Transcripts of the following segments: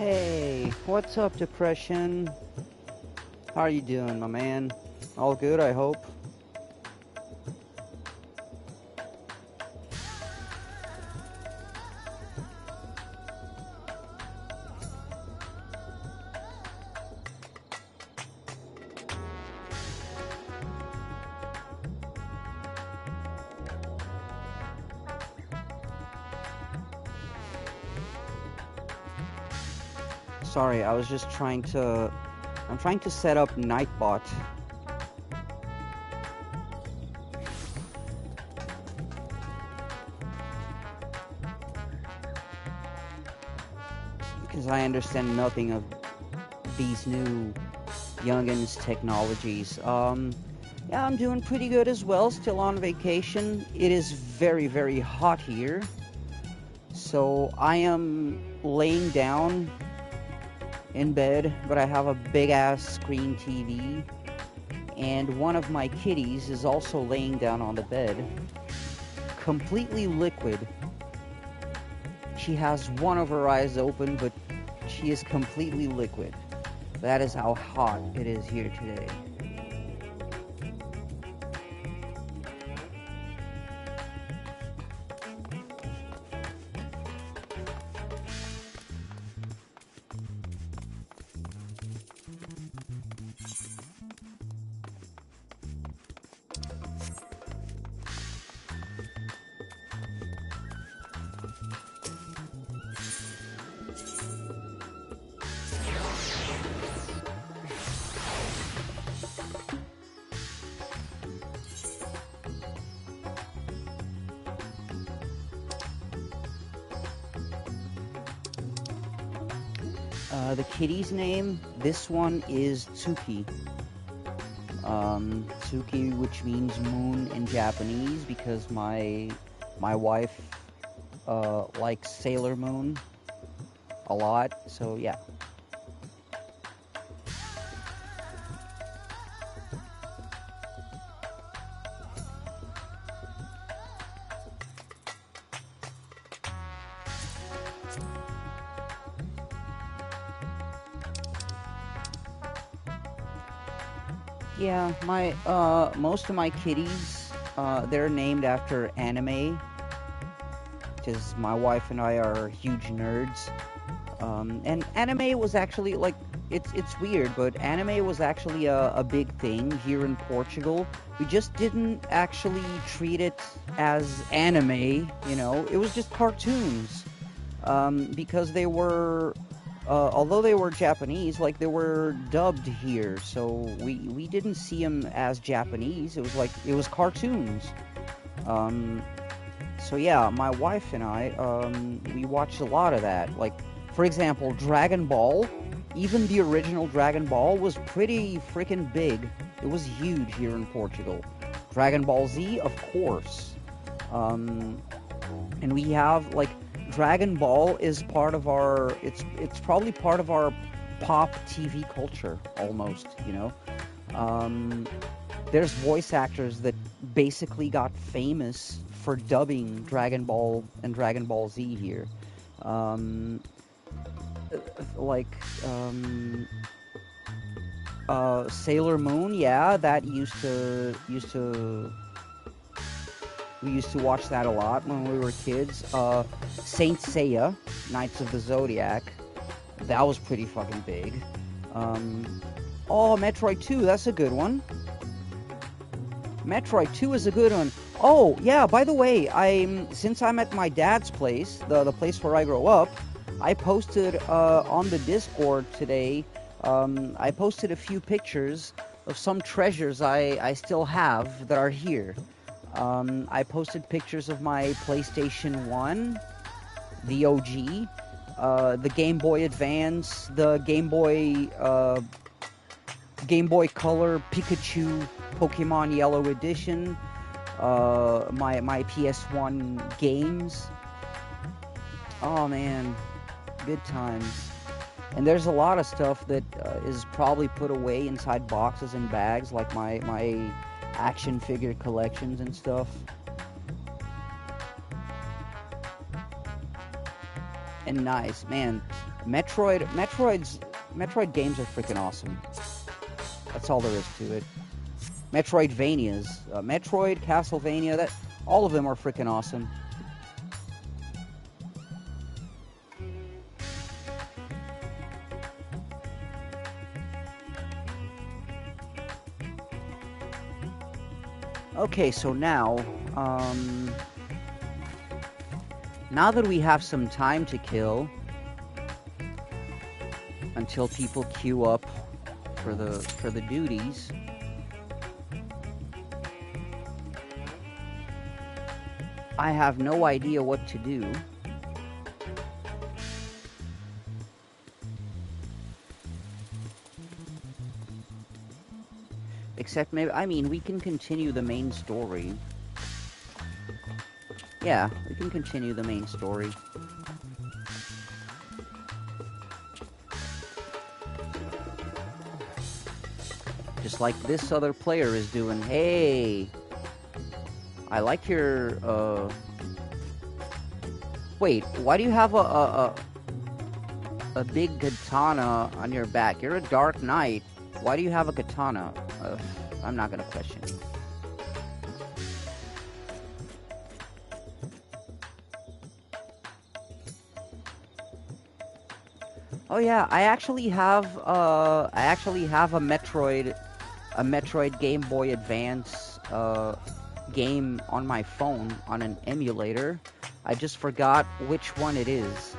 Hey, what's up, Depression? How are you doing, my man? All good, I hope. Sorry, I was just trying to... I'm trying to set up Nightbot. Because I understand nothing of these new youngins' technologies. Yeah, I'm doing pretty good as well, still on vacation. It is very, very hot here. So I am laying down in bed, but I have a big-ass screen TV. And one of my kitties is also laying down on the bed, completely liquid. She has one of her eyes open, but she is completely liquid. That is how hot it is here today. The kitty's name, this one is Tsuki. Tsuki, which means moon in Japanese, because my wife likes Sailor Moon a lot, so yeah. Yeah, my most of my kitties, they're named after anime, because my wife and I are huge nerds. And anime was actually like it's weird, but anime was actually a big thing here in Portugal. We just didn't actually treat it as anime, you know. It was just cartoons, because they were although they were Japanese, like they were dubbed here, so we didn't see them as Japanese. It was like it was cartoons. So yeah, my wife and I, we watched a lot of that. Like, for example, Dragon Ball. Even the original Dragon Ball was pretty freaking big. It was huge here in Portugal. Dragon Ball Z, of course. And we have like Dragon Ball is part of our. It's probably part of our pop TV culture almost. You know. There's voice actors that basically got famous for dubbing Dragon Ball and Dragon Ball Z here. Like Sailor Moon, yeah, that we used to watch that a lot when we were kids. Saint Seiya, Knights of the Zodiac, that was pretty fucking big. Oh, Metroid 2, that's a good one. Metroid 2 is a good one. Oh, yeah, by the way, since I'm at my dad's place, the place where I grew up, I posted on the Discord today, I posted a few pictures of some treasures I still have that are here. I posted pictures of my PlayStation 1, the OG, the Game Boy Advance, the Game Boy Color Pikachu Pokemon Yellow Edition, my PS1 games. Oh man, good times. And there's a lot of stuff that is probably put away inside boxes and bags, like my action figure collections and stuff. And nice, man. Metroid games are freaking awesome. That's all there is to it. Metroidvanias, Metroid, Castlevania, all of them are freaking awesome. Okay, so now that we have some time to kill until people queue up for the duties, I have no idea what to do. Except maybe, I mean, we can continue the main story. Yeah, we can continue the main story. Just like this other player is doing. Hey! I like your, Wait, why do you have a big katana on your back? You're a Dark Knight. Why do you have a katana? I'm not gonna question it. Oh yeah, I actually have a Metroid Game Boy Advance game on my phone on an emulator. I just forgot which one it is.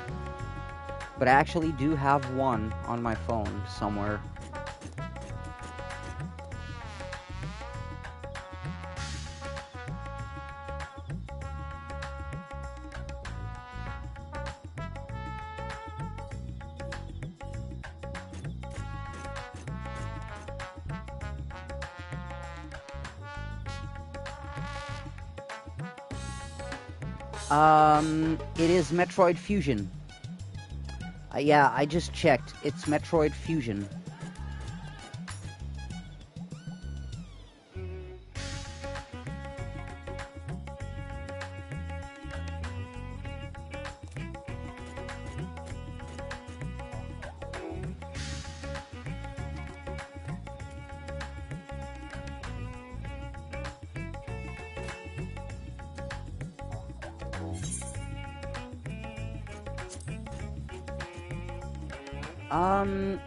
But I actually do have one on my phone somewhere. It is Metroid Fusion. Yeah, I just checked. It's Metroid Fusion.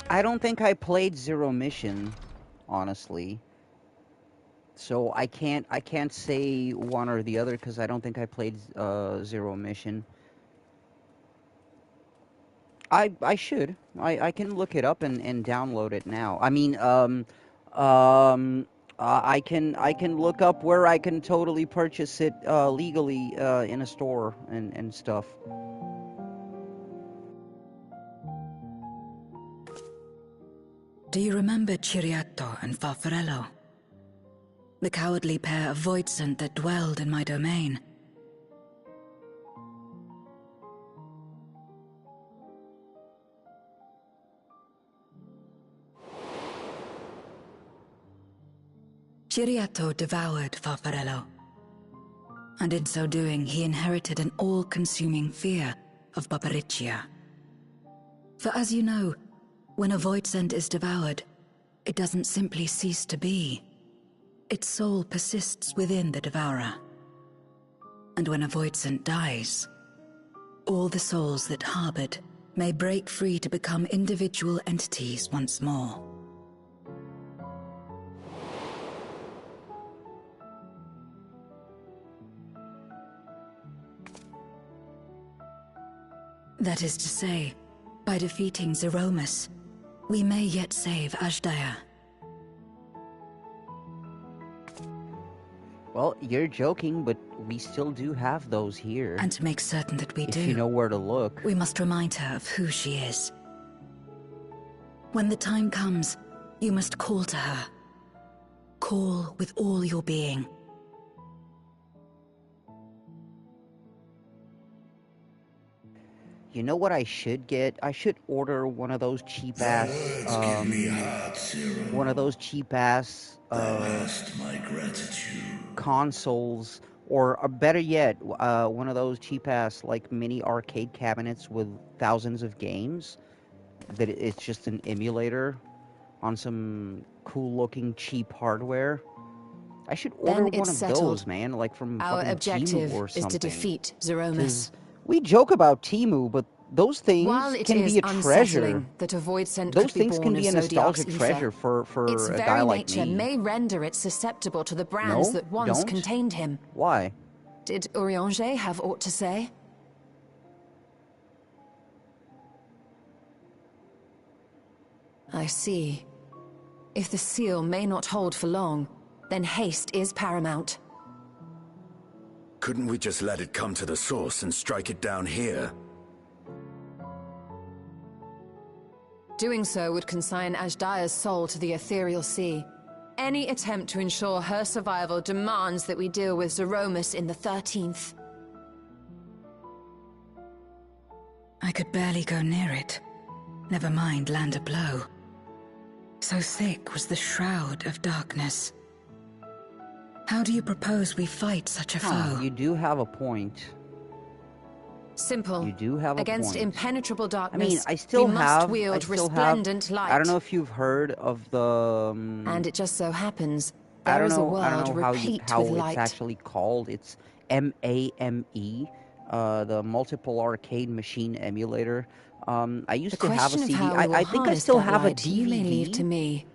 I don't think I played Zero Mission, honestly. So I can't say one or the other because I don't think I played Zero Mission. I should. I can look it up and download it now. I mean, I can look up where I can totally purchase it legally in a store and stuff. Do you remember Ciriato and Farfarello? The cowardly pair of Voidsent that dwelled in my domain? Ciriato devoured Farfarello, and in so doing he inherited an all-consuming fear of Barbariccia. For as you know, when a Voidsent is devoured, it doesn't simply cease to be. Its soul persists within the devourer. And when a Voidsent dies, all the souls that harbored may break free to become individual entities once more. That is to say, by defeating Zeromus, we may yet save Azdaja. Well, you're joking, but we still do have those here. And to make certain that we do, if you know where to look, we must remind her of who she is. When the time comes, you must call to her. Call with all your being. You know what I should get? I should order one of those cheap ass, my gratitude. consoles Or better yet, one of those cheap-ass, like, mini arcade cabinets with thousands of games, that it's just an emulator on some cool-looking cheap hardware. I should order Then one it's of settled. those, man, like from Our fucking Temu objective or is to something. defeat Zeromus. Because we joke about Temu, but those While things it can is be a treasure. unsettling that a void scent Those could be things can born of be a Zodiac's nostalgic ether, treasure for its a guy very like nature me. may render it susceptible to the brands No, that once don't. contained him. Why? Did Urianger have aught to say? I see. If the seal may not hold for long, then haste is paramount. Couldn't we just let it come to the source and strike it down here? Doing so would consign Ajdaya's soul to the ethereal sea. Any attempt to ensure her survival demands that we deal with Zeromus in the 13th. I could barely go near it. Never mind land a blow. So thick was the shroud of darkness. How do you propose we fight such a foe? You do have a point. Simple. You do have a Against point. impenetrable darkness, I mean, I still we have. must wield I still resplendent have, light. I don't know if you've heard of the. And it just so happens I there don't is a know. world I don't know replete how with it's light. actually called. It's MAME, the multiple arcade machine emulator. I used to have a CD. I think I still have a DVD. You may leave to me.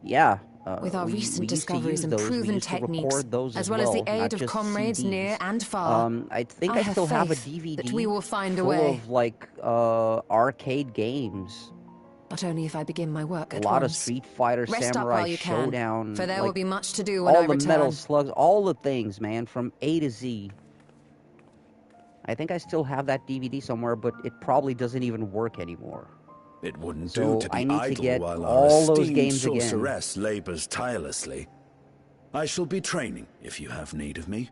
Yeah. With our we recent used to discoveries use and those. We proven used to techniques, record those as well as the not aid of just comrades CDs. near and far, I think I I have still have a faith DVD that we will find a full way. of like arcade games. But only if I begin my work at A lot of once. Street Fighter, Rest up Samurai while you can, Showdown, for there like, will be much to do when all I the return. Metal Slugs, all the things, man, from A to Z. I think I still have that DVD somewhere, but it probably doesn't even work anymore. It wouldn't So do to I be need to idle get while all our those esteemed games again. sorceress labors tirelessly. I shall be training if you have need of me.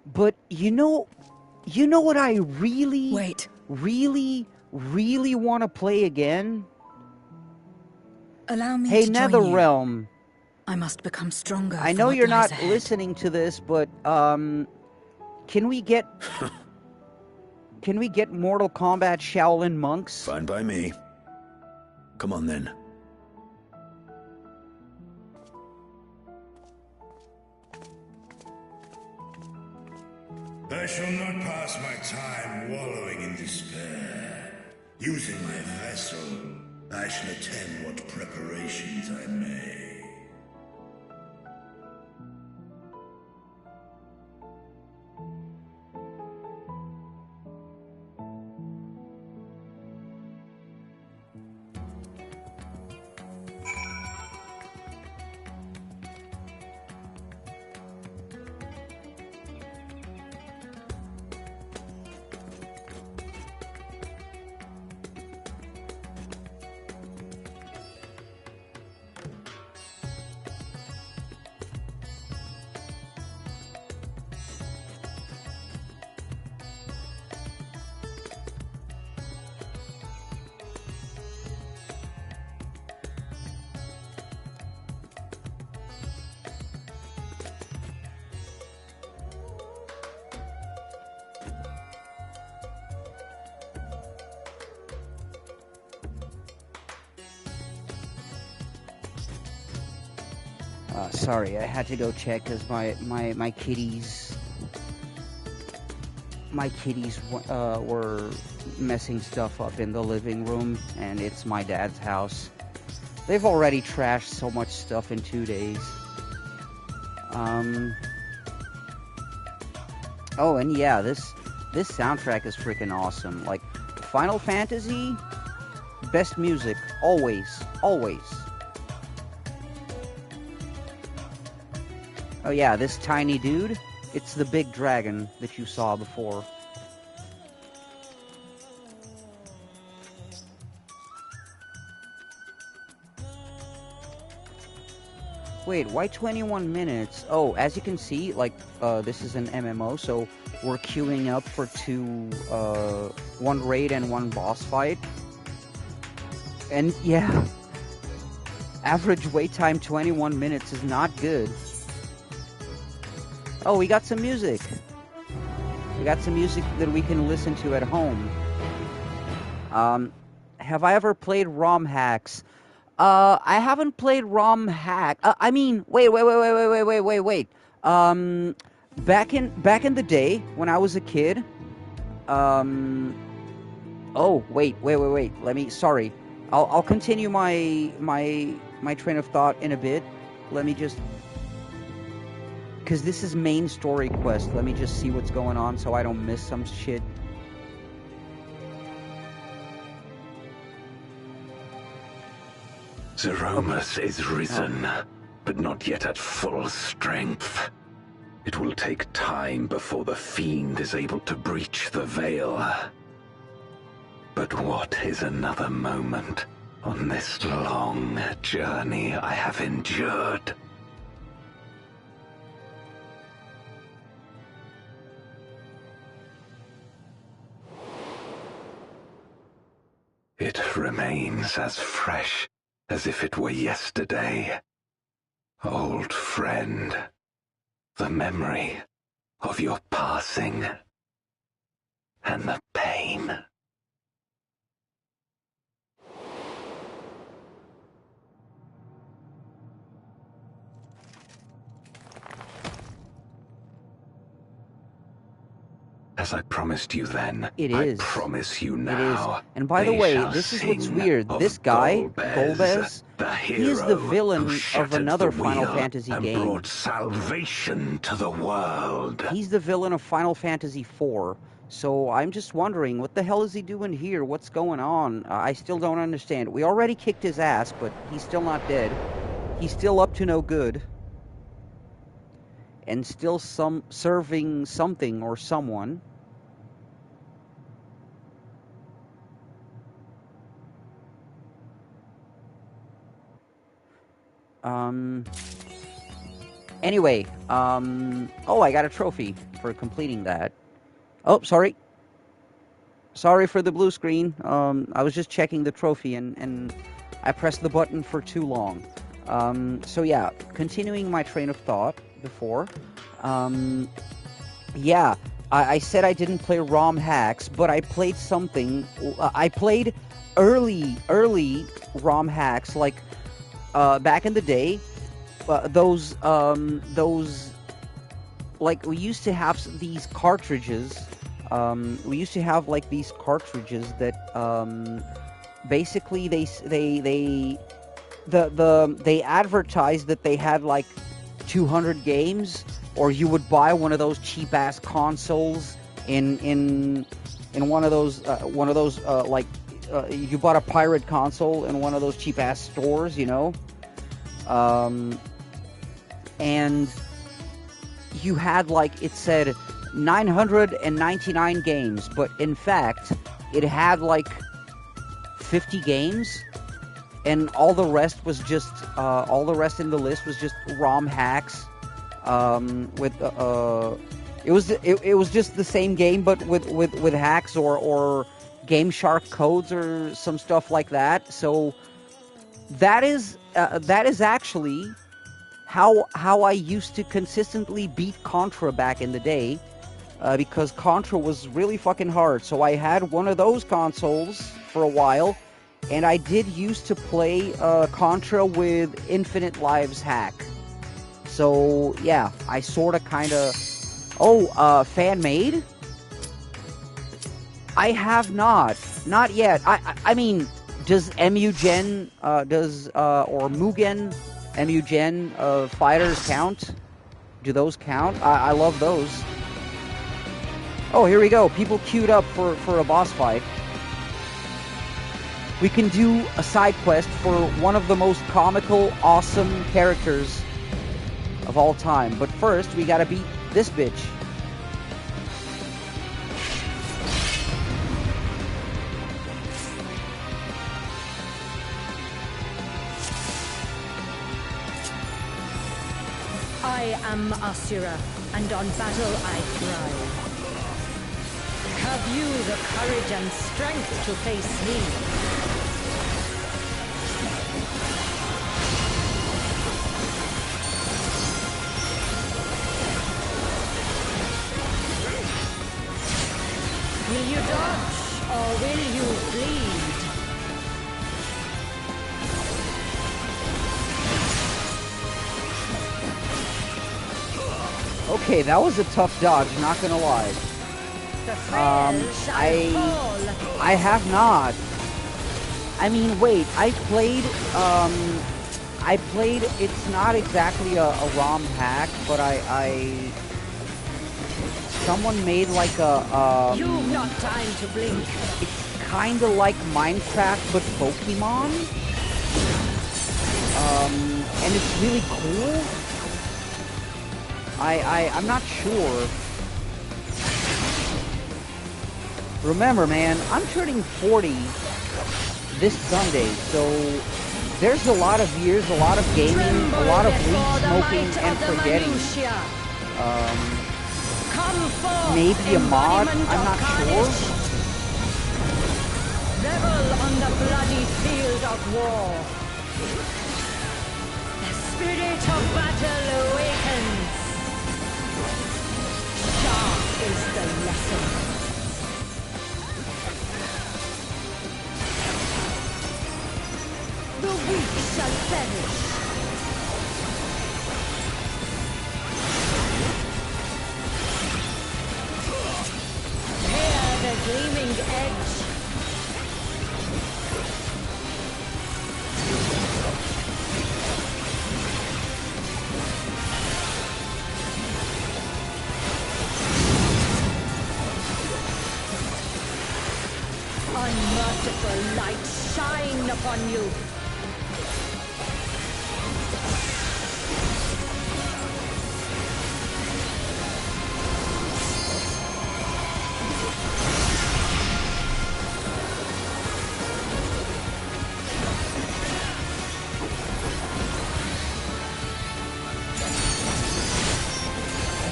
But you know what I really, Wait. really want to play again? Allow me Hey, to join you. NetherRealm. I must become stronger. I for know what you're lies not ahead. listening to this, but can we get Mortal Kombat Shaolin Monks? Fine by me. Come on then. I shall not pass my time wallowing in despair. Using my vessel, I shall attend what preparations I may. Sorry, I had to go check because my kitties were messing stuff up in the living room, and it's my dad's house. They've already trashed so much stuff in 2 days. Oh, and yeah, this soundtrack is freaking awesome. Like, Final Fantasy, best music, always. Oh yeah, this tiny dude, it's the big dragon that you saw before. Wait, why 21 minutes? Oh, as you can see, like, this is an MMO, so we're queuing up for one raid and one boss fight. And yeah, average wait time 21 minutes is not good. Oh, we got some music. We got some music that we can listen to at home. Have I ever played ROM hacks? I haven't played ROM hack. I mean, wait. Back in the day when I was a kid. Oh, wait. Let me. Sorry. I'll continue my train of thought in a bit. Let me just. Because this is main story quest. Let me just see what's going on so I don't miss some shit. Zeromus is risen, but not yet at full strength. It will take time before the fiend is able to breach the veil. But what is another moment on this long journey I have endured? It remains as fresh as if it were yesterday. Old friend, the memory of your passing and the pain. As I promised you then, I promise you now. And by the way, this is what's weird. This guy, Golbez, he is the villain of another Final Fantasy game. Brought salvation to the world. He's the villain of Final Fantasy IV. So I'm just wondering, what the hell is he doing here? What's going on? I still don't understand. We already kicked his ass, but he's still not dead. He's still up to no good. And still serving something or someone. Anyway, oh, I got a trophy for completing that. Oh, sorry. Sorry for the blue screen. I was just checking the trophy and I pressed the button for too long. So yeah, continuing my train of thought before. Yeah, I said I didn't play ROM hacks, but I played something. I played early ROM hacks, like back in the day. Those like we used to have these cartridges. We used to have like these cartridges that basically they advertised that they had like 200 games, or you would buy one of those cheap ass consoles in one of those you bought a pirate console in one of those cheap ass stores, you know, and you had, like, it said 999 games, but in fact it had like 50 games. And all the rest was just, all the rest in the list was just ROM hacks. It was just the same game, but with hacks or Game Shark codes or some stuff like that. So that is actually how I used to consistently beat Contra back in the day, because Contra was really fucking hard. So I had one of those consoles for a while. And I did used to play Contra with Infinite Lives hack. So, yeah, I sort of kind of... Oh, fan-made? I have not. Not yet. I mean, does Mugen, or Mugen, Mugen fighters count? Do those count? I love those. Oh, here we go. People queued up for a boss fight. We can do a side quest for one of the most comical, awesome characters of all time. But first, we gotta beat this bitch. I am Asura, and on battle I thrive. Have you the courage and strength to face me? Or will you bleed? Okay, that was a tough dodge, not gonna lie. The frail shall fall. I have not. I mean, wait, I played, it's not exactly a ROM hack, but someone made like You've not time to blink. it's kinda like Minecraft, but Pokemon. And it's really cool. I'm not sure. Remember, man, I'm turning 40 this Sunday, so there's a lot of years, a lot of gaming, a lot of weed smoking and forgetting. Maybe a mod, I'm not sure. Revel on the bloody field of war. The spirit of battle awakens. Sharp is the lesson. The weak shall perish. Hear the gleaming edge. Unmerciful light shine upon you.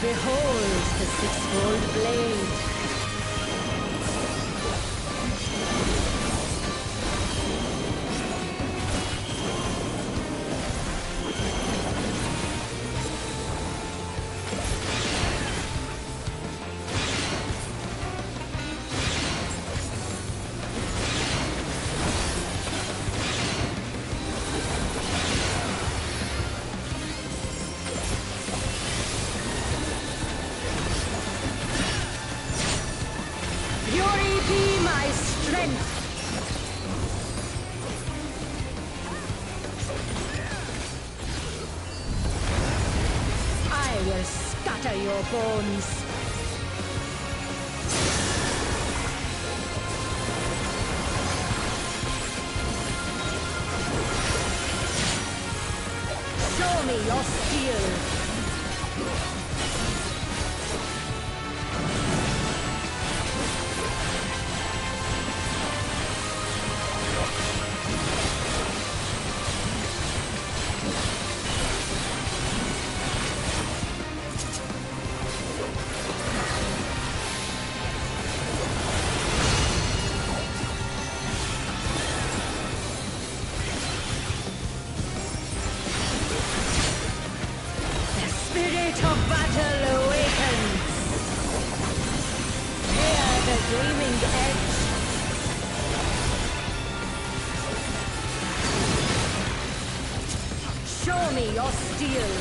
Behold the six-fold blade. Fury be my strength. I will scatter your bones. Show me your steel. Spirit of battle awakens. Hear the gleaming edge. Show me your steel.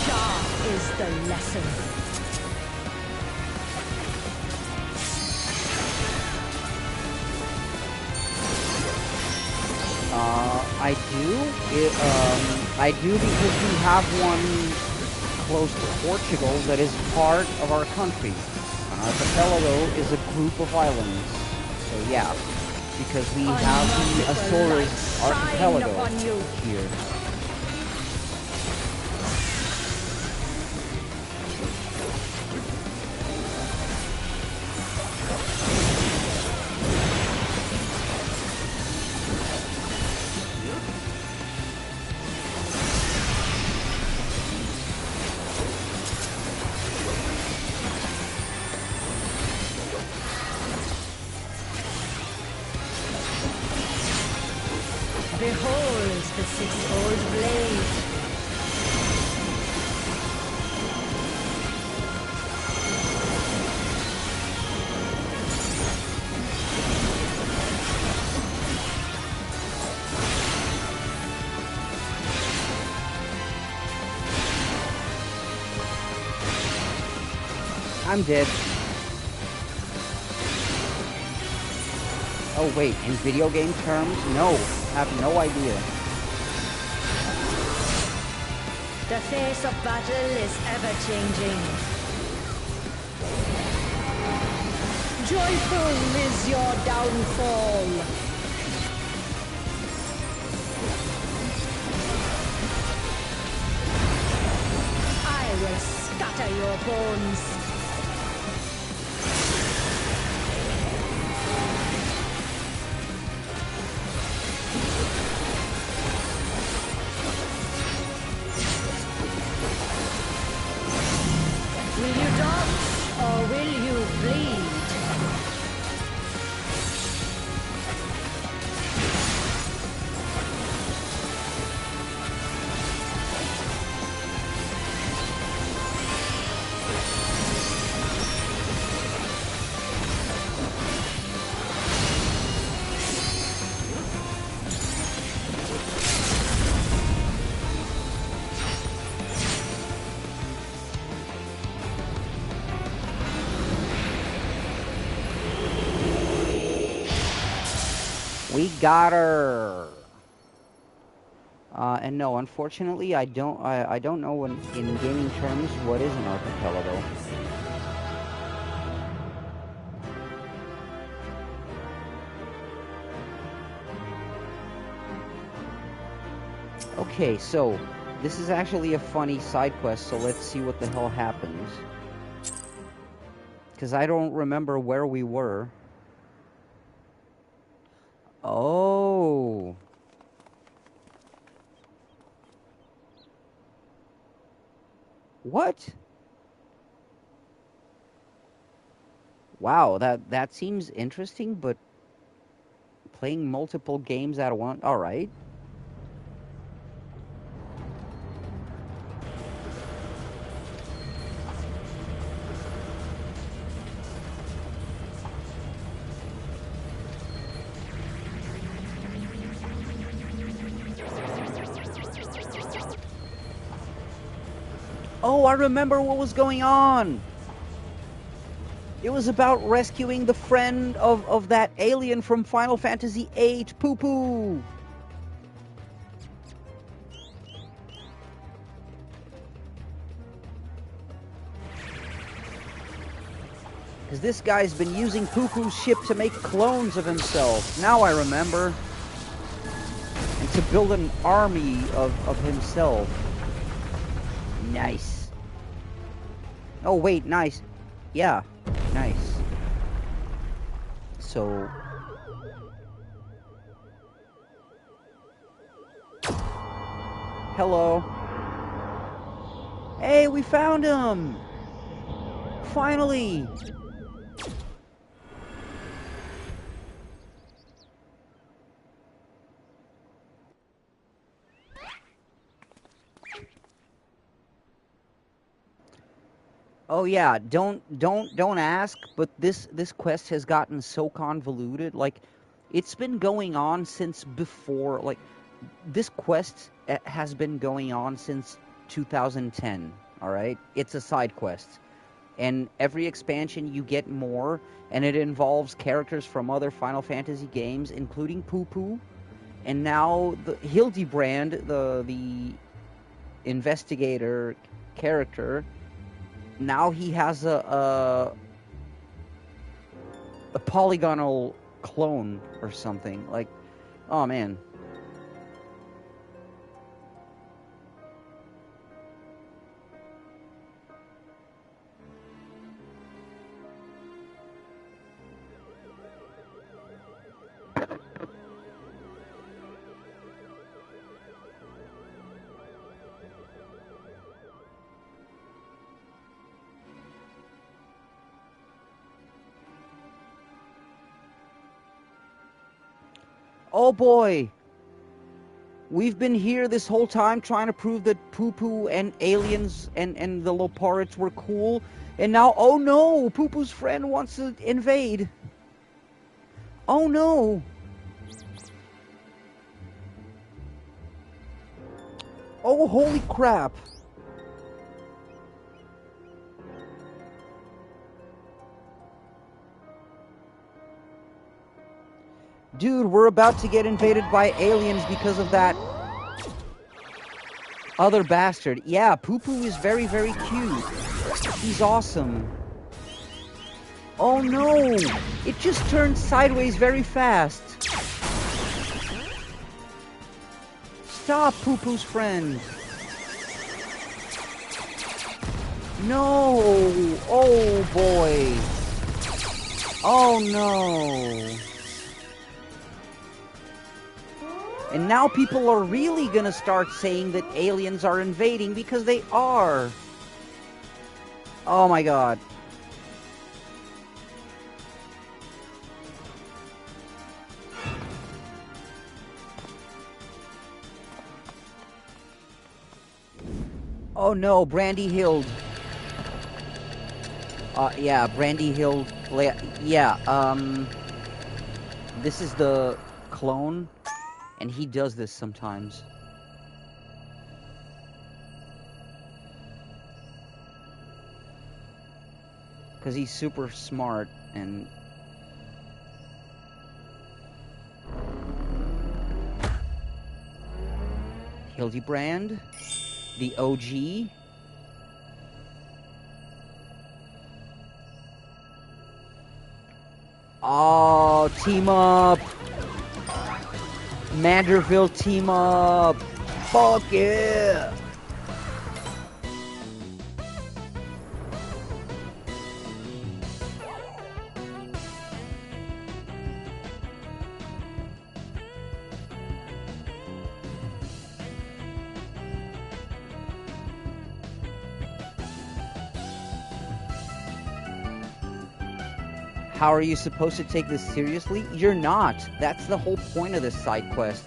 Sharp is the lesson. I do because we have one close to Portugal that is part of our country. An archipelago is a group of islands. So yeah, because we have the Azores archipelago here. Behold the six-fold blade. I'm dead. Oh wait, in video game terms? No, I have no idea. The face of battle is ever-changing. Joyful is your downfall. I will scatter your bones. Will you dodge or will you bleed? We got her. And no, unfortunately, I don't know in gaming terms what is an archipelago. Okay, so this is actually a funny side quest, so let's see what the hell happens. Because I don't remember where we were. Oh. What? Wow, that seems interesting, but playing multiple games at once. All right. Oh, I remember what was going on. It was about rescuing the friend of that alien from Final Fantasy VIII, Poo Poo. Because this guy's been using Poo Poo's ship to make clones of himself. Now I remember. And to build an army of himself. Nice. Oh, wait, nice. Yeah, nice. So... Hello. Hey, we found him! Finally! Oh yeah, don't ask, but this quest has gotten so convoluted. Like, it's been going on since before. Like, this quest has been going on since 2010. All right, it's a side quest, and every expansion you get more, and it involves characters from other Final Fantasy games, including Poo Poo, and now the Hildebrand, the investigator character. Now he has a polygonal clone or something. Like, oh man. Oh boy! We've been here this whole time trying to prove that Poo-Poo and aliens and the Loparids were cool. And now, oh no, Poo-Poo's friend wants to invade. Oh no. Oh, holy crap. Dude, we're about to get invaded by aliens because of that other bastard. Yeah, Poo-Poo is very, very cute. He's awesome. Oh no! It just turned sideways very fast. Stop, Poo-Poo's friend. No! Oh boy. Oh no. And now people are really gonna start saying that aliens are invading because they are. Oh my god. Oh no, Brandy Hild. Yeah, Brandy Hild. Yeah, this is the clone. And he does this sometimes. Because he's super smart and... Hildebrand, the OG. Oh, team up! Manderville team up! Fuck yeah! How are you supposed to take this seriously? You're not. That's the whole point of this side quest.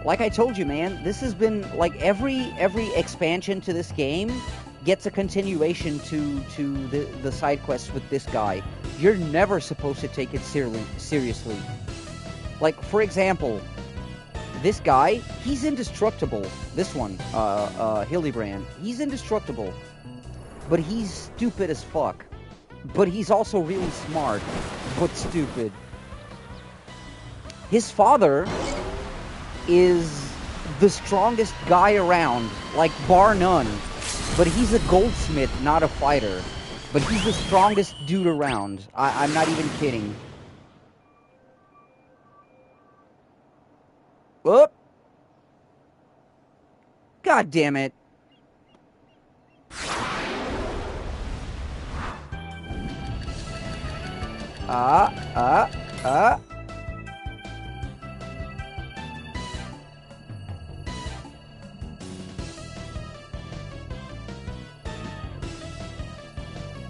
Like I told you, man, this has been like every expansion to this game gets a continuation to the side quests with this guy. You're never supposed to take it seriously. Like, for example, this guy, he's indestructible. This one, Hildebrand, he's indestructible. But he's stupid as fuck. But he's also really smart, but stupid. His father is the strongest guy around, like bar none. But he's a goldsmith, not a fighter. But he's the strongest dude around. I'm not even kidding. Whoop! God damn it.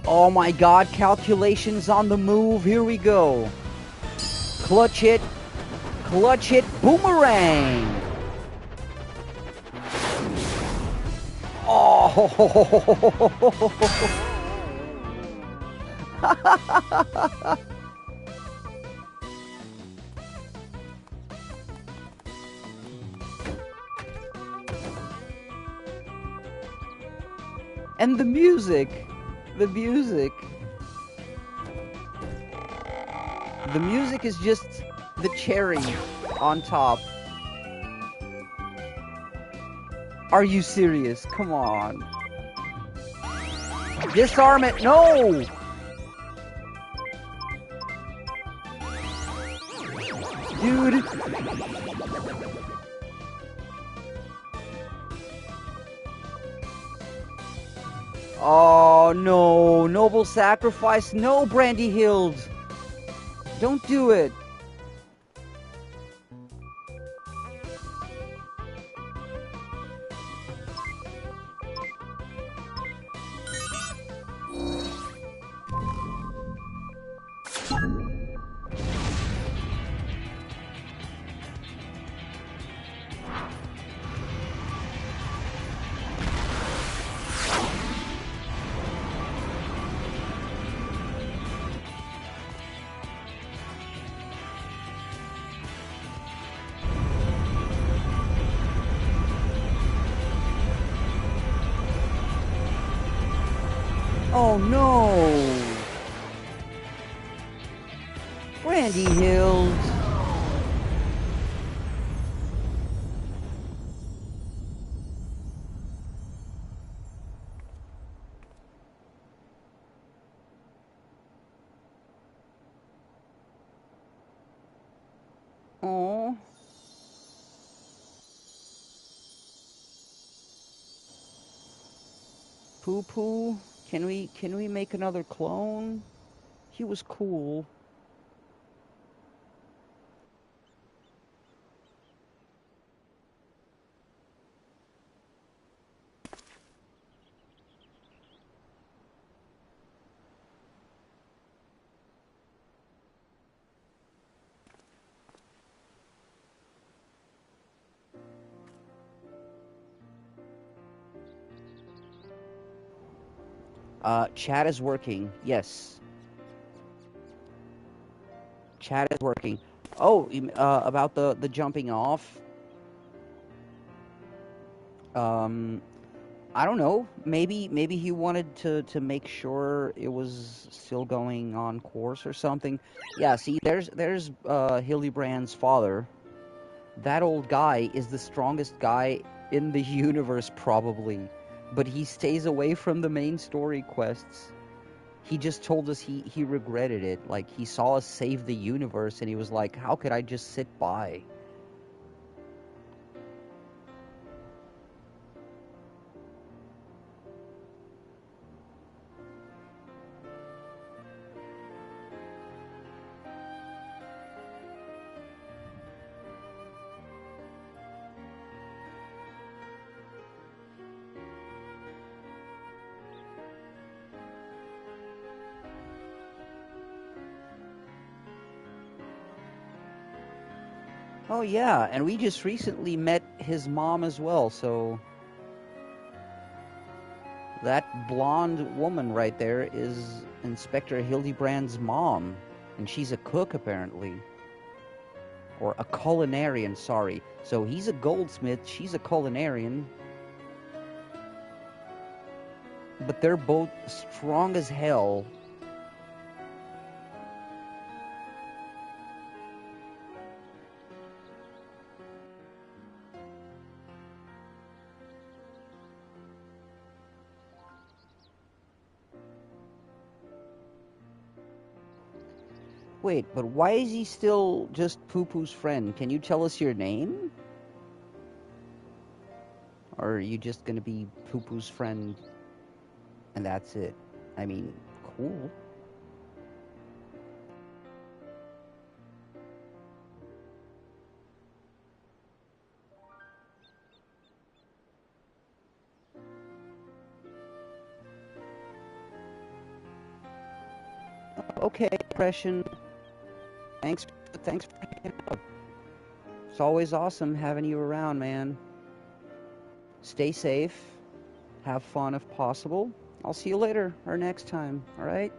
Oh my god, calculations on the move. Here we go. Clutch it, boomerang. Oh. And the music is just the cherry on top. Are you serious? Come on. Disarm it. No! Dude. Oh, no. Noble sacrifice. No, Brandy Hild. Don't do it. Oh no! Randy Hills! Oh. Poo Poo, can we make another clone? He was cool. Chat is working. Yes. Chat is working. Oh, about the jumping off. Um, I don't know. Maybe he wanted to make sure it was still going on course or something. Yeah, see, there's Hildebrand's father. That old guy is the strongest guy in the universe probably, but he stays away from the main story quests. He just told us he regretted it. Like, he saw us save the universe and he was like, how could I just sit by? Oh yeah, and we just recently met his mom as well, so that blonde woman right there is Inspector Hildebrand's mom, and she's a cook apparently. Or a culinarian, sorry. So he's a goldsmith, she's a culinarian. But they're both strong as hell. Wait, but why is he still just Poo Poo's friend? Can you tell us your name? Or are you just gonna be Poo Poo's friend and that's it? I mean, cool. Okay, Depression. Thanks for hanging out. It's always awesome having you around, man. Stay safe. Have fun if possible. I'll see you later or next time, alright?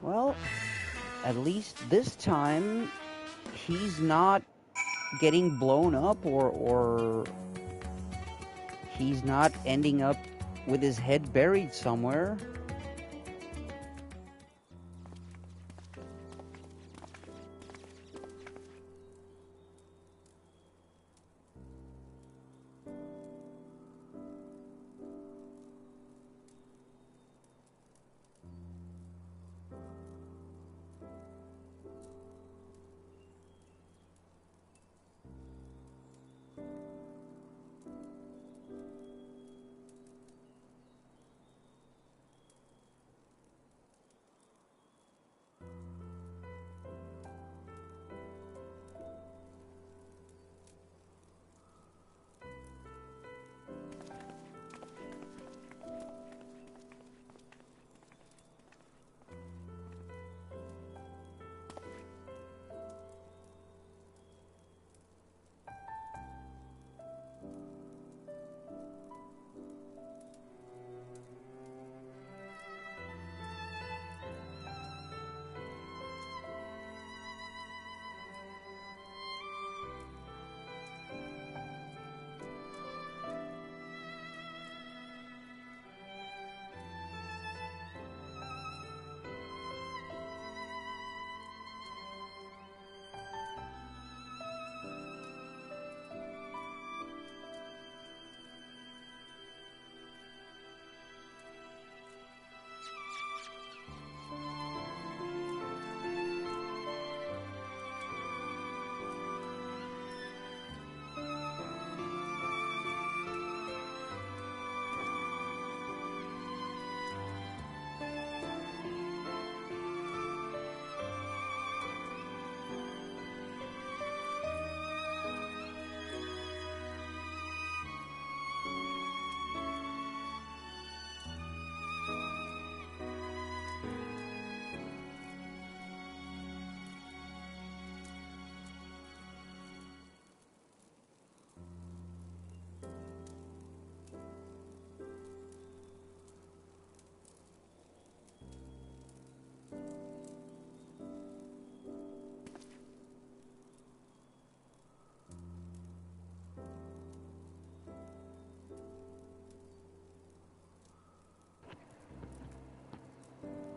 Well, at least this time, he's not getting blown up or he's not ending up with his head buried somewhere.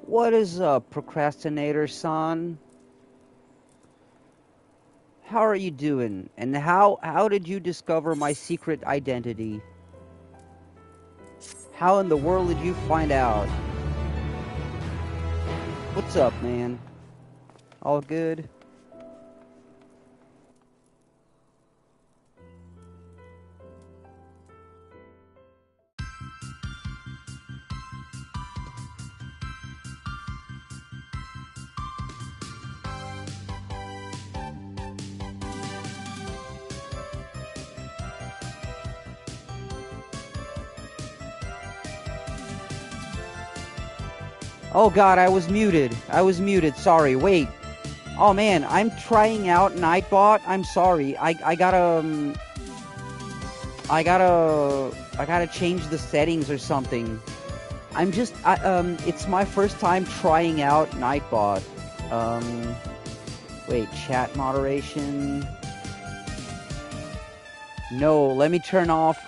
What is up, procrastinator-san? How are you doing? And how did you discover my secret identity? How in the world did you find out? What's up, man? All good? Oh god, I was muted. Sorry, wait. Oh man, I'm trying out Nightbot. I'm sorry. I gotta change the settings or something. It's my first time trying out Nightbot. Wait, chat moderation. No, let me turn off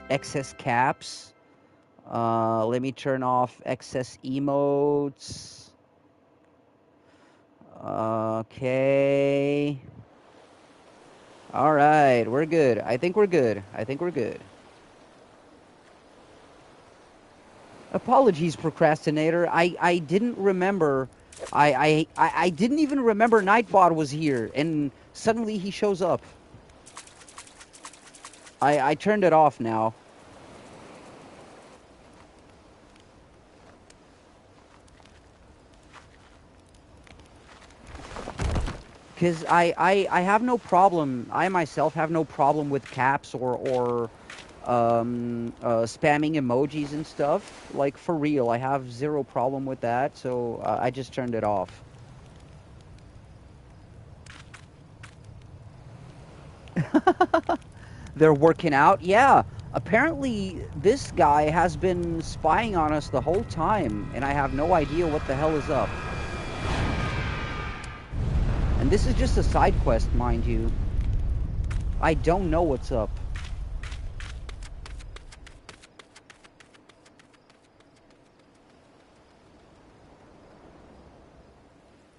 excess caps. Let me turn off excess emotes. Okay. Alright, we're good. I think we're good. Apologies, procrastinator. I didn't remember. I didn't even remember Nightbot was here, and suddenly he shows up. I turned it off now. Because I have no problem, I myself have no problem with caps or spamming emojis and stuff. Like, for real, I have zero problem with that, so I just turned it off. They're working out? Yeah. Apparently, this guy has been spying on us the whole time, and I have no idea what the hell is up. And this is just a side quest, mind you. I don't know what's up.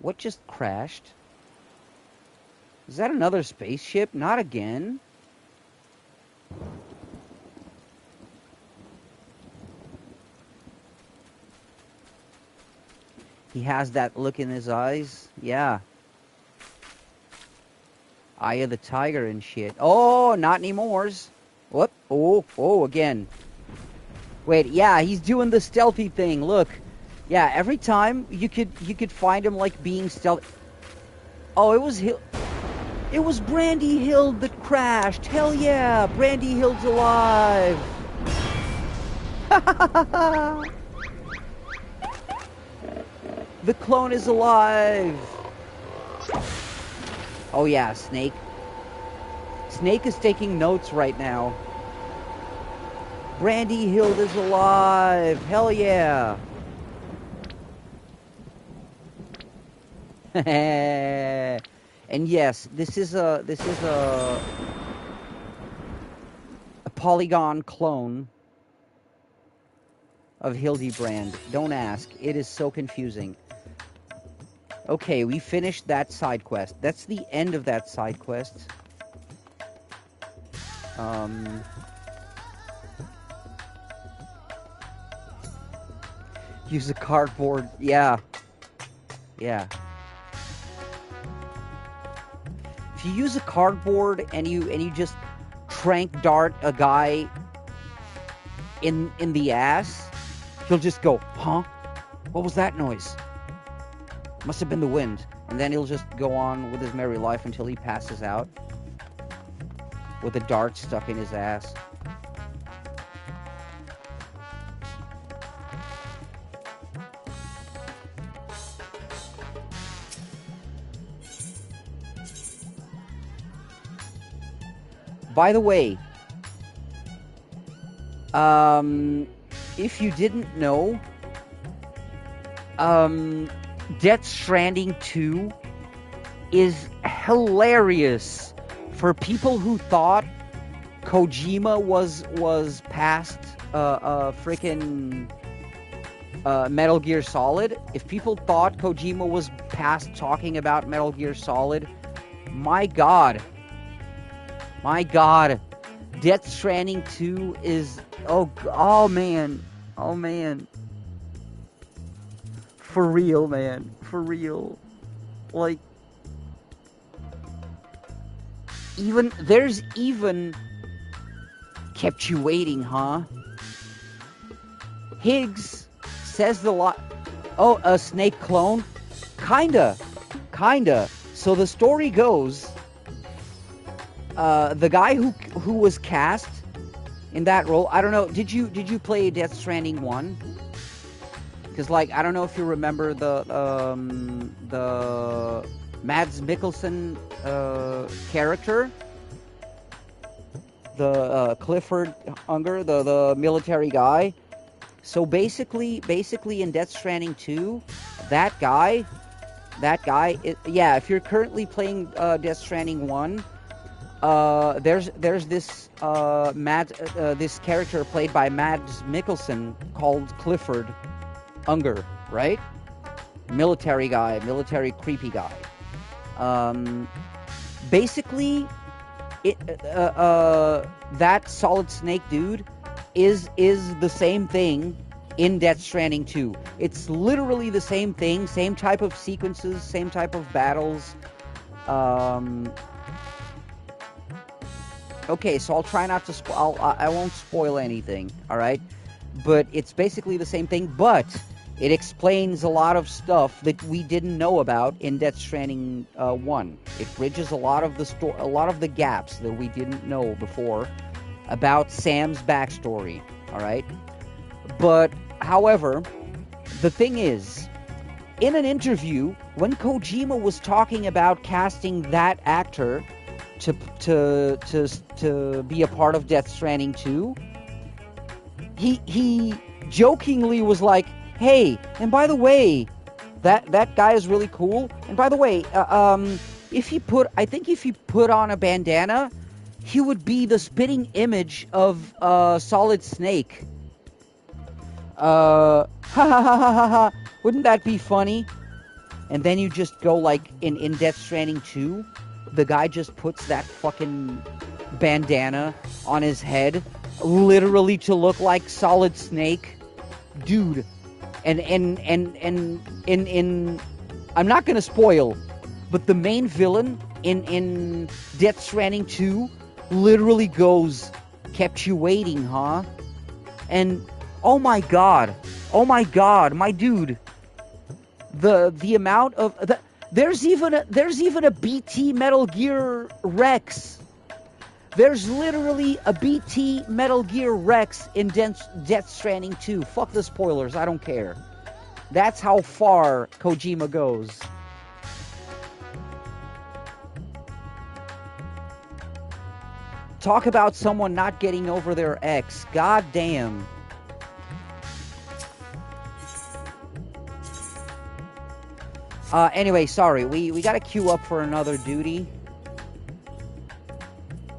What just crashed? Is that another spaceship? Not again. He has that look in his eyes. Yeah. Eye of the tiger and shit. Oh, not anymore. What? Oh, again. Wait, yeah, he's doing the stealthy thing. Look. Yeah, every time you could find him like being stealthy. Oh, it was Brandy Hill that crashed. Hell yeah, Brandy Hill's alive. The clone is alive. Oh yeah, Snake. Snake is taking notes right now. Brandy Hill is alive. Hell yeah. And yes, this is a polygon clone of Hildebrand. Don't ask. It is so confusing. Okay, we finished that side quest. That's the end of that side quest. Use a cardboard. Yeah. Yeah. If you use a cardboard and you just trank dart a guy in the ass, he'll just go, huh? What was that noise? Must have been the wind. And then he'll just go on with his merry life until he passes out with a dart stuck in his ass. By the way, if you didn't know, Death Stranding 2 is hilarious for people who thought Kojima was past freaking Metal Gear Solid. If people thought Kojima was past talking about Metal Gear Solid, my god, Death Stranding 2 is oh man. For real, man. For real. Like, there's even kept you waiting, huh? Higgs says the lot. Oh, a Snake clone? Kinda. So the story goes, the guy who was cast in that role. I don't know. Did you play Death Stranding 1? Because, like, I don't know if you remember the Mads Mikkelsen character, the Clifford Unger, the military guy. So basically in Death Stranding 2, that guy, yeah, if you're currently playing Death Stranding 1, there's this this character played by Mads Mikkelsen called Clifford Unger, right? Military guy, military creepy guy. Basically, that Solid Snake dude is the same thing in Death Stranding 2. It's literally the same thing, same type of sequences, same type of battles. Okay, so I'll try not to I won't spoil anything, all right? But it's basically the same thing, but it explains a lot of stuff that we didn't know about in Death Stranding 1. It bridges a lot of the gaps that we didn't know before about Sam's backstory, all right? But, however, the thing is, in an interview, when Kojima was talking about casting that actor to be a part of Death Stranding 2, he jokingly was like, hey, and by the way, that guy is really cool. And by the way, if he put on a bandana, he would be the spitting image of Solid Snake. Ha ha ha ha ha. Wouldn't that be funny? And then you just go like in Death Stranding 2, the guy just puts that fucking bandana on his head, literally to look like Solid Snake, dude. And I'm not gonna spoil, but the main villain in Death Stranding 2 literally goes, "Kept you waiting, huh?" And oh my god, my dude, the amount of there's even a BT Metal Gear Rex. There's literally a BT Metal Gear Rex in Death Stranding 2. Fuck the spoilers, I don't care. That's how far Kojima goes. Talk about someone not getting over their ex. God damn. Anyway, sorry. We gotta queue up for another duty.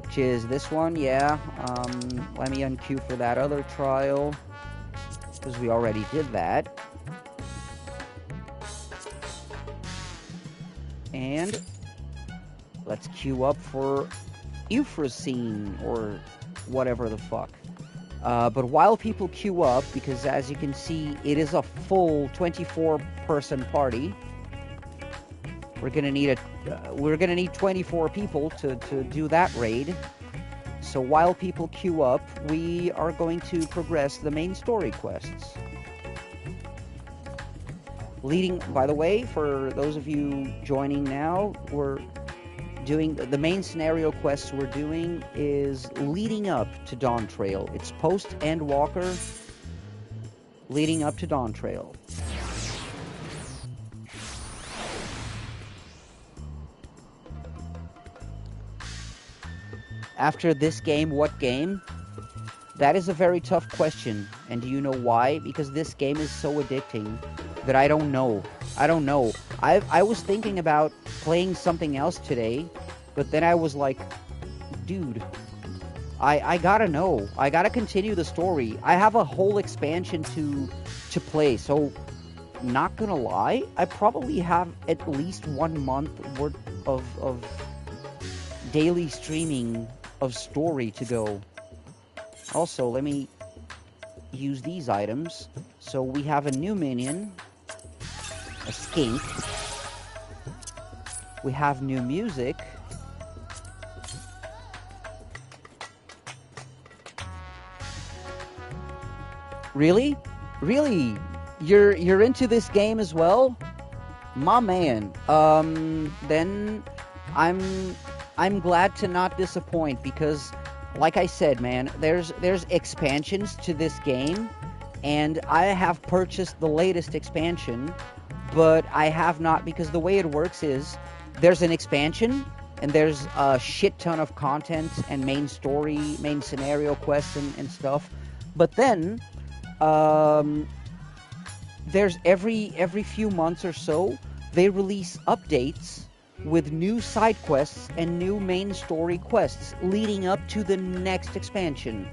Which is this one, yeah. Let me unqueue for that other trial. Because we already did that. And let's queue up for Euphrosyne, or whatever the fuck. But while people queue up, because as you can see, it is a full 24-person party. We're gonna need 24 people to do that raid. So while people queue up, we are going to progress the main story quests. By the way, for those of you joining now, we're doing the main scenario quests we're doing is leading up to Dawn Trail. It's Post Endwalker leading up to Dawn Trail. After this game, what game? That is a very tough question. And do you know why? Because this game is so addicting that I don't know. I was thinking about playing something else today, but then I was like, dude, I gotta know. I gotta continue the story. I have a whole expansion to play, so not gonna lie, I probably have at least 1 month worth of daily streaming of story to go. Also, let me use these items. So we have a new minion, a skink. We have new music. Really? Really? You're into this game as well? My man. Then I'm glad to not disappoint, because like I said, man, there's expansions to this game, and I have purchased the latest expansion, but I have not, because the way it works is there's an expansion and there's a shit ton of content and main story, main scenario quests and stuff. But then there's every few months or so they release updates with new side quests and new main story quests leading up to the next expansion.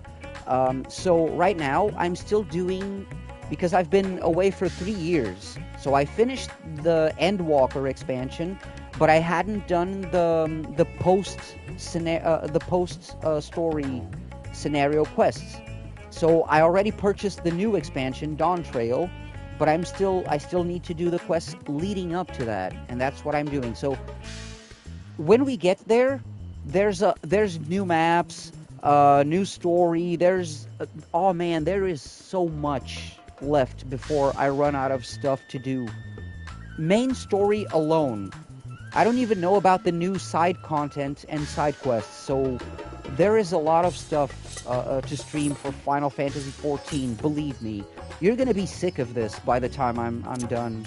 So right now I'm still doing, because I've been away for 3 years. So I finished the Endwalker expansion, but I hadn't done the post story scenario quests. So I already purchased the new expansion, Dawn Trail, but I still need to do the quests leading up to that, and that's what I'm doing. So when we get there, there's new maps, new story. Oh man, there is so much left before I run out of stuff to do. Main story alone, I don't even know about the new side content and side quests. So there is a lot of stuff to stream for Final Fantasy XIV. Believe me, you're gonna be sick of this by the time I'm done.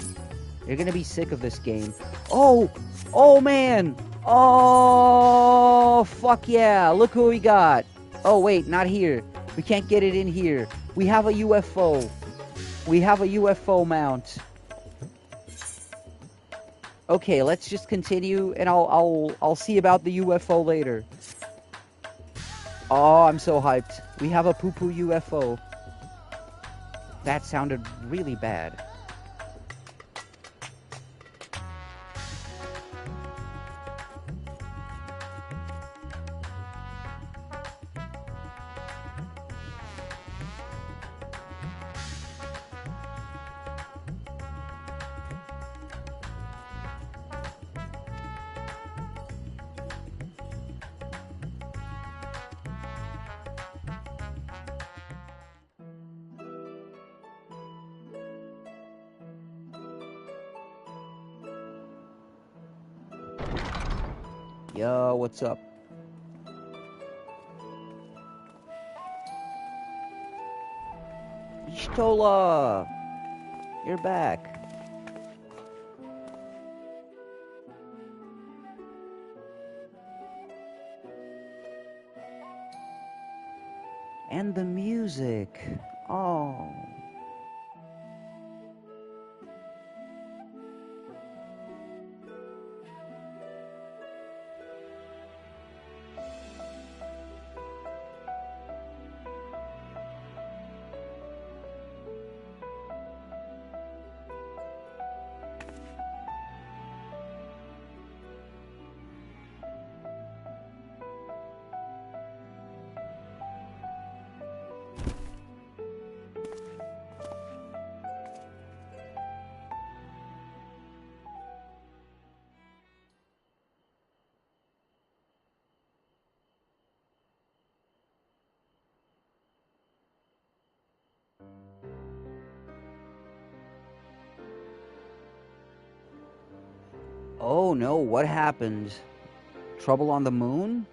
You're gonna be sick of this game. Oh man! Oh fuck yeah! Look who we got. Oh wait, not here. We can't get it in here. We have a UFO. We have a UFO mount. Okay, let's just continue, and I'll see about the UFO later. Oh, I'm so hyped. We have a poo-poo UFO. That sounded really bad. Yo, what's up? Shtola! You're back. And the music. Oh. Oh no, what happened? Trouble on the moon?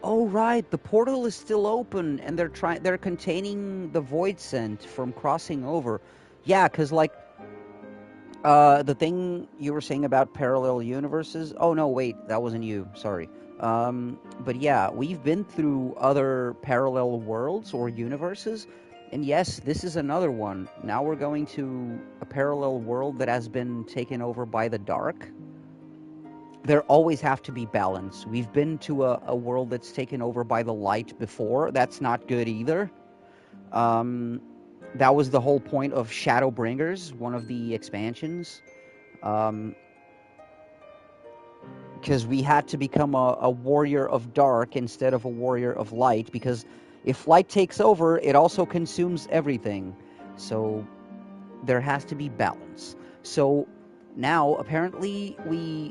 Oh right, the portal is still open and they're containing the void scent from crossing over. Yeah, cuz like the thing you were saying about parallel universes. Oh no, wait, that wasn't you. Sorry. But yeah, we've been through other parallel worlds or universes. And yes, this is another one. Now we're going to a parallel world that has been taken over by the dark. There always have to be balance. We've been to a world that's taken over by the light before. That's not good either. That was the whole point of Shadowbringers, one of the expansions. Because we had to become a warrior of dark instead of a warrior of light, because if light takes over, it also consumes everything. So there has to be balance. So now, apparently,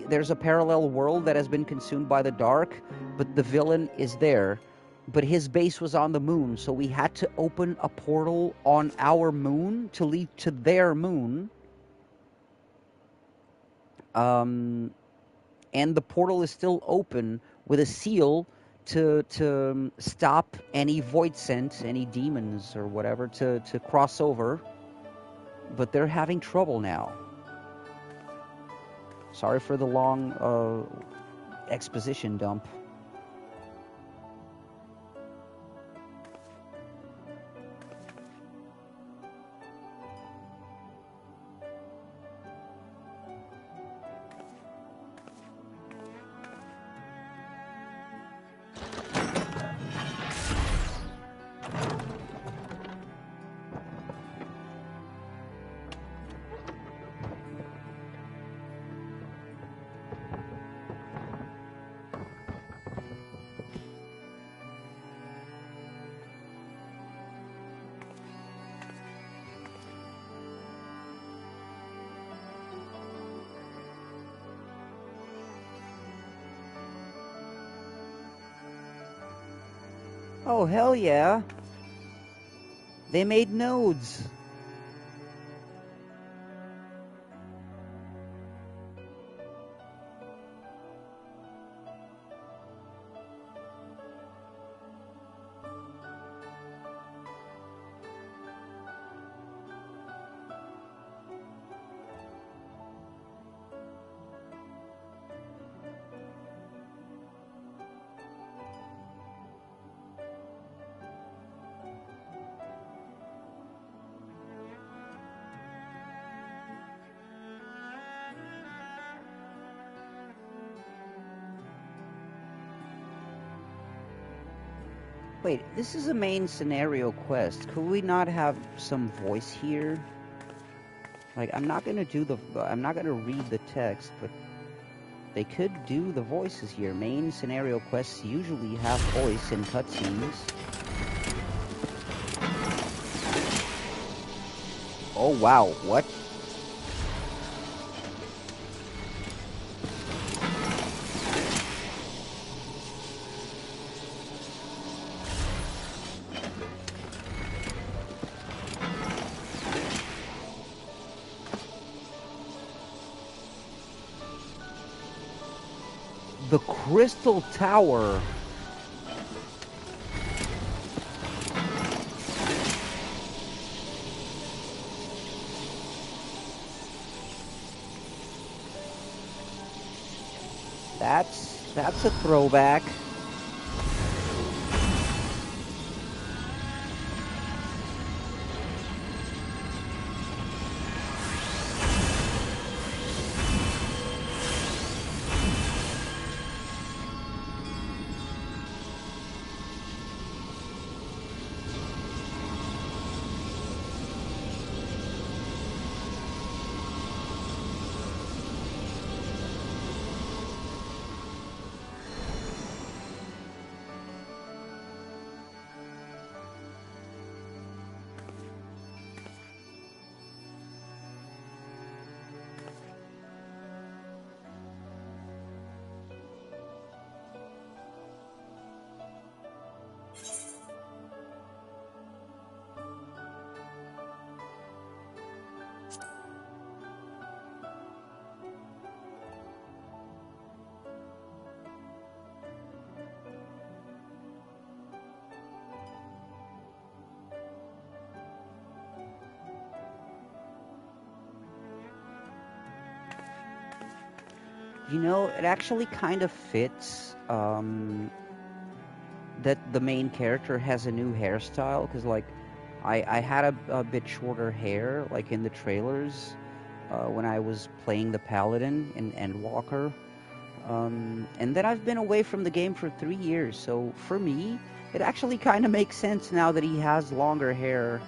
there's a parallel world that has been consumed by the dark, but the villain is there. But his base was on the moon, so we had to open a portal on our moon to lead to their moon. and the portal is still open with a seal to stop any void scent, any demons or whatever to cross over. But they're having trouble now. Sorry for the long exposition dump. Oh, hell yeah. They made nodes. Wait, this is a main scenario quest. Could we not have some voice here? Like, I'm not gonna read the text, but they could do the voices here. Main scenario quests usually have voice in cutscenes. Oh wow, what? The Crystal Tower. That's a throwback. You know, it actually kind of fits that the main character has a new hairstyle, because, like, I had a bit shorter hair, like, in the trailers when I was playing the Paladin in Endwalker. And then I've been away from the game for 3 years, so for me, it actually kind of makes sense now that he has longer hair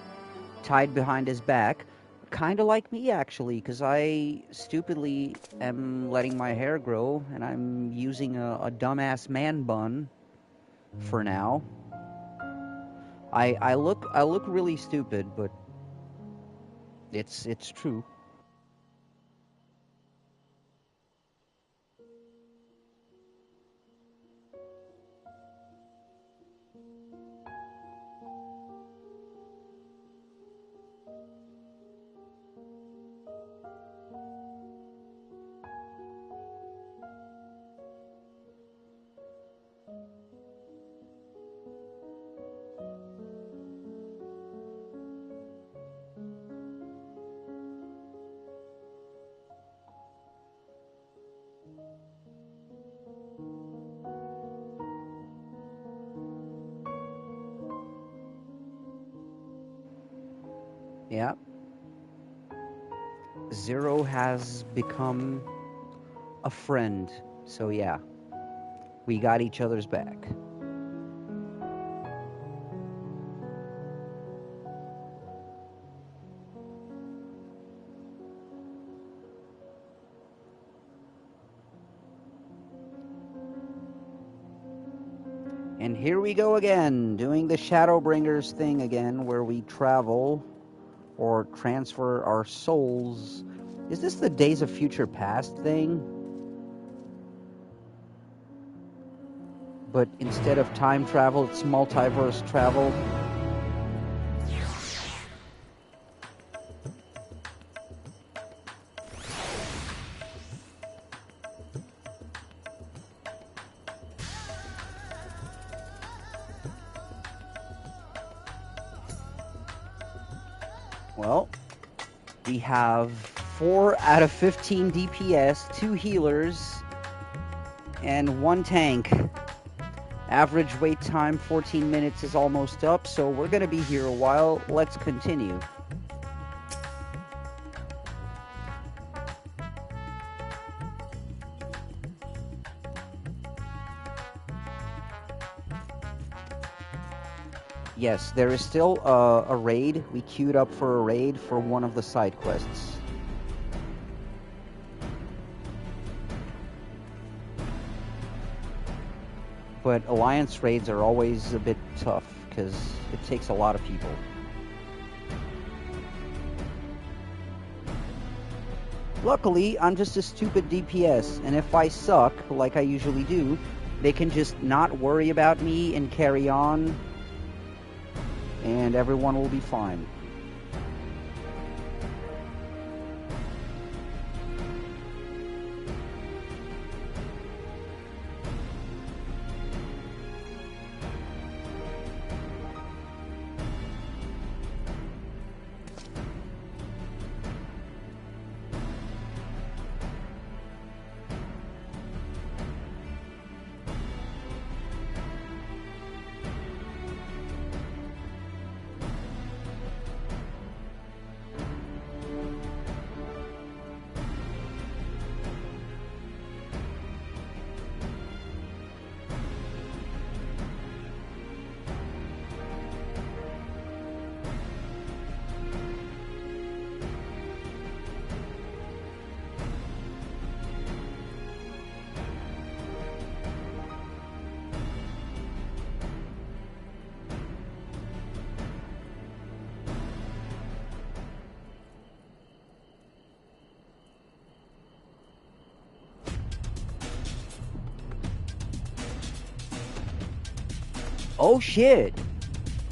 tied behind his back. Kind of like me, actually, because I stupidly am letting my hair grow, and I'm using a dumbass man bun for now. I look really stupid, but it's true. Yeah. Zero has become a friend. So yeah, we got each other's back. And here we go again, doing the Shadowbringers thing again, where we travel or transfer our souls. Is this the Days of Future Past thing? But instead of time travel, it's multiverse travel. Well, we have 4 out of 15 DPS, 2 healers, and 1 tank. Average wait time 14 minutes is almost up, so we're going to be here a while. Let's continue. Yes, there is still a raid. We queued up for a raid for one of the side quests. But Alliance raids are always a bit tough, because it takes a lot of people. Luckily, I'm just a stupid DPS, and if I suck, like I usually do, they can just not worry about me and carry on, and everyone will be fine. Oh shit!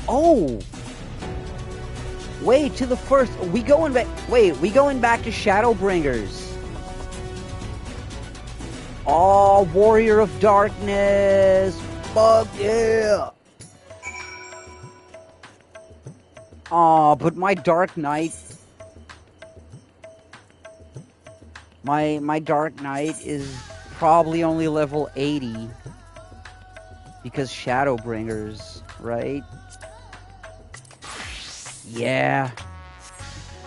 Oh! Wait, to the first... We going back... Wait, we going back to Shadowbringers. Oh, Warrior of Darkness! Fuck yeah! Oh, but my Dark Knight... My Dark Knight is probably only level 80. Because Shadowbringers, right? Yeah.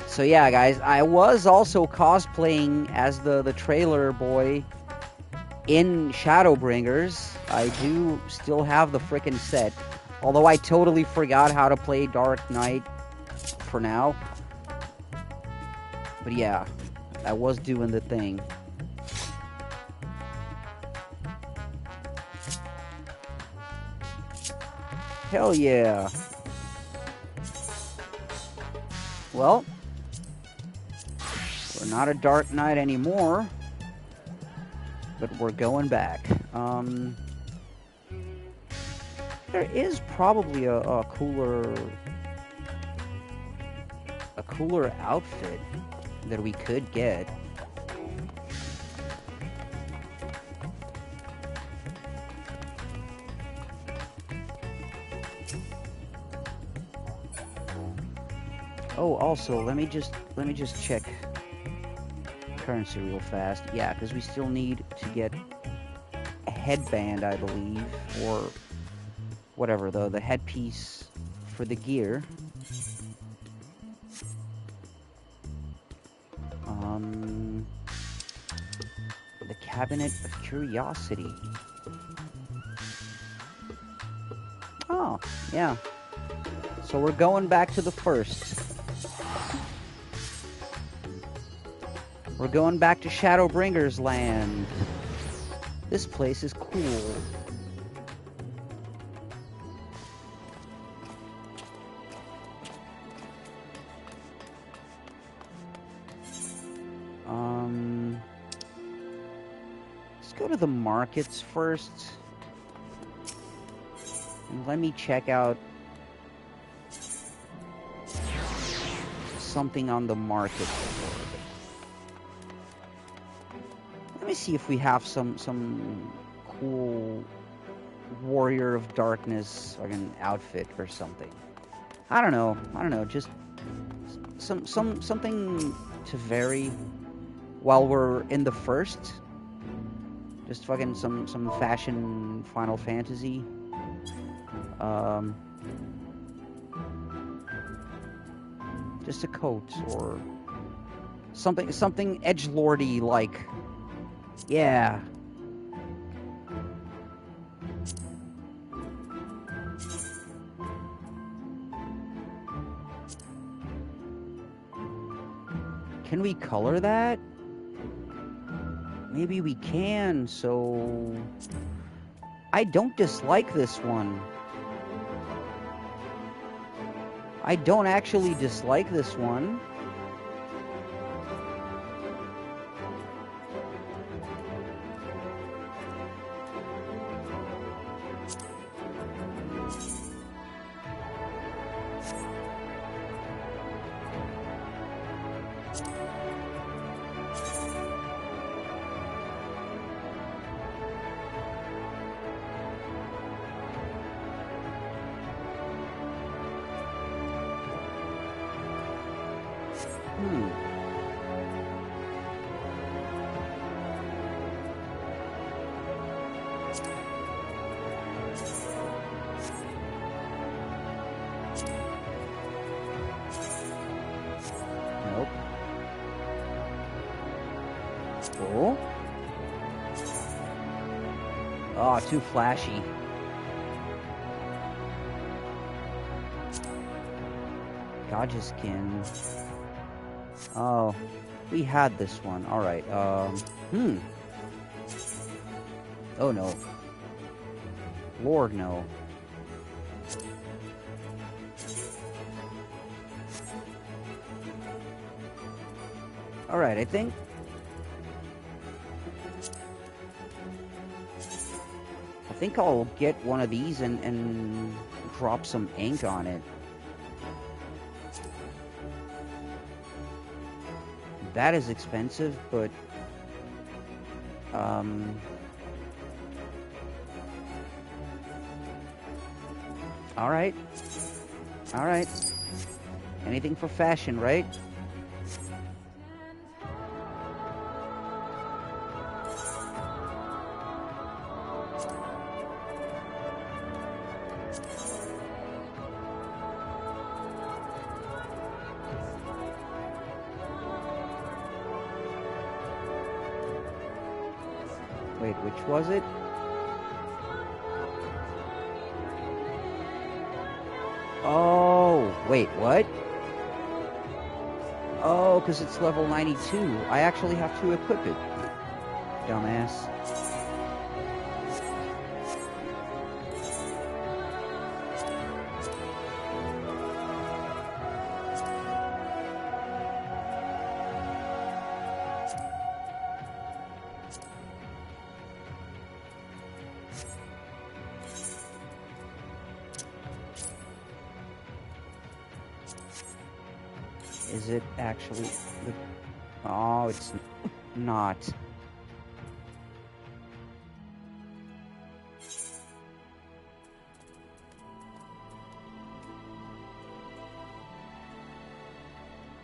So yeah, guys, I was also cosplaying as the trailer boy in Shadowbringers. I do still have the frickin' set. Although I totally forgot how to play Dark Knight for now. But yeah, I was doing the thing. Hell yeah. Well, we're not a Dark Knight anymore, but we're going back. There is probably a cooler outfit that we could get. Oh, also, let me just check currency real fast. Yeah, because we still need to get a headband, I believe, or whatever, the headpiece for the gear. Cabinet of Curiosity. Oh, yeah. So we're going back to the first. We're going back to Shadowbringer's land. This place is cool. Let's go to the markets first. And let me check out something on the market board. Let me see if we have some cool Warrior of Darkness fucking outfit or something. I don't know, just something to vary while we're in the first. Just fucking some fashion Final Fantasy. Just a coat or something edgelordy like. Yeah. Can we color that? Maybe we can, so... I don't dislike this one. I don't actually dislike this one. Nope. Oh. Oh, too flashy. Gotcha skin. Oh, we had this one. All right. Oh no. Lord, no. All right, I think I'll get one of these and drop some ink on it. That is expensive, but all right. All right. Anything for fashion, right? Wait, which was it? Oh, wait, what? Oh, because it's level 92. I actually have to equip it. Dumbass. Is it actually the... Oh, it's not.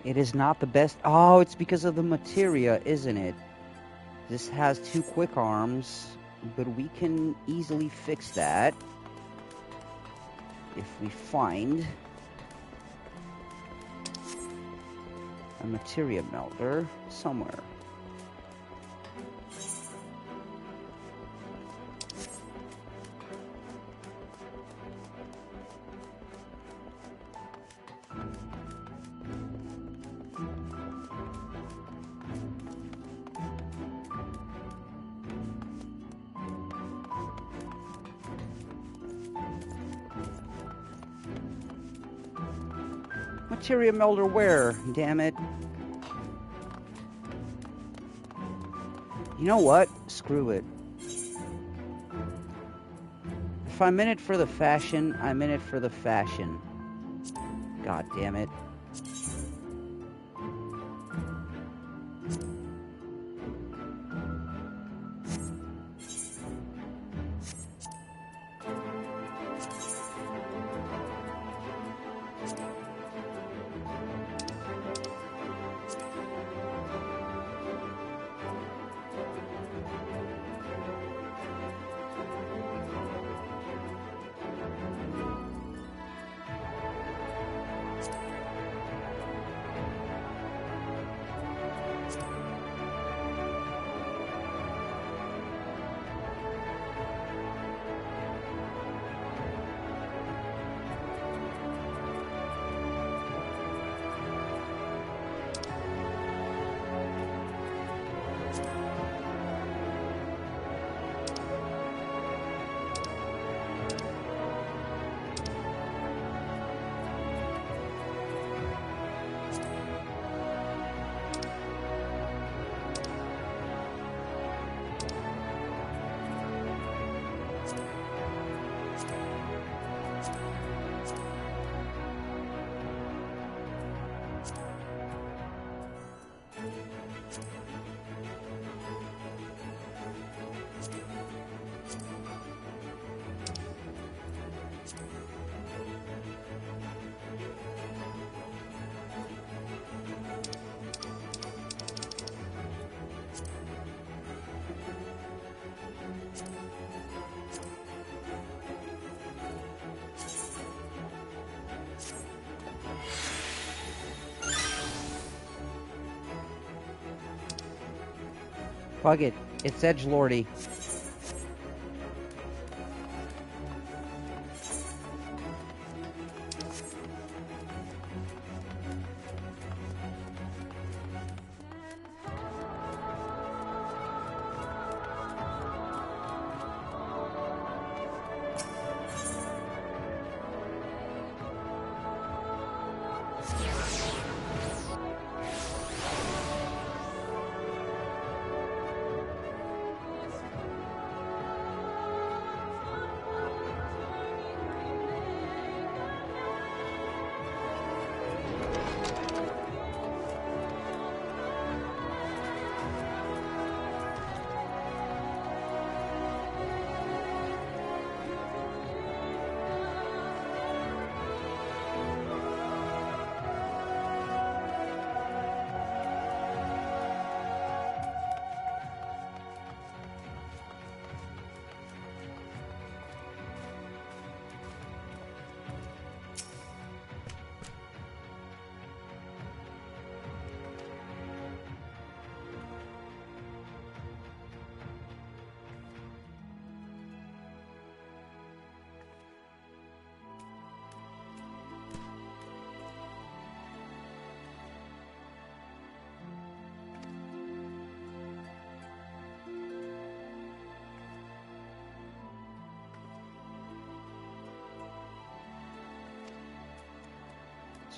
It is not the best... Oh, it's because of the materia, isn't it? This has 2 quick arms, but we can easily fix that if we find a materia melter somewhere. Materia melter where? Damn it. You know what? Screw it. If I'm in it for the fashion, I'm in it for the fashion. God damn it. Fuck it. It's edgelordy.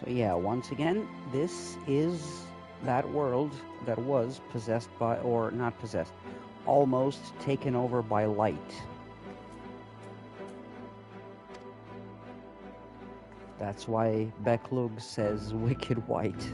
So yeah, once again, this is that world that was possessed by, or not possessed, almost taken over by light. That's why Beklug says wicked white.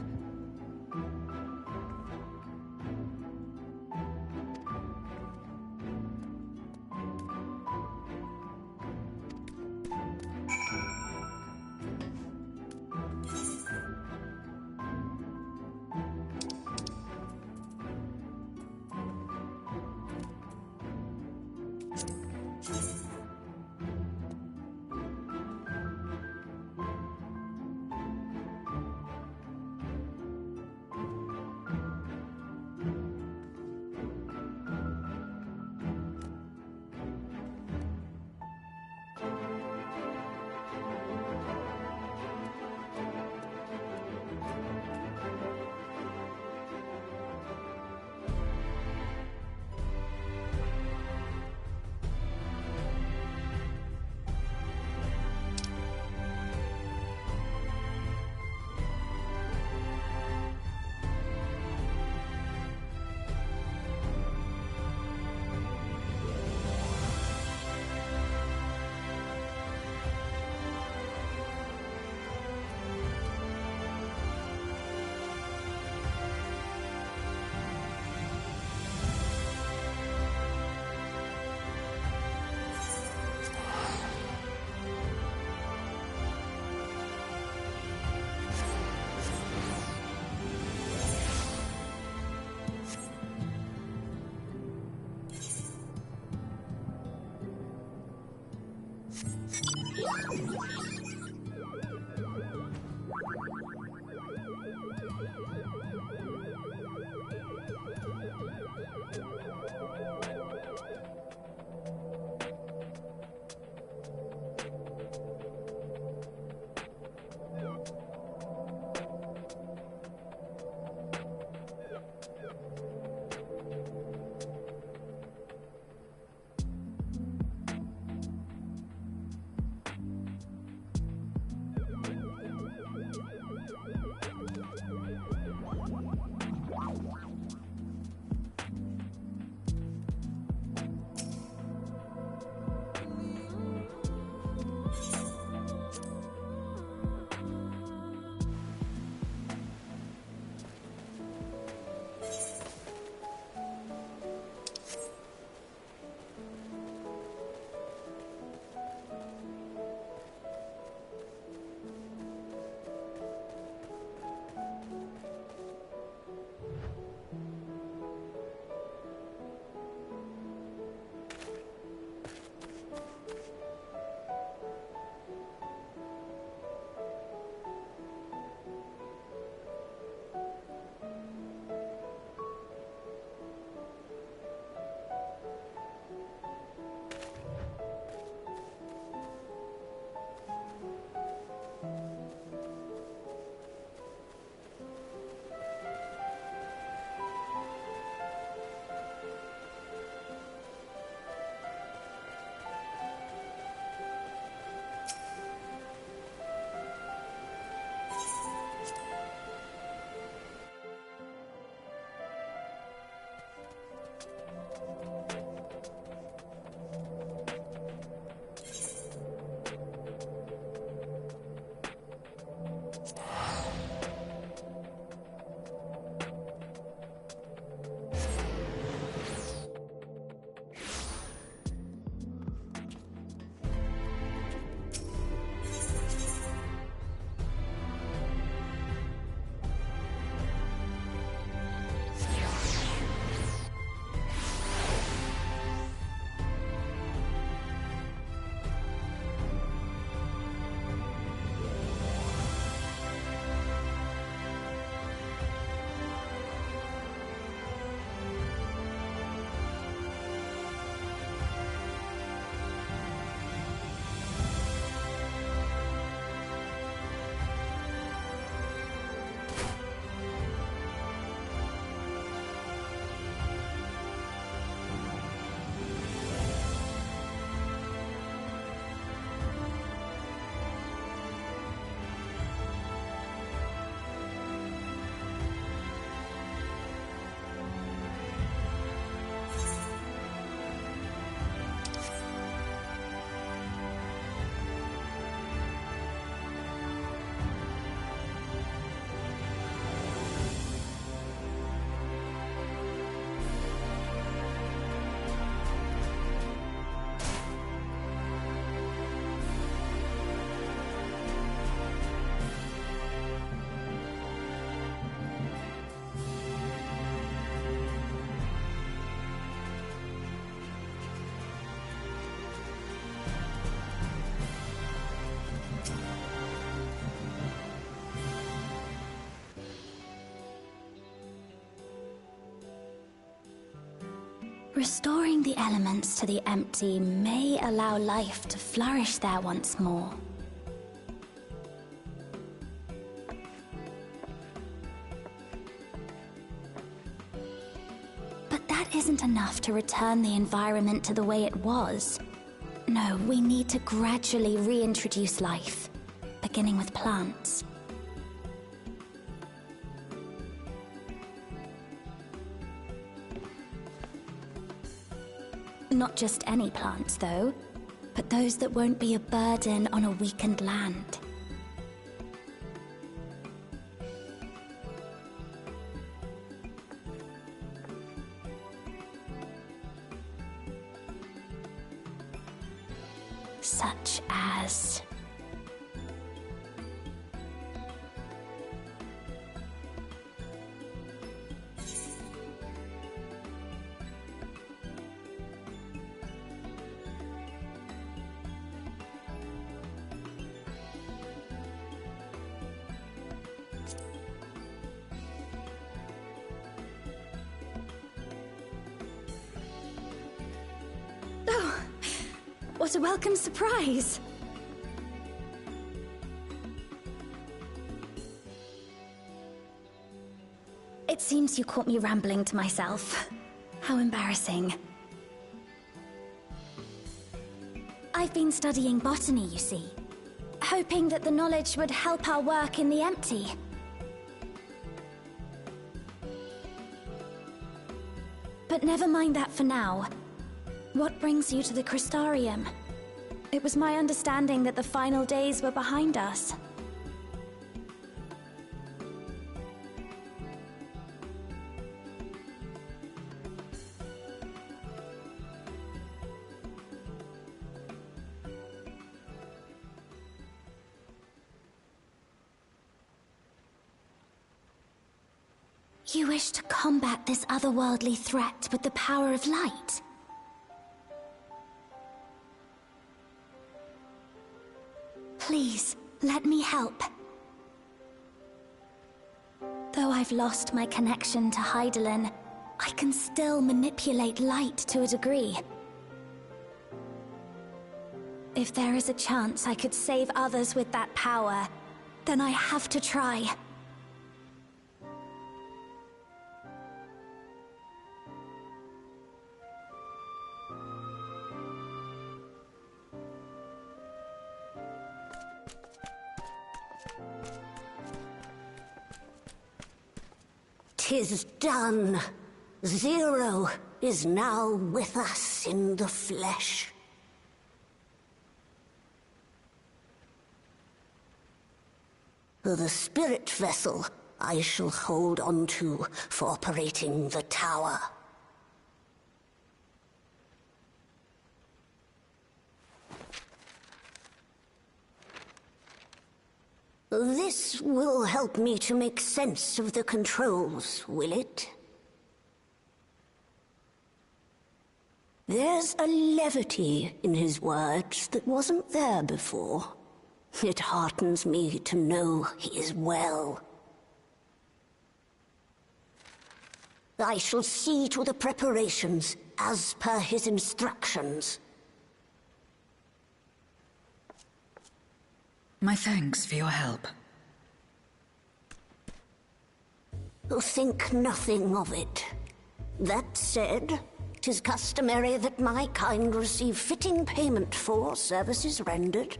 Restoring the elements to the empty may allow life to flourish there once more. But that isn't enough to return the environment to the way it was. No, we need to gradually reintroduce life, beginning with plants. Not just any plants, though, but those that won't be a burden on a weakened land. Such as... What a welcome surprise! It seems you caught me rambling to myself. How embarrassing. I've been studying botany, you see. Hoping that the knowledge would help our work in the empty. But never mind that for now. What brings you to the Crystarium? It was my understanding that the final days were behind us. You wish to combat this otherworldly threat with the power of light? Please, let me help. Though I've lost my connection to Hydaelyn, I can still manipulate light to a degree. If there is a chance I could save others with that power, then I have to try. 'Tis done. Zero is now with us in the flesh. The spirit vessel I shall hold on to for operating the tower. This will help me to make sense of the controls, will it? There's a levity in his words that wasn't there before. It heartens me to know he is well. I shall see to the preparations as per his instructions. My thanks for your help. Think nothing of it. That said, 'tis customary that my kind receive fitting payment for services rendered.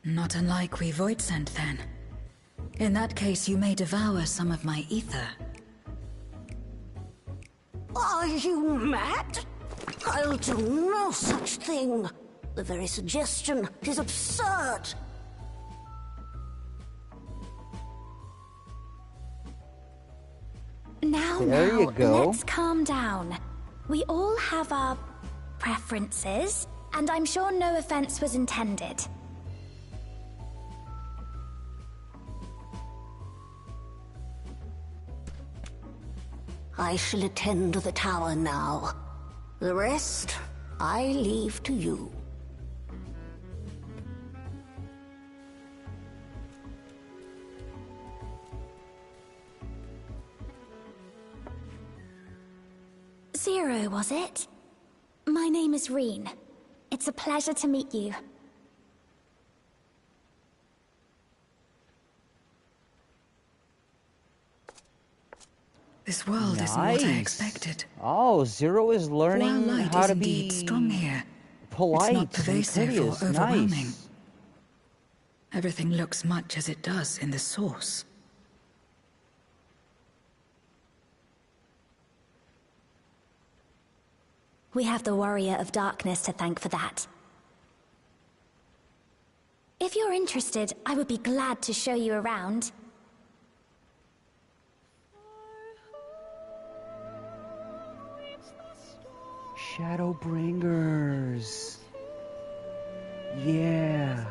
Not unlike we Void Sent, then. In that case, you may devour some of my ether. Are you mad? I'll do no such thing. The very suggestion is absurd. Now, let's calm down. We all have our preferences, and I'm sure no offense was intended. I shall attend to the tower now. The rest, I leave to you. Zero, was it? My name is Reen. It's a pleasure to meet you. This world isn't what I expected. Oh, Zero is learning While light how is to indeed be strong here, polite it's not pervasive and or courteous. overwhelming. Nice. Everything looks much as it does in the source. We have the Warrior of Darkness to thank for that. If you're interested, I would be glad to show you around. Shadowbringers. Yeah.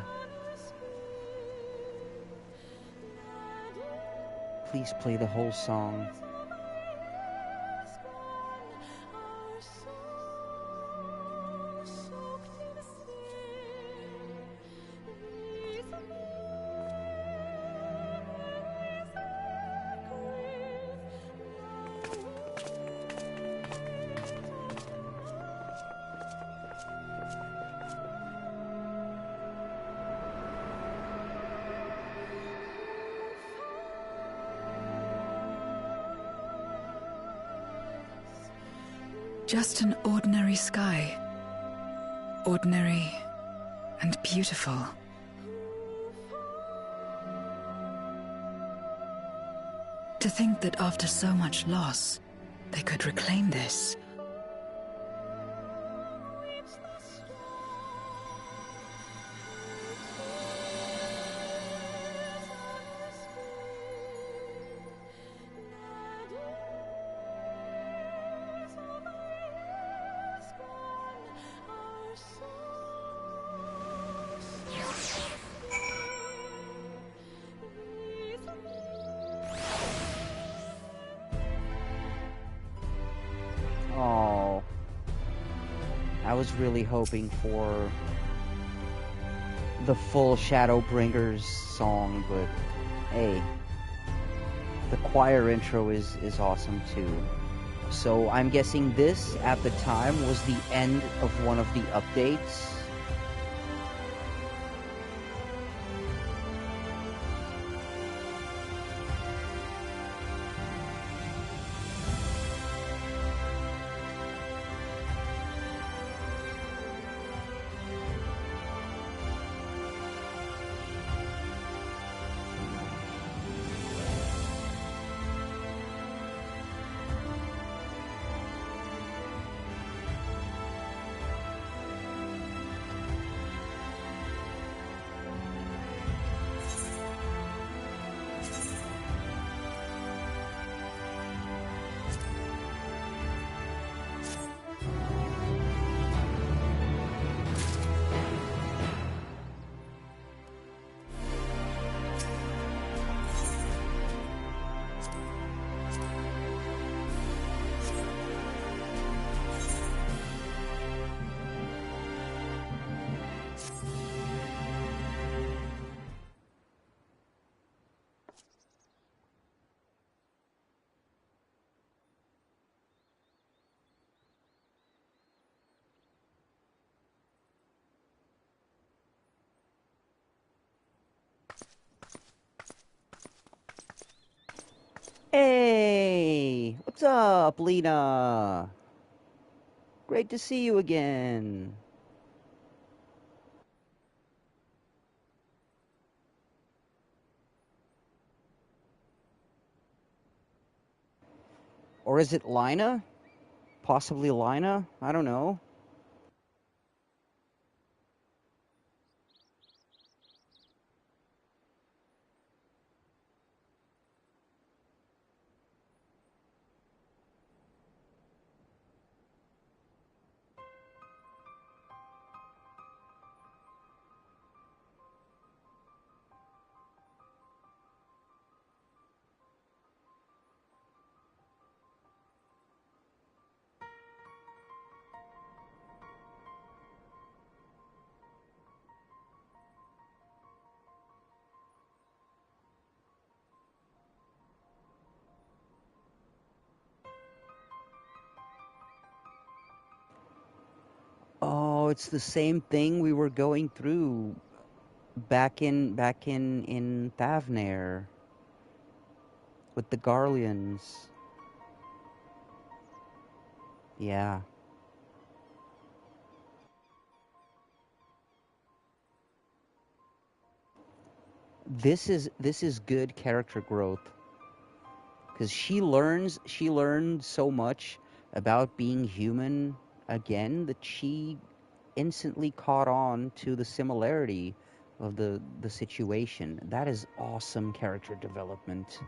Please play the whole song. Just an ordinary sky. Ordinary and beautiful. To think that after so much loss, they could reclaim this. Oh, I was really hoping for the full Shadowbringers song, but hey, the choir intro is awesome too. So I'm guessing this, at the time, was the end of one of the updates. Hey, what's up, Lena? Great to see you again. Or is it Lina? Possibly Lina? I don't know. Oh, it's the same thing we were going through back in Thavnair with the Garleans. Yeah. This is good character growth, because she learned so much about being human again that she instantly caught on to the similarity of the situation. That is awesome character development.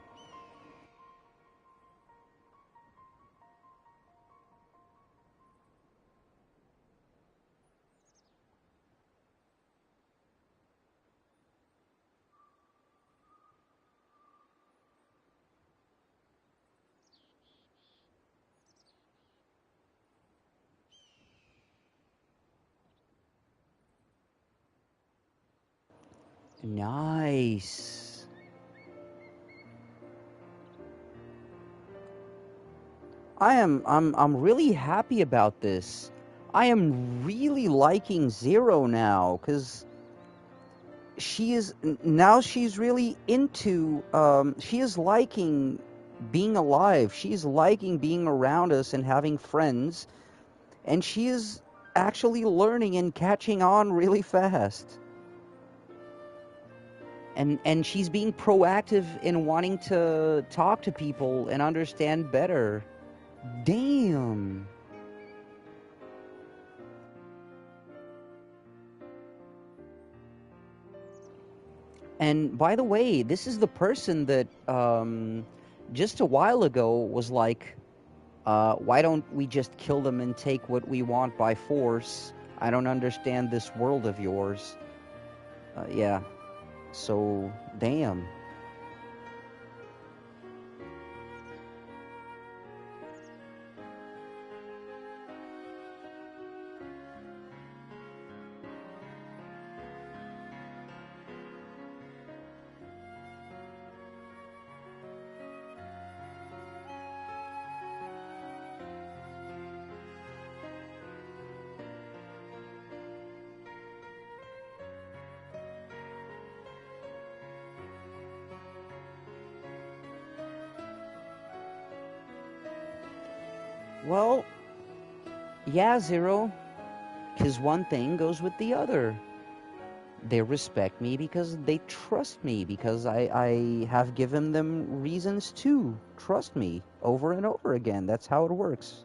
Nice. I'm really happy about this. I am really liking Zero now, because now she's really into, she is liking being alive. She's liking being around us and having friends. and she is actually learning and catching on really fast. And she's being proactive in wanting to talk to people and understand better. Damn. And by the way, this is the person that just a while ago was like, why don't we just kill them and take what we want by force? I don't understand this world of yours. Yeah. So, damn. Well, yeah, Zero, because one thing goes with the other. They respect me because they trust me, because I have given them reasons to trust me over and over again. That's how it works.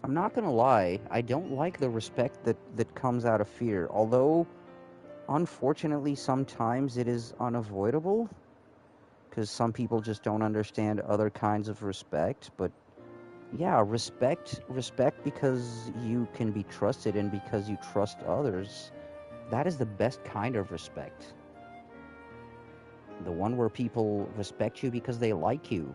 I'm not gonna lie, I don't like the respect that comes out of fear, although unfortunately sometimes it is unavoidable, because some people just don't understand other kinds of respect. But yeah, respect because you can be trusted and because you trust others. That is the best kind of respect. The one where people respect you because they like you.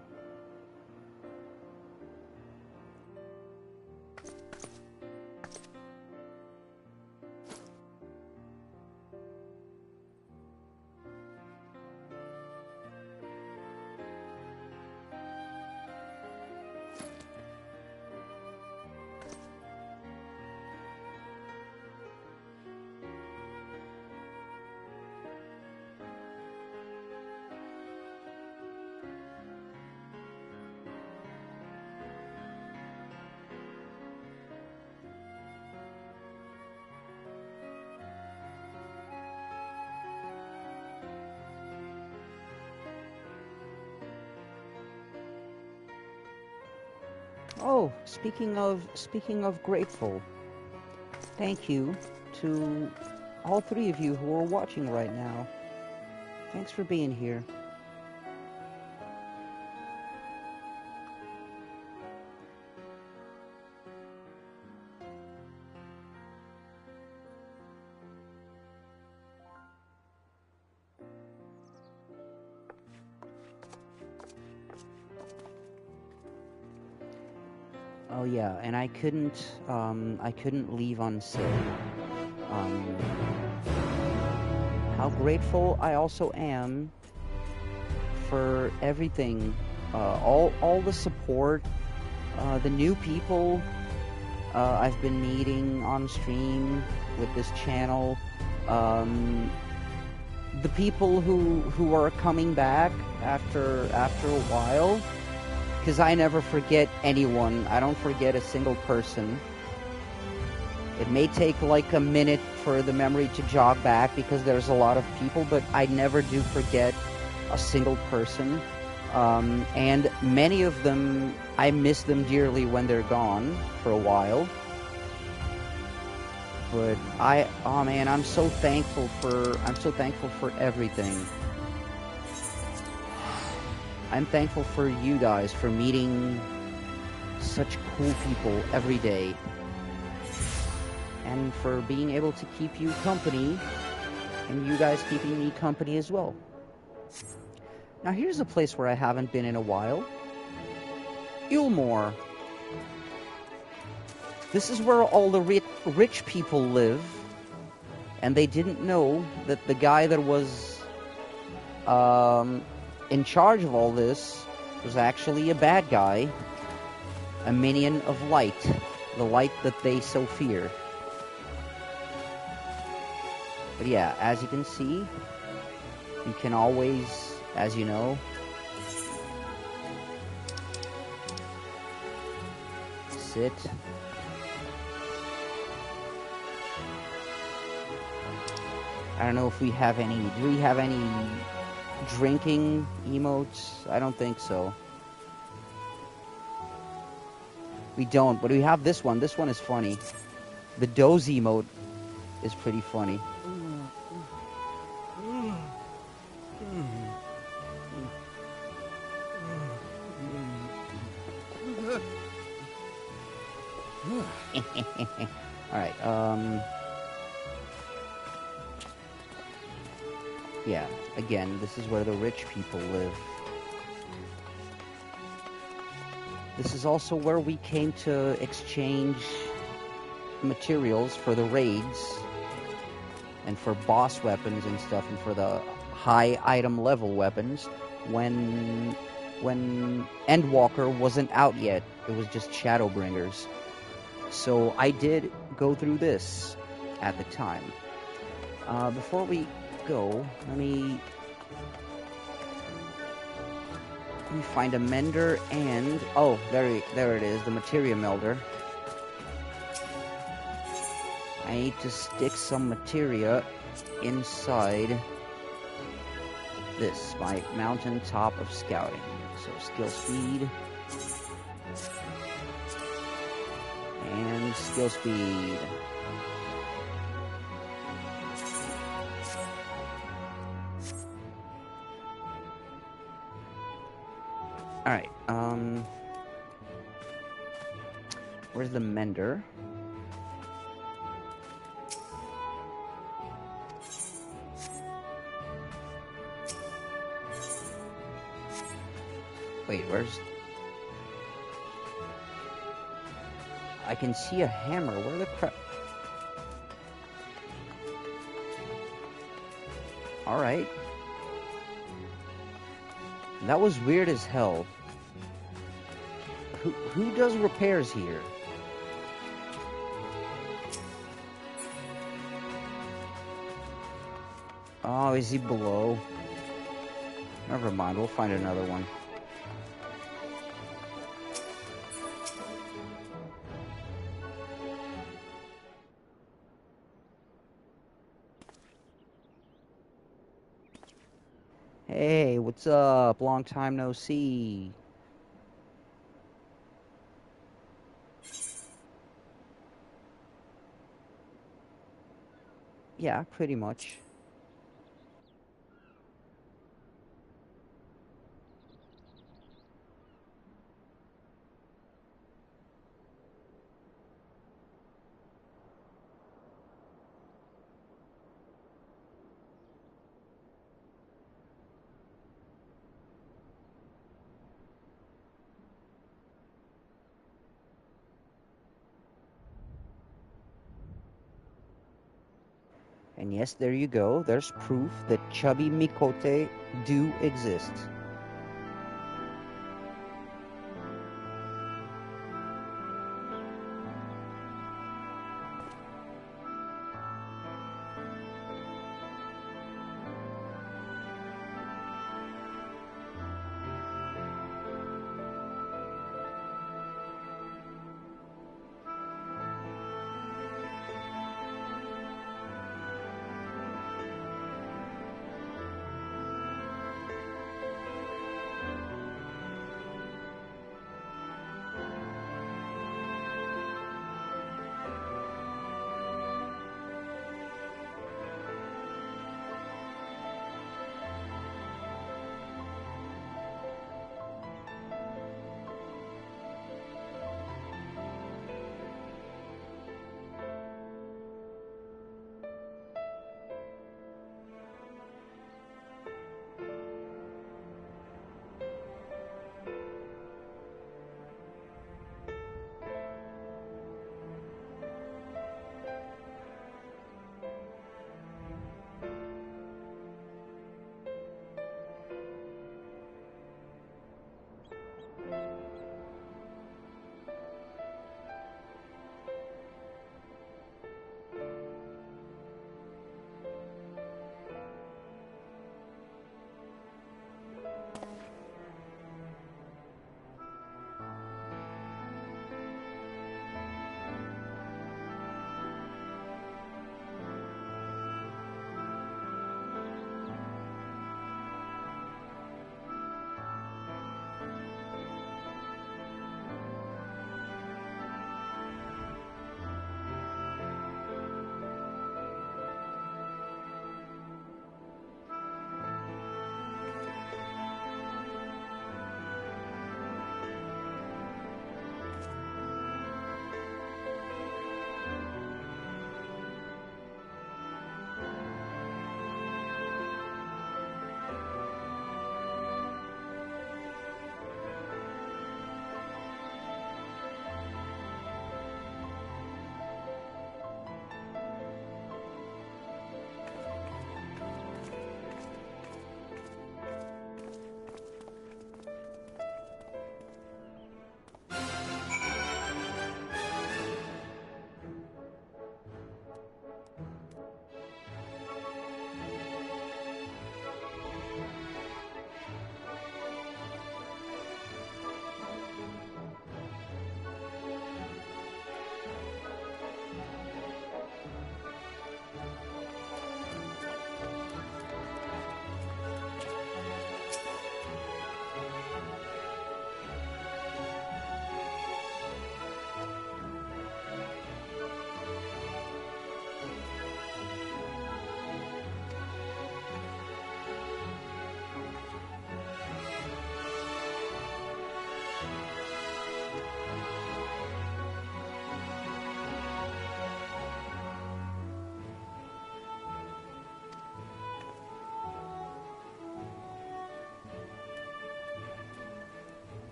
Oh, speaking of grateful, thank you to all three of you who are watching right now. Thanks for being here. Oh yeah, and I couldn't leave unsaid how grateful I also am for everything, all the support, the new people I've been meeting on stream with this channel, the people who are coming back after a while. Because I never forget anyone. I don't forget a single person. It may take like a minute for the memory to jog back because there's a lot of people, but I never do forget a single person. And many of them, I miss them dearly when they're gone for a while. But oh man, I'm so thankful for everything. I'm thankful for you guys, for meeting such cool people every day, and for being able to keep you company, and you guys keeping me company as well. Now here's a place where I haven't been in a while. Ilmore. This is where all the rich people live, and they didn't know that the guy that was in charge of all this was actually a bad guy, a minion of light, the light that they so fear. But yeah, as you can see, you can always, as you know, sit. I don't know if we have any. Do we have any drinking emotes? I don't think so. We don't, but we have this one. This one is funny. The doze emote is pretty funny. Alright, yeah, again, this is where the rich people live. This is also where we came to exchange materials for the raids and for boss weapons and stuff, and for the high item level weapons when Endwalker wasn't out yet. It was just Shadowbringers. So I did go through this at the time. Before we go, let me find a mender and... oh, there it is, the materia melder. I need to stick some materia inside this, my mountaintop of scouting. So skill speed. And skill speed. Alright, where's the mender? Wait, where's... I can see a hammer. Where the crap... Alright. That was weird as hell. Who does repairs here? Oh, is he below? Never mind, we'll find another one. Hey, what's up? Long time no see. Yeah, pretty much. And yes, there you go. There's proof that chubby Mikote do exist.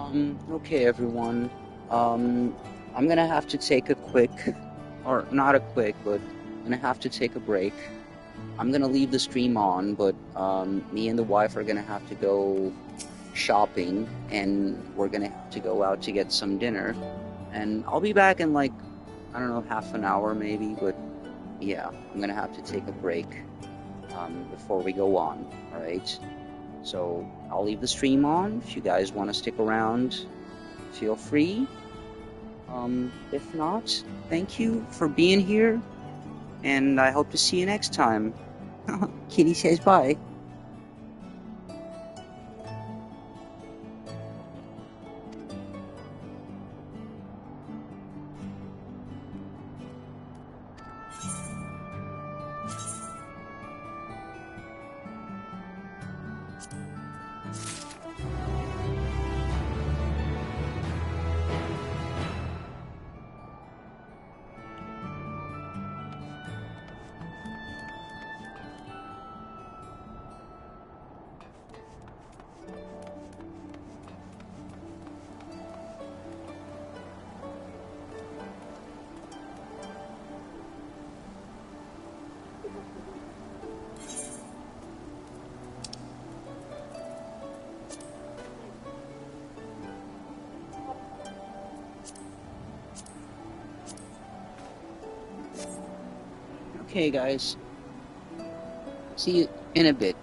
Okay, everyone. I'm gonna have to take a quick, or not a quick, but I'm gonna have to take a break. I'm gonna leave the stream on, but me and the wife are gonna have to go shopping, and we're gonna have to go out to get some dinner. And I'll be back in like, I don't know, half an hour maybe, but yeah, I'm gonna have to take a break before we go on, alright? So I'll leave the stream on. If you guys want to stick around, feel free. If not, thank you for being here, and I hope to see you next time. Kitty says bye. Okay, guys. See you in a bit.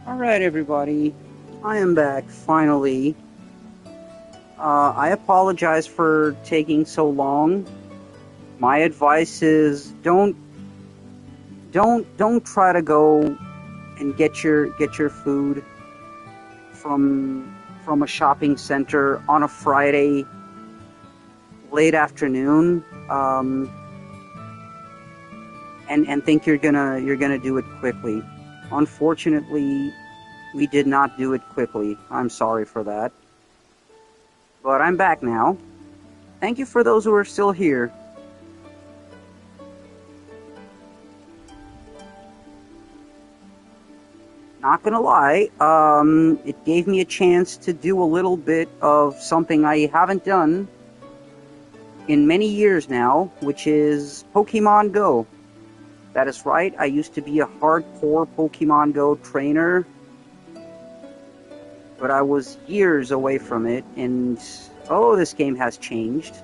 Alright, everybody. I am back, finally. I apologize for taking so long. My advice is don't try to go and get your food from a shopping center on a Friday late afternoon, and think you're gonna do it quickly. Unfortunately, we did not do it quickly. I'm sorry for that. But I'm back now. Thank you for those who are still here. Not gonna lie, it gave me a chance to do a little bit of something I haven't done in many years now, which is Pokemon Go. That is right, I used to be a hardcore Pokemon Go trainer, but I was years away from it, and oh, this game has changed.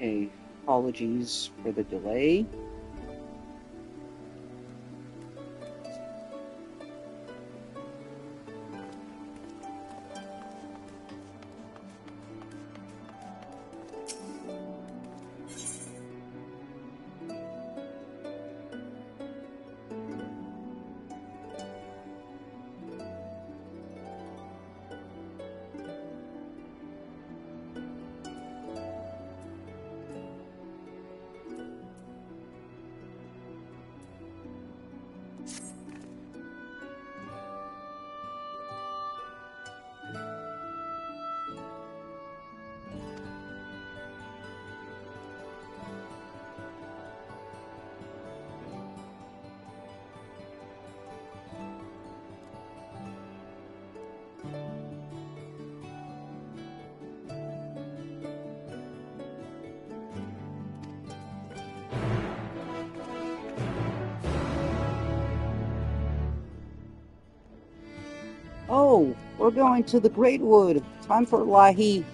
Okay, apologies for the delay. Oh, we're going to the Great Wood. Time for Lahi.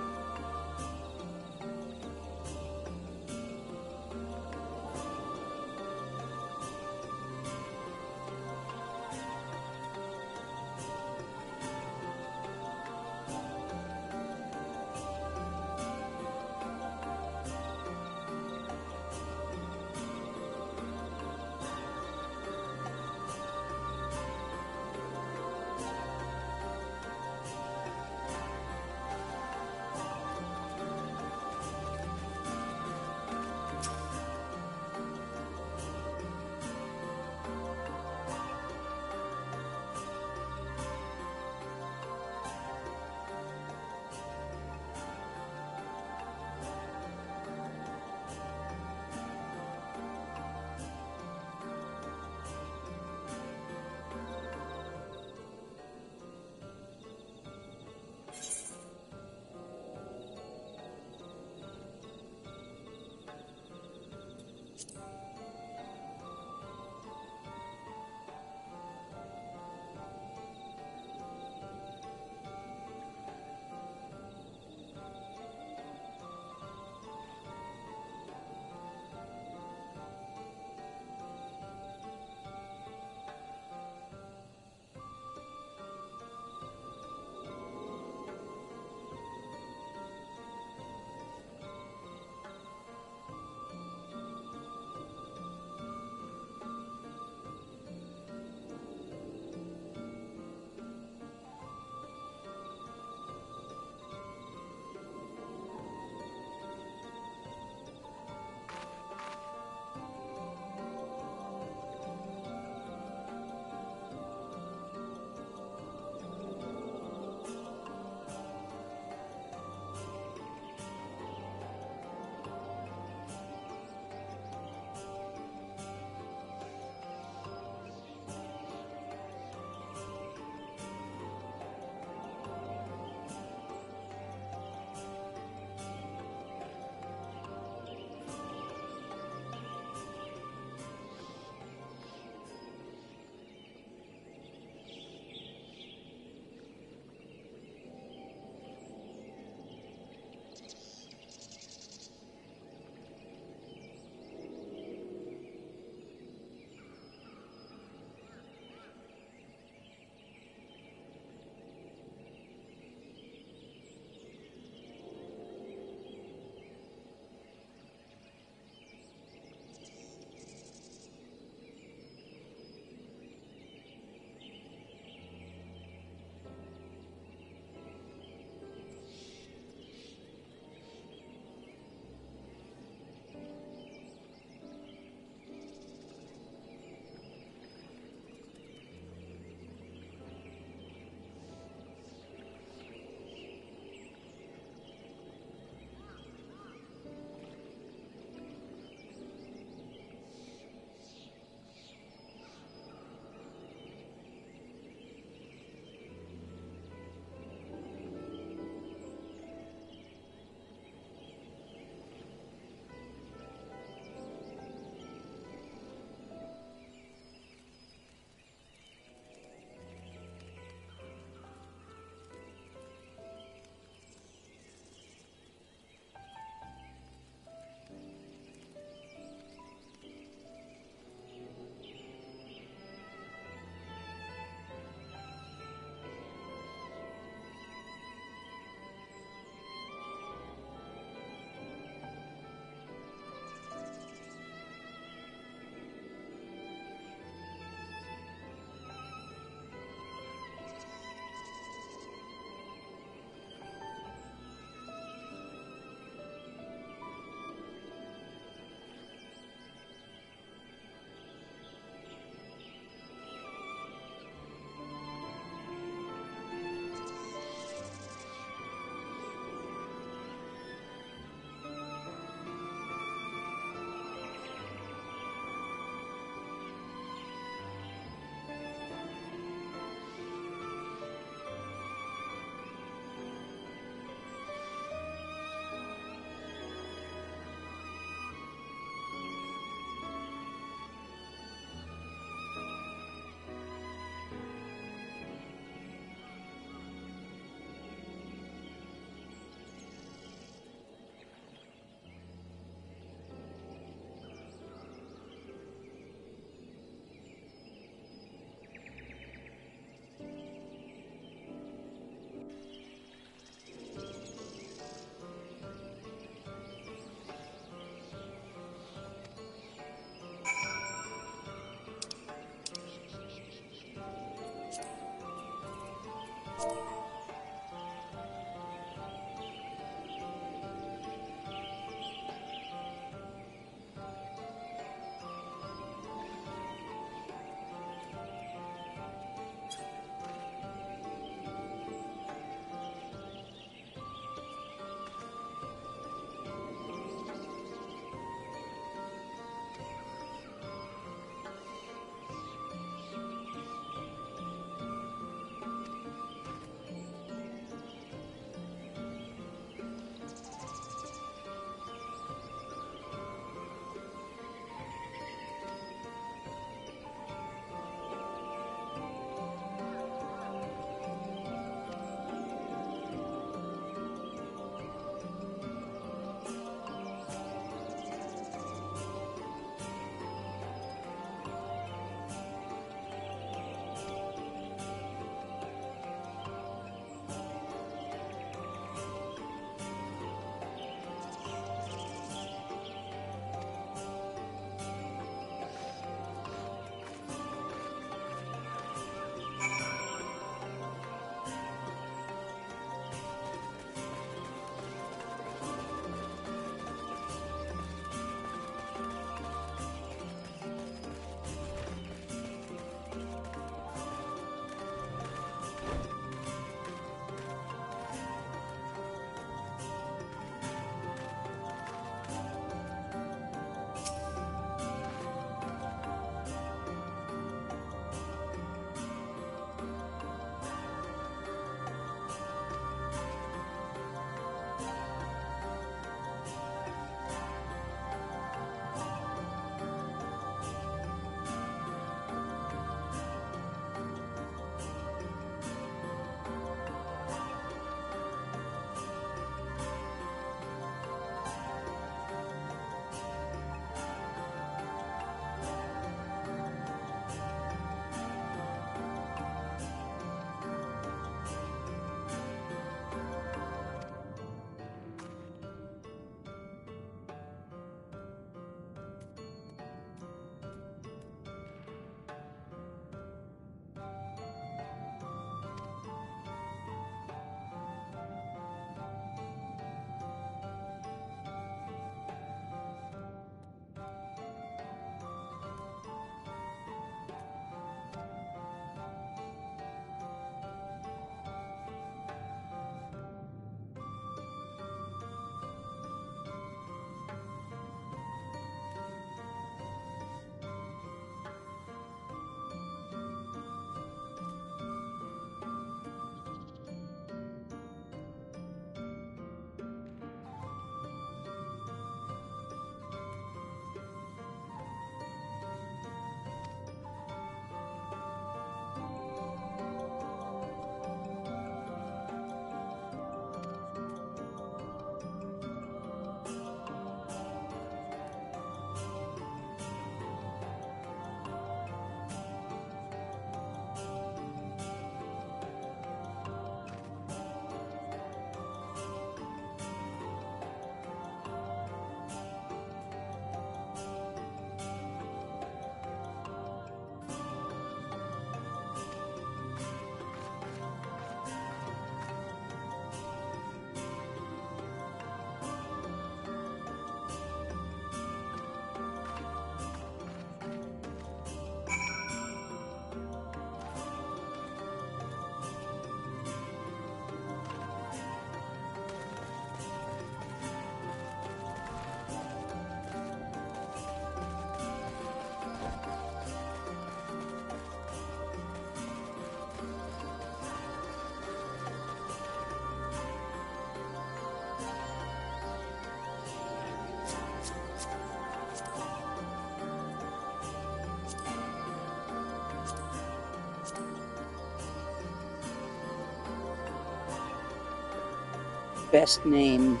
best name.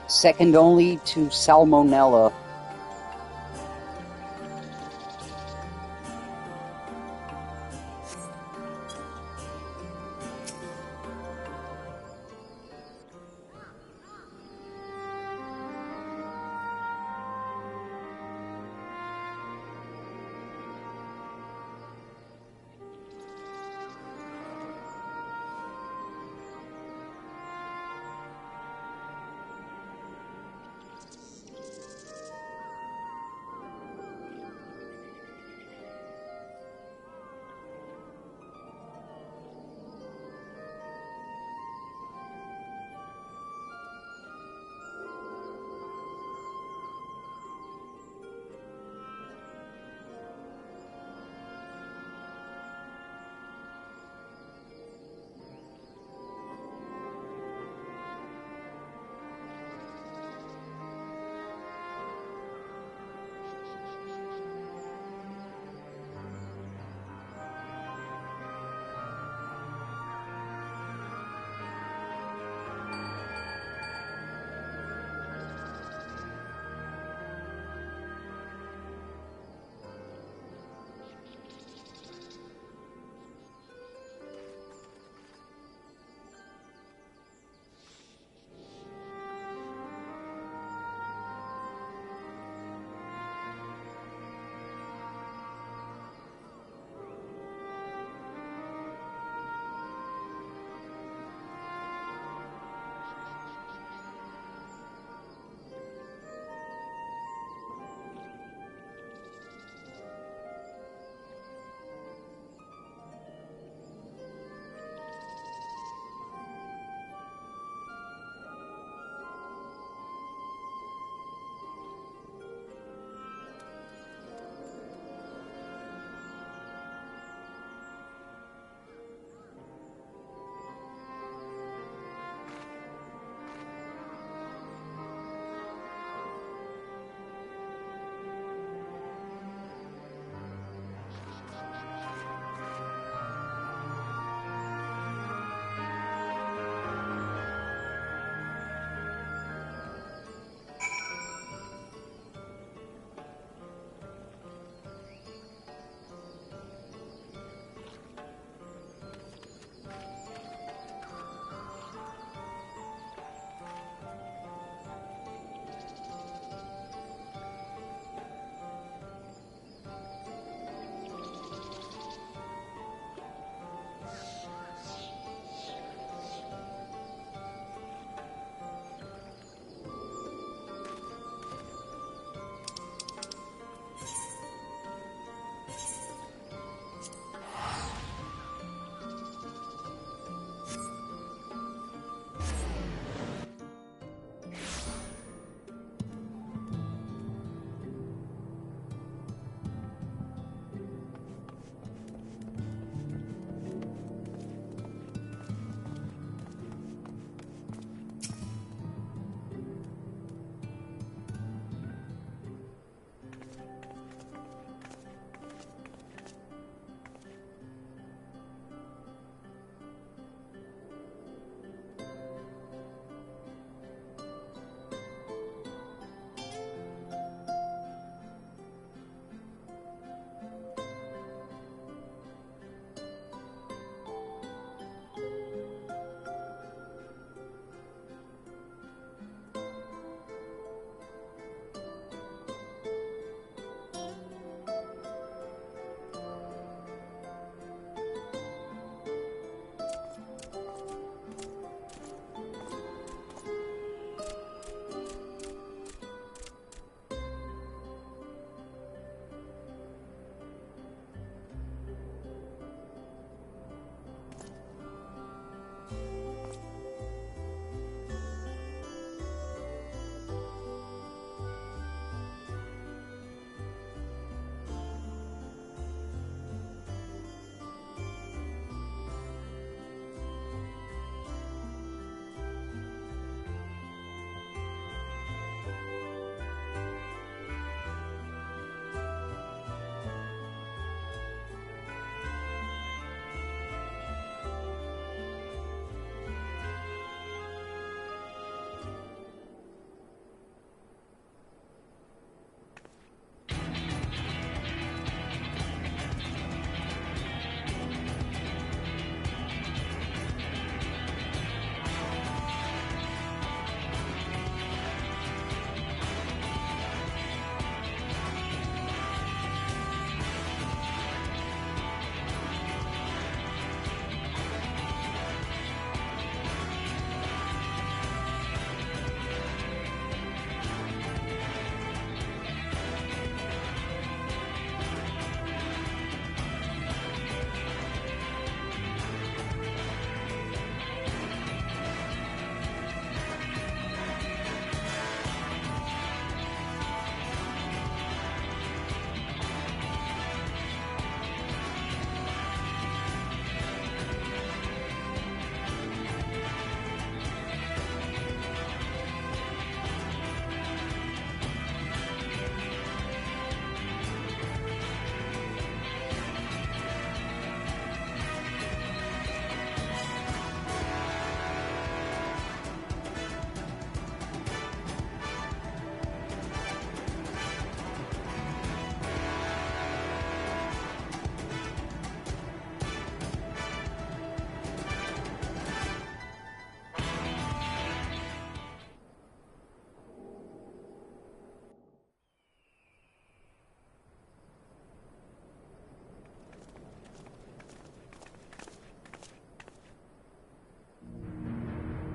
Second only to Salmonella.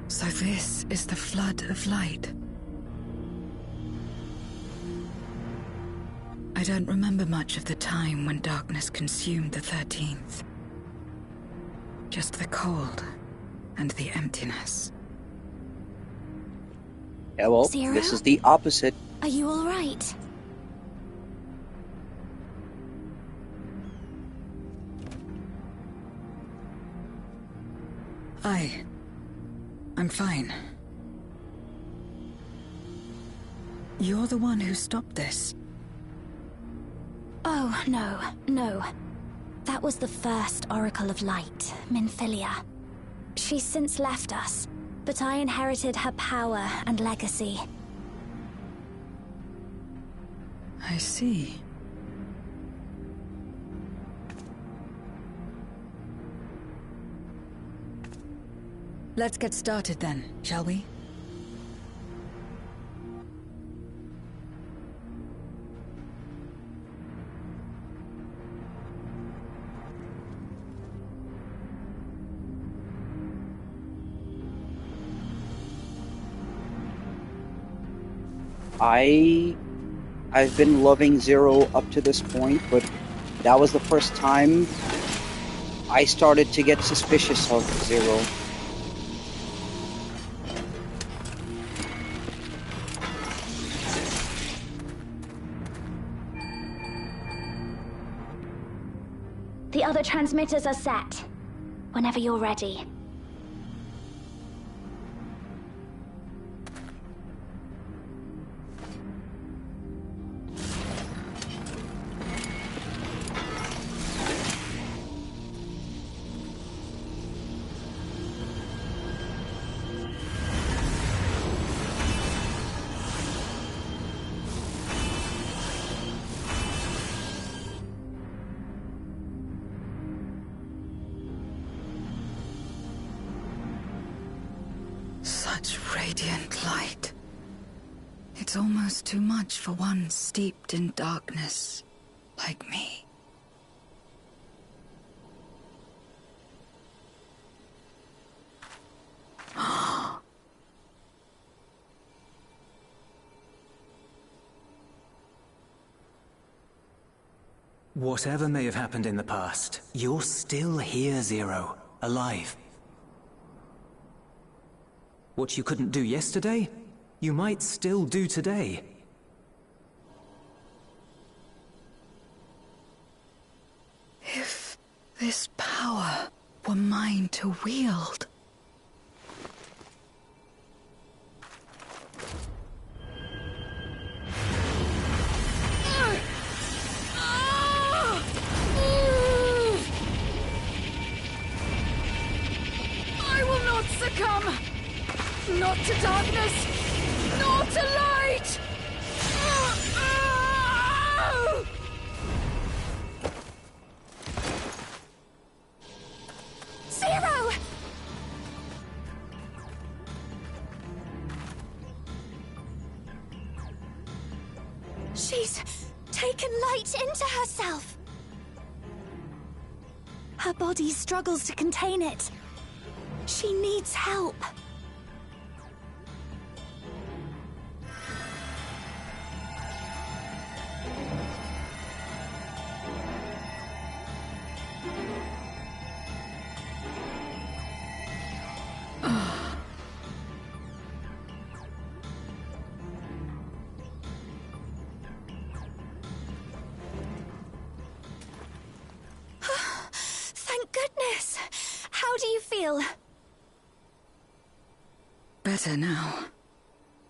So this is the flood of light. I don't remember much of the time when darkness consumed the 13th. Just the cold and the emptiness. Yeah, well, Zero? this is the opposite. Are you all right? I'm fine. You're the one who stopped this. Oh, no. That was the first Oracle of Light, Minfilia. She's since left us, but I inherited her power and legacy. I see. Let's get started then, shall we? I've been loving Zero up to this point, but that was the first time I started to get suspicious of Zero. The other transmitters are set. Whenever you're ready. Such radiant light. It's almost too much for one steeped in darkness like me. Whatever may have happened in the past, you're still here, Zero. Alive. What you couldn't do yesterday, you might still do today. If this power were mine to wield. I will not succumb! Not to darkness, nor to light! Zero! She's taken light into herself. Her body struggles to contain it. She needs help. Thank goodness. How do you feel? Better now,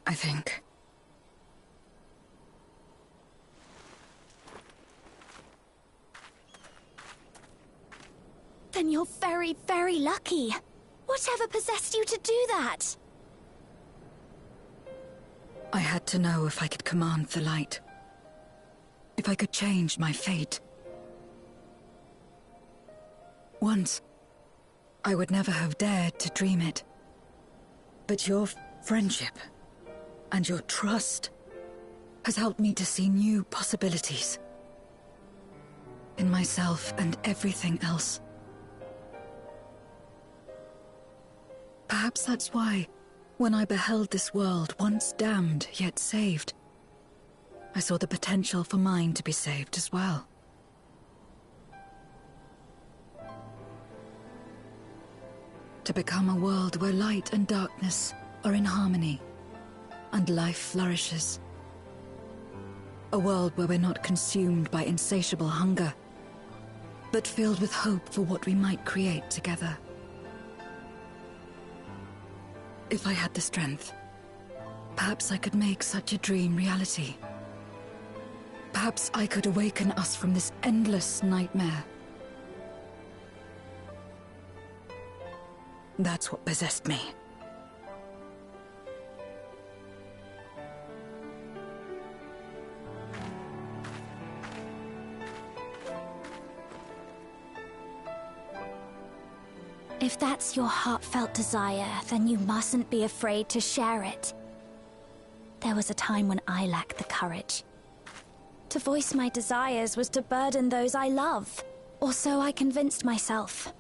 I think. Then you're very, very lucky. Whatever possessed you to do that? I had to know if I could command the light. If I could change my fate. Once, I would never have dared to dream it. But your friendship and your trust has helped me to see new possibilities. In myself and everything else. Perhaps Perhaps that's why, when I beheld this world once damned yet saved, I saw the potential for mine to be saved as well. To become a world where light and darkness are in harmony, and life flourishes. A world where we're not consumed by insatiable hunger, but filled with hope for what we might create together. If I had the strength, perhaps I could make such a dream reality. Perhaps I could awaken us from this endless nightmare. That's what possessed me. If that's your heartfelt desire, then you mustn't be afraid to share it. There was a time when I lacked the courage. To voice my desires was to burden those I love, or so I convinced myself.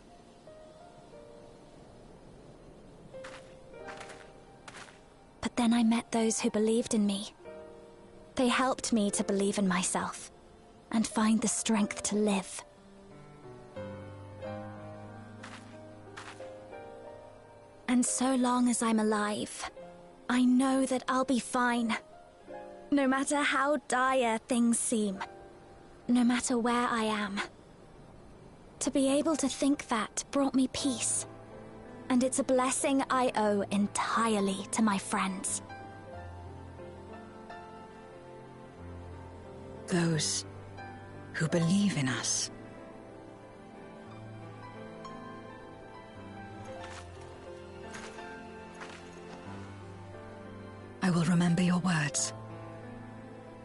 But then I met those who believed in me. They helped me to believe in myself, and find the strength to live. And so long as I'm alive, I know that I'll be fine. No matter how dire things seem, no matter where I am. To be able to think that brought me peace. And it's a blessing I owe entirely to my friends. Those who believe in us. I will remember your words.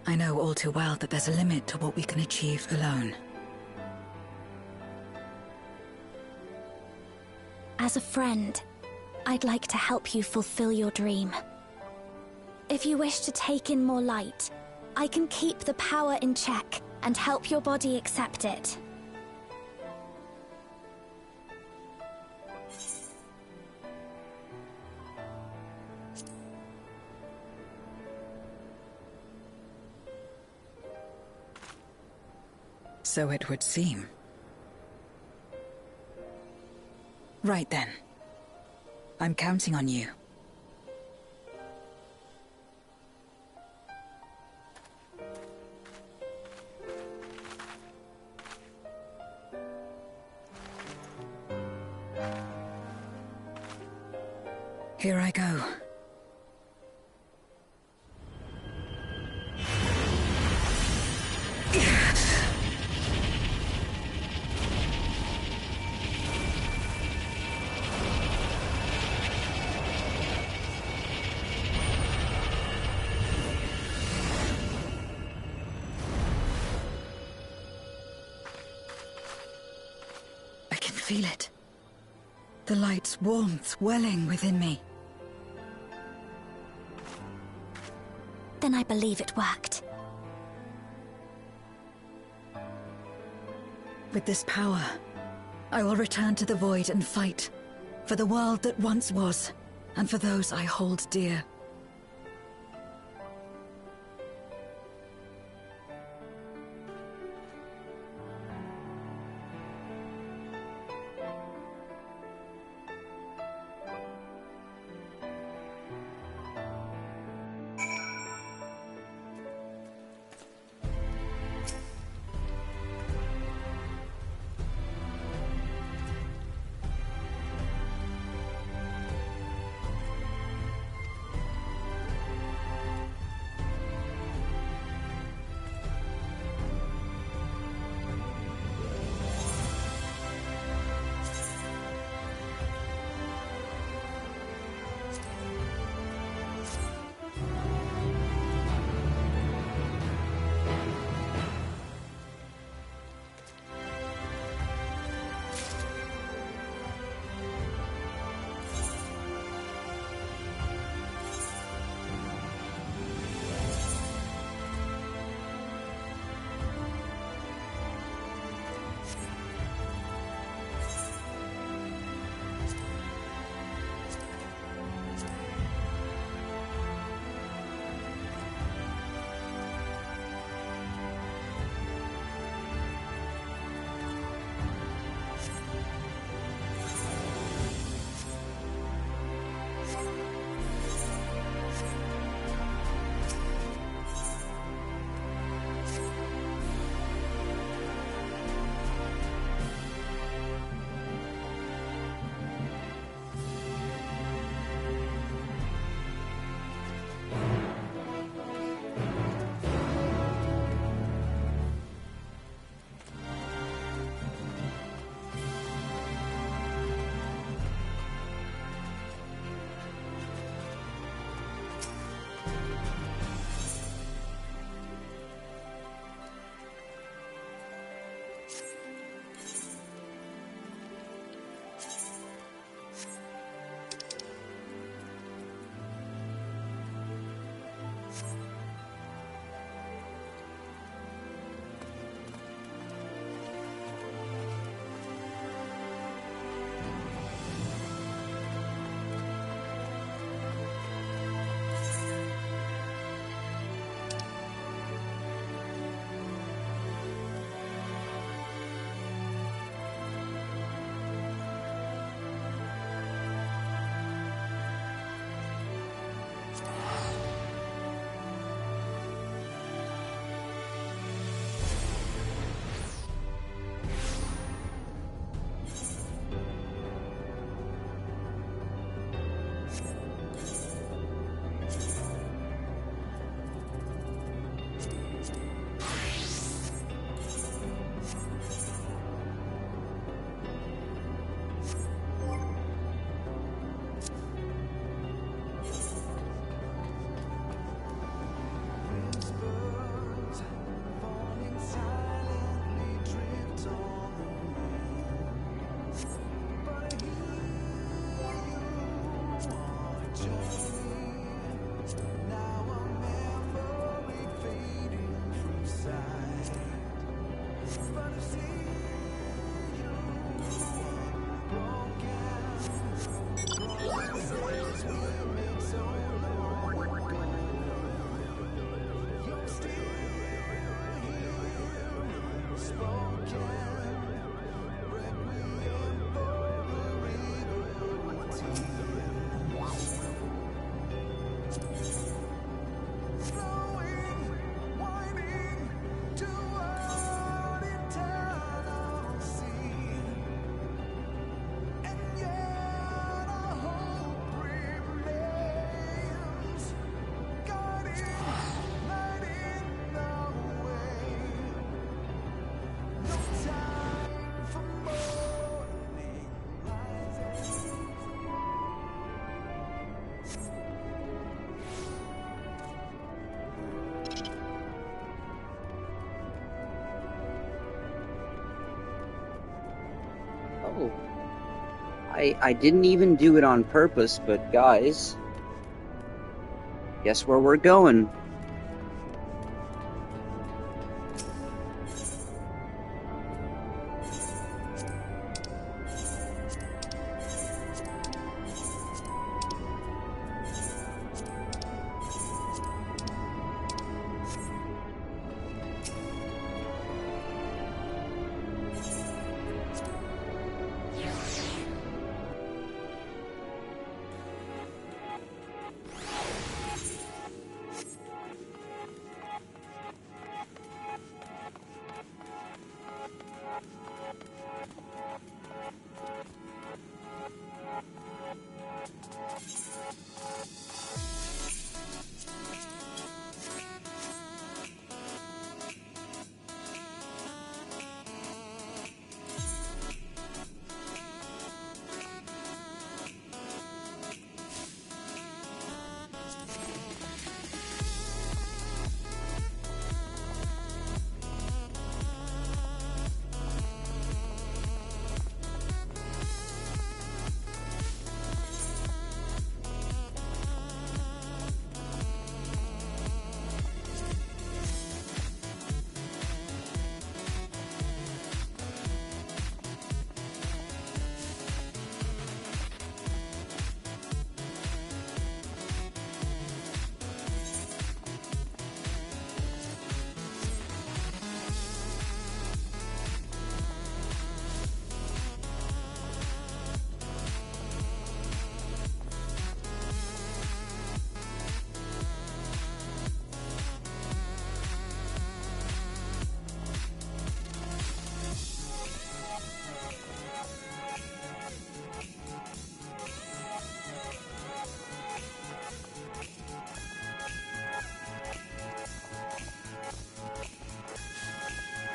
I know all too well that there's a limit to what we can achieve alone. As a friend, I'd like to help you fulfill your dream. If you wish to take in more light, I can keep the power in check and help your body accept it. So it would seem. Right then. I'm counting on you. Here I go. Feel it. The light's warmth welling within me. Then I believe it worked. With this power, I will return to the void and fight for the world that once was, and for those I hold dear. Oh. I didn't even do it on purpose, but guys, guess where we're going?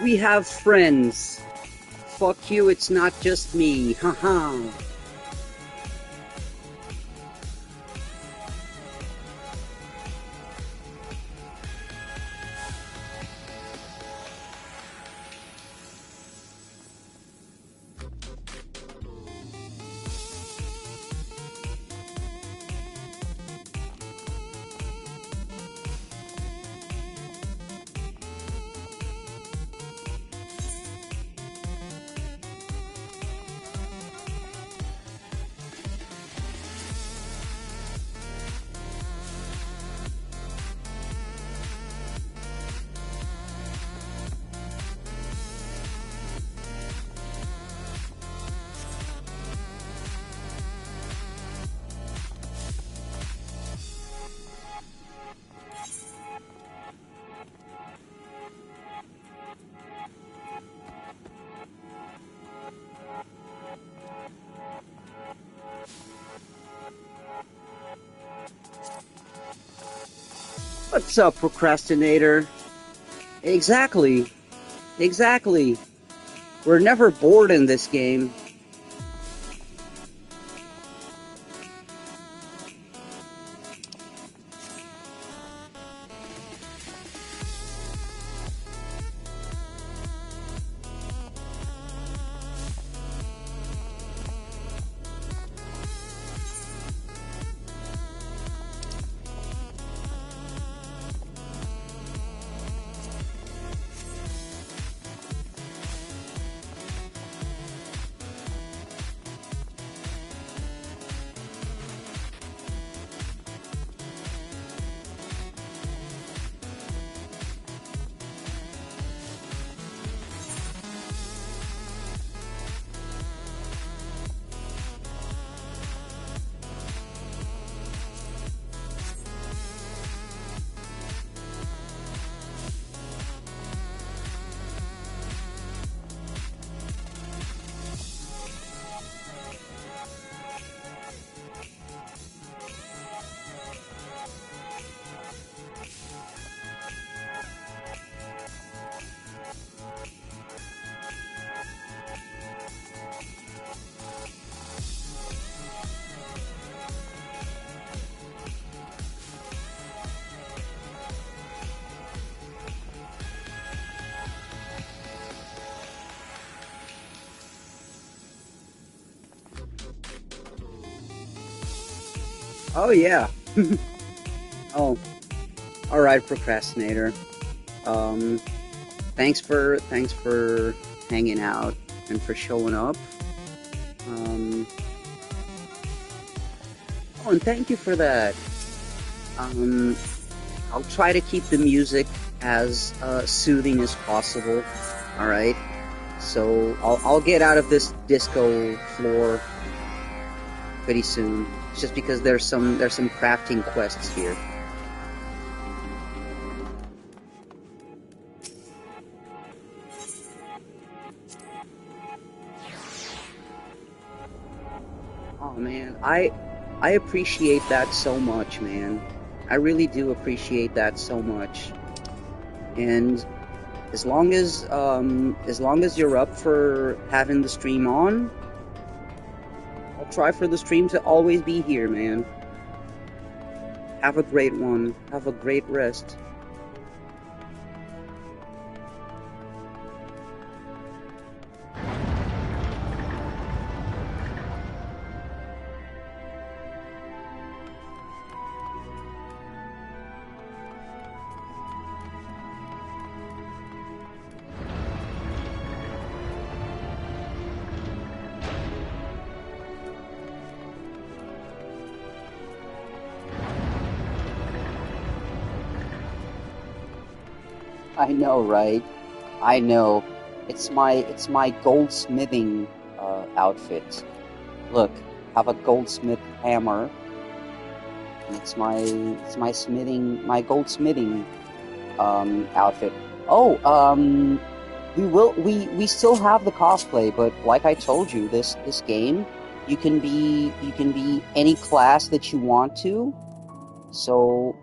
We have friends. Fuck you, it's not just me. Haha. What's up, procrastinator? Exactly. Exactly. We're never bored in this game. Oh yeah. Oh, all right, procrastinator. Um, thanks for hanging out and for showing up. Um, oh, and thank you for that. Um, I'll try to keep the music as soothing as possible. All right. So I'll get out of this disco floor pretty soon. Just because there's some crafting quests here. Oh man, I appreciate that so much, man. I really do appreciate that so much. And as long as you're up for having the stream on, I'll try for the stream to always be here, man. Have a great one. Have a great rest. I know, right? I know. It's my goldsmithing outfit. Look, have a goldsmith hammer. And it's my goldsmithing outfit. Oh, we still have the cosplay, but like I told you, this game you can be any class that you want to. So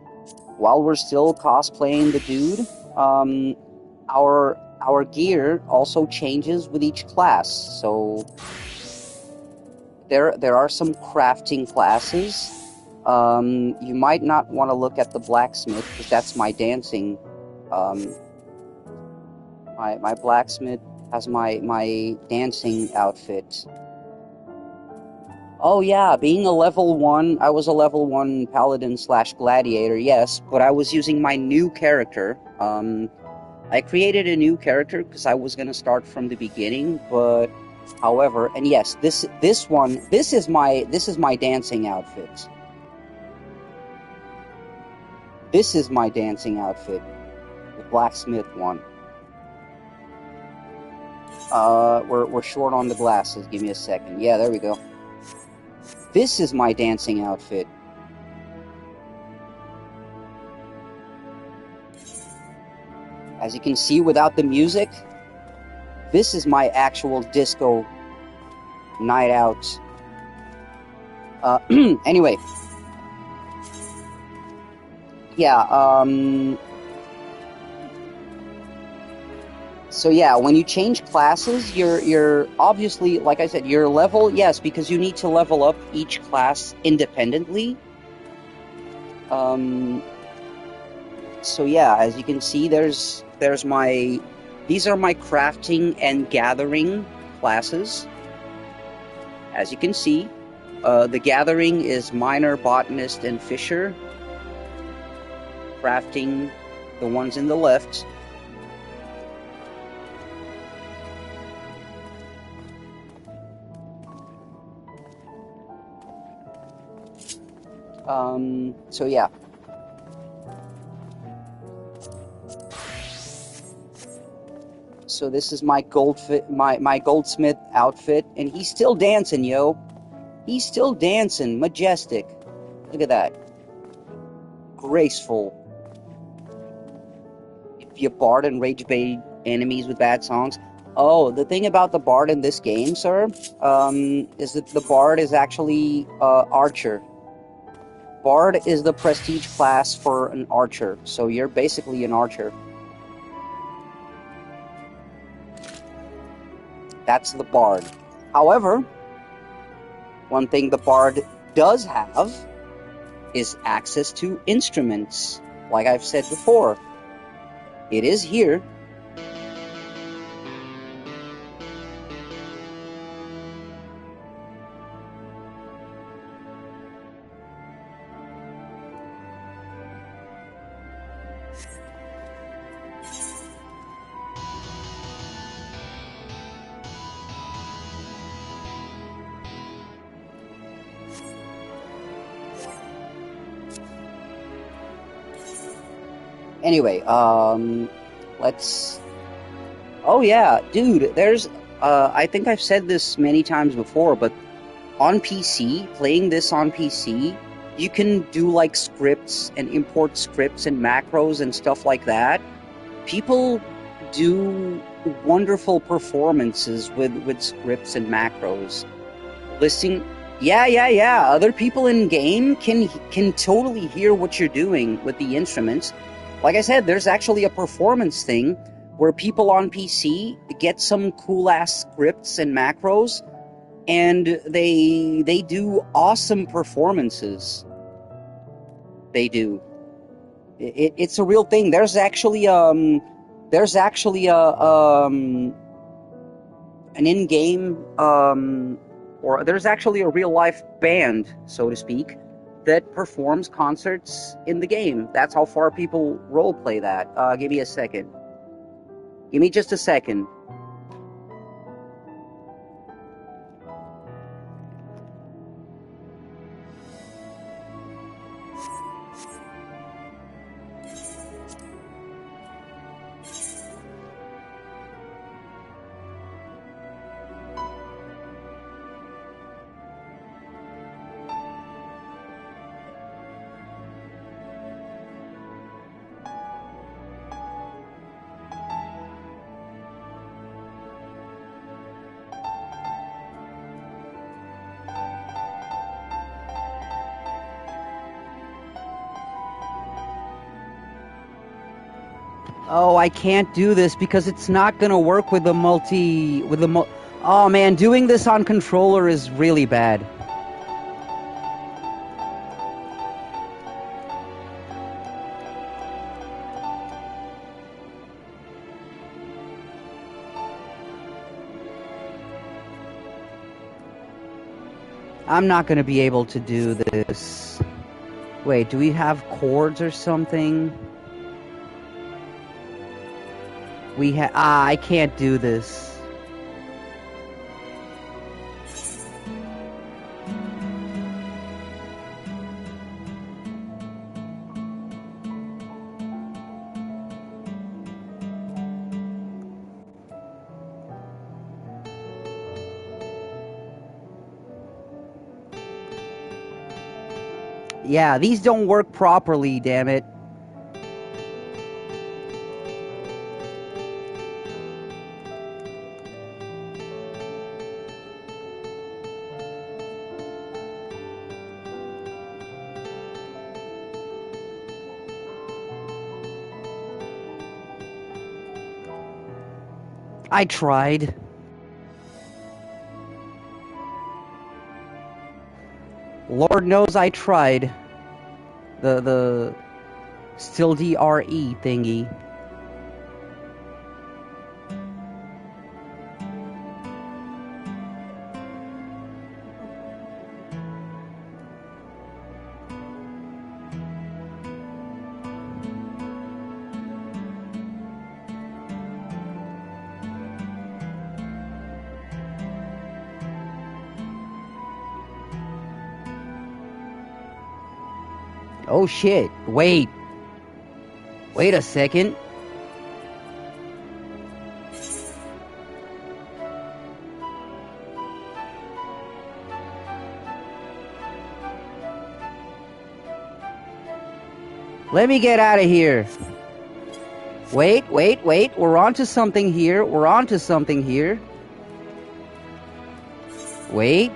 while we're still cosplaying the dude, our gear also changes with each class. So there are some crafting classes. You might not want to look at the blacksmith because that's my dancing. My blacksmith has my dancing outfit. Oh yeah, being a level 1, I was a level 1 paladin slash gladiator, yes, but I was using my new character. I created a new character because I was gonna start from the beginning, but however, and yes, this is my dancing outfit. This is my dancing outfit, the blacksmith one. We're short on the glasses. Give me a second. Yeah, there we go. This is my dancing outfit. As you can see without the music, this is my actual disco night out. Anyway. Yeah, so yeah, when you change classes, you're obviously, like I said, your level, yes, because you need to level up each class independently. So yeah, as you can see, these are my crafting and gathering classes. As you can see, the gathering is miner, botanist, and fisher. Crafting, the ones in the left. So yeah. So this is my goldsmith outfit, and he's still dancing, yo. He's still dancing, majestic. Look at that. Graceful. If you bard and rage bait enemies with bad songs. Oh, the thing about the bard in this game, sir, is that the bard is actually archer. Bard is the prestige class for an archer, so you're basically an archer. That's the bard. However, one thing the bard does have is access to instruments. Like I've said before, it is here. Anyway, let's... Oh yeah, dude, there's... I think I've said this many times before, but on PC, playing this on PC, you can do, like, scripts and import scripts and macros and stuff like that. People do wonderful performances with scripts and macros. Listing... Yeah. Other people in game can totally hear what you're doing with the instruments. Like I said, there's actually a performance thing where people on PC get some cool-ass scripts and macros, and they do awesome performances. They do. It's a real thing. There's actually an in-game or there's actually a real-life band, so to speak, that performs concerts in the game. That's how far people roleplay that. Give me a second. Give me just a second. Oh, I can't do this because it's not gonna work with the Oh man, doing this on controller is really bad. I'm not gonna be able to do this. Wait, do we have chords or something? I can't do this. Yeah, these don't work properly, damn it. I tried. Lord knows I tried. The still DRE thingy. Oh shit, wait. Wait a second. Let me get out of here. Wait. We're onto something here. Wait.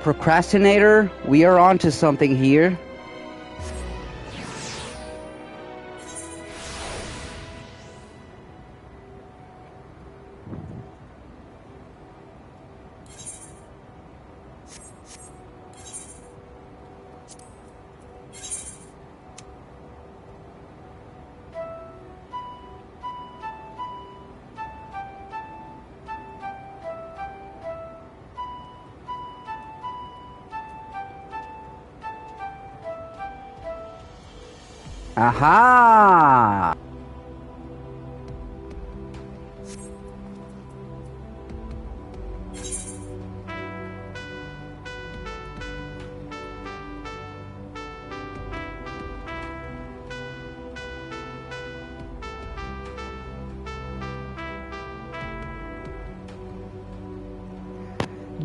Procrastinator, we are onto something here. Aha!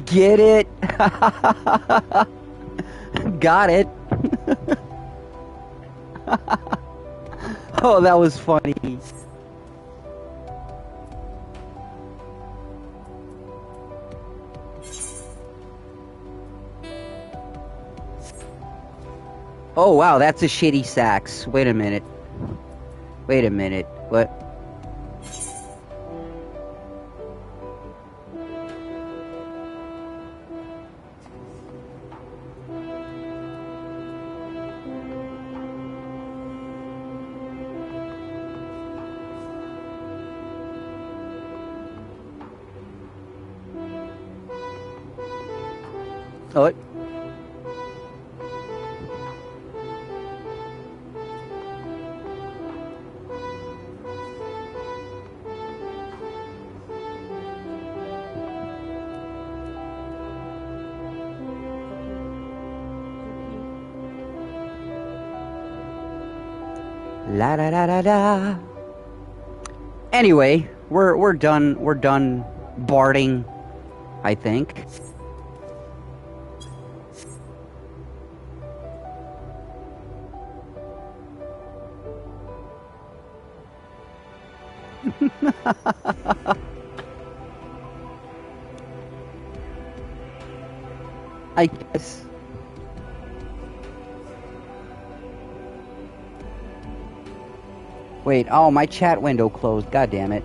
Get it? Got it. Oh, that was funny. Oh, wow, that's a shitty sax. Wait a minute. Wait a minute. What? What? La da da da da. Anyway, we're done barding, I think. I guess. Wait, oh, my chat window closed. God damn it.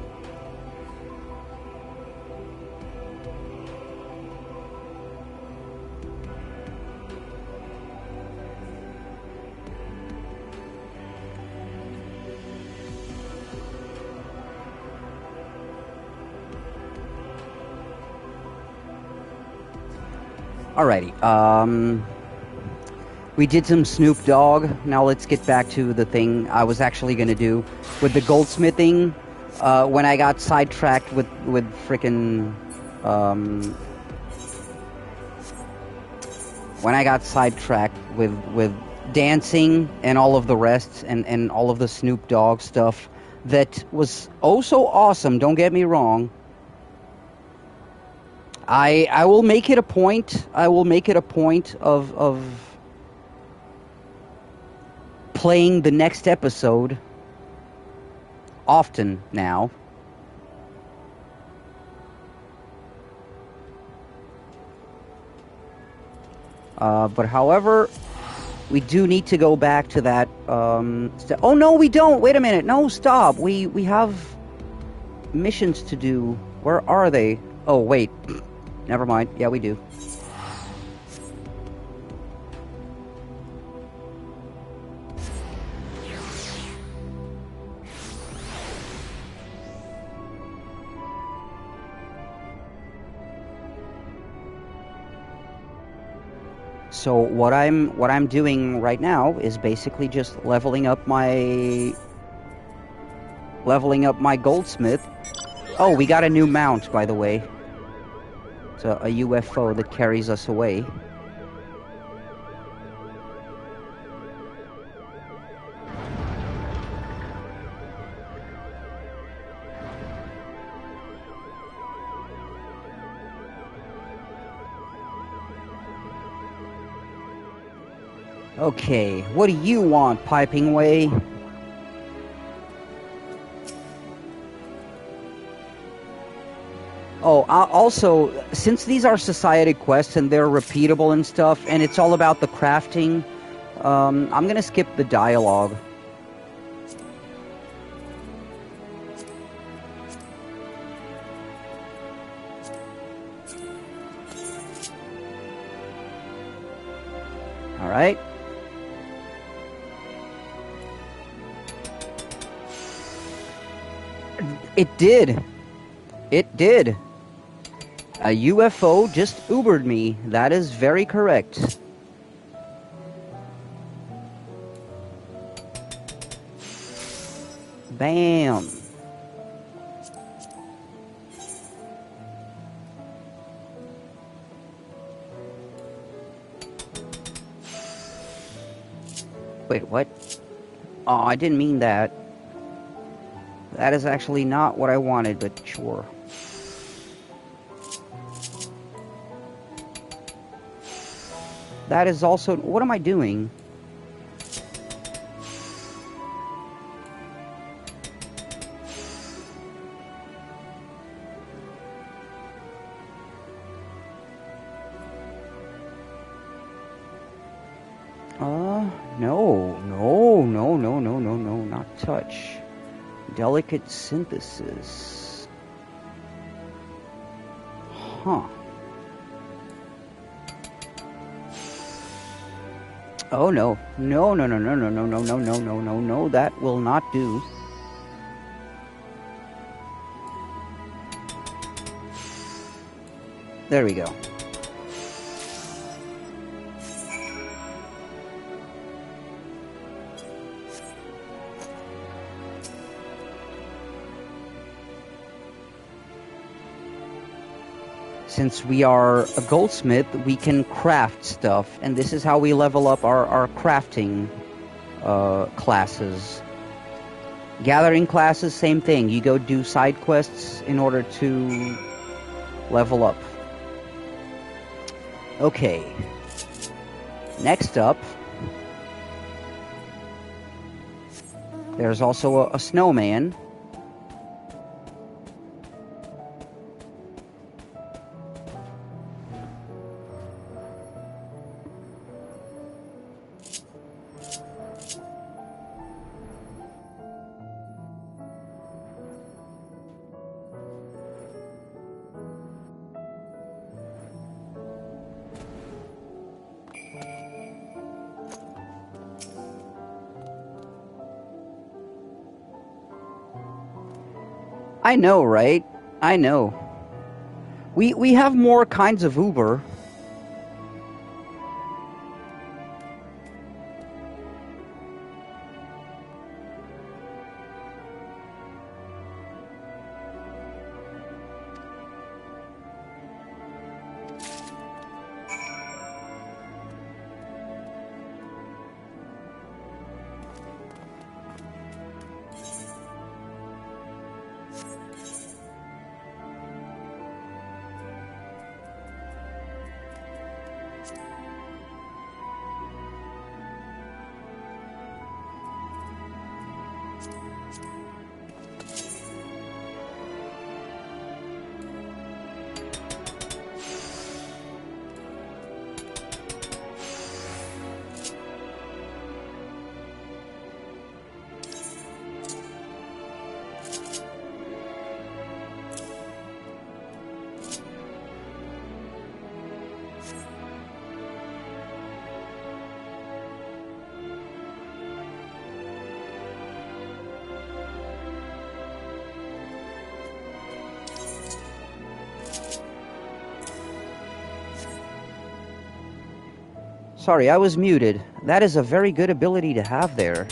Alrighty, we did some Snoop Dogg. Now let's get back to the thing I was actually gonna do with the goldsmithing. When I got sidetracked with frickin', when I got sidetracked with dancing and all of the rest and all of the Snoop Dogg stuff that was oh so awesome. Don't get me wrong. I will make it a point. I will make it a point of playing the next episode often now. But however, we do need to go back to that. Oh no, we don't. Wait a minute. No, stop. We have missions to do. Where are they? Oh wait. Never mind. Yeah, we do. So what I'm doing right now is basically just leveling up my goldsmith. Oh, we got a new mount, by the way. It's a UFO that carries us away. Okay, what do you want, Piping Way? Oh, also, since these are society quests and they're repeatable and stuff, and it's all about the crafting, I'm gonna skip the dialogue. Alright. It did. It did. A UFO just Ubered me. That is very correct. Bam. Wait, what? Oh, I didn't mean that. That is actually not what I wanted, but sure. that is also... What am I doing? No, not touch. Delicate synthesis. Huh. Oh no. No, that will not do. There we go. Since we are a goldsmith, we can craft stuff, and this is how we level up our crafting classes. Gathering classes, same thing. You go do side quests in order to level up. Okay. Next up, there's also a snowman. I know, right? I know. We have more kinds of Uber. Sorry, I was muted. That is a very good ability to have there.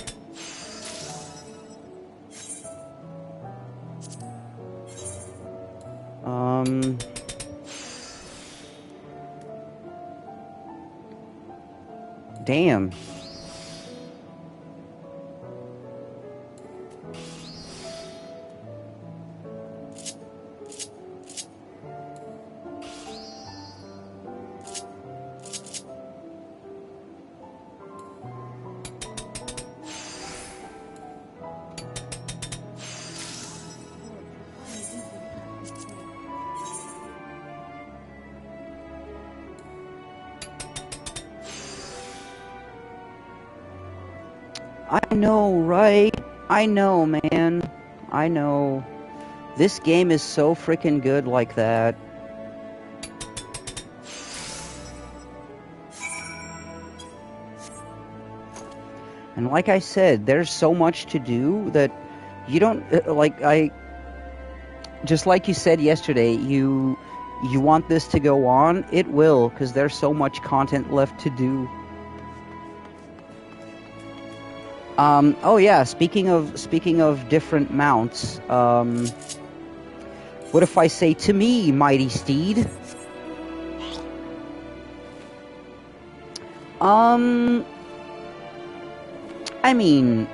Damn. I know, right? I know, man. I know. This game is so freaking good like that. And like I said, there's so much to do that you don't, just like you said yesterday, you want this to go on, it will, because there's so much content left to do. Oh yeah, speaking of different mounts, what if I say to me, mighty steed? I mean,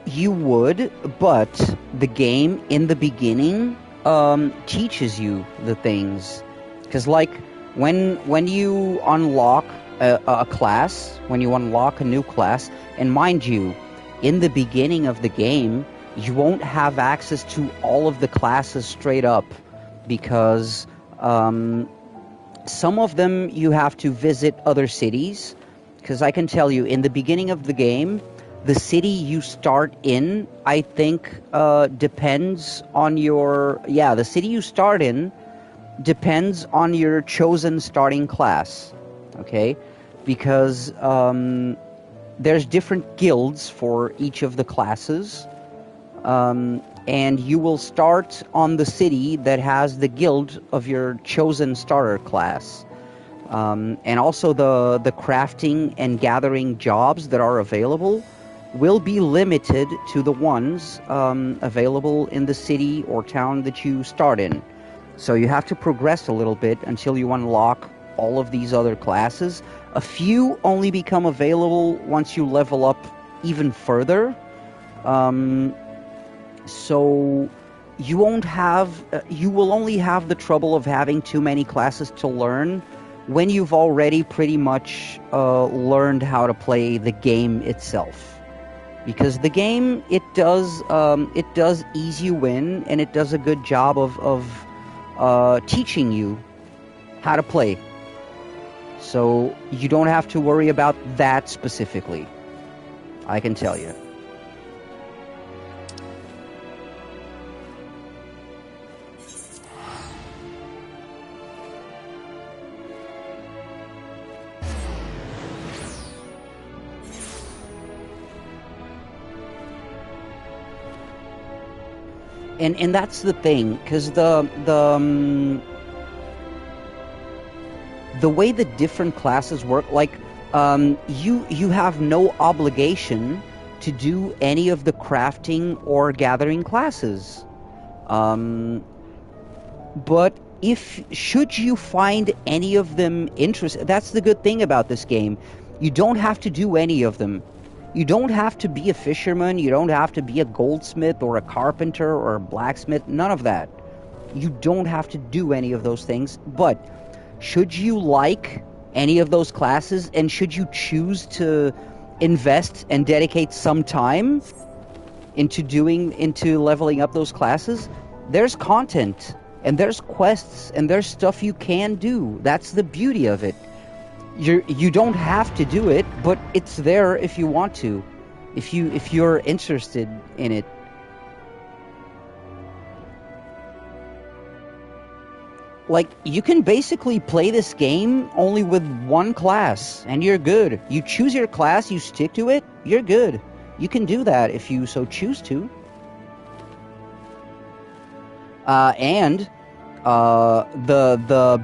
you would, but the game in the beginning teaches you the things, because like when you unlock a class, when you unlock a new class, and mind you, in the beginning of the game, you won't have access to all of the classes straight up, because some of them you have to visit other cities. Because I can tell you, in the beginning of the game, the city you start in, I think, depends on your... Yeah, the city you start in depends on your chosen starting class, okay? Because there's different guilds for each of the classes, and you will start on the city that has the guild of your chosen starter class. And also the crafting and gathering jobs that are available will be limited to the ones available in the city or town that you start in. So you have to progress a little bit until you unlock all of these other classes. A few only become available once you level up even further. So you won't have, you will only have the trouble of having too many classes to learn when you've already pretty much learned how to play the game itself. Because the game, it does ease you in, and it does a good job of teaching you how to play. So you don't have to worry about that specifically, I can tell you. And that's the thing, because the way the different classes work, like you have no obligation to do any of the crafting or gathering classes. But should you find any of them interesting, that's the good thing about this game. You don't have to do any of them. You don't have to be a fisherman, you don't have to be a goldsmith or a carpenter or a blacksmith, none of that. You don't have to do any of those things, but should you like any of those classes, and should you choose to invest and dedicate some time into leveling up those classes, there's content, and there's quests, and there's stuff you can do. That's the beauty of it. You don't have to do it, but it's there if you want to, if you're interested in it. Like, you can basically play this game only with one class, and you're good. You choose your class, you stick to it, you're good. You can do that if you so choose to. The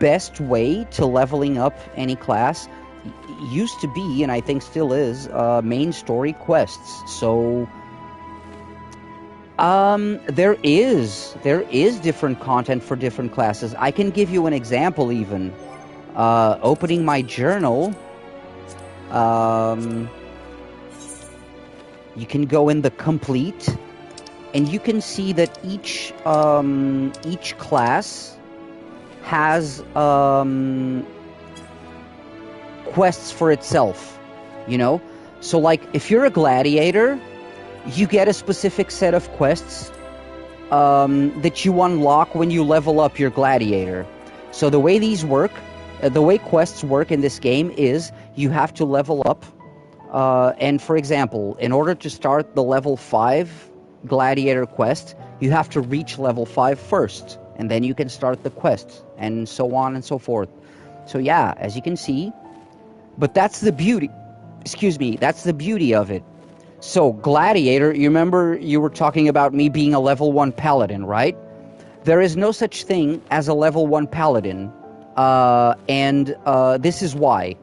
best way to leveling up any class used to be, and I think still is, main story quests. So there is different content for different classes. I can give you an example even. Opening my journal, you can go in the complete, and you can see that each class has quests for itself, you know? So, like, if you're a gladiator, you get a specific set of quests that you unlock when you level up your gladiator. So the way these work, the way quests work in this game is you have to level up, and for example, in order to start the level 5 gladiator quest, you have to reach level 5 first, and then you can start the quest, and so on and so forth. So yeah, as you can see, but that's the beauty, that's the beauty of it. So Gladiator, you remember you were talking about me being a level 1 paladin, right? There is no such thing as a level 1 paladin, and this is why.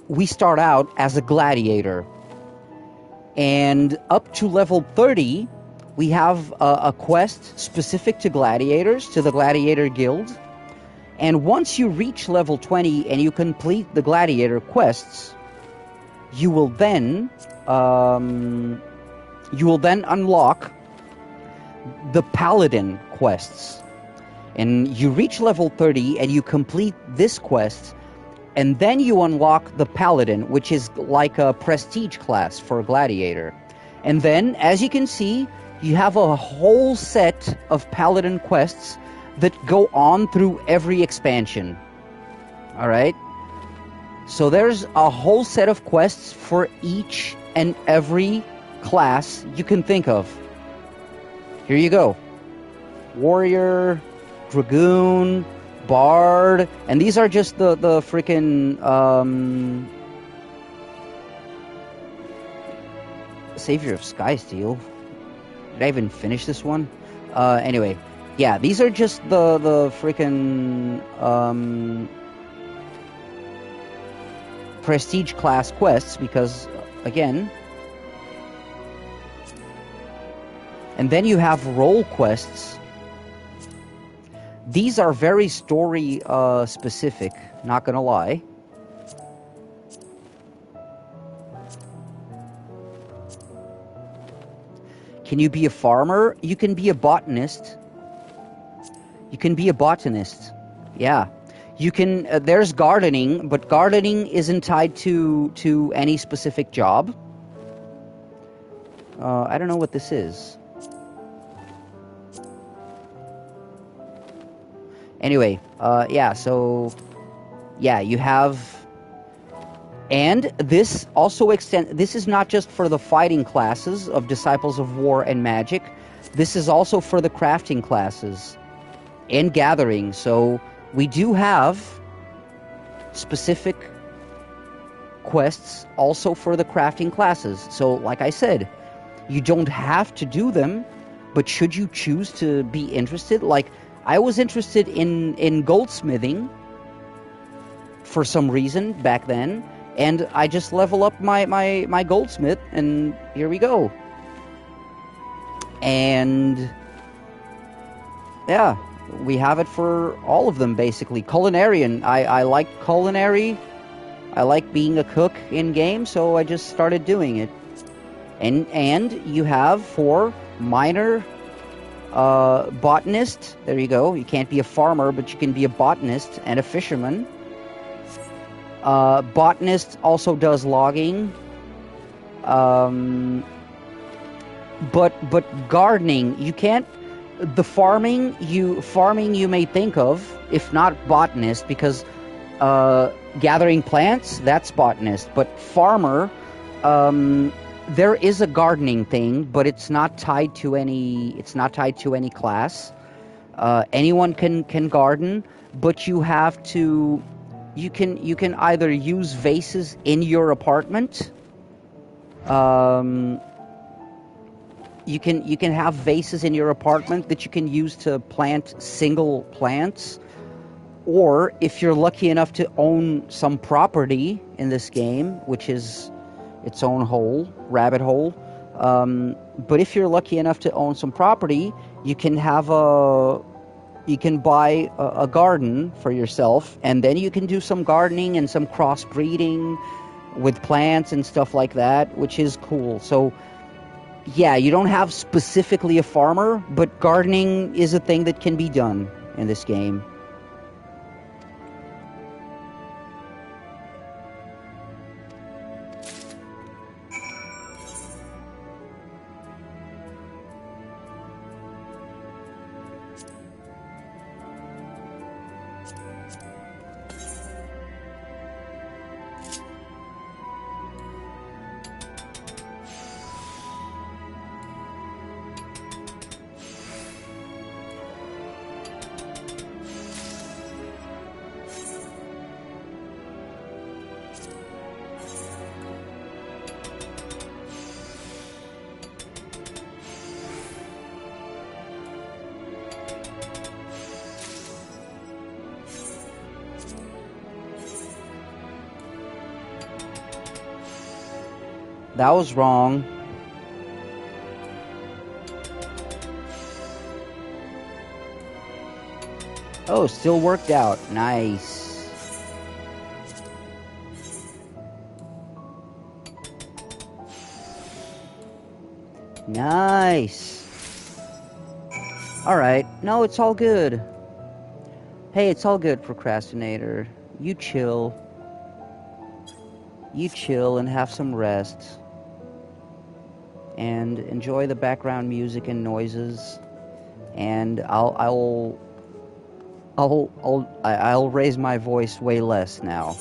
We start out as a gladiator, and up to level 30, we have a quest specific to gladiators, to the Gladiator Guild. And once you reach level 20 and you complete the gladiator quests, you will then unlock the paladin quests. And you reach level 30 and you complete this quest, and then you unlock the Paladin, which is like a prestige class for a gladiator. And then, as you can see, you have a whole set of Paladin quests that go on through every expansion. Alright? So there's a whole set of quests for each and every class you can think of. Here you go. Warrior, Dragoon, Bard, and these are just the freaking Savior of Skysteel. Did I even finish this one? Anyway, yeah, these are just the freaking prestige class quests because, again, and then you have role quests. These are very story specific, not gonna lie. Can you be a farmer? You can be a botanist. You can be a botanist. Yeah. You can, there's gardening, but gardening isn't tied to any specific job. I don't know what this is. Anyway, yeah, so, yeah, you have, and this also this is not just for the fighting classes of Disciples of War and Magic, this is also for the crafting classes and gathering, so we do have specific quests also for the crafting classes, so like I said, you don't have to do them, but should you choose to be interested, like, I was interested in goldsmithing for some reason back then, and I just level up my goldsmith, and here we go. And yeah, we have it for all of them basically. Culinarian, I like culinary. I like being a cook in game, so I just started doing it. And you have for minor botanist, there you go. You can't be a farmer, but you can be a botanist and a fisherman. Botanist also does logging. But gardening, you can't. The farming you may think of, if not botanist, because gathering plants, that's botanist. But farmer, there is a gardening thing, but it's not tied to any. It's not tied to any class. Anyone can garden, but you have to. You can either use vases in your apartment. You can have vases in your apartment that you can use to plant single plants, or if you're lucky enough to own some property in this game, which is its own rabbit hole. But if you're lucky enough to own some property, you can buy a garden for yourself, and then you can do some gardening and some crossbreeding with plants and stuff like that, which is cool. So yeah, you don't have specifically a farmer, but gardening is a thing that can be done in this game. That was wrong. Oh, still worked out. Nice. Nice. Alright. No, it's all good. Hey, it's all good, procrastinator. You chill. You chill and have some rest. And enjoy the background music and noises. And I'll raise my voice way less now.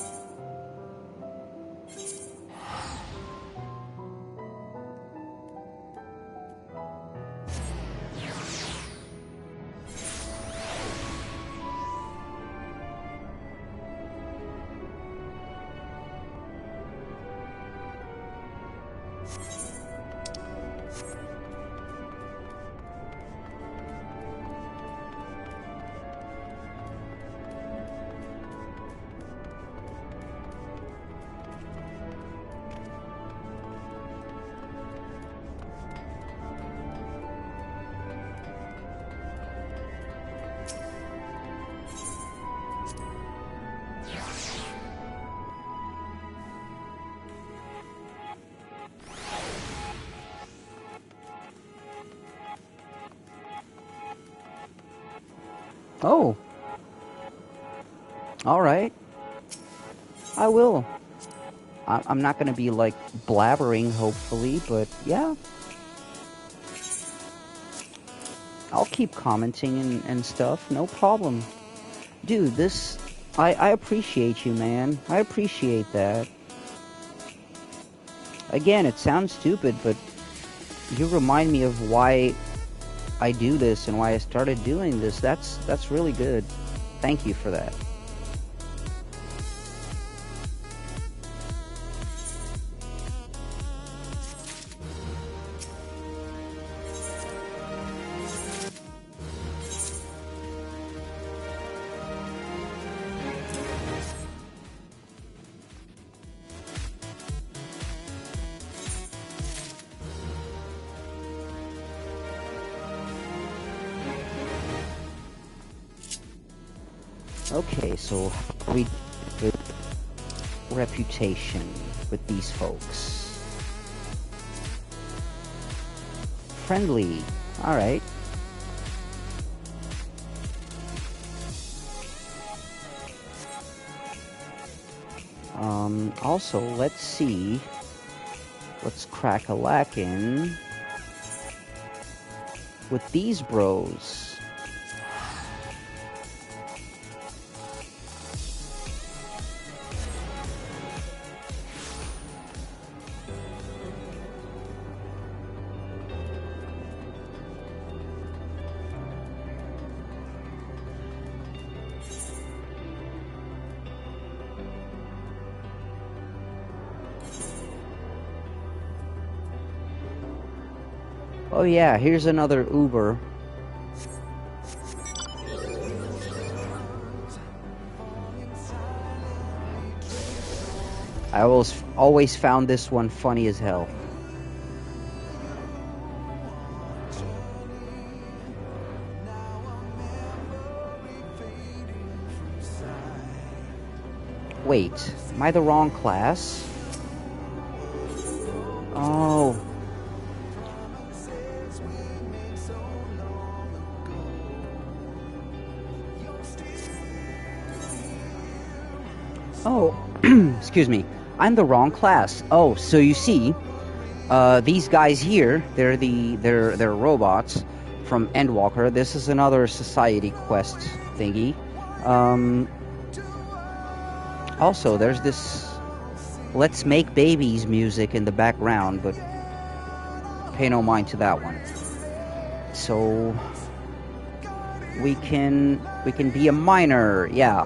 Oh. Alright. I will. I'm not gonna be, like, blabbering, hopefully, but yeah. I'll keep commenting and stuff, no problem. Dude, this... I appreciate you, man. I appreciate that. Again, it sounds stupid, but you remind me of why I do this and why I started doing this. That's really good. Thank you for that. Okay, so how we with reputation with these folks? Friendly. Alright. Also, let's see what's crack-a-lackin' with these bros. Oh yeah, here's another Uber. I always found this one funny as hell. Wait, am I the wrong class? Oh. Oh, excuse me. I'm the wrong class. Oh, so you see, these guys here, they're robots from Endwalker. This is another society quest thingy. Also, there's this "Let's Make Babies" music in the background, but pay no mind to that one. So we can be a miner, yeah.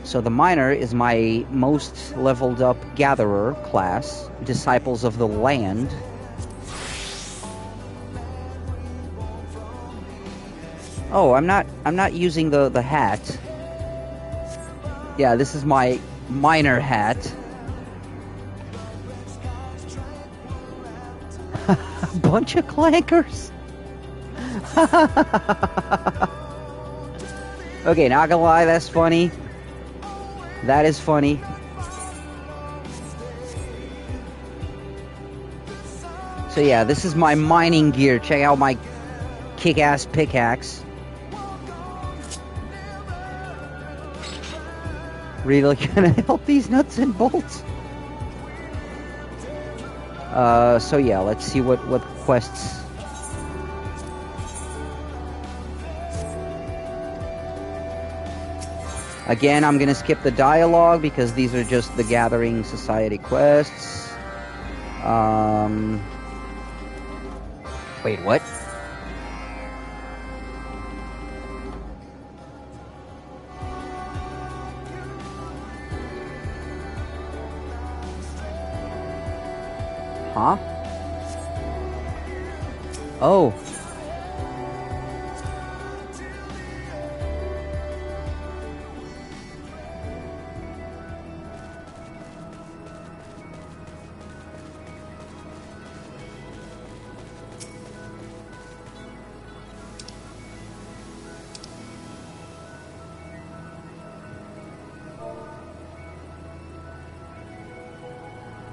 So the miner is my most leveled up gatherer class, Disciples of the Land. Oh, I'm not using the hat. Yeah, this is my miner hat. A bunch of clankers. Okay, not gonna lie, that's funny. That is funny. So yeah, this is my mining gear. Check out my kick-ass pickaxe. really gonna help these nuts and bolts? So yeah, let's see what quests. Again, I'm gonna skip the dialogue because these are just the Gathering Society quests. Wait, what? Huh? Oh.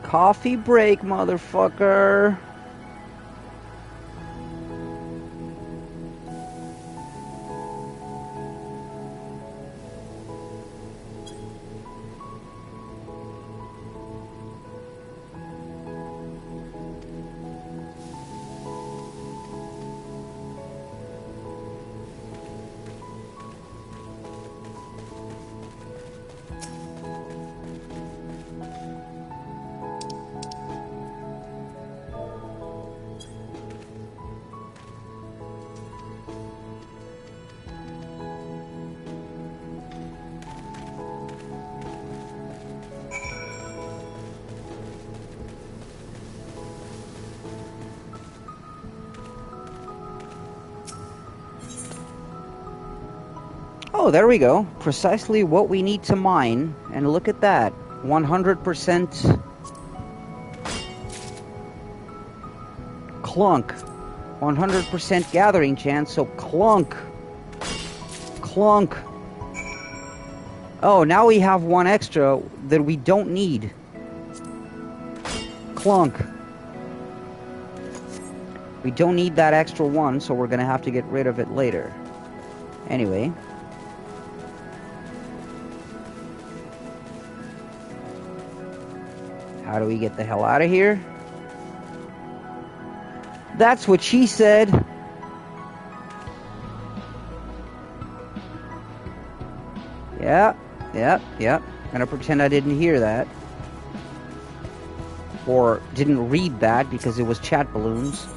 Coffee break, motherfucker. Oh, there we go. Precisely what we need to mine. And look at that. 100% clunk. 100% gathering chance, so clunk. Clunk. Oh, now we have one extra that we don't need. Clunk. We don't need that extra one, so we're gonna have to get rid of it later. Anyway. How do we get the hell out of here? That's what she said. Yeah. Gonna pretend I didn't hear that. Or didn't read that because it was chat balloons.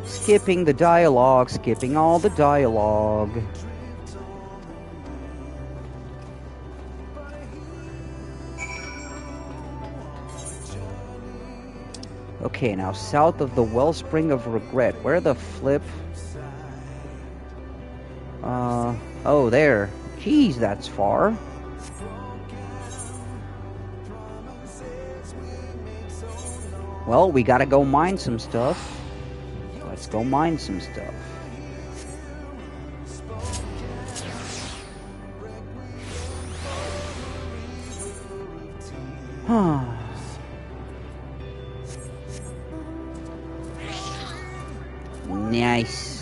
Skipping the dialogue, skipping all the dialogue. Okay, now south of the Wellspring of Regret. Where the flip? Oh, there. Jeez, that's far. Well, we gotta go mine some stuff. Let's go mine some stuff. Nice.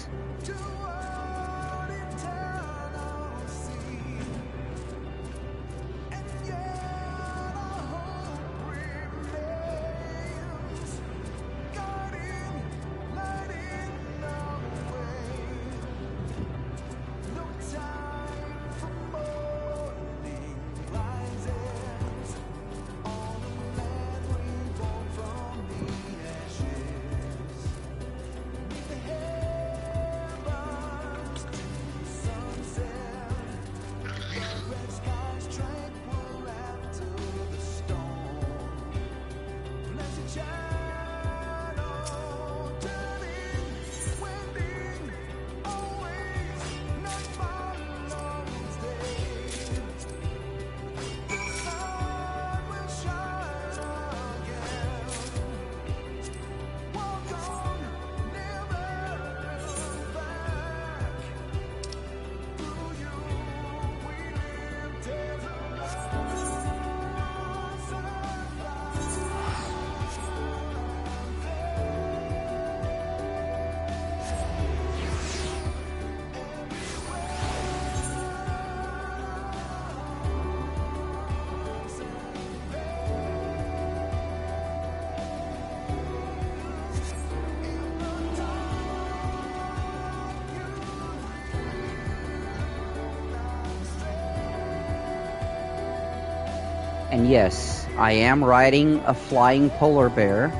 And yes, I am riding a flying polar bear.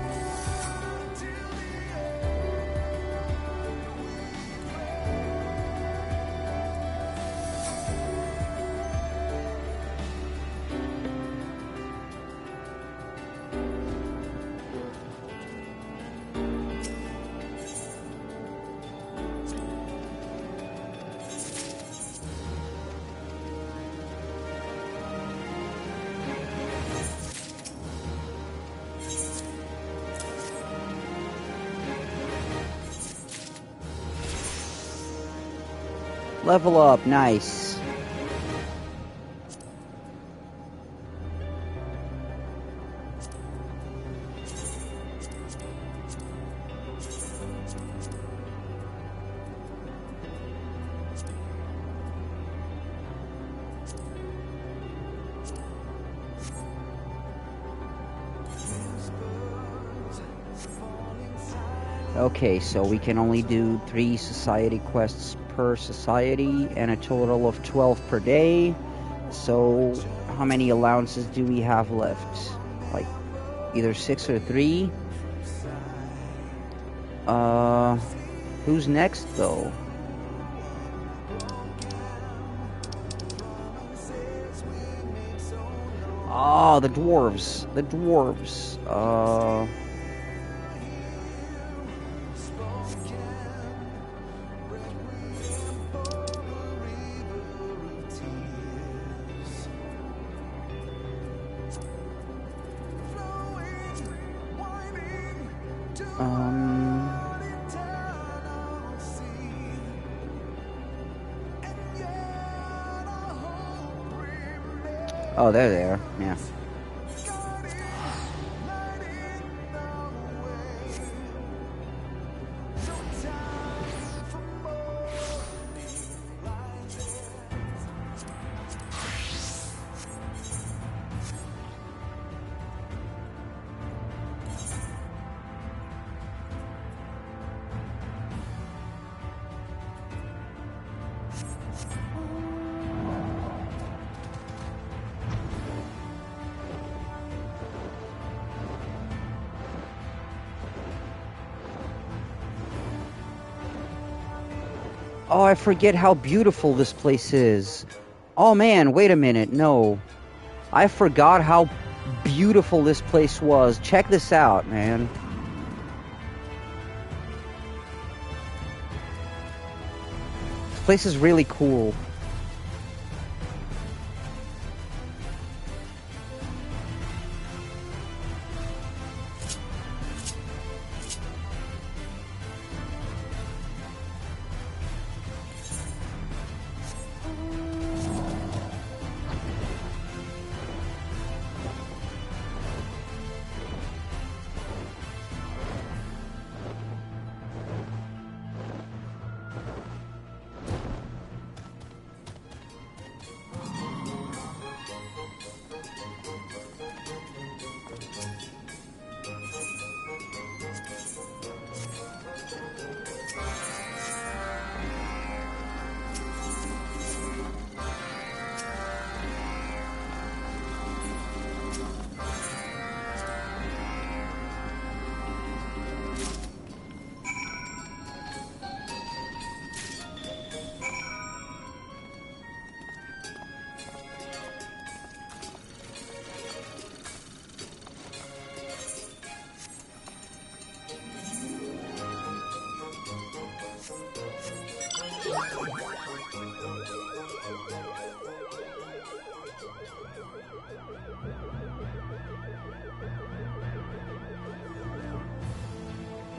Level up, nice. Okay, so we can only do 3 society quests per society and a total of 12 per day. So how many allowances do we have left? Like either 6 or 3? Who's next though? Oh, the dwarves. The dwarves. Oh, they're there. Yeah. Oh, I forget how beautiful this place is. Oh man, wait a minute, no. I forgot how beautiful this place was. Check this out, man. This place is really cool.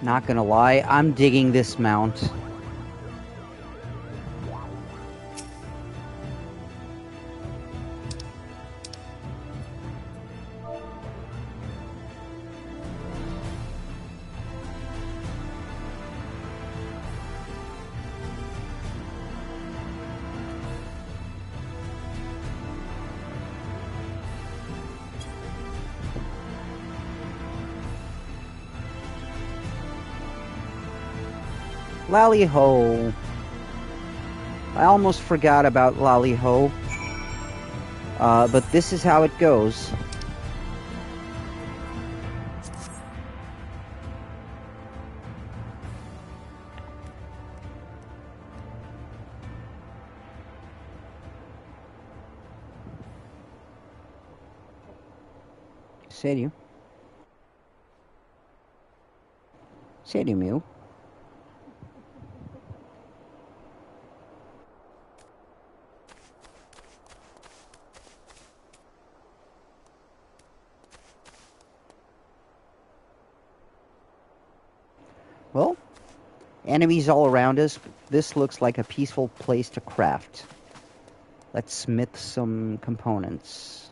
Not gonna lie, I'm digging this mount. Lally Ho. I almost forgot about Lally Ho. But this is how it goes. Sério? Sério, meu? Well, enemies all around us. This looks like a peaceful place to craft. Let's smith some components.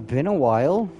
Been a while.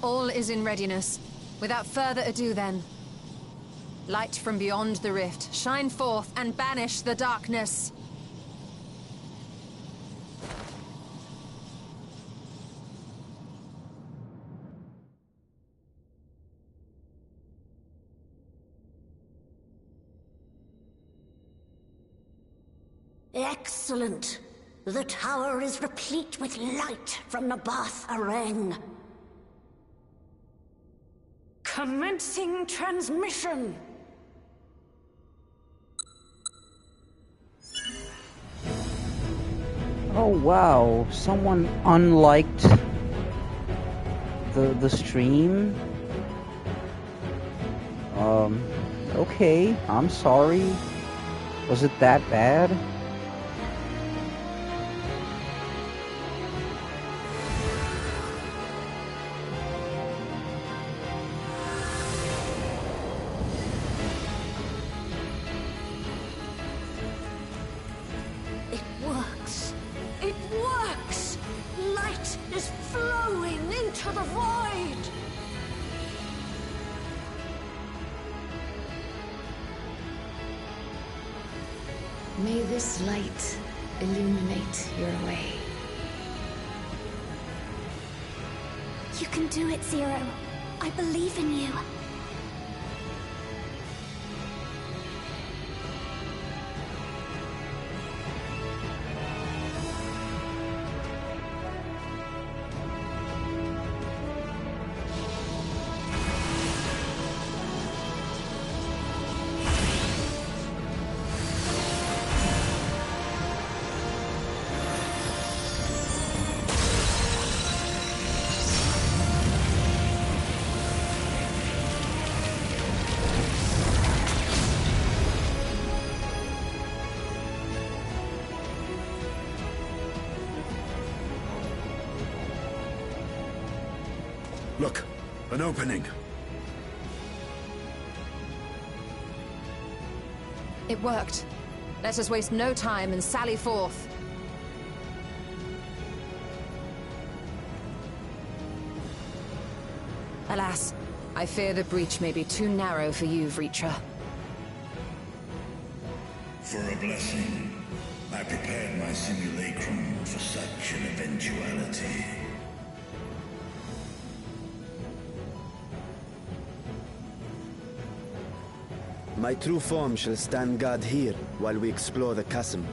All is in readiness. Without further ado then. Light from beyond the rift, shine forth and banish the darkness. Excellent. The tower is replete with light from Nabath Areng. Commencing transmission. Oh wow, someone unliked the stream. Okay, I'm sorry. Was it that bad? May this light illuminate your way. You can do it, Zero. I believe in you. Look, an opening. It worked. Let us waste no time and sally forth. Alas, I fear the breach may be too narrow for you, Vritra. For a blessing, I prepared my simulacrum for such an eventuality. My true form shall stand guard here while we explore the chasm.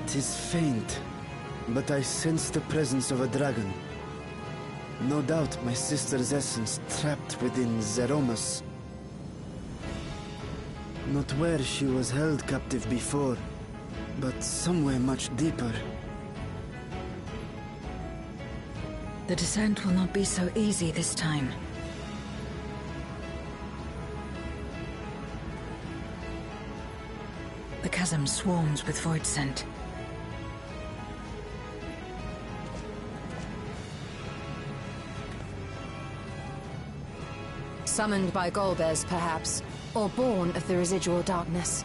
'Tis faint, but I sense the presence of a dragon. No doubt my sister's essence trapped within Zeromus. Not where she was held captive before, but somewhere much deeper. The descent will not be so easy this time. The chasm swarms with void scent. Summoned by Golbez, perhaps, or born of the residual darkness.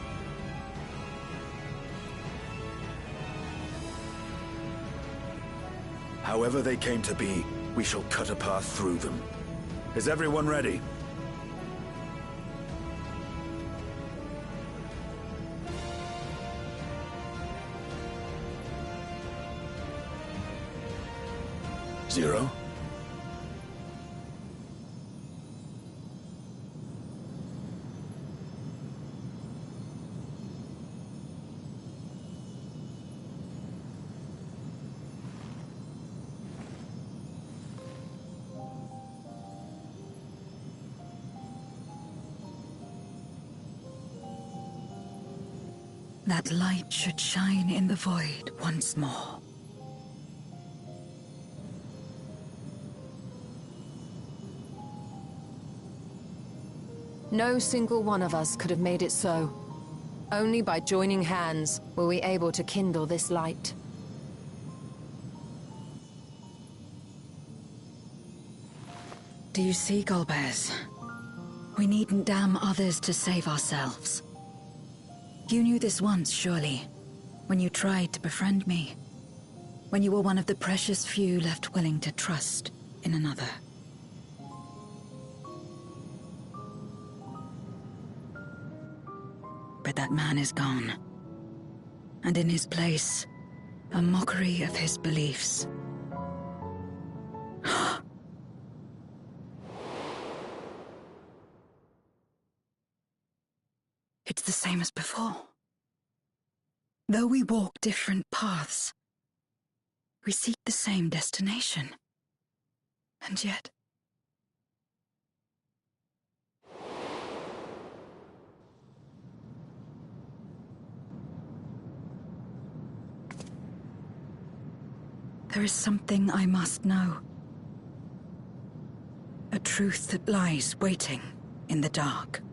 However they came to be, we shall cut a path through them. Is everyone ready? Zero? That light should shine in the void once more. No single one of us could have made it so. Only by joining hands were we able to kindle this light. Do you see, Golbez? We needn't damn others to save ourselves. You knew this once, surely. When you tried to befriend me. When you were one of the precious few left willing to trust in another. But that man is gone. And in his place, a mockery of his beliefs. It's the same as before. Though we walk different paths, we seek the same destination. And yet... there is something I must know. A truth that lies waiting in the dark.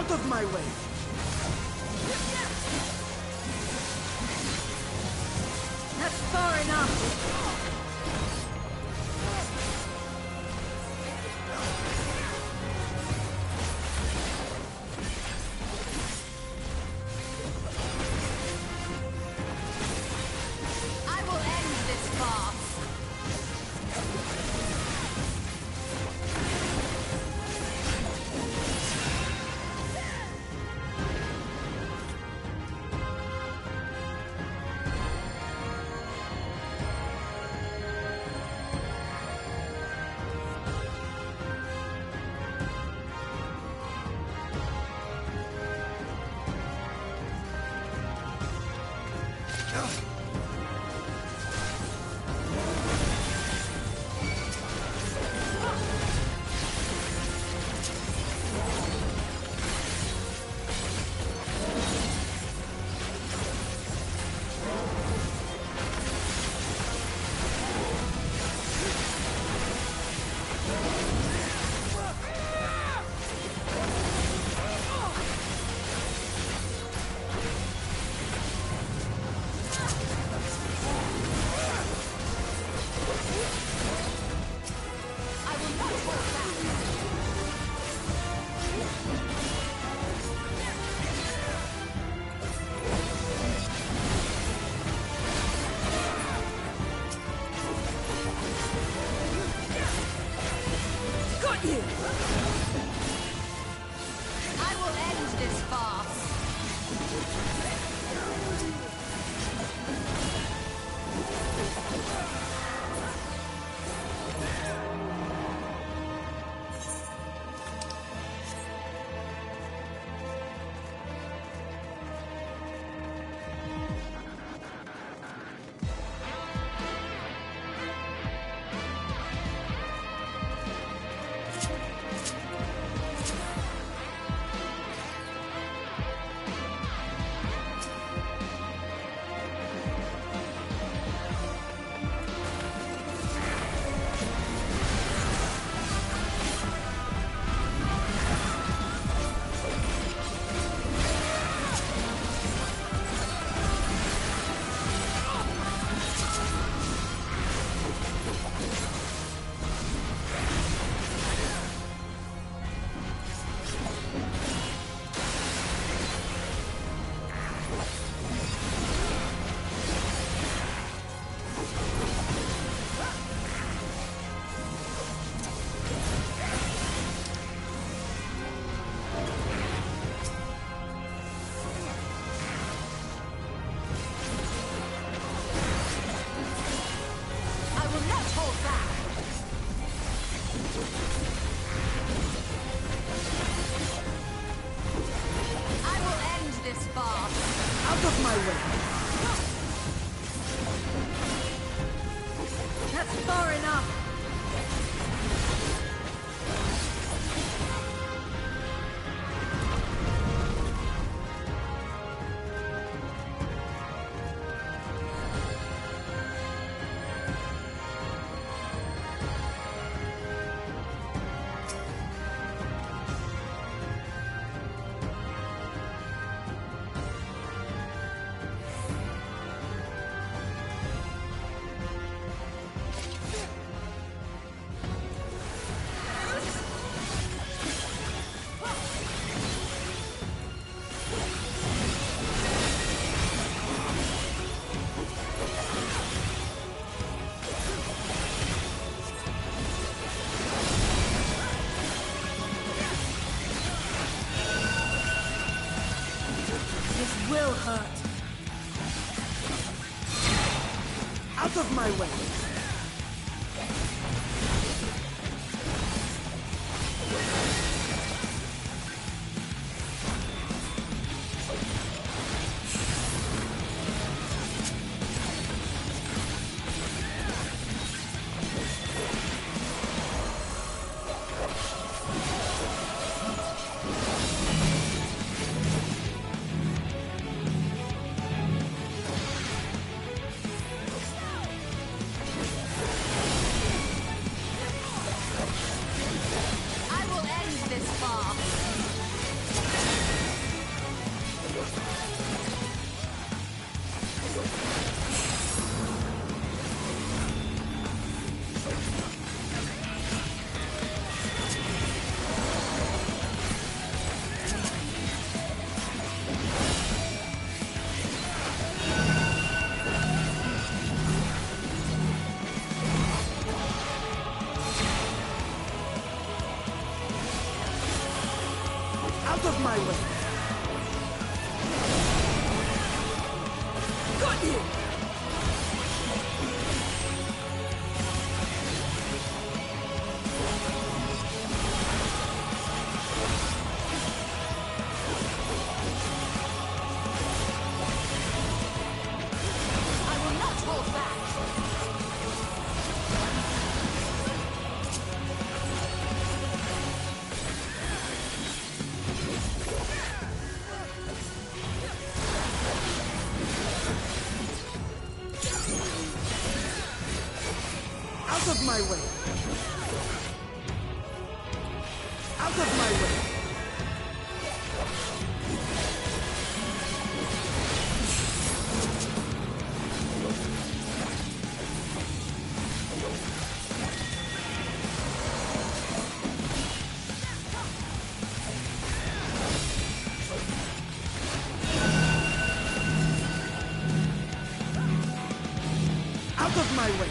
Out of my way! That's far enough! I will end this farce. I will end this farce. Out of my way! That's far enough! This will hurt. Out of my way! Out of my way! Got you! Out of my way! Out of my way! Out of my way!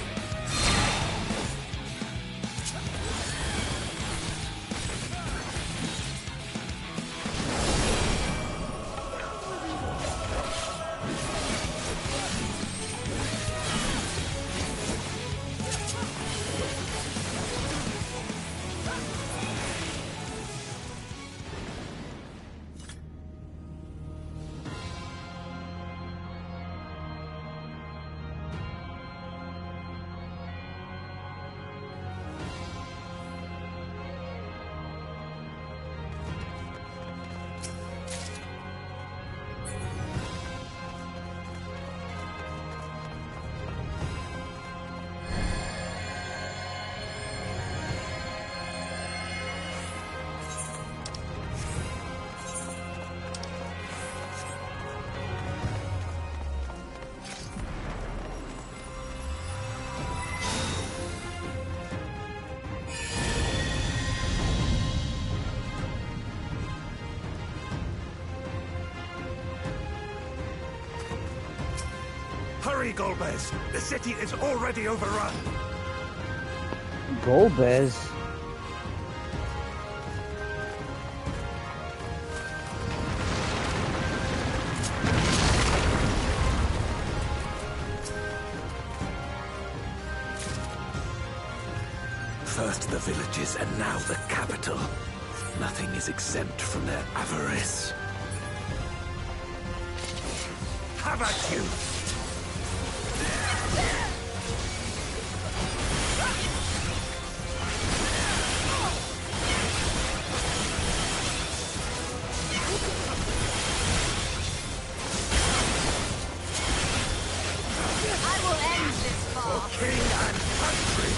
Hurry, Golbez! The city is already overrun! Golbez? First the villages and now the capital. Nothing is exempt from their avarice. Have at you! King and country!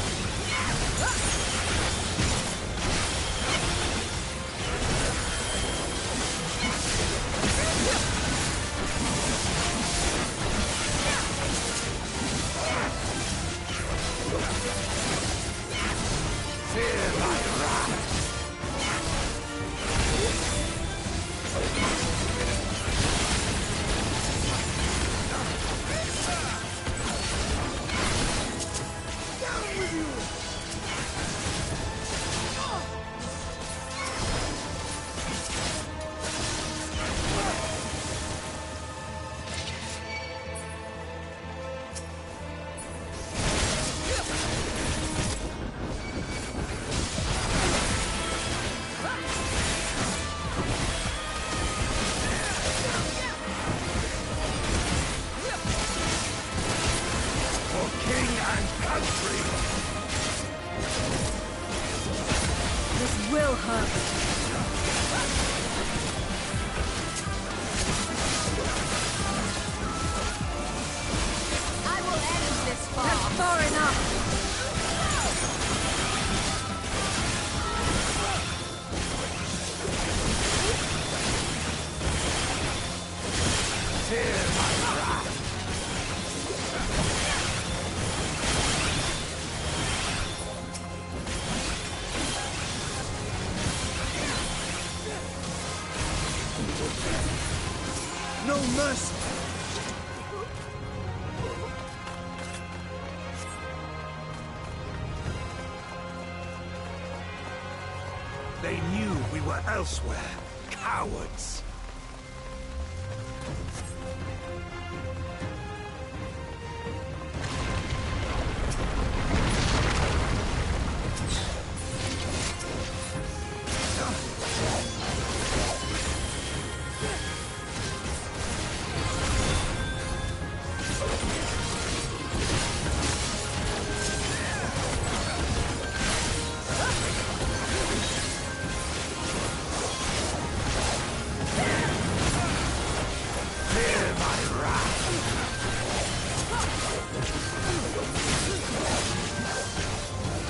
Fear my wrath! This will hurt. I will end this far. That's far enough. Fear my wrath! No mercy! They knew we were elsewhere. Cowards!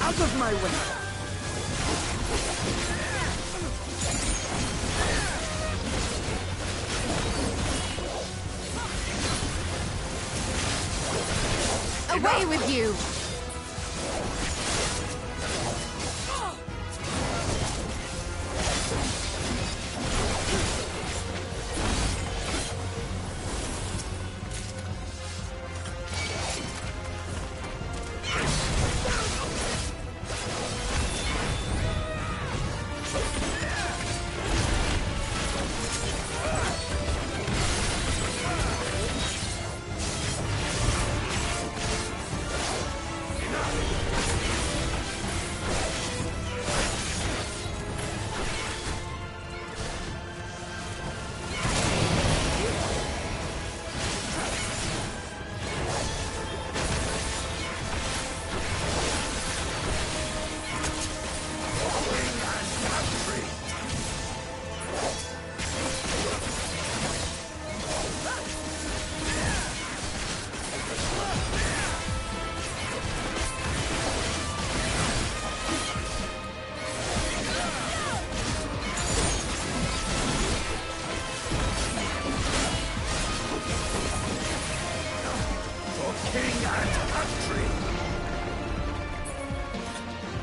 Out of my way! Away with you!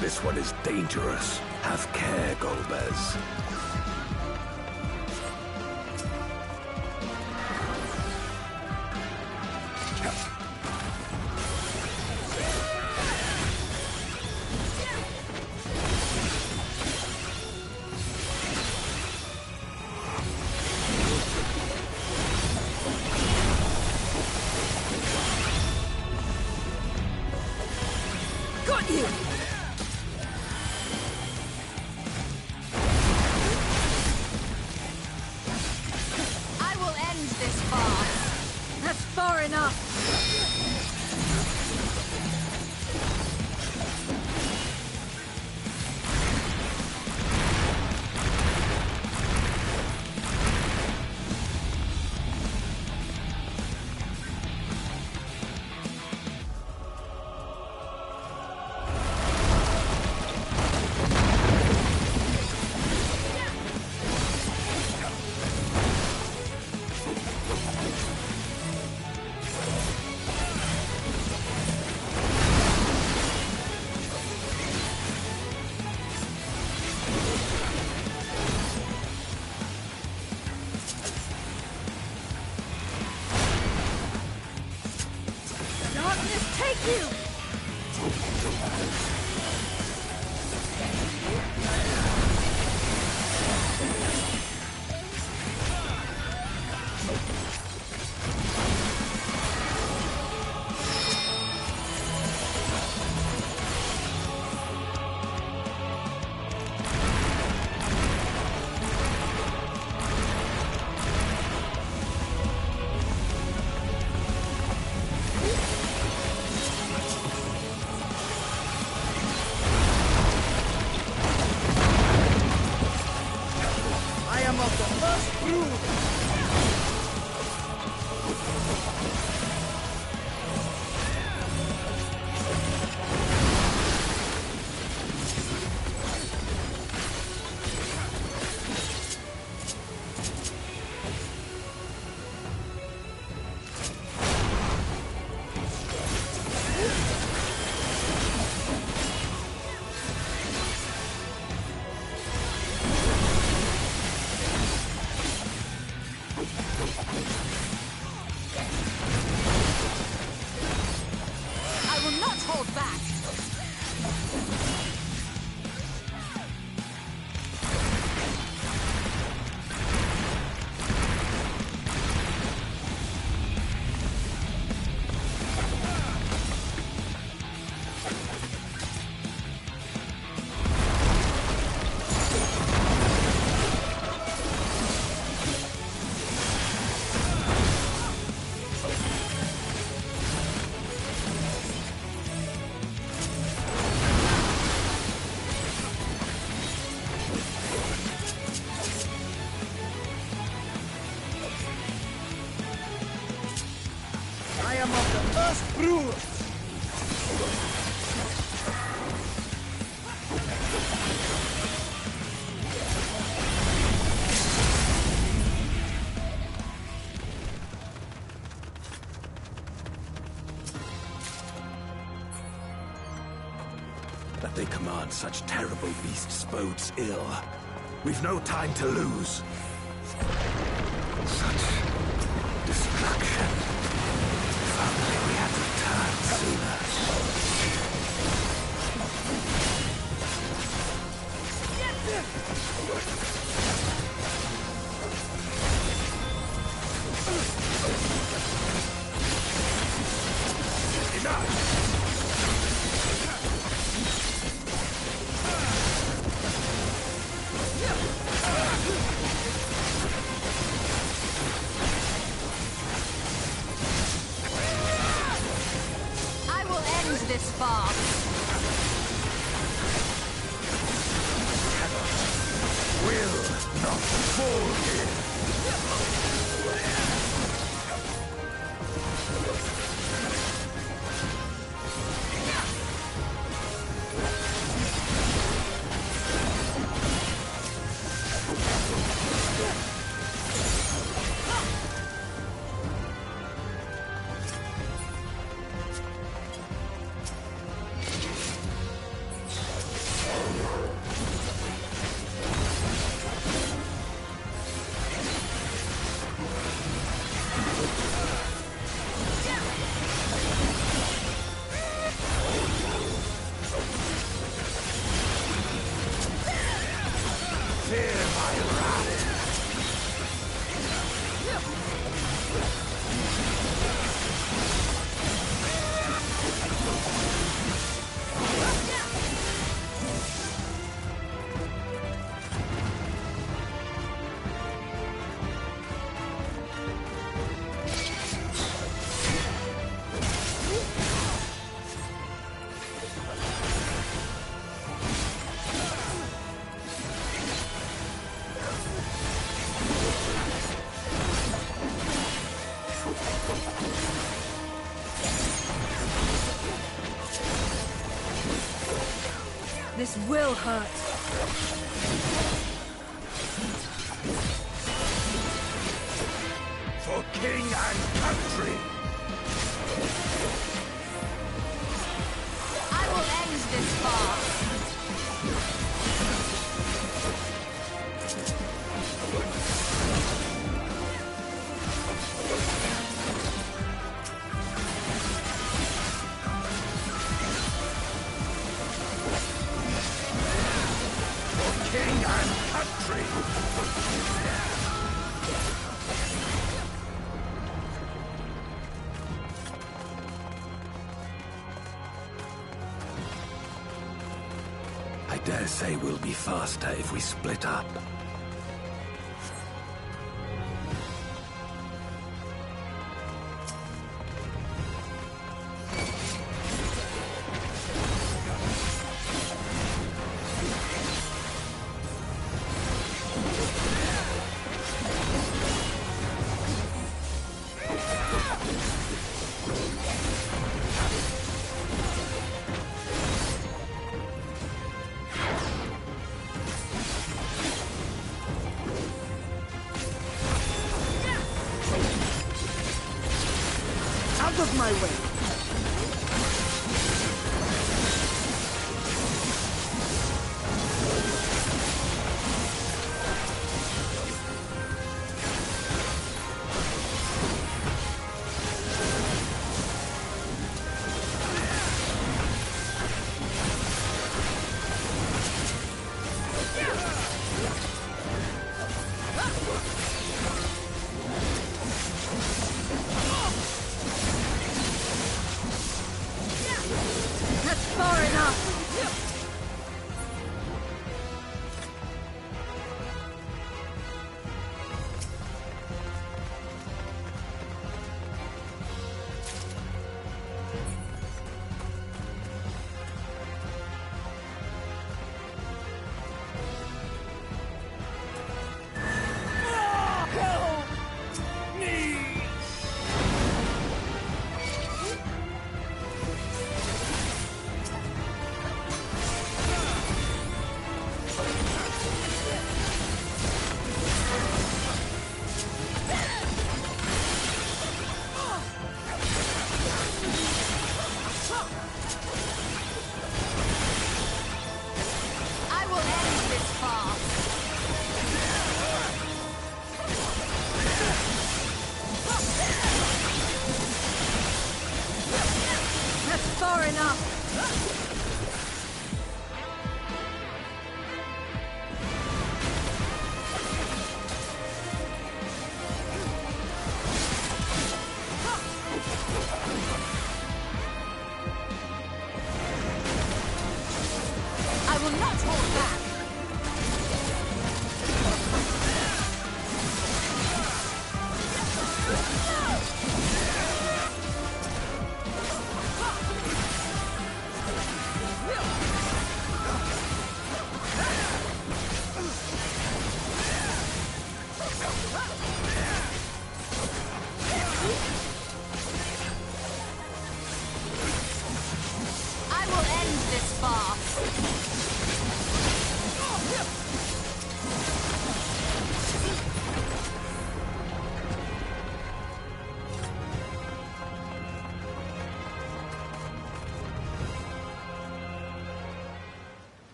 This one is dangerous. Have care, Golbez. Got you! I will end this farce. That's far enough! Darkness, take you! I am of the first brood! First brew! That they command such terrible beasts bodes ill. We've no time to lose. Such destruction. If only we had returned sooner. I will end this farce. Will not fall here. This will hurt. For king and country! I will end this farce. King and country! I dare say we'll be faster if we split up. Out of my way!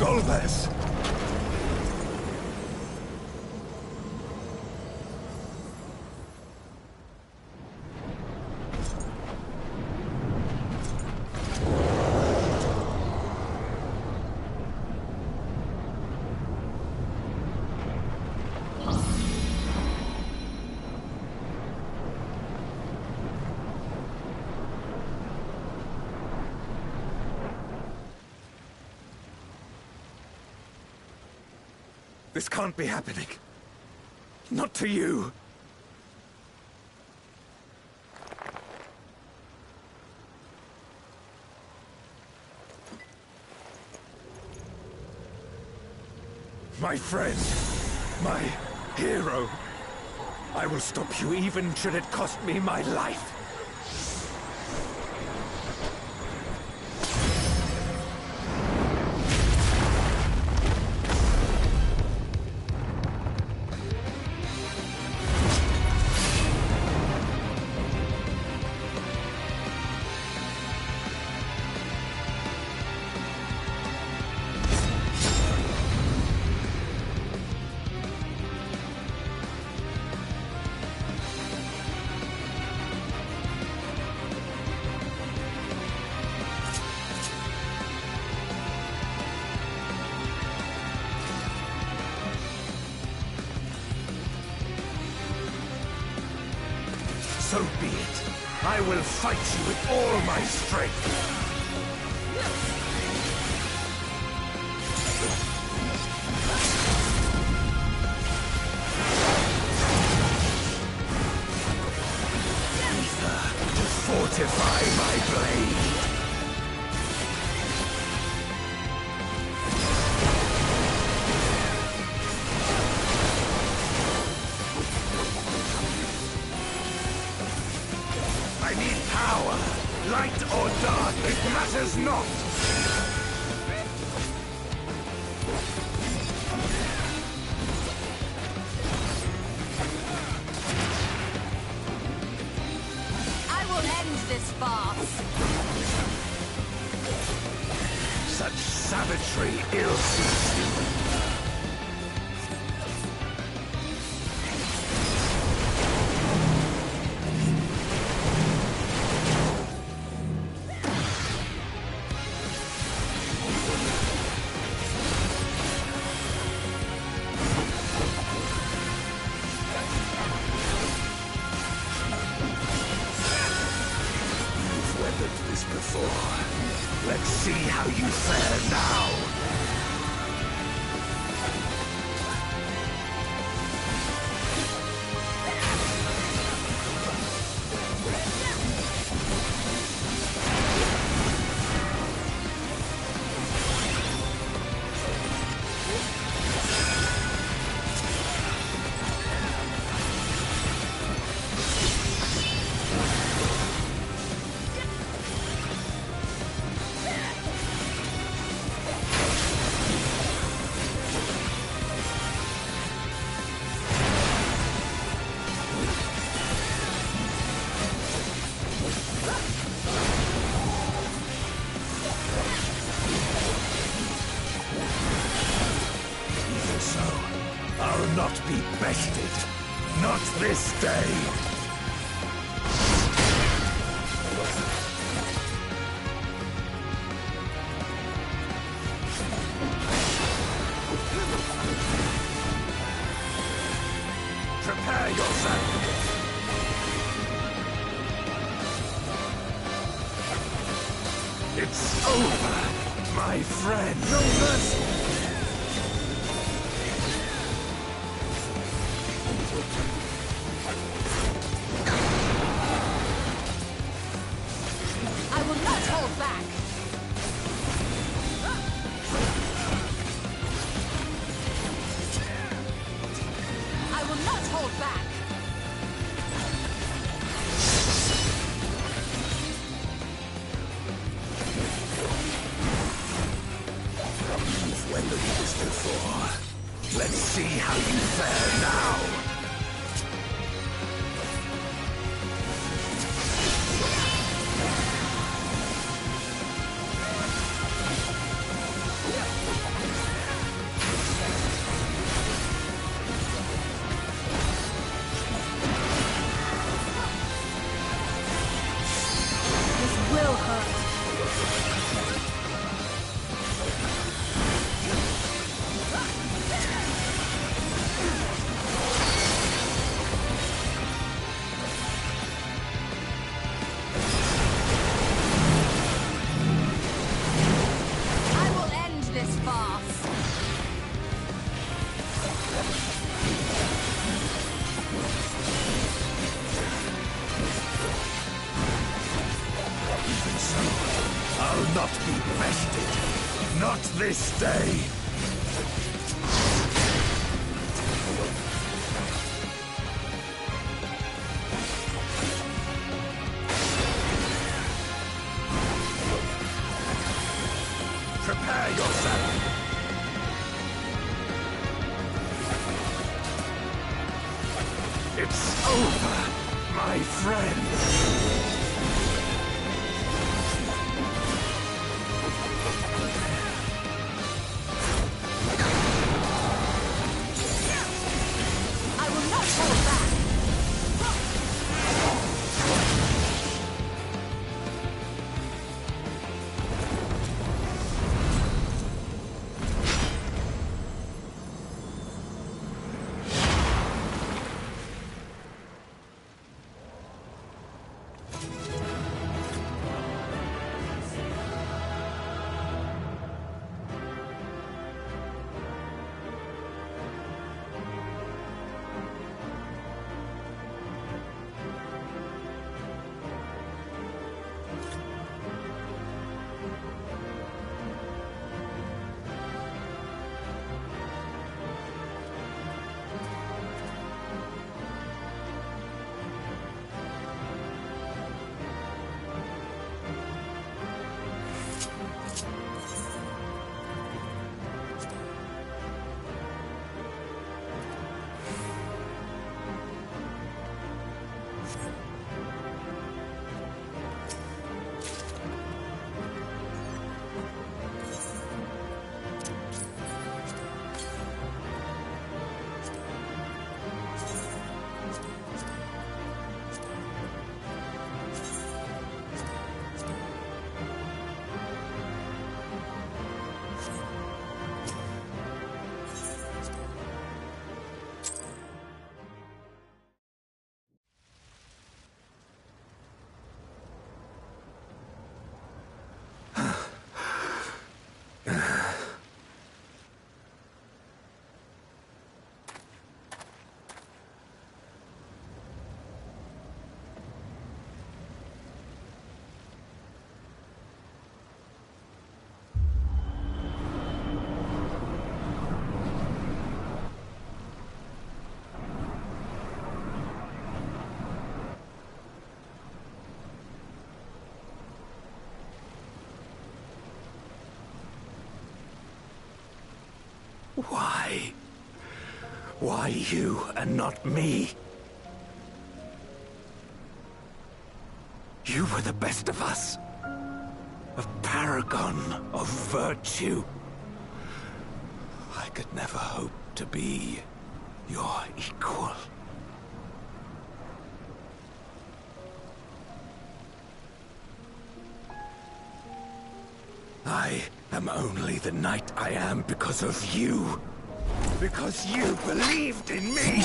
Golbez! This can't be happening. Not to you. My friend. My hero. I will stop you even should it cost me my life. So be it. I will fight you with all my strength. Ether to fortify my blade. I need power. Light or dark, it matters not. I will end this farce. Such savagery ill-suits you. This before. Let's see how you fare now. I'll not be bested. Not this day. Prepare yourself. It's over, my friend. No mercy. I will not hold back. I will not hold back. You've weathered this before. Let's see how you fare now. Not this day! Prepare yourself! It's over, my friend! Why? Why you and not me? You were the best of us. A paragon of virtue. I could never hope to be your equal. I am only the knight I am because of you. Because you believed in me!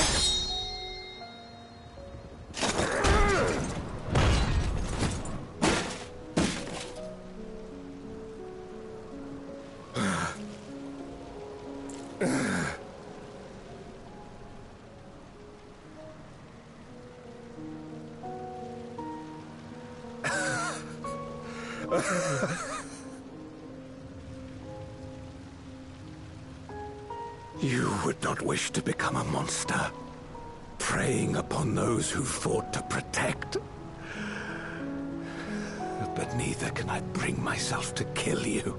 You would not wish to become a monster, preying upon those who fought to protect. But neither can I bring myself to kill you.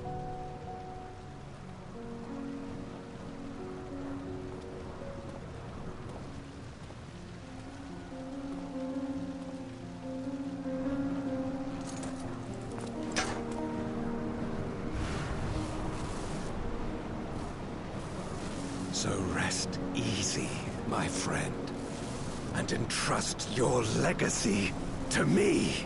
So rest easy, my friend, and entrust your legacy to me.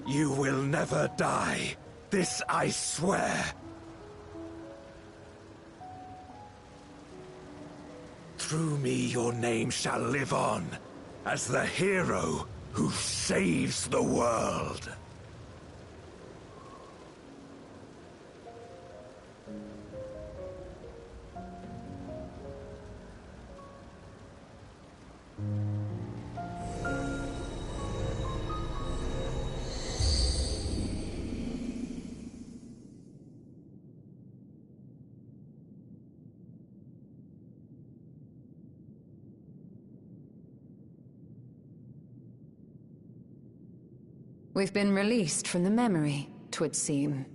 You will never die. This I swear. Through me your name shall live on, as the hero who saves the world. We've been released from the memory, 'twould seem.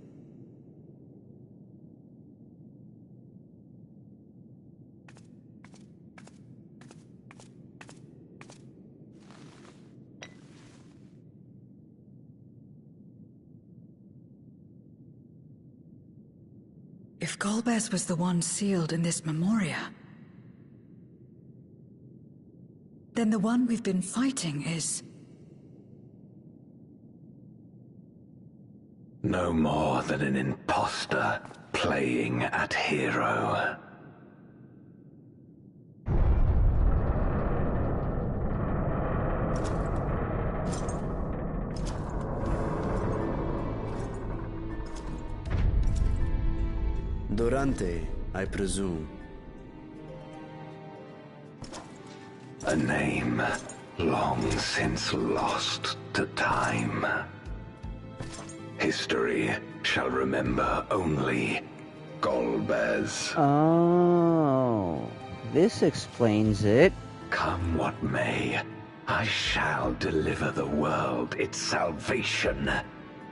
If Golbez was the one sealed in this memoria, then the one we've been fighting is... No more than an imposter playing at hero. Durante, I presume. A name long since lost to time. History shall remember only Golbez. Oh, this explains it. Come what may, I shall deliver the world its salvation,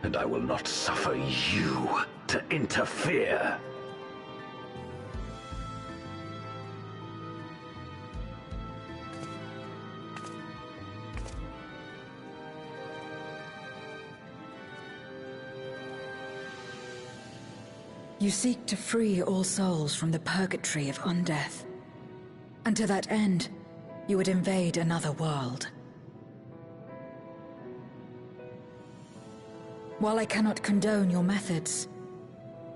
and I will not suffer you to interfere. You seek to free all souls from the purgatory of undeath. And to that end, you would invade another world. While I cannot condone your methods,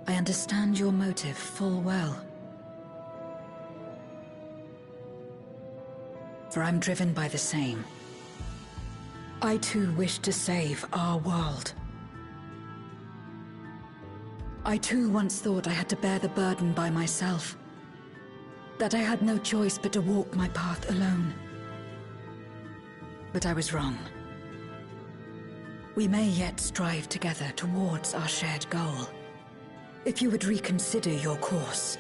I understand your motive full well. For I'm driven by the same. I too wish to save our world. I too once thought I had to bear the burden by myself. That I had no choice but to walk my path alone. But I was wrong. We may yet strive together towards our shared goal. If you would reconsider your course.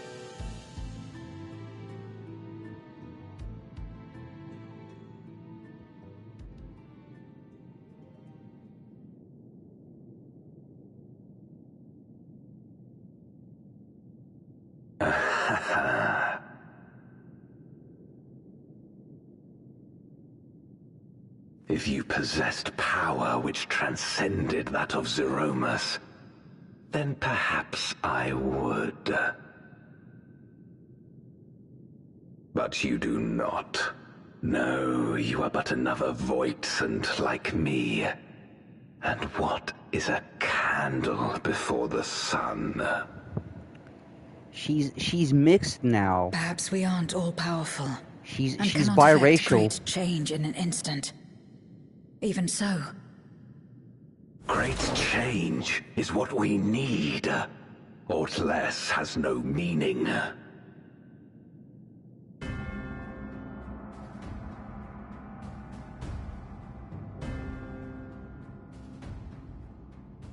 If you possessed power which transcended that of Zeromus, then perhaps I would. But you do not. No, you are but another Voidsent like me. And what is a candle before the sun? She's mixed now. Perhaps we aren't all powerful. She's cannot biracial. effect great change in an instant. Even so. Great change is what we need. Aught less has no meaning.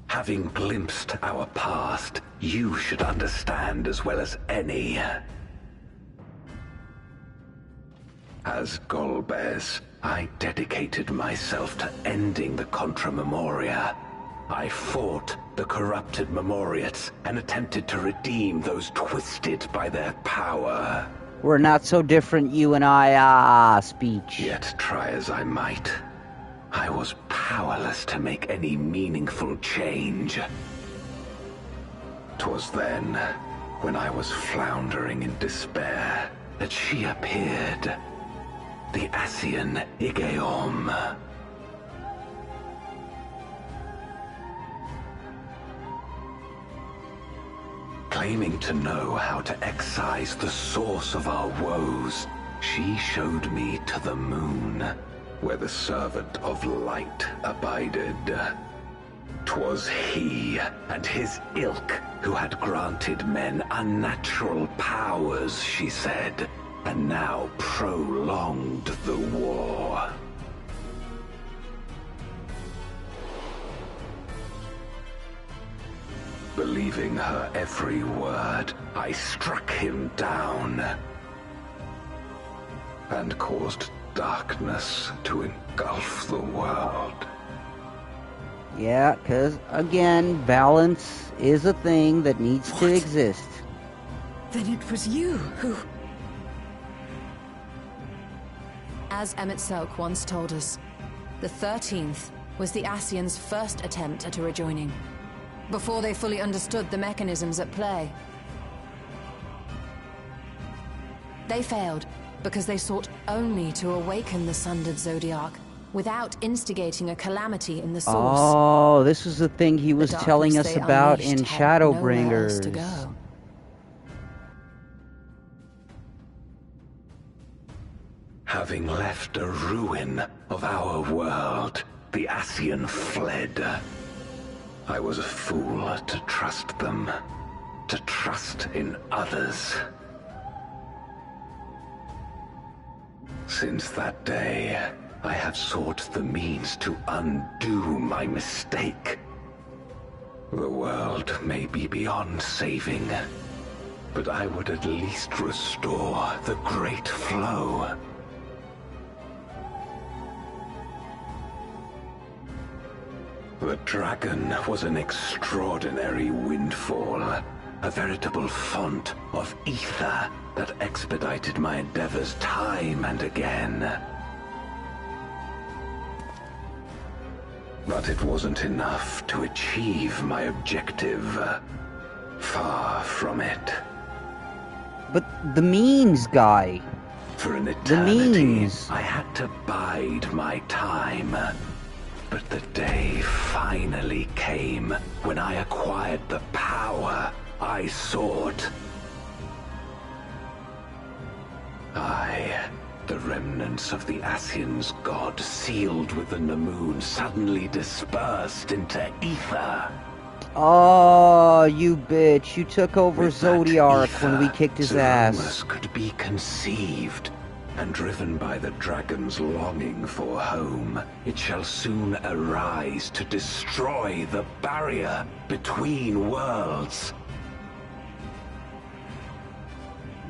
Having glimpsed our past, you should understand as well as any. As Golbez, I dedicated myself to ending the Contra Memoria. I fought the corrupted Memoriates and attempted to redeem those twisted by their power. We're not so different, you and I, speech. Yet try as I might, I was powerless to make any meaningful change. 'Twas then, when I was floundering in despair, that she appeared. The Ascian Igeom. Claiming to know how to excise the source of our woes, she showed me to the moon, where the servant of light abided. 'Twas he and his ilk who had granted men unnatural powers, she said, and now prolonged the war. Believing her every word, I struck him down and caused darkness to engulf the world. Yeah, because, again, balance is a thing that needs to exist. Then it was you who... As Emmett Selk once told us, the 13th was the Ascians' first attempt at a rejoining, before they fully understood the mechanisms at play. They failed because they sought only to awaken the sundered Zodiac, without instigating a calamity in the source. Oh, this was the thing he was telling us about in Shadowbringers. To go. Having left a ruin of our world, the Ascian fled. I was a fool to trust them, to trust in others. Since that day, I have sought the means to undo my mistake. The world may be beyond saving, but I would at least restore the Great Flow. The dragon was an extraordinary windfall, a veritable font of ether that expedited my endeavors time and again. But it wasn't enough to achieve my objective. Far from it. But the means, guy. For an eternity, the means. I had to bide my time. But the day finally came when I acquired the power I sought. The remnants of the Ascians' god, sealed within the moon, suddenly dispersed into ether. Oh, you bitch. You took over With Zodiac ether, when we kicked his Zeromus ass. could be conceived, and driven by the dragon's longing for home, it shall soon arise to destroy the barrier between worlds.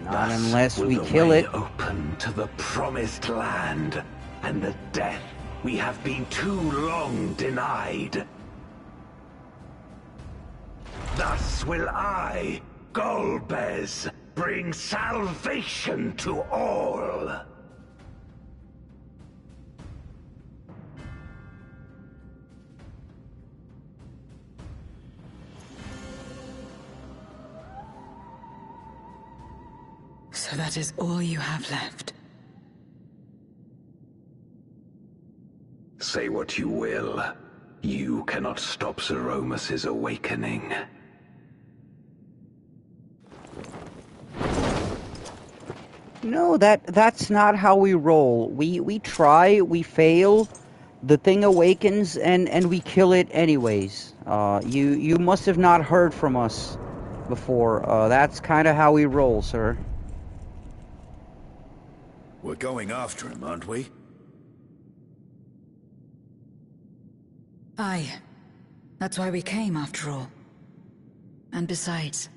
Not Thus unless will we the kill way it. open to the promised land, and the death we have been too long denied. Thus will I, Golbez, bring salvation to all. So that is all you have left. Say what you will. You cannot stop Zeromus's awakening. No, that's not how we roll. We try, we fail, the thing awakens, and we kill it anyways. You must have not heard from us before. That's kind of how we roll, sir. We're going after him, aren't we? Aye. That's why we came, after all. And besides...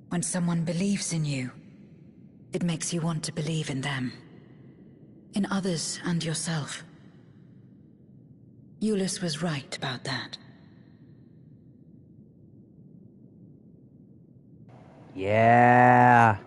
when someone believes in you, it makes you want to believe in them. In others and yourself. Euless was right about that. Yeah.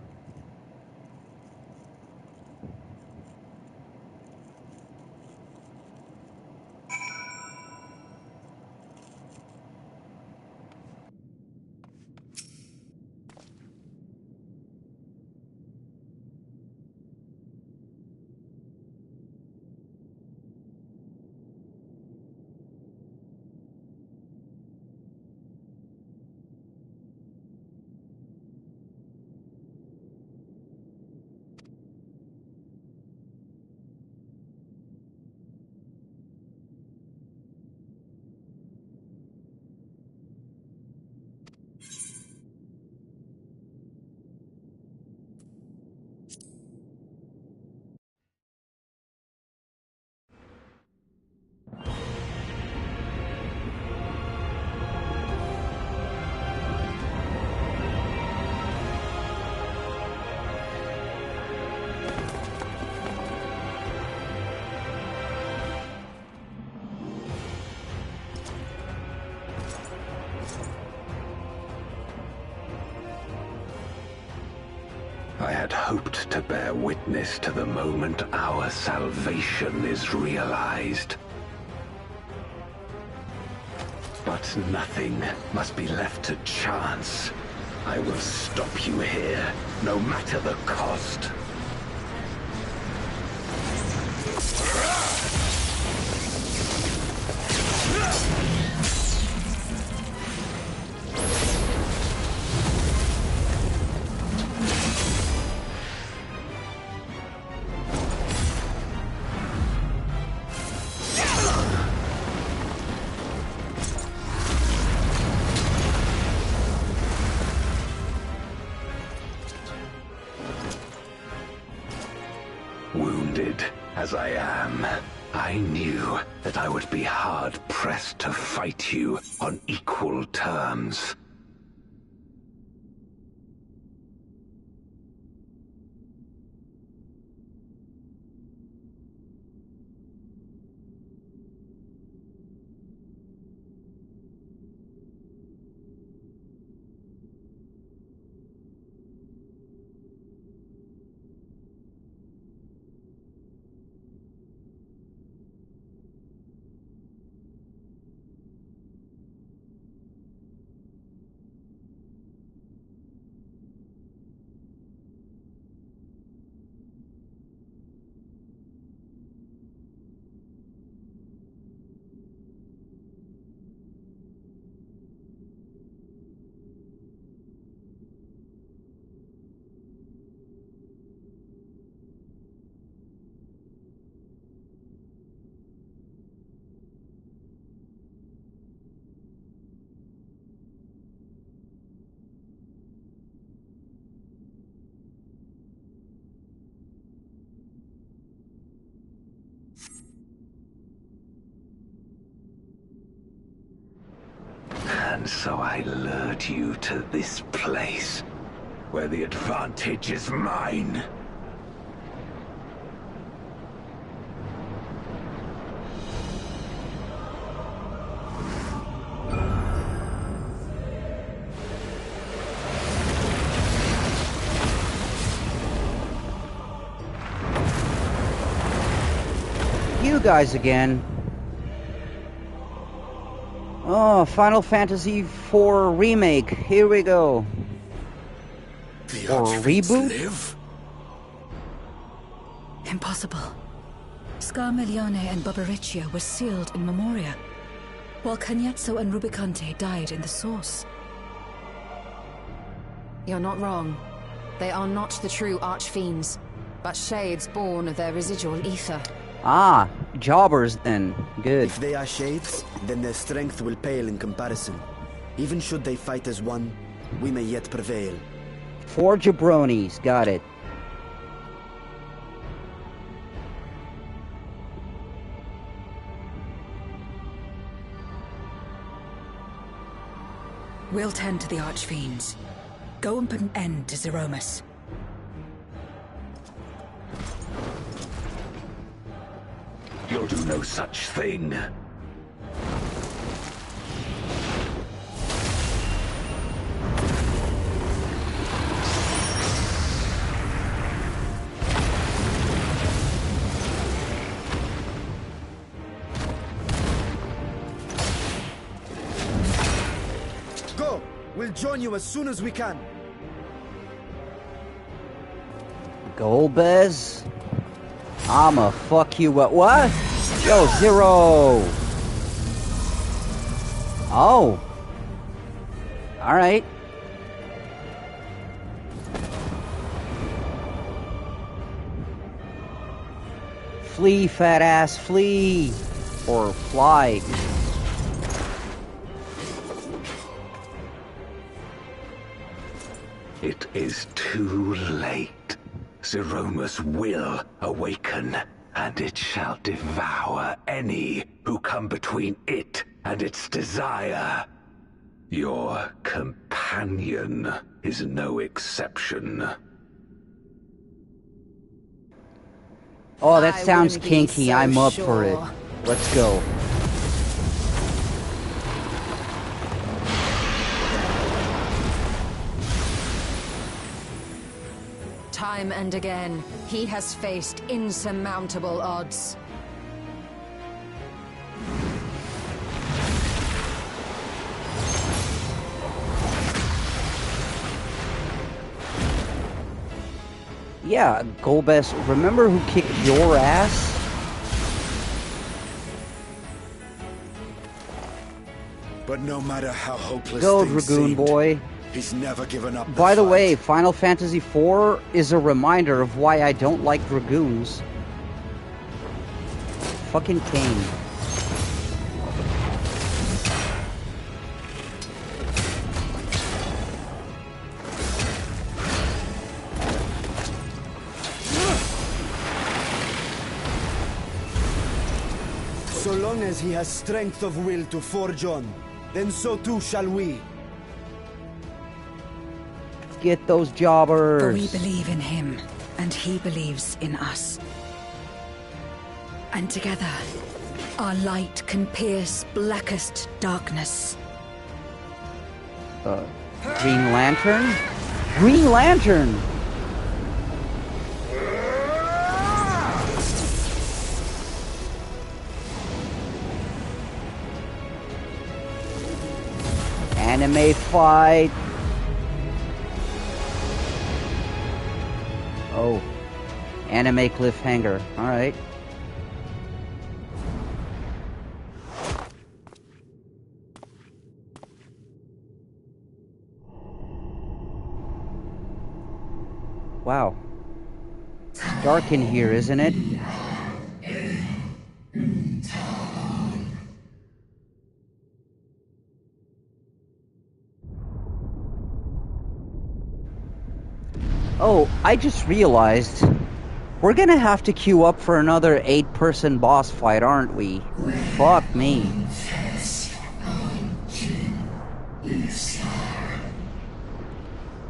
I had hoped to bear witness to the moment our salvation is realized. But nothing must be left to chance. I will stop you here, no matter the cost. Wounded as I am, I knew that I would be hard-pressed to fight you on equal terms. And so I lured you to this place, where the advantage is mine. You guys again. Oh, Final Fantasy XIV Remake. Here we go. Or reboot? Live? Impossible. Scarmiglione and Barbariccia were sealed in Memoria, while Cagnezzo and Rubicante died in the Source. You're not wrong. They are not the true archfiends, but shades born of their residual ether. Ah, jobbers then. Good. If they are shades, then their strength will pale in comparison. Even should they fight as one, we may yet prevail. 4 jabronis. Got it. We'll tend to the Archfiends. Go and put an end to Zeromus. You'll do no such thing. Go! We'll join you as soon as we can. Golbez. I'ma fuck you up. What? Yo, Zero. Oh. Alright. Flee, fat ass, flee. Or fly. It is too late. Zeromus will awaken, and it shall devour any who come between it and its desire. Your companion is no exception. Oh, that I sounds wouldn't be kinky. so I'm up for it. sure. Let's go. Time and again, he has faced insurmountable odds. Yeah, Golbez, remember who kicked your ass? But no matter how hopeless Go, things Dragoon seemed, Boy. he's never given up. By the way, Final Fantasy IV is a reminder of why I don't like Dragoons. Fucking Kane. So long as he has strength of will to forge on, then so too shall we. Get those jobbers. For we believe in him, and he believes in us. And together, our light can pierce blackest darkness. Green Lantern? Green Lantern! Anime fight. Oh. Anime cliffhanger. Alright. Wow. It's dark in here, isn't it? Oh, I just realized we're gonna have to queue up for another 8-person boss fight, aren't we? Fuck me.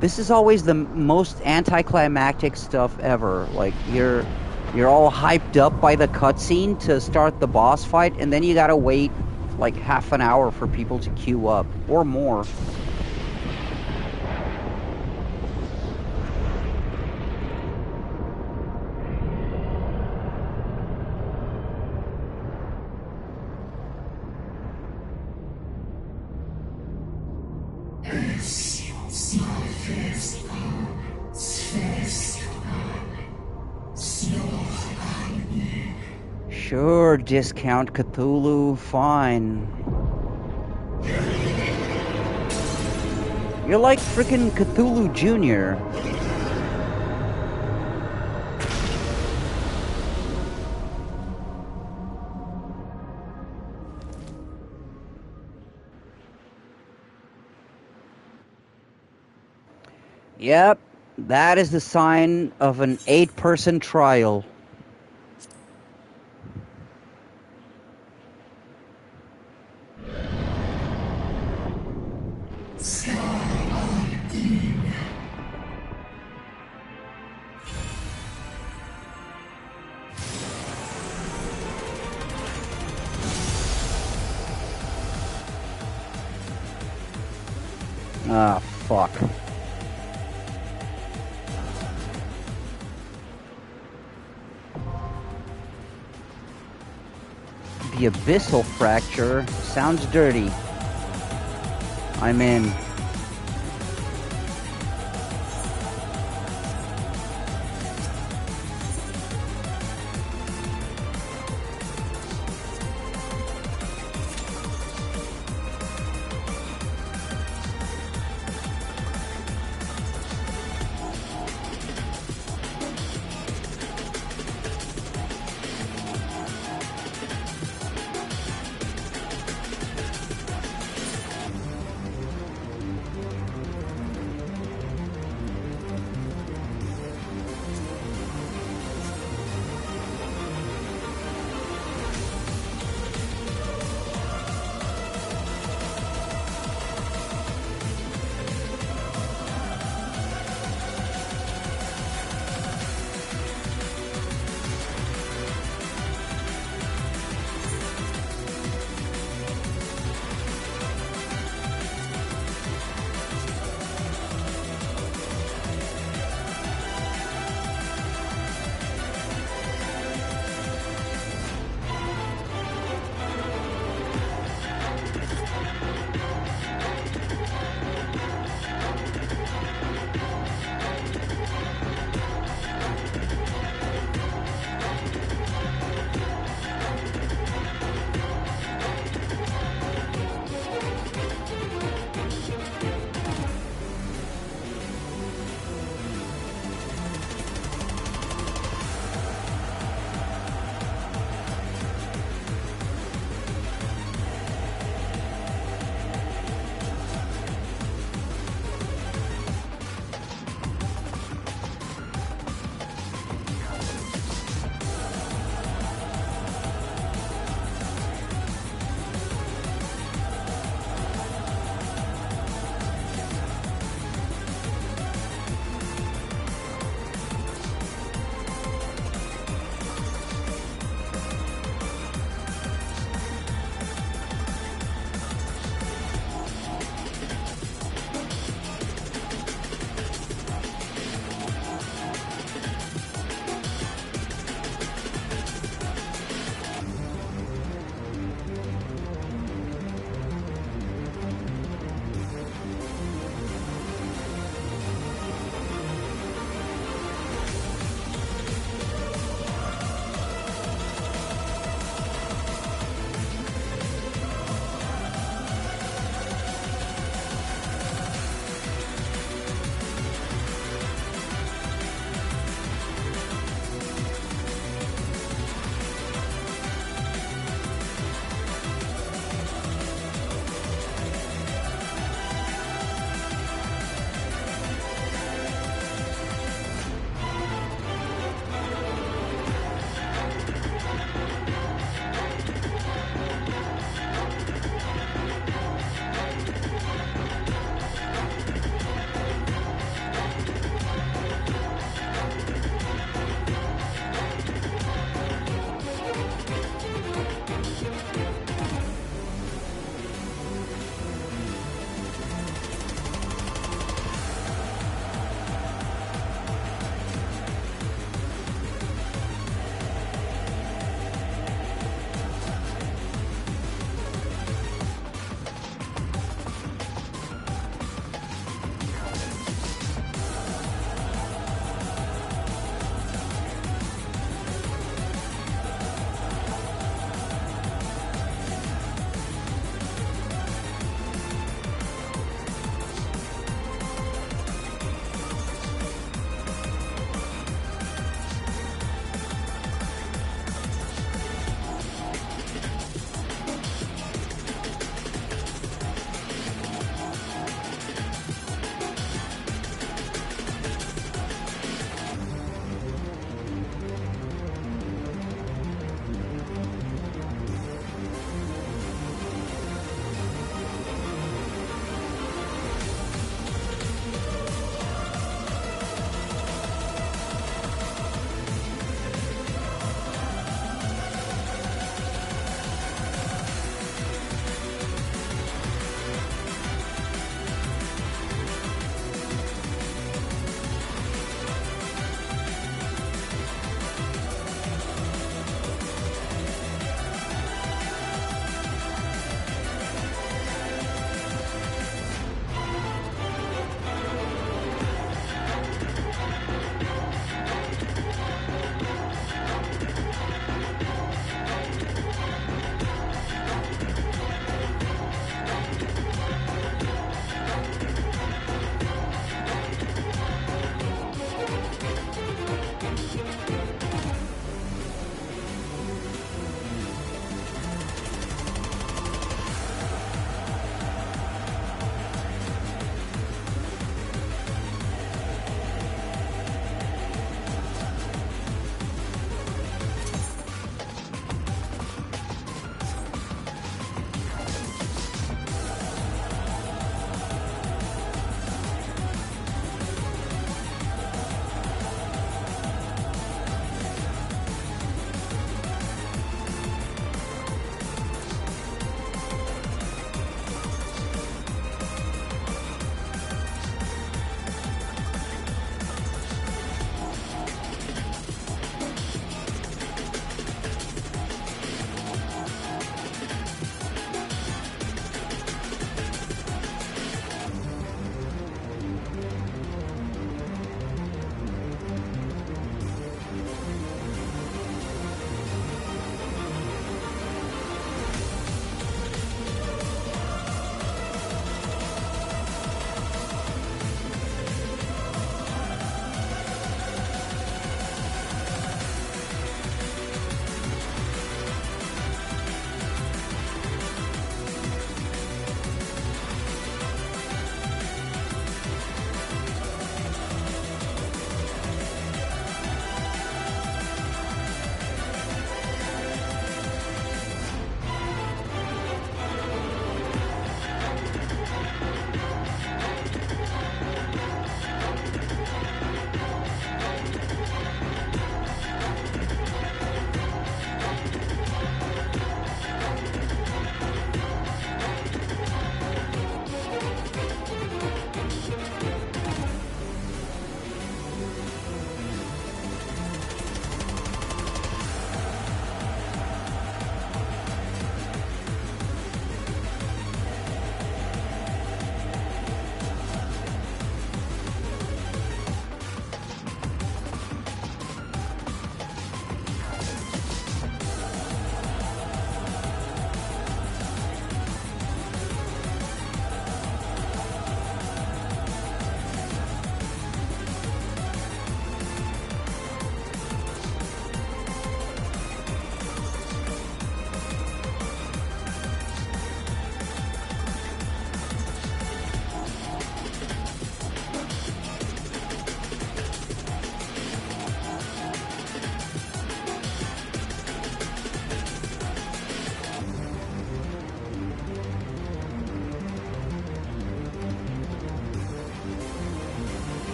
This is always the most anticlimactic stuff ever. Like, you're all hyped up by the cutscene to start the boss fight, and then you gotta wait like half an hour for people to queue up, or more. Sure, discount Cthulhu, fine. You're like frickin' Cthulhu Jr. Yep, that is the sign of an 8-person trial. Ah, fuck. The abyssal fracture sounds dirty. I'm in.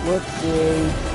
Whoopsie.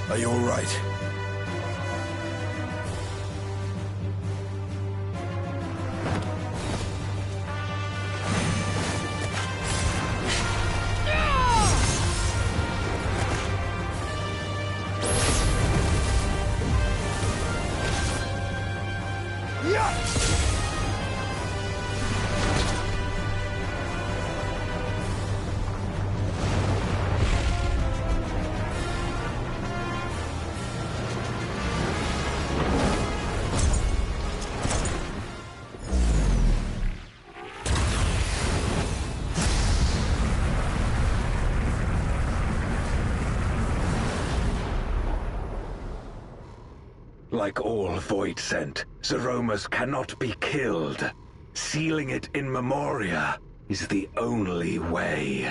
Are you all right? Like all Void Sent, Zeromus cannot be killed. Sealing it in Memoria is the only way.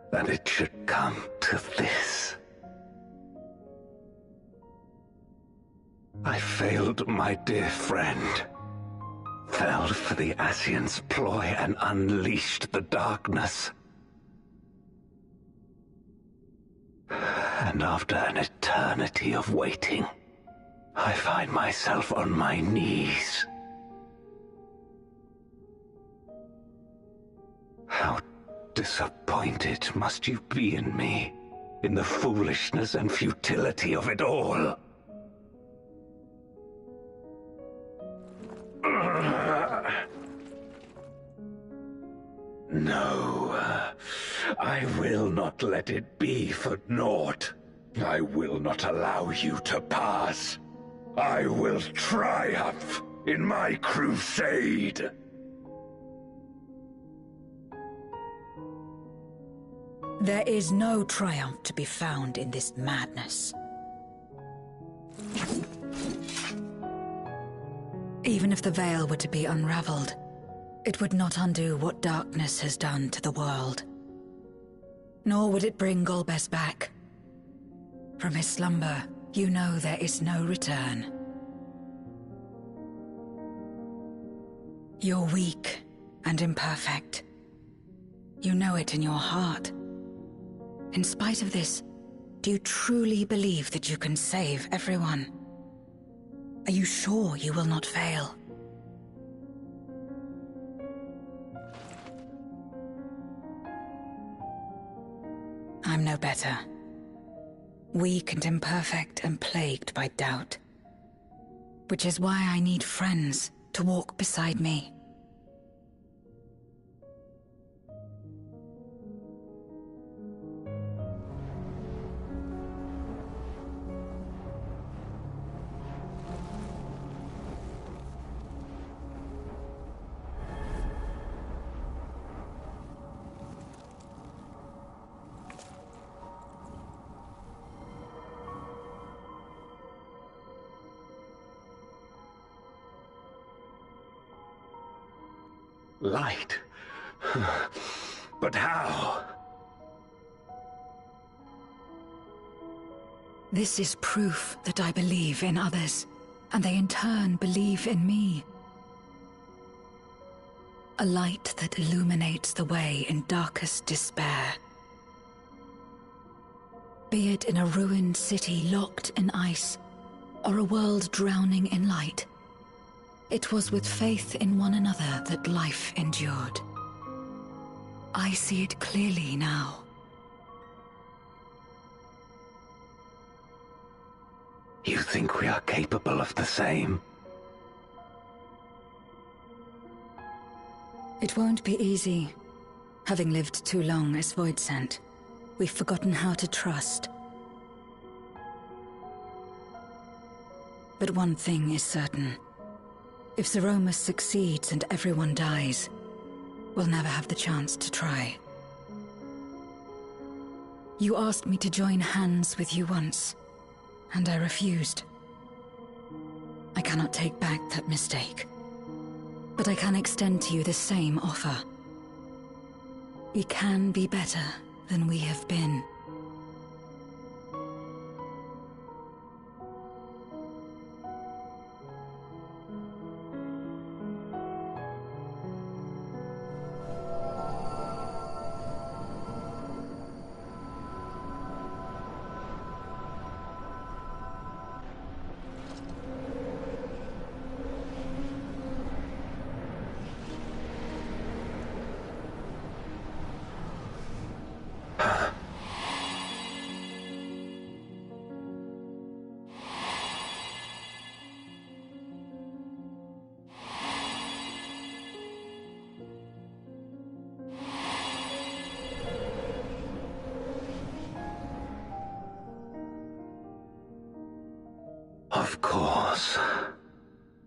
That it should come to this. I failed my dear friend. Fell for the Ascian's ploy and unleashed the darkness. And after an eternity of waiting, I find myself on my knees. How disappointed must you be in me, in the foolishness and futility of it all. No, I will not let it be for naught. I will not allow you to pass. I will triumph in my crusade. There is no triumph to be found in this madness. Even if the veil were to be unraveled, it would not undo what darkness has done to the world. Nor would it bring Golbez back. From his slumber, you know there is no return. You're weak and imperfect. You know it in your heart. In spite of this, do you truly believe that you can save everyone? Are you sure you will not fail? I'm no better. Weak and imperfect and plagued by doubt. Which is why I need friends to walk beside me. Light? But how? This is proof that I believe in others, and they in turn believe in me. A light that illuminates the way in darkest despair. Be it in a ruined city locked in ice, or a world drowning in light, it was with faith in one another that life endured. I see it clearly now. You think we are capable of the same? It won't be easy. Having lived too long as Voidsent, we've forgotten how to trust. But one thing is certain. If Zeromus succeeds and everyone dies, we'll never have the chance to try. You asked me to join hands with you once, and I refused. I cannot take back that mistake, but I can extend to you the same offer. We can be better than we have been. Of course.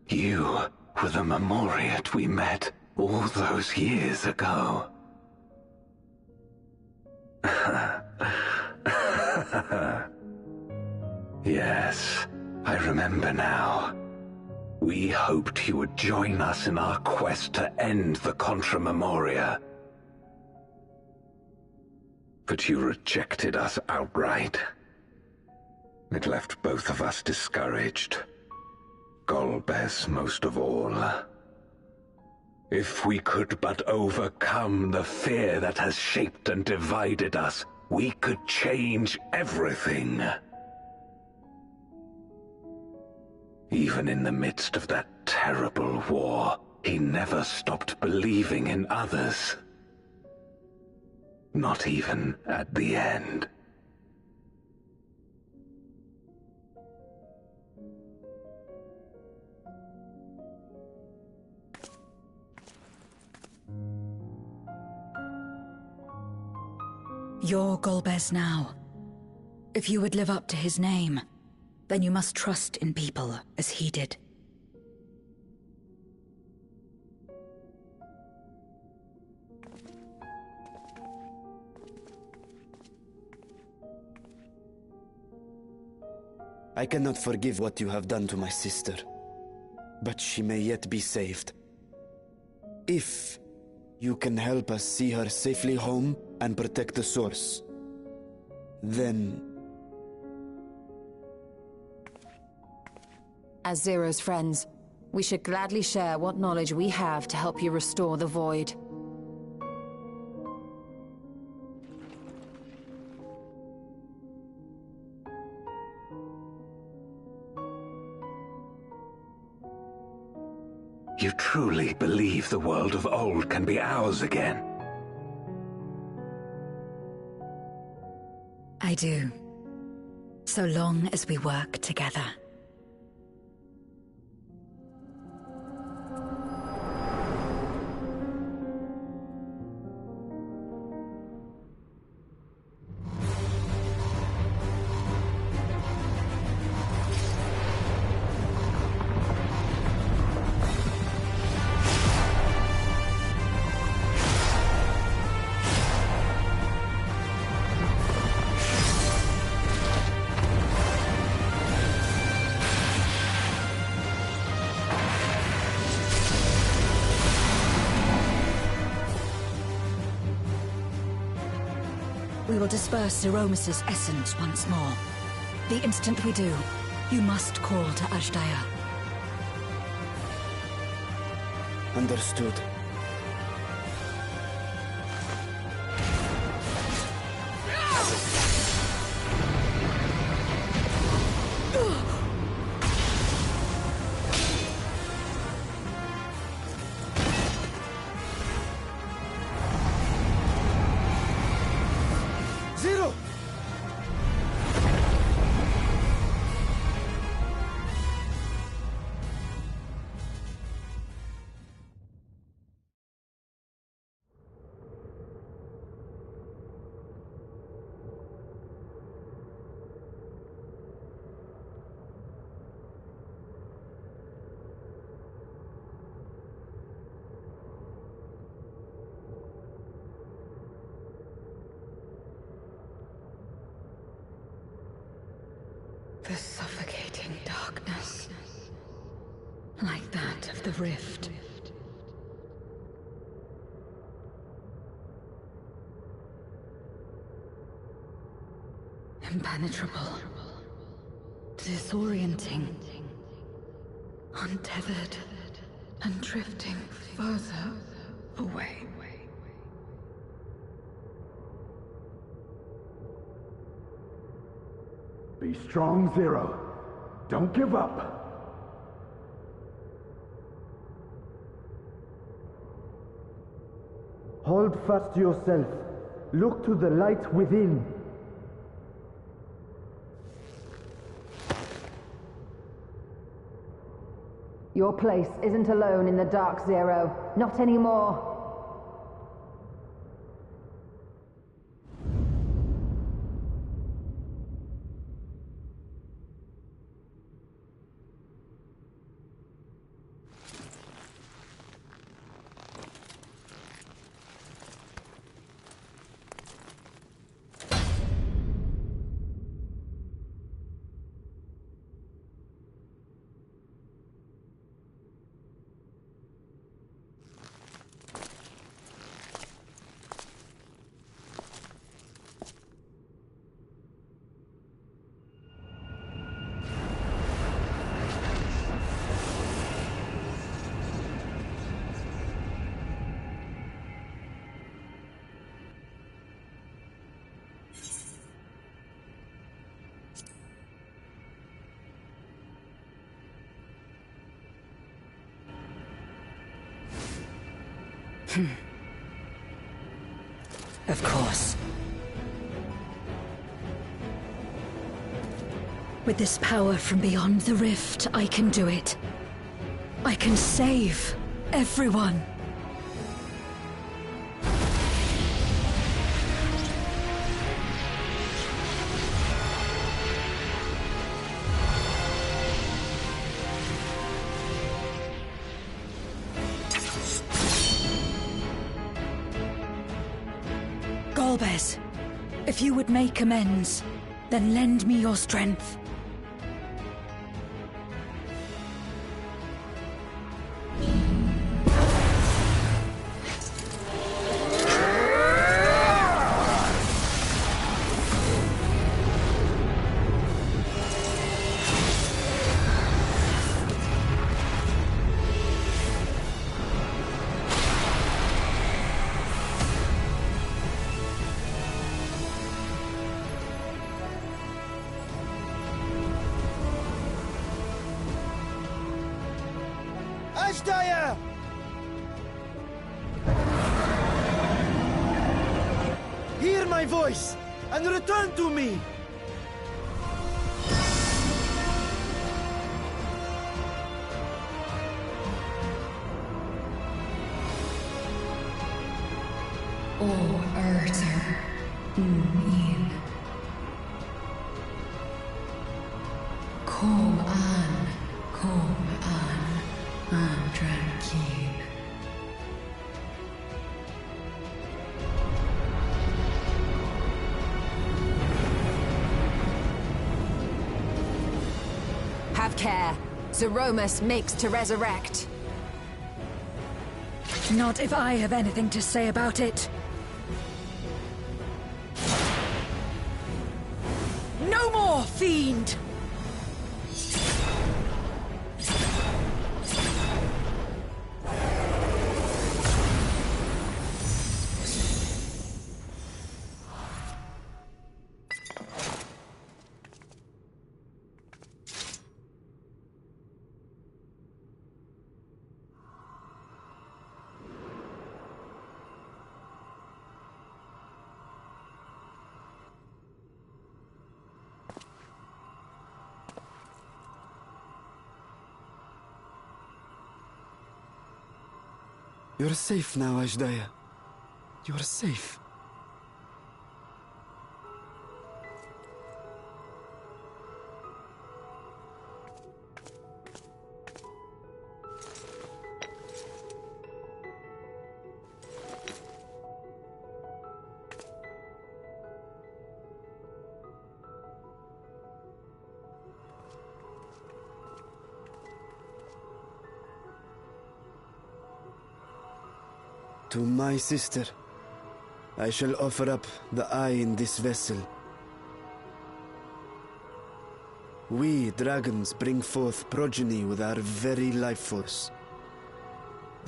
You were the Memoriat we met all those years ago. Yes, I remember now. We hoped you would join us in our quest to end the Contra Memoria. But you rejected us outright. It left both of us discouraged. Golbez most of all. If we could but overcome the fear that has shaped and divided us, we could change everything. Even in the midst of that terrible war, he never stopped believing in others. Not even at the end. You're Golbez now. If you would live up to his name, then you must trust in people as he did. I cannot forgive what you have done to my sister, but she may yet be saved. If you can help us see her safely home and protect the source, then... As Zero's friends, we should gladly share what knowledge we have to help you restore the Void. You truly believe the world of old can be ours again? I do. So long as we work together. we will disperse Zeromus's essence once more. The instant we do, you must call to Ashdaya. Understood. Zero! The suffocating darkness, like that of the rift. Impenetrable, disorienting, untethered, and drifting further away. Be strong, Zero. Don't give up. Hold fast to yourself. Look to the light within. Your place isn't alone in the dark, Zero. Not anymore. Of course. With this power from beyond the rift, I can do it. I can save everyone. Golbez, if you would make amends, then lend me your strength. Ashdaya! Hear my voice and return to me! O Urter, Unin. Kom an, Andrankin. Have care. Zeromus makes to resurrect. Not if I have anything to say about it. No more, fiend! You're safe now, Ashdaya. You're safe. To my sister, I shall offer up the eye in this vessel. We, dragons, bring forth progeny with our very life force.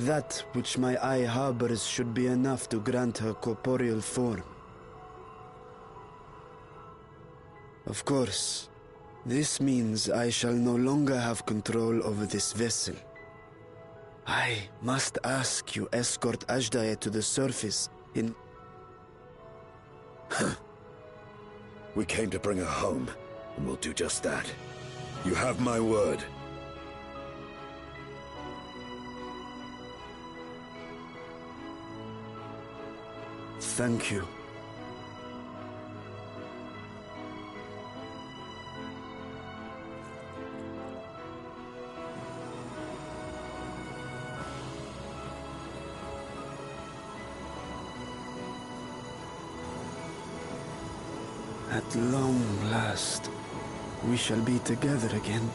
That which my eye harbors should be enough to grant her corporeal form. Of course, this means I shall no longer have control over this vessel. I must ask you escort Ashdaya to the surface in... We came to bring her home, and we'll do just that. You have my word. Thank you. At long last, we shall be together again.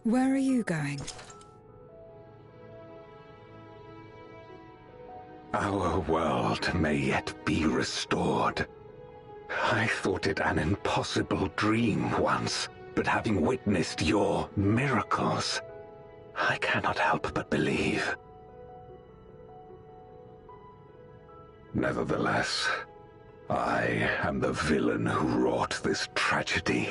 Where are you going? Our world may yet be restored. I thought it an impossible dream once, but having witnessed your miracles, I cannot help but believe. Nevertheless, I am the villain who wrought this tragedy,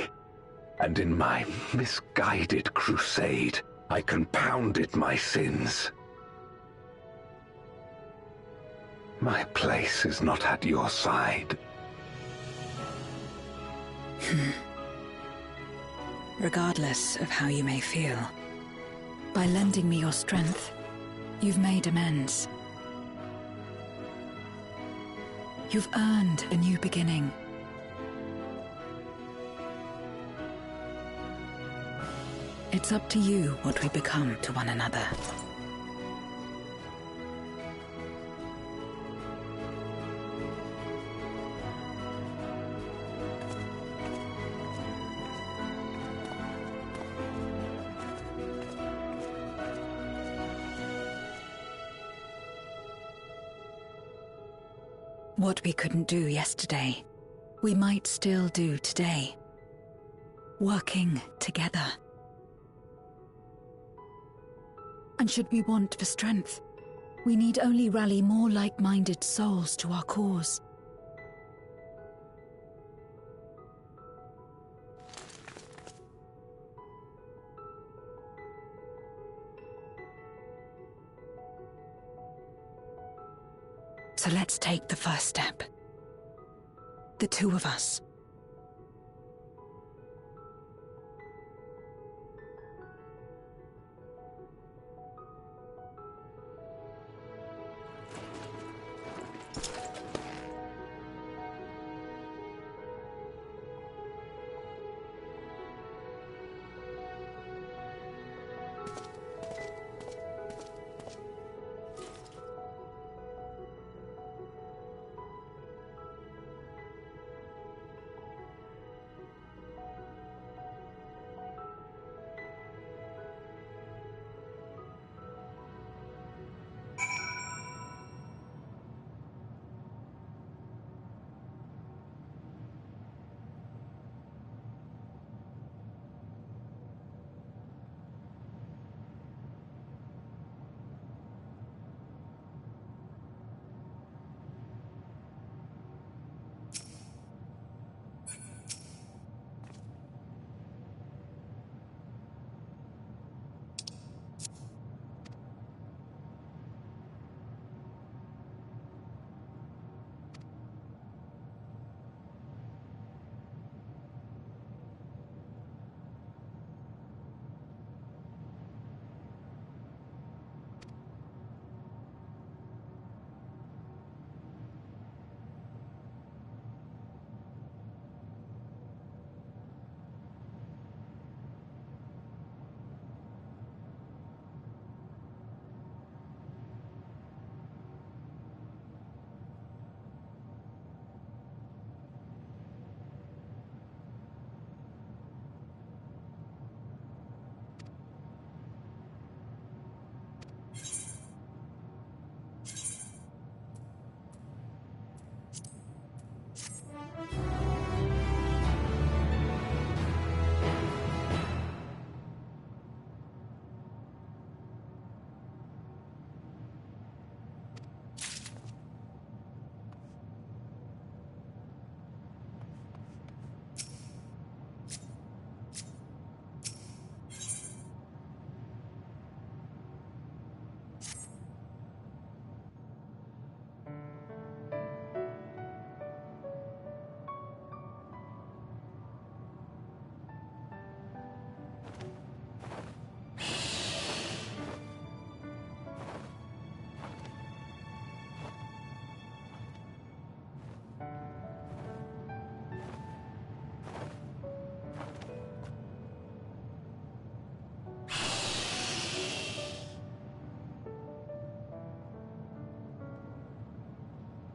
and in my misguided crusade, I compounded my sins. My place is not at your side. Regardless of how you may feel, by lending me your strength, you've made amends. You've earned a new beginning. It's up to you what we become to one another. What we couldn't do yesterday, we might still do today. Working together. And should we want for strength, we need only rally more like-minded souls to our cause. So let's take the first step. The two of us.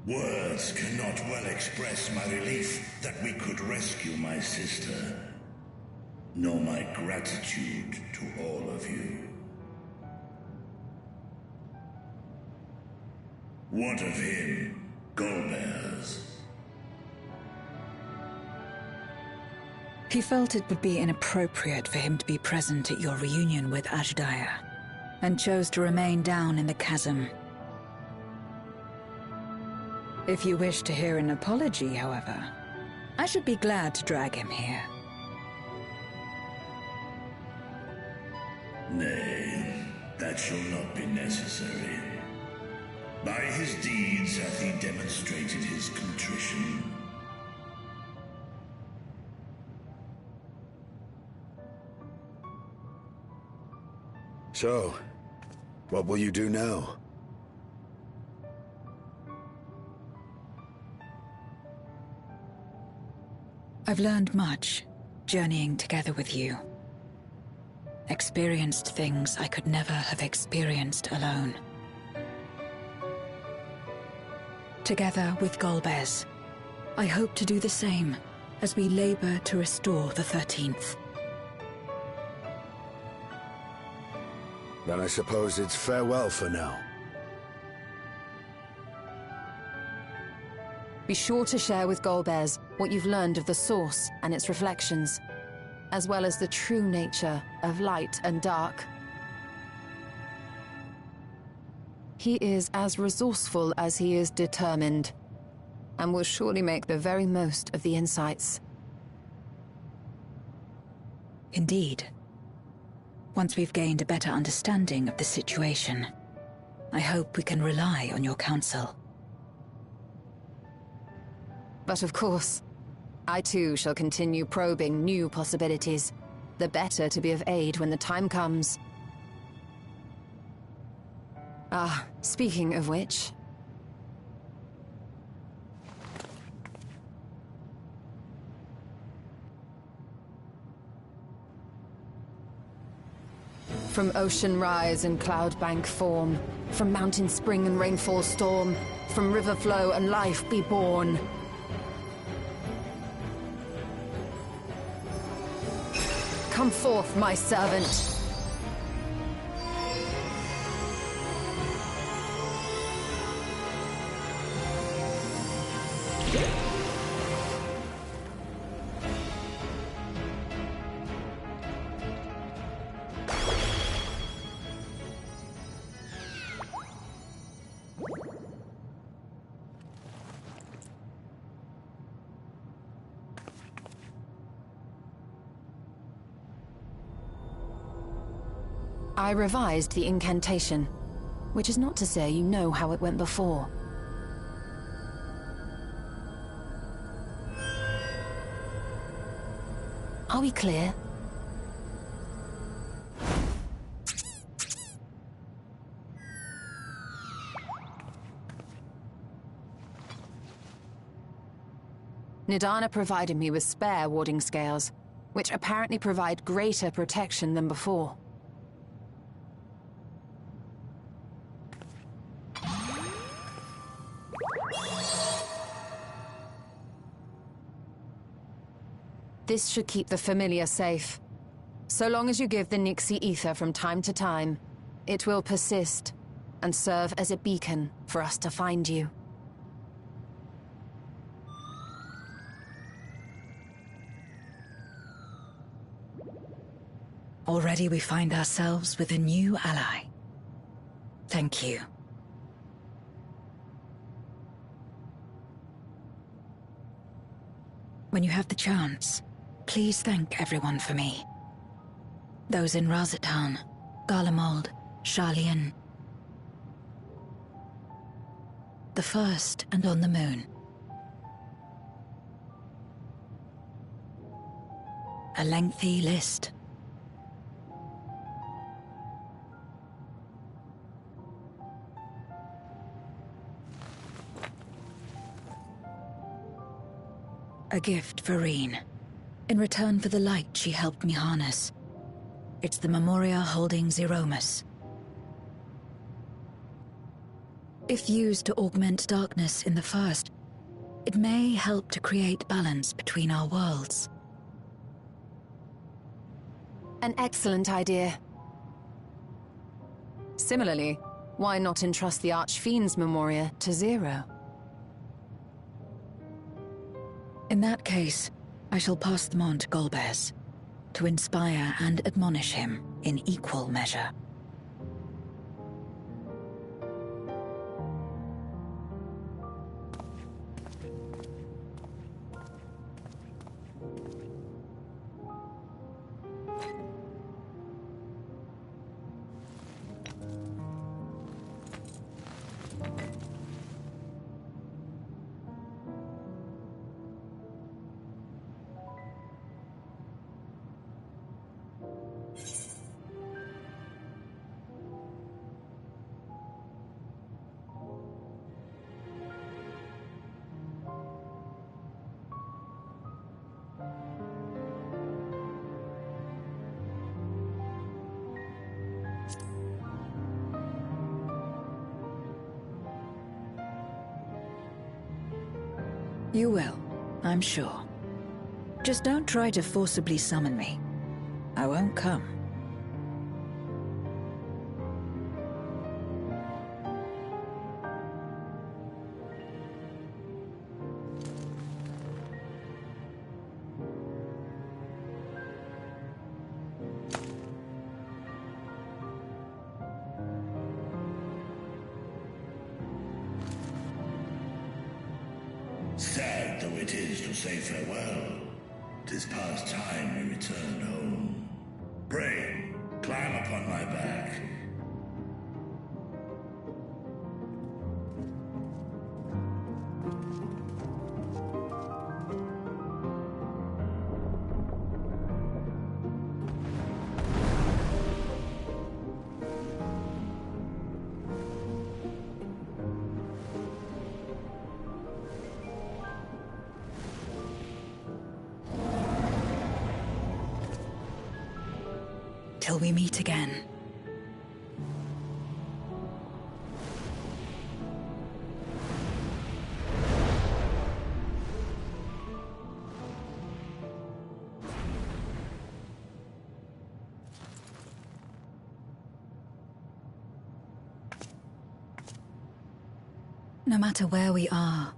Words cannot well express my relief that we could rescue my sister, nor my gratitude to all of you. What of him, Golbez? He felt it would be inappropriate for him to be present at your reunion with Azhdaya, and chose to remain down in the chasm. If you wish to hear an apology, however, I should be glad to drag him here. Nay, that shall not be necessary. By his deeds hath he demonstrated his contrition. So, what will you do now? I've learned much, journeying together with you. Experienced things I could never have experienced alone. Together with Golbez, I hope to do the same as we labor to restore the 13th. Then I suppose it's farewell for now. Be sure to share with Golbez what you've learned of the Source and its reflections, as well as the true nature of light and dark. He is as resourceful as he is determined, and will surely make the very most of the insights. Indeed. Once we've gained a better understanding of the situation, I hope we can rely on your counsel. But of course, I too shall continue probing new possibilities, the better to be of aid when the time comes. Ah, speaking of which... From ocean rise and cloud bank form, from mountain spring and rainfall storm, from river flow and life be born. Come forth, my servant. I revised the incantation, which is not to say you know how it went before. Are we clear? Nidana provided me with spare warding scales, which apparently provide greater protection than before. This should keep the familiar safe. So long as you give the Nixie ether from time to time, it will persist and serve as a beacon for us to find you. Already we find ourselves with a new ally. Thank you. When you have the chance, please thank everyone for me. Those in Razatan, Garlemald, Sharlayan. The first and on the moon. A lengthy list. A gift for Reen, in return for the light she helped me harness. It's the Memoria holding Zeromus. If used to augment darkness in the first, it may help to create balance between our worlds. An excellent idea. Similarly, why not entrust the Archfiend's Memoria to Zero? In that case, I shall pass them on to Golbez, to inspire and admonish him in equal measure. You will, I'm sure. Just don't try to forcibly summon me. I won't come. Sad though it is to say farewell, 'tis past time we returned home. Pray, climb upon my back. until we meet again. No matter where we are,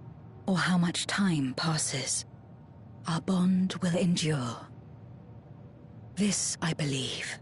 or how much time passes, our bond will endure. This I believe.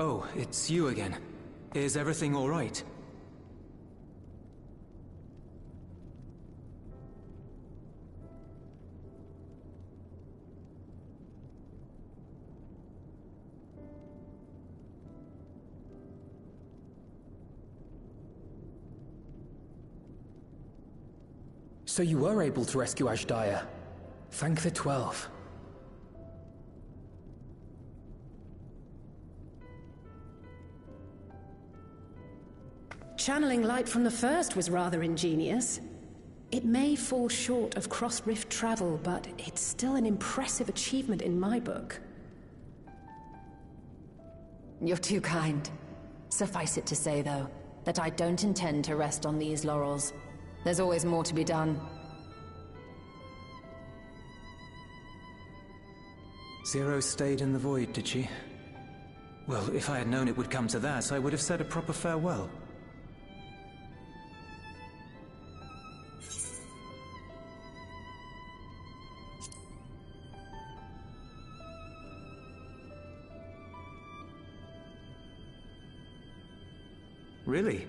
Oh, it's you again. Is everything all right? So you were able to rescue Ashdaya. Thank the 12. Channeling light from the first was rather ingenious. It may fall short of cross-rift travel, but it's still an impressive achievement in my book. You're too kind. Suffice it to say, though, that I don't intend to rest on these laurels. There's always more to be done. Zero stayed in the void, did she? Well, if I had known it would come to that, I would have said a proper farewell. Really?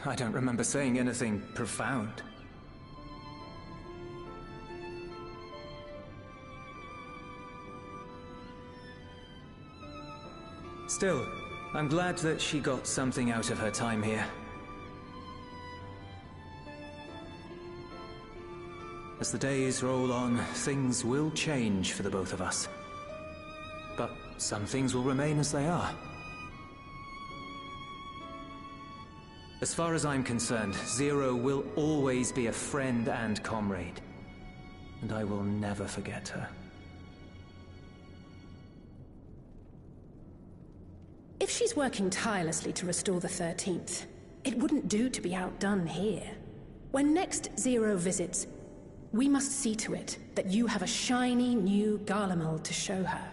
I don't remember saying anything profound. Still, I'm glad that she got something out of her time here. As the days roll on, things will change for the both of us. But some things will remain as they are. As far as I'm concerned, Zero will always be a friend and comrade. And I will never forget her. If she's working tirelessly to restore the 13th, it wouldn't do to be outdone here. When next Zero visits, we must see to it that you have a shiny new Garlemald to show her.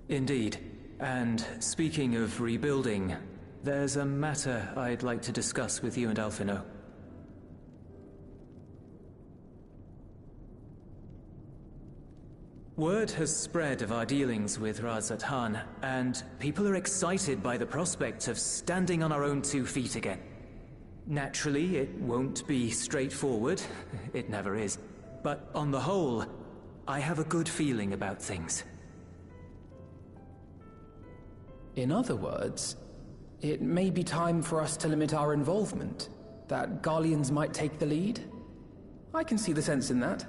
Indeed. And speaking of rebuilding, there's a matter I'd like to discuss with you and Alphino. Word has spread of our dealings with Razat Han, and people are excited by the prospect of standing on our own 2 feet again. Naturally, it won't be straightforward. It never is. But on the whole, I have a good feeling about things. In other words, it may be time for us to limit our involvement, that Garleans might take the lead. I can see the sense in that.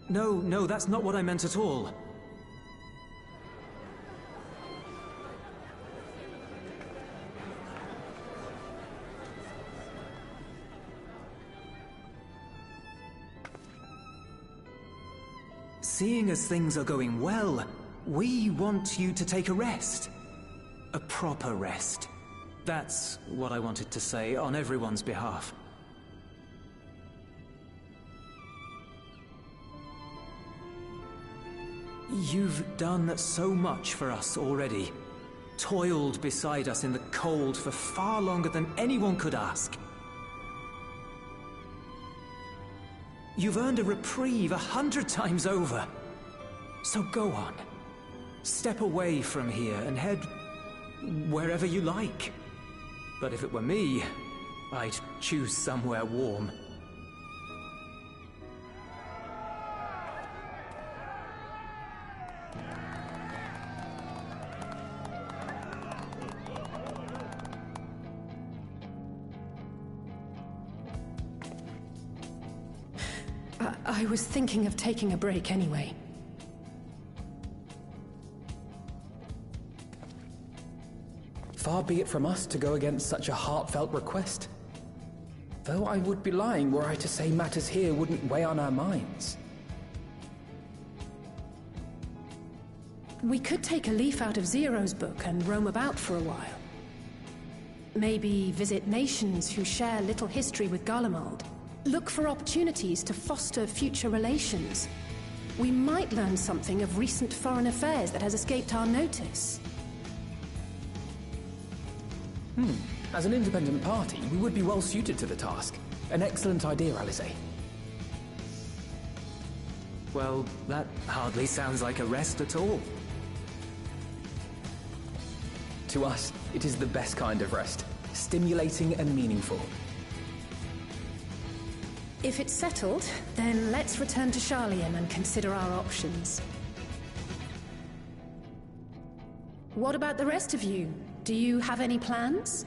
No, that's not what I meant at all. Seeing as things are going well, we want you to take a rest. A proper rest. That's what I wanted to say on everyone's behalf. You've done so much for us already. Toiled beside us in the cold for far longer than anyone could ask. You've earned a reprieve 100 times over. So go on. Step away from here and head wherever you like. But if it were me, I'd choose somewhere warm. I was thinking of taking a break anyway. Far be it from us to go against such a heartfelt request. Though I would be lying were I to say matters here wouldn't weigh on our minds. We could take a leaf out of Zero's book and roam about for a while. Maybe visit nations who share little history with Garlemald. Look for opportunities to foster future relations. We might learn something of recent foreign affairs that has escaped our notice. As an independent party, we would be well suited to the task. An excellent idea, Alisaie. Well, that hardly sounds like a rest at all. To us, it is the best kind of rest. Stimulating and meaningful. If it's settled, then let's return to Sharlayan and consider our options. What about the rest of you? Do you have any plans?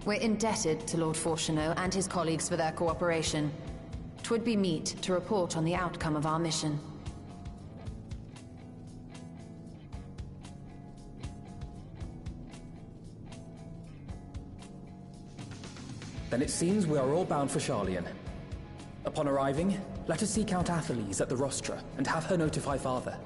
We're indebted to Lord Fortuneau and his colleagues for their cooperation. 'Twould be meet to report on the outcome of our mission. Then it seems we are all bound for Sharlayan. Upon arriving, let us seek out Atheles at the rostra and have her notify Father.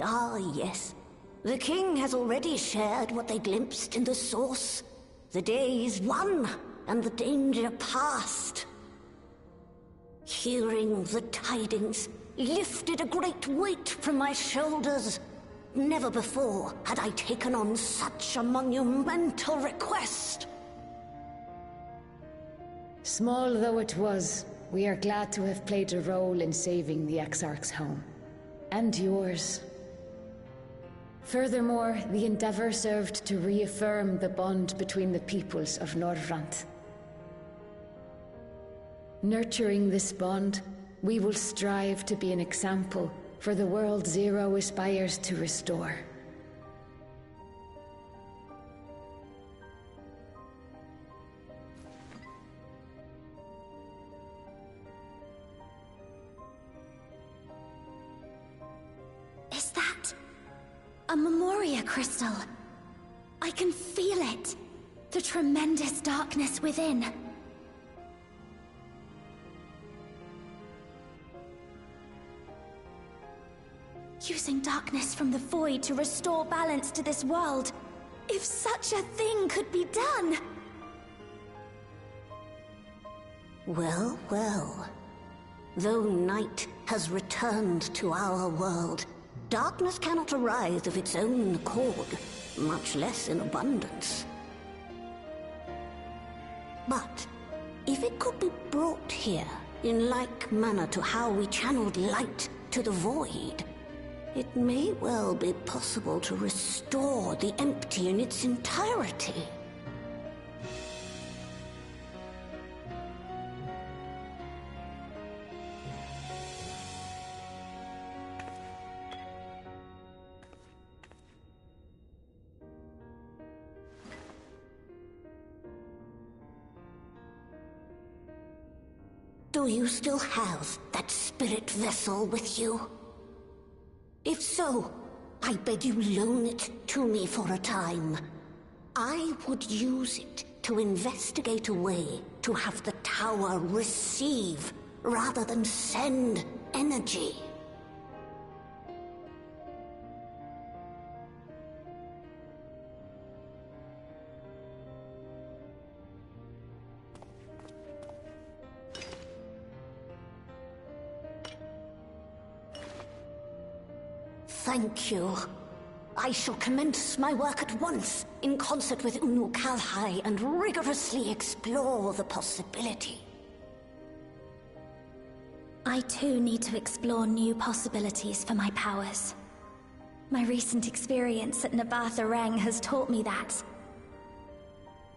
Ah, yes. The king has already shared what they glimpsed in the source. The day is won, and the danger past. Hearing the tidings lifted a great weight from my shoulders. Never before had I taken on such a monumental request. Small though it was, we are glad to have played a role in saving the Exarch's home. And yours. Furthermore, the Endeavor served to reaffirm the bond between the peoples of Norvrant. Nurturing this bond, we will strive to be an example for the world Zero aspires to restore. Is that a Memoria crystal? I can feel it. The tremendous darkness within. Using darkness from the void to restore balance to this world. If such a thing could be done! Well, well. Though night has returned to our world, darkness cannot arise of its own accord, much less in abundance. But if it could be brought here, in like manner to how we channeled light to the void, it may well be possible to restore the empty in its entirety. Do you still have that spirit vessel with you? If so, I beg you loan it to me for a time. I would use it to investigate a way to have the tower receive rather than send energy. Thank you. I shall commence my work at once, in concert with Unu Kalhai, and rigorously explore the possibility. I too need to explore new possibilities for my powers. My recent experience at Nabatha Reng has taught me that.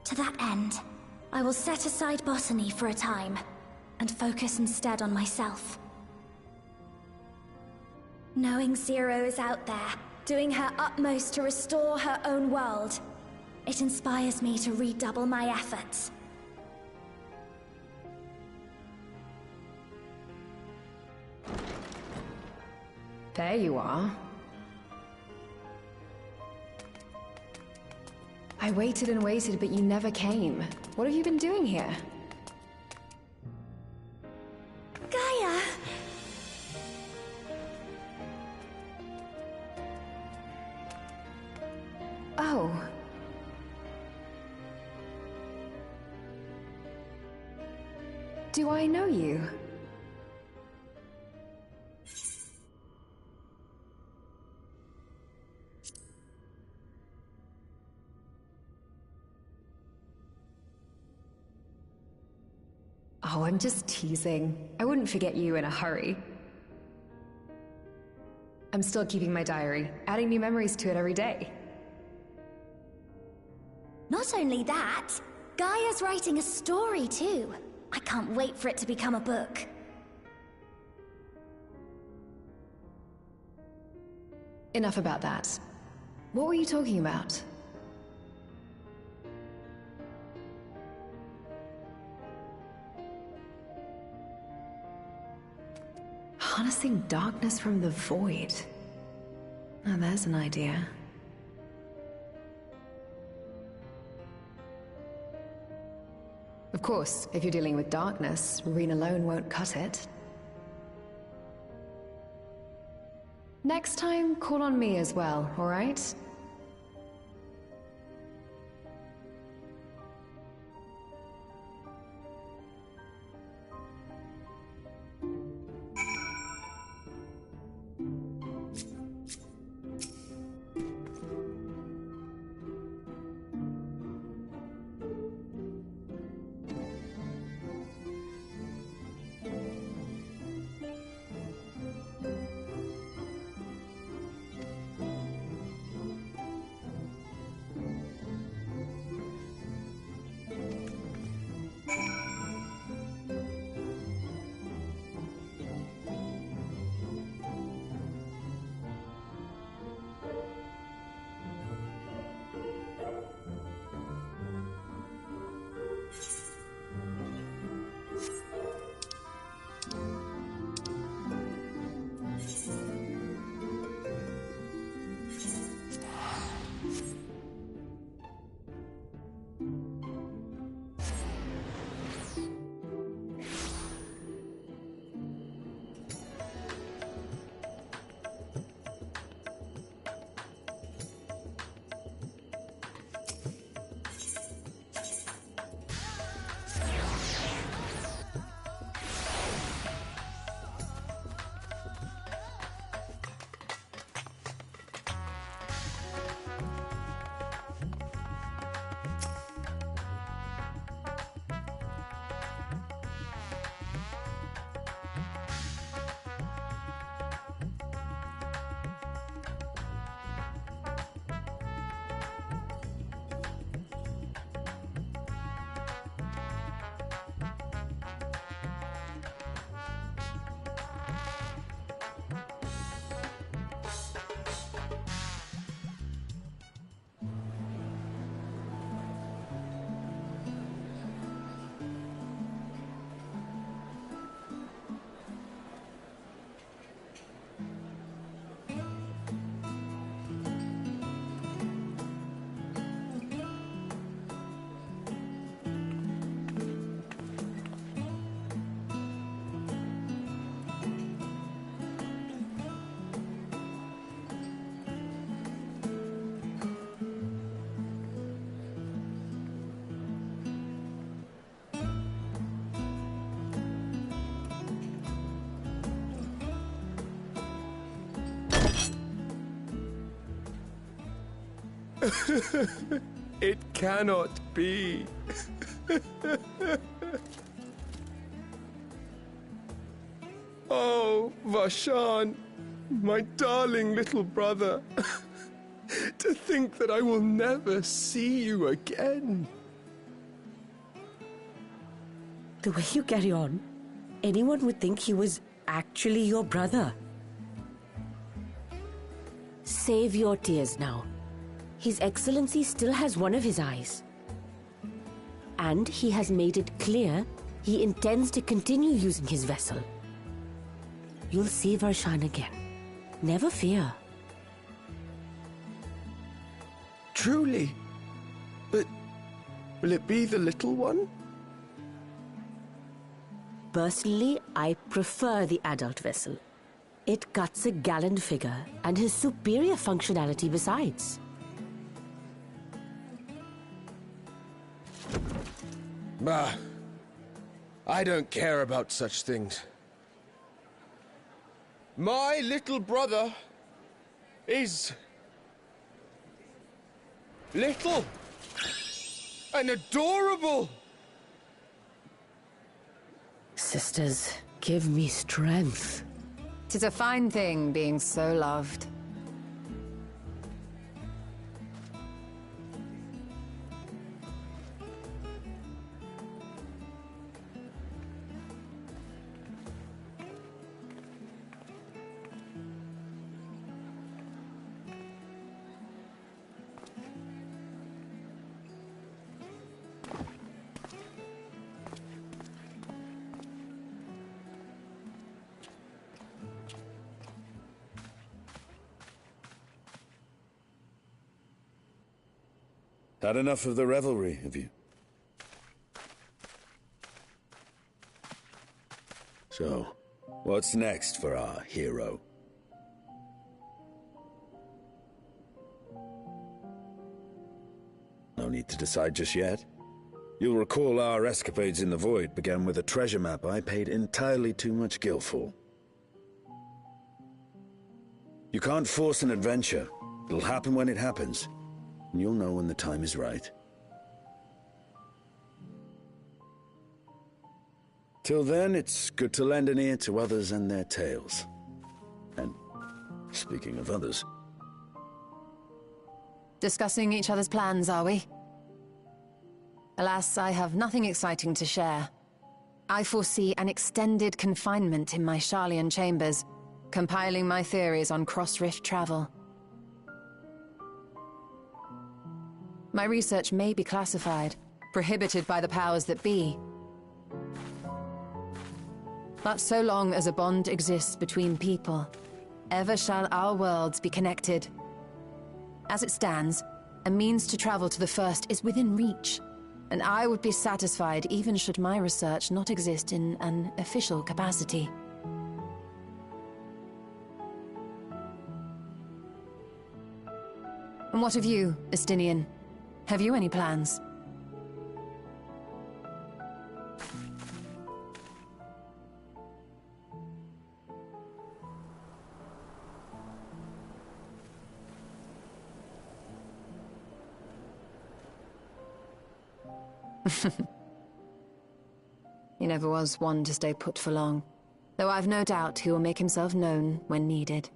To that end, I will set aside botany for a time, and focus instead on myself. Knowing Zero is out there, doing her utmost to restore her own world, it inspires me to redouble my efforts. There you are. I waited and waited, but you never came. What have you been doing here? Gaia! Oh. Do I know you? Oh, I'm just teasing. I wouldn't forget you in a hurry. I'm still keeping my diary, adding new memories to it every day. Not only that, Gaia's writing a story too. I can't wait for it to become a book. Enough about that. What were you talking about? Harnessing darkness from the void. Now there's an idea. Of course, if you're dealing with darkness, Reen alone won't cut it. Next time, call on me as well, alright? It cannot be. Oh, Vashan, my darling little brother. To think that I will never see you again. The way you carry on, anyone would think he was actually your brother. Save your tears now. His Excellency still has one of his eyes. And he has made it clear he intends to continue using his vessel. You'll see Varshan again. Never fear. Truly? But will it be the little one? Personally, I prefer the adult vessel. It cuts a gallant figure and has superior functionality besides. Bah, I don't care about such things. My little brother is little and adorable. Sisters, give me strength. 'Tis a fine thing being so loved. Had enough of the revelry, have you? So, what's next for our hero? need to decide just yet. You'll recall our escapades in the Void began with a treasure map I paid entirely too much gil for. You can't force an adventure. It'll happen when it happens, and you'll know when the time is right. Till then, it's good to lend an ear to others and their tales. And speaking of others... Discussing each other's plans, are we? Alas, I have nothing exciting to share. I foresee an extended confinement in my Sharlayan chambers, compiling my theories on cross-rift travel. My research may be classified, prohibited by the powers that be. But so long as a bond exists between people, ever shall our worlds be connected. As it stands, a means to travel to the First is within reach, and I would be satisfied even should my research not exist in an official capacity. And what of you, Estinian? Have you any plans? He never was one to stay put for long, though I've no doubt he will make himself known when needed.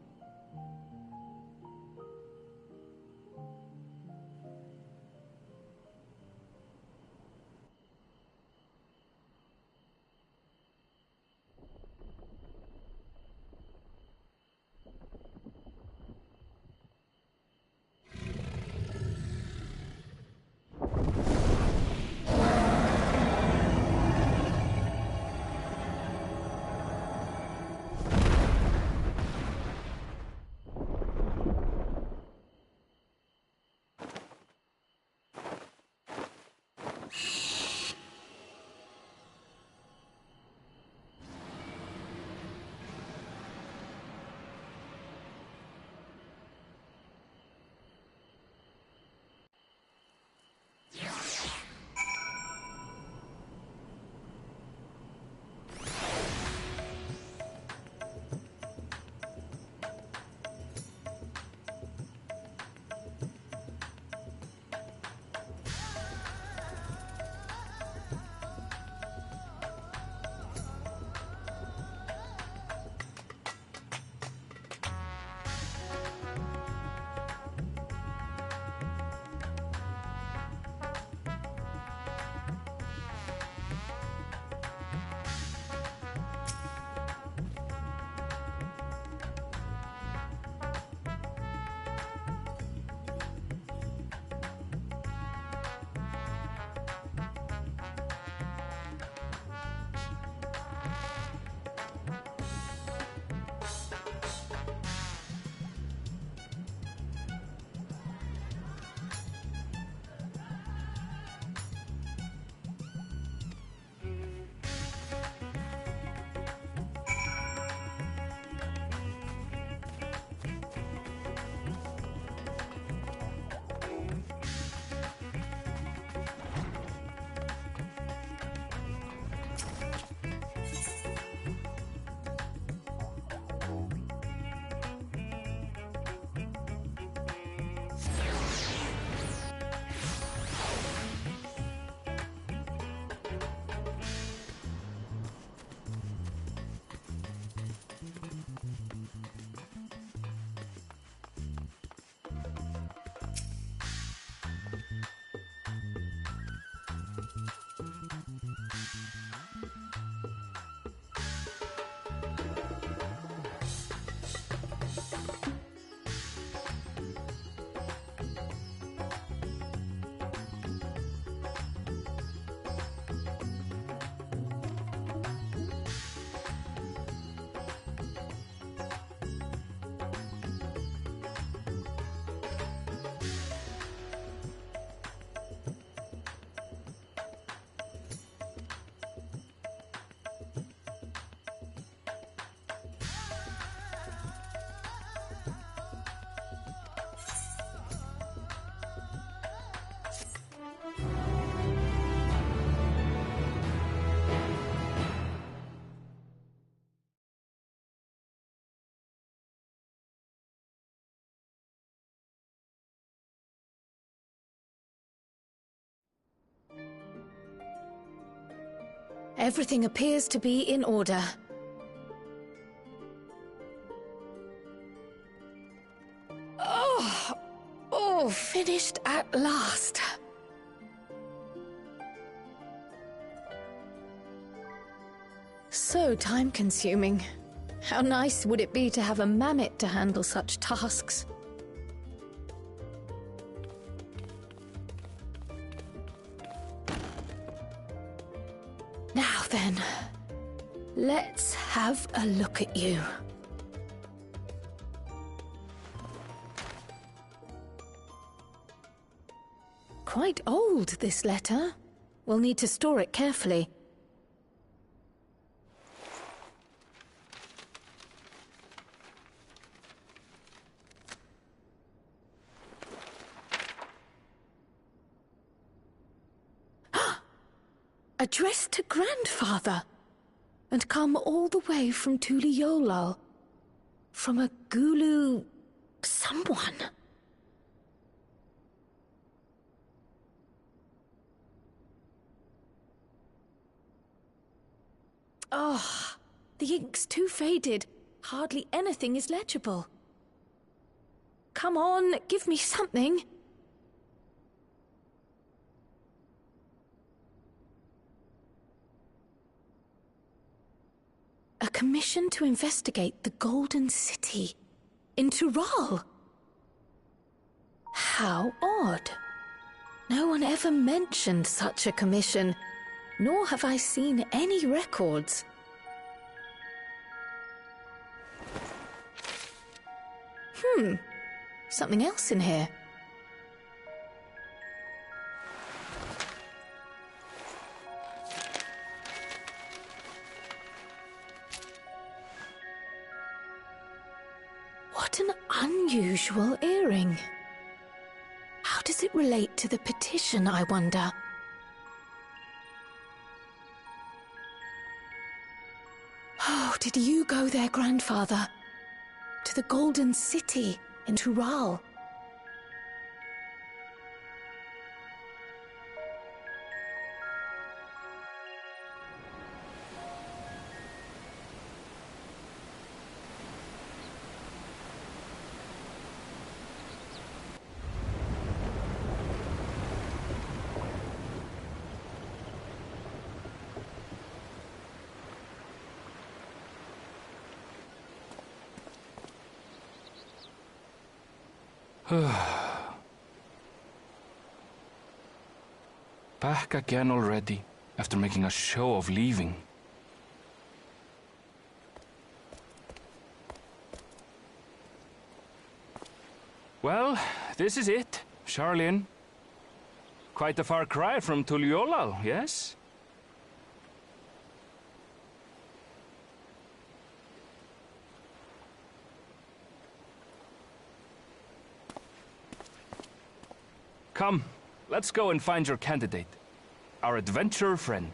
Everything appears to be in order. Oh, finished at last. So time-consuming. How nice would it be to have a mammoth to handle such tasks? Now then, let's have a look at you. Quite old, this letter. We'll need to store it carefully. Addressed to Grandfather, and come all the way from Tuliolal, from a Gulu... someone. Oh, the ink's too faded. Hardly anything is legible. Come on, give me something. A commission to investigate the Golden City in Tural. How odd. No one ever mentioned such a commission, nor have I seen any records. Something else in here. What an unusual earring. How does it relate to the petition, I wonder? Oh, did you go there, Grandfather? To the Golden City in Tural? Back again already, after making a show of leaving. Well, this is it, Charlene. Quite a far cry from Tuliolal, yes? Come, let's go and find your candidate, our adventurer friend.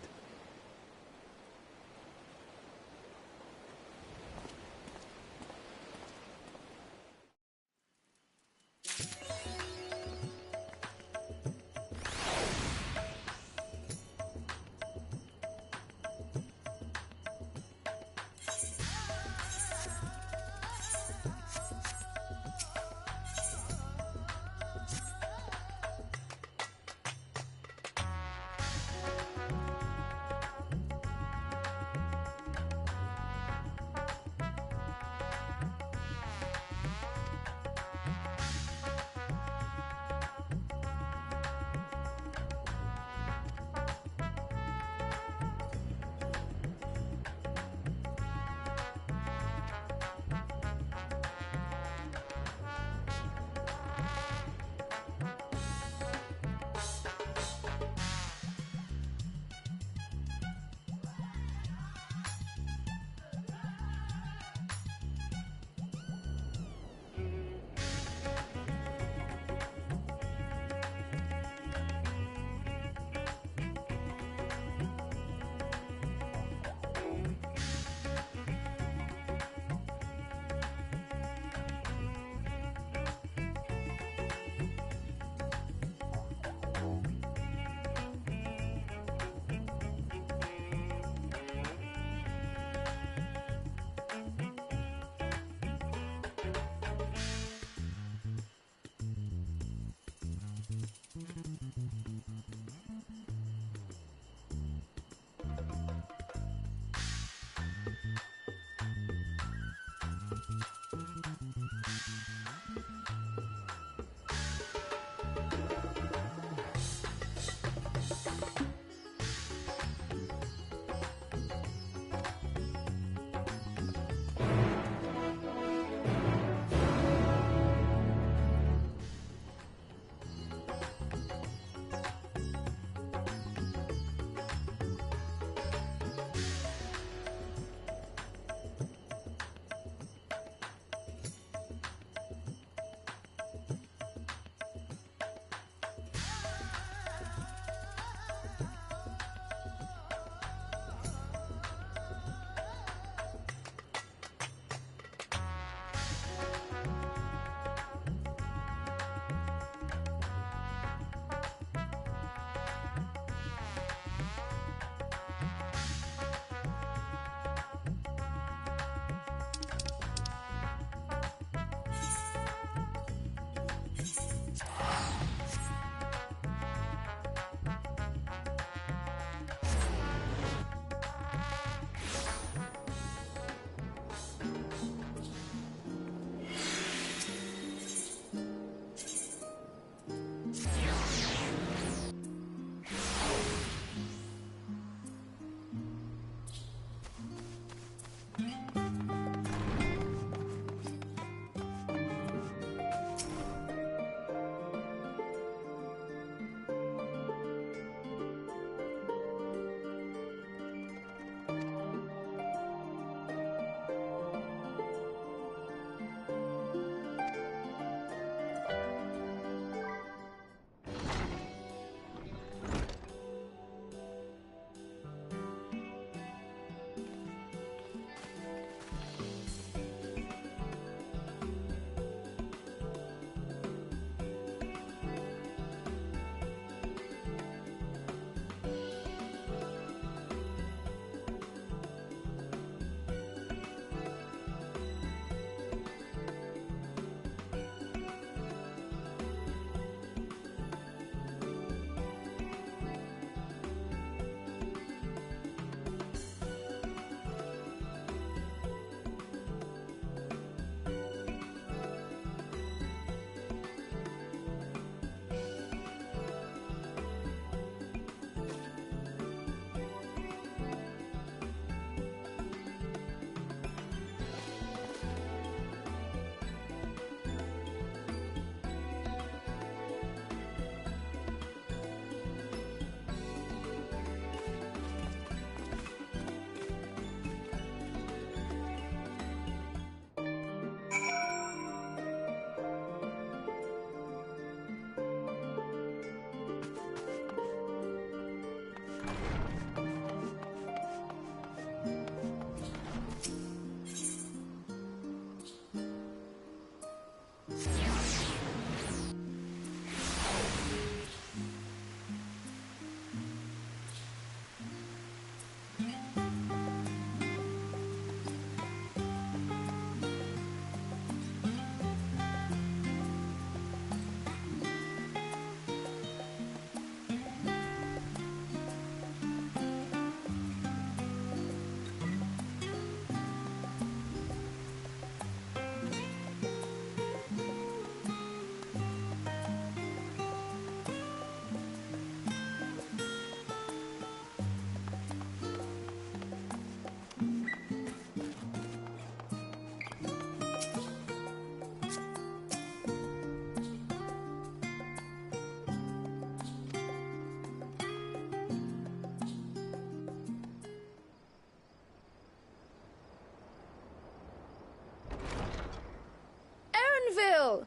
Erenville!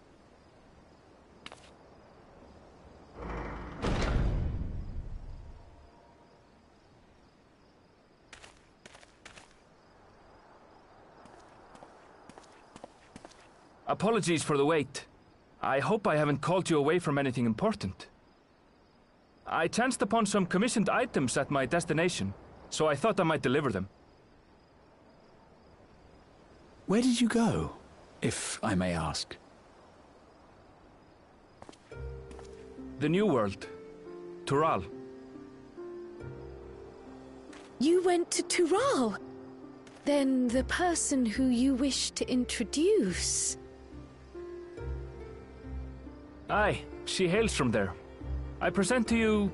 Apologies for the wait. I hope I haven't called you away from anything important. I chanced upon some commissioned items at my destination, so I thought I might deliver them. Where did you go, if I may ask? The New World. Tural. You went to Tural? Then the person who you wish to introduce... Aye, she hails from there. I present to you...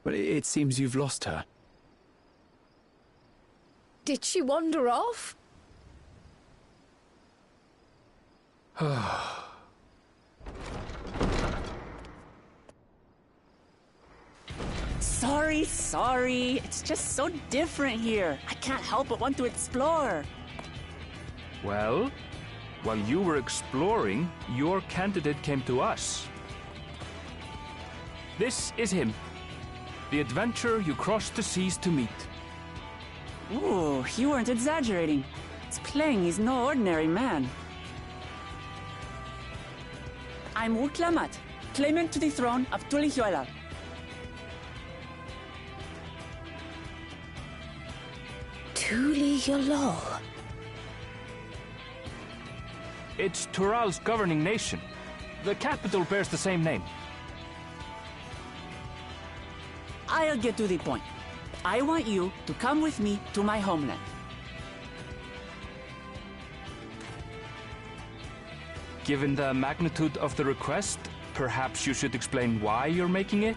But it seems you've lost her. Did she wander off? Sorry. It's just so different here. I can't help but want to explore. Well, while you were exploring, your candidate came to us. This is him. The adventurer you crossed the seas to meet. Ooh, you weren't exaggerating. It's plain he's no ordinary man. I'm Uklamat, claimant to the throne of Tulihuela. Tulihuela. It's Tural's governing nation. The capital bears the same name. I'll get to the point. I want you to come with me to my homeland. Given the magnitude of the request, perhaps you should explain why you're making it?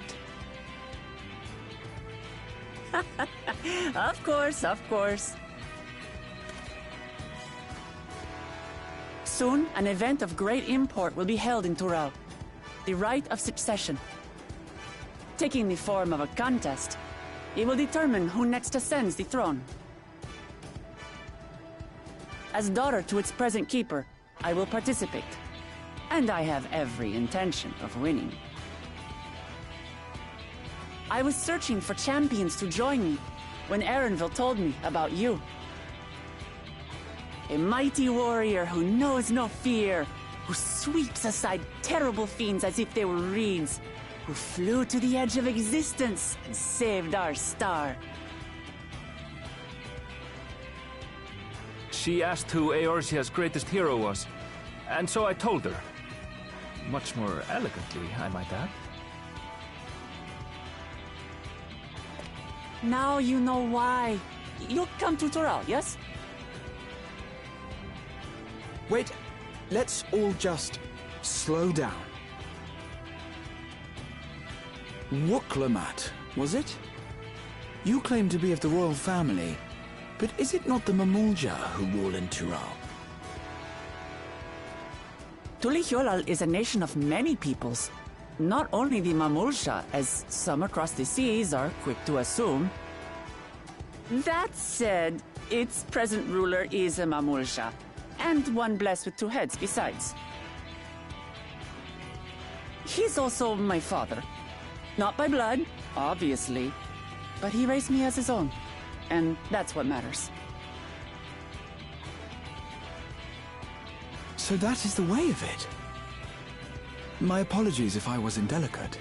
Of course. Soon, an event of great import will be held in Tural. The Rite of Succession. Taking the form of a contest, it will determine who next ascends the throne. As daughter to its present keeper, I will participate. And I have every intention of winning. I was searching for champions to join me when Erenville told me about you. A mighty warrior who knows no fear, who sweeps aside terrible fiends as if they were reeds, who flew to the edge of existence and saved our star. She asked who Eorzea's greatest hero was, and so I told her. Much more elegantly, I might add. Now you know why. You'll come to Tural, yes? Wait, let's all just slow down. Wuklamat, was it? You claim to be of the royal family, but is it not the Mamulja who rule in Tural? Tulihuela is a nation of many peoples. Not only the Mamulja, as some across the seas are quick to assume. That said, its present ruler is a Mamulja, and one blessed with two heads besides. He's also my father. Not by blood, obviously, but he raised me as his own, and that's what matters. So that is the way of it. My apologies if I was indelicate.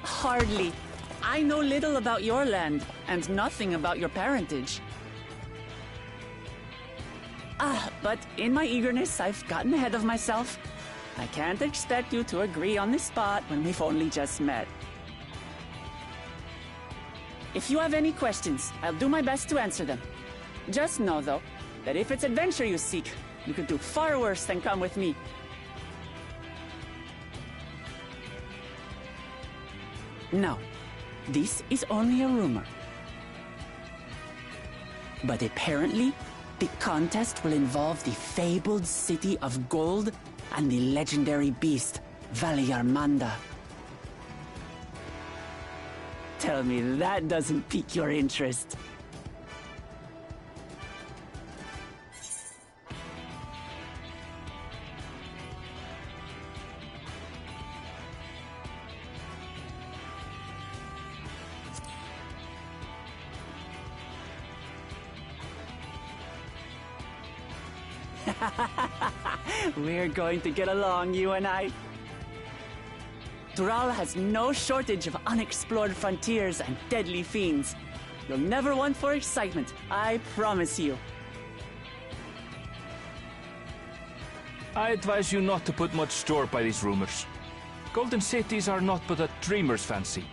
Hardly. I know little about your land, and nothing about your parentage. But in my eagerness, I've gotten ahead of myself. I can't expect you to agree on the spot when we've only just met. If you have any questions, I'll do my best to answer them. Just know, though, that if it's adventure you seek, you could do far worse than come with me. Now, this is only a rumor. But apparently, the contest will involve the fabled city of gold and the legendary beast, Valyarmanda. Tell me that doesn't pique your interest. We're going to get along, you and I. Dural has no shortage of unexplored frontiers and deadly fiends. You'll never want for excitement, I promise you. I advise you not to put much store by these rumors. Golden cities are not but a dreamer's fancy.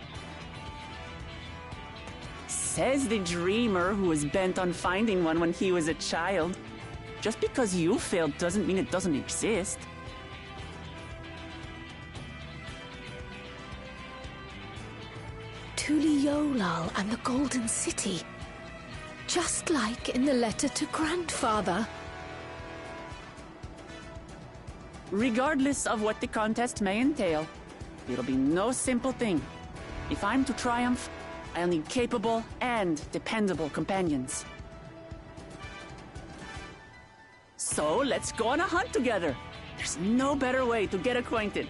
Says the dreamer who was bent on finding one when he was a child. Just because you failed doesn't mean it doesn't exist. Tuliolal and the Golden City. Just like in the letter to Grandfather. Regardless of what the contest may entail, it'll be no simple thing. If I'm to triumph, I'll need capable and dependable companions. So let's go on a hunt together. There's no better way to get acquainted.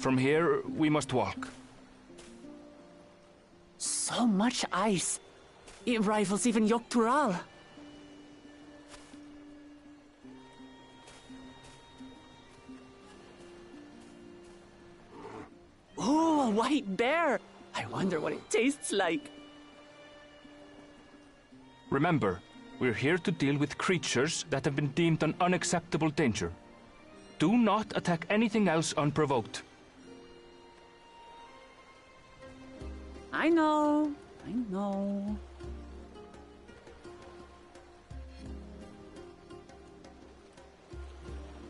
From here, we must walk. So much ice. It rivals even Yogg-Tural. Ooh, a white bear! I wonder what it tastes like. Remember, we're here to deal with creatures that have been deemed an unacceptable danger. Do not attack anything else unprovoked. I know. I know.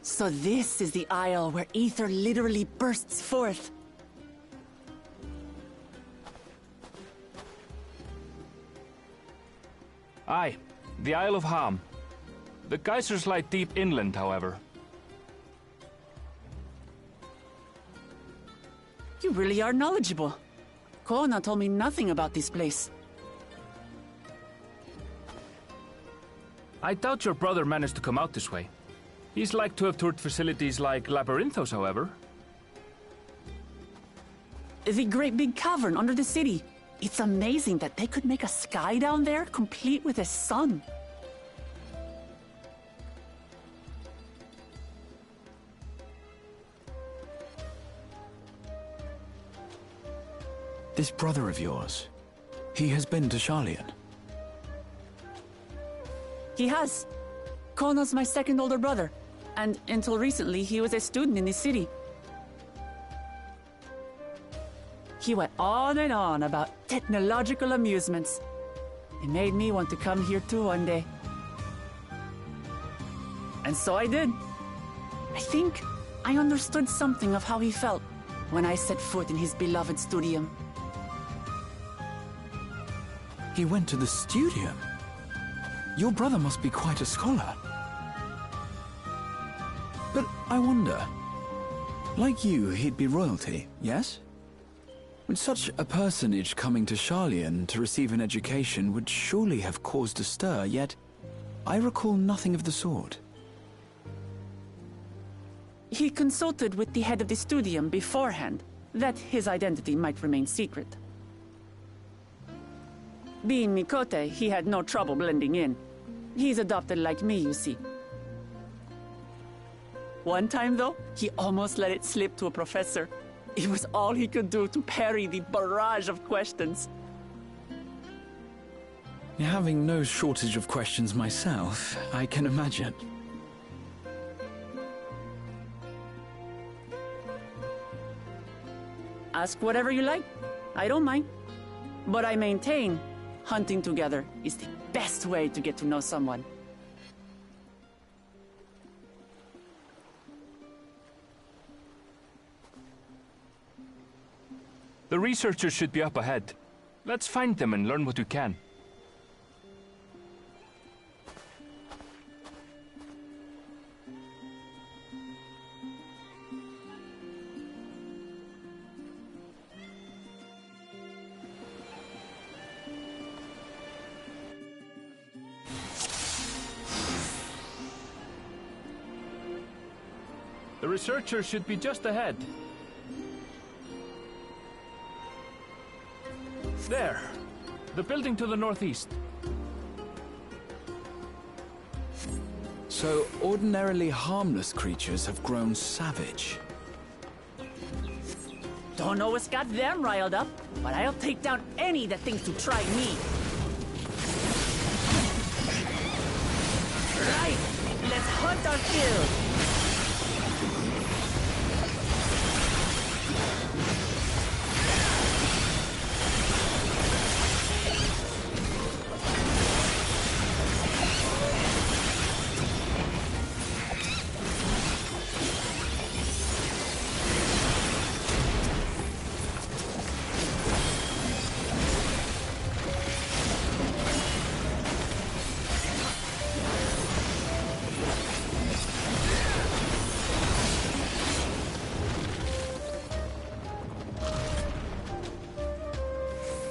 So this is the isle where ether literally bursts forth. Aye, the Isle of Ham. The geysers lie deep inland, however. You really are knowledgeable. Kona told me nothing about this place. I doubt your brother managed to come out this way. He's like to have toured facilities like Labyrinthos, however. The great big cavern under the city. It's amazing that they could make a sky down there complete with a sun. This brother of yours, he has been to Sharlayan. He has. Kona's my second older brother, and until recently he was a student in this city. He went on and on about technological amusements. It made me want to come here too one day. And so I did. I think I understood something of how he felt when I set foot in his beloved studium. He went to the studium? Your brother must be quite a scholar. But I wonder, like you, he'd be royalty, yes? With such a personage coming to Sharlayan to receive an education would surely have caused a stir, yet I recall nothing of the sort. He consulted with the head of the studium beforehand, that his identity might remain secret. Being Mikote, he had no trouble blending in. He's adopted like me, you see. One time, though, he almost let it slip to a professor. It was all he could do to parry the barrage of questions. Having no shortage of questions myself, I can imagine. Ask whatever you like. I don't mind. But I maintain hunting together is the best way to get to know someone. The researchers should be up ahead. Let's find them and learn what we can. The researchers should be just ahead. There. The building to the northeast. So, ordinarily harmless creatures have grown savage. Don't know what's got them riled up, but I'll take down any that thinks to try me. Right, let's hunt our fill.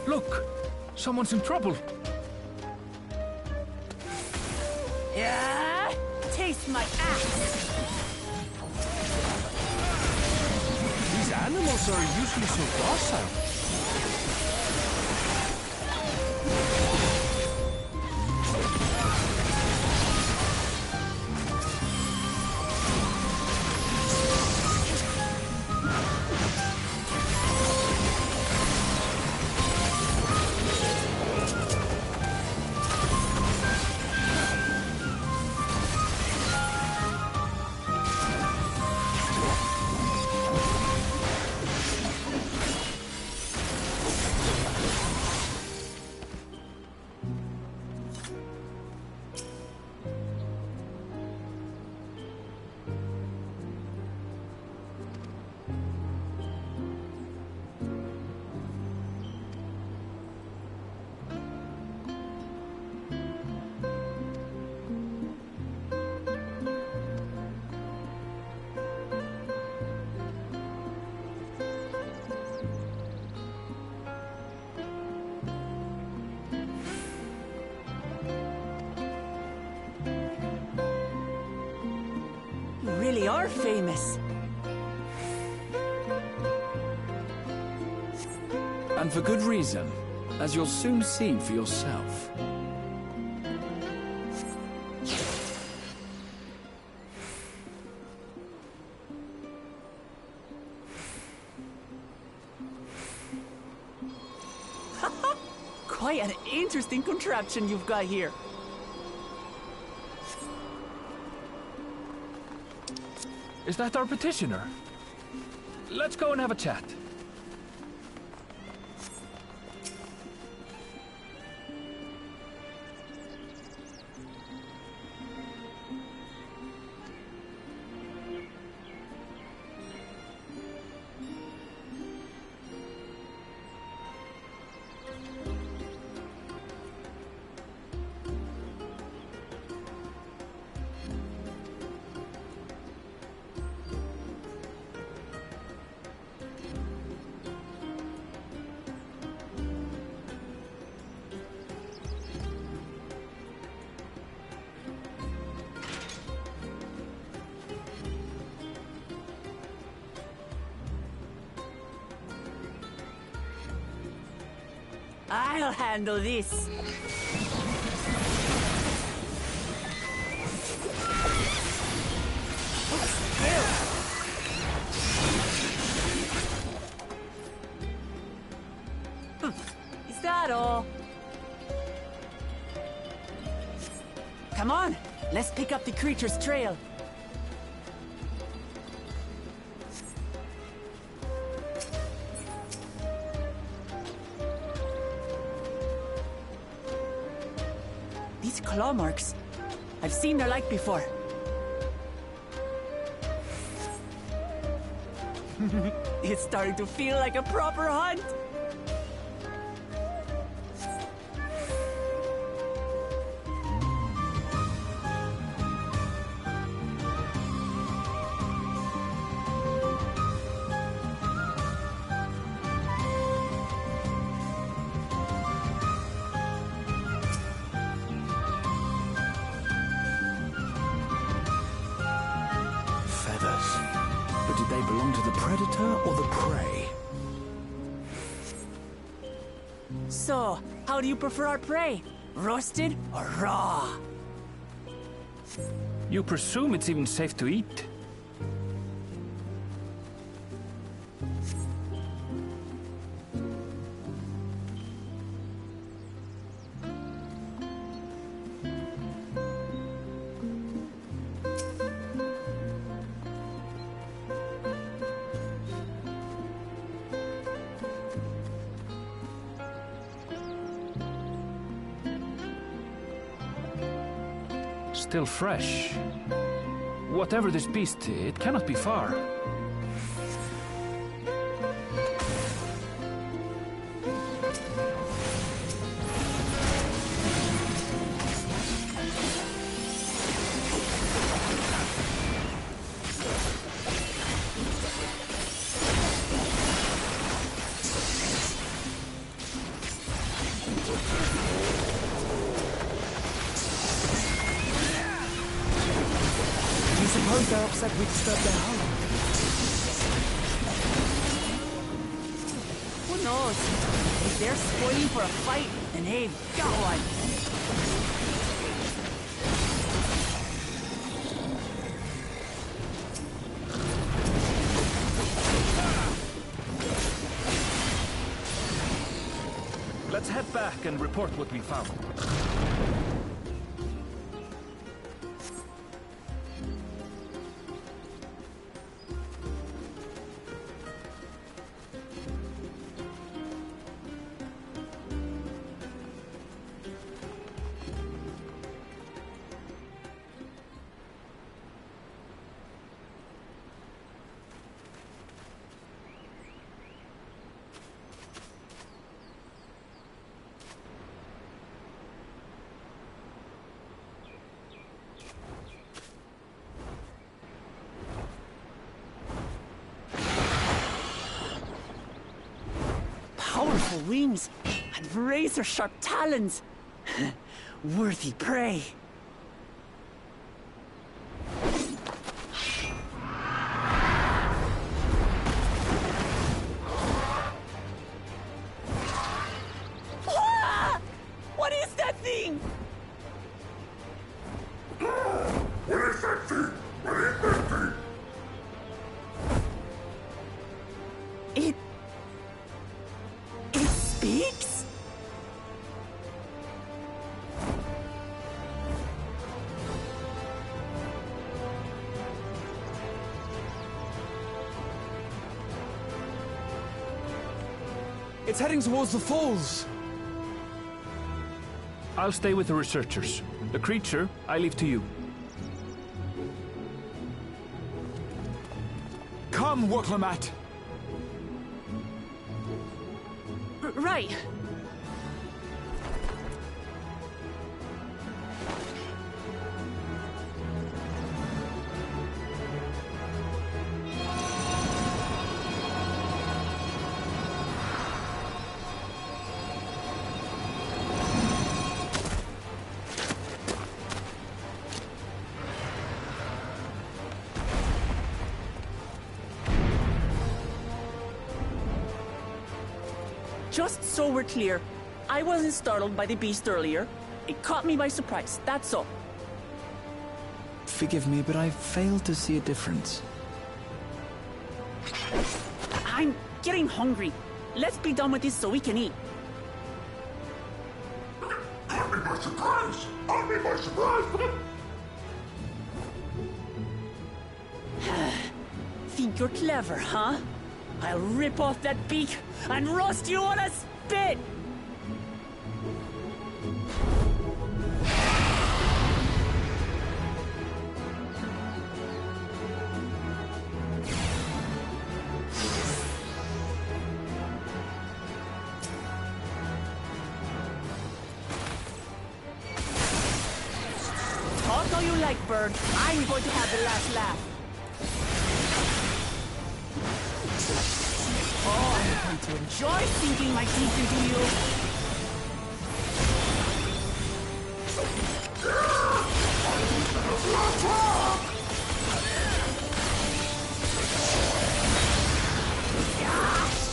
Look! Someone's in trouble! Yeah! Taste my axe! These Animals are usually so docile. Really are famous. And for good reason, as you'll soon see for yourself. Quite an interesting contraption you've got here. Is that our petitioner? Let's go and have a chat. I'll handle this. Is that all? Come on, let's pick up the creature's trail. These claw marks. I've seen their like before. It's starting to feel like a proper hunt. But did they belong to the predator or the prey? So, how do you prefer our prey? Roasted or raw? You presume it's even safe to eat? Still fresh. Whatever this beast, it cannot be far. Suppose they're upset we disturbed their home. goes. If they're spoiling for a fight, then they've got one. Let's head back and report what we found. Powerful wings and razor-sharp talons. Worthy prey. Ah! What is that thing? What is that thing? What is that thing? It speaks? It's heading towards the falls. I'll stay with the researchers. The creature, I leave to you. Come, Waklamat. Right. Just so we're clear, I wasn't startled by the beast earlier. It caught me by surprise, that's all. Forgive me, but I failed to see a difference. I'm getting hungry. Let's be done with this so we can eat. Caught me by surprise! Caught me by surprise! Think you're clever, huh? I'll rip off that beak and roast you on a spit! Talk all you like, bird. I'm going to have the last laugh. Oh, I'm going to enjoy sinking my teeth into you.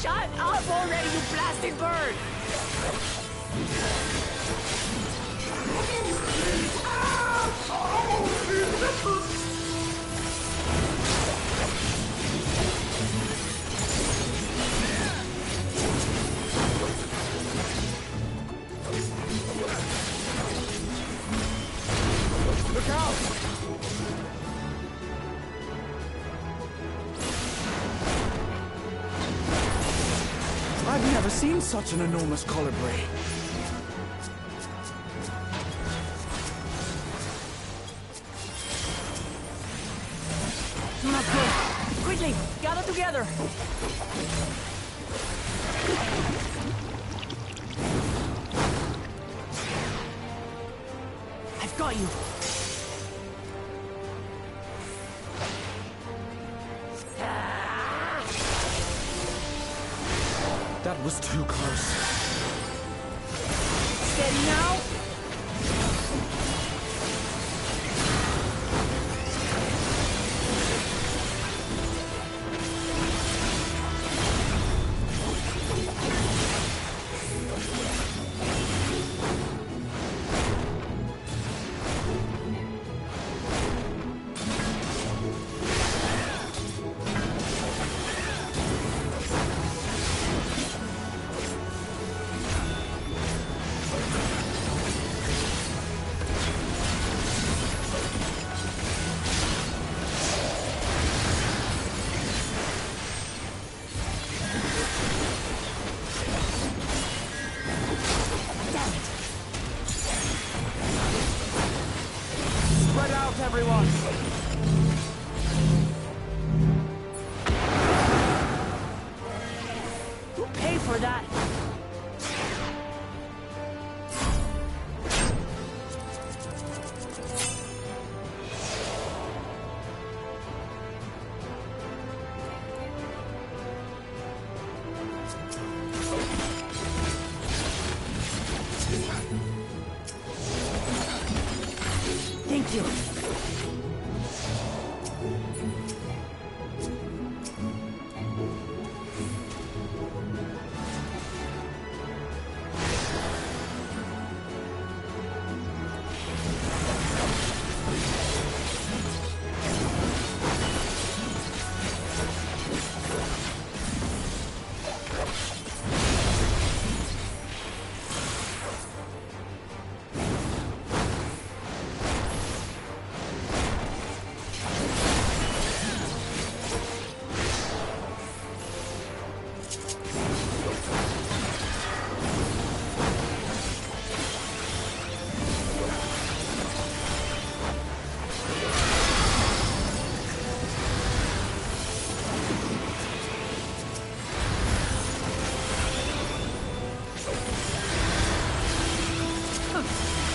Shut up already, you blasted bird! Look out! I've never seen such an enormous colibri. Not good. Quickly, gather together. I've got you. That was too close. Steady now. for that? Thank you.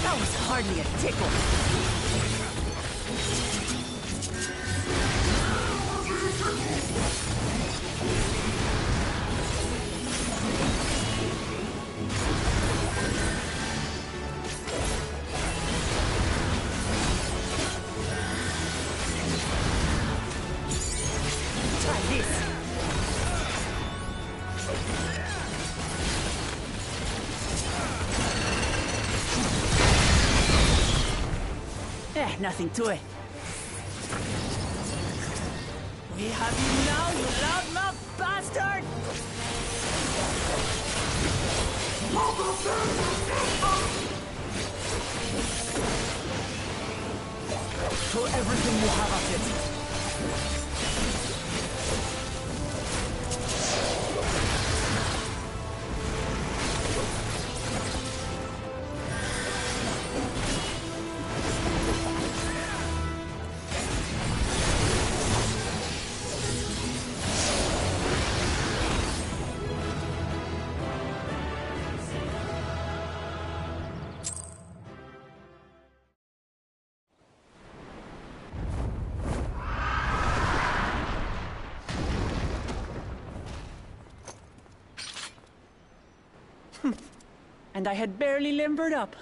That was hardly a tickle. Try this. Nothing to it. We have you now, you loudmouth bastard! Throw everything you have at it. And I had barely limbered up.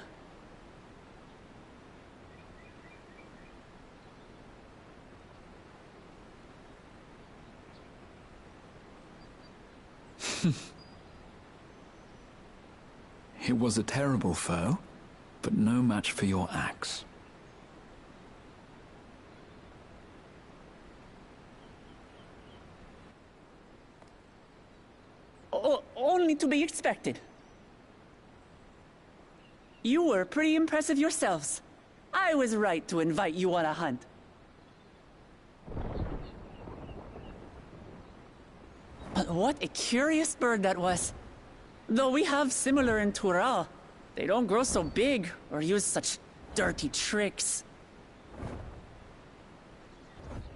It was a terrible foe, but no match for your axe. Only to be expected. You were pretty impressive yourselves. I was right to invite you on a hunt. But what a curious bird that was. Though we have similar in Tural, they don't grow so big or use such dirty tricks.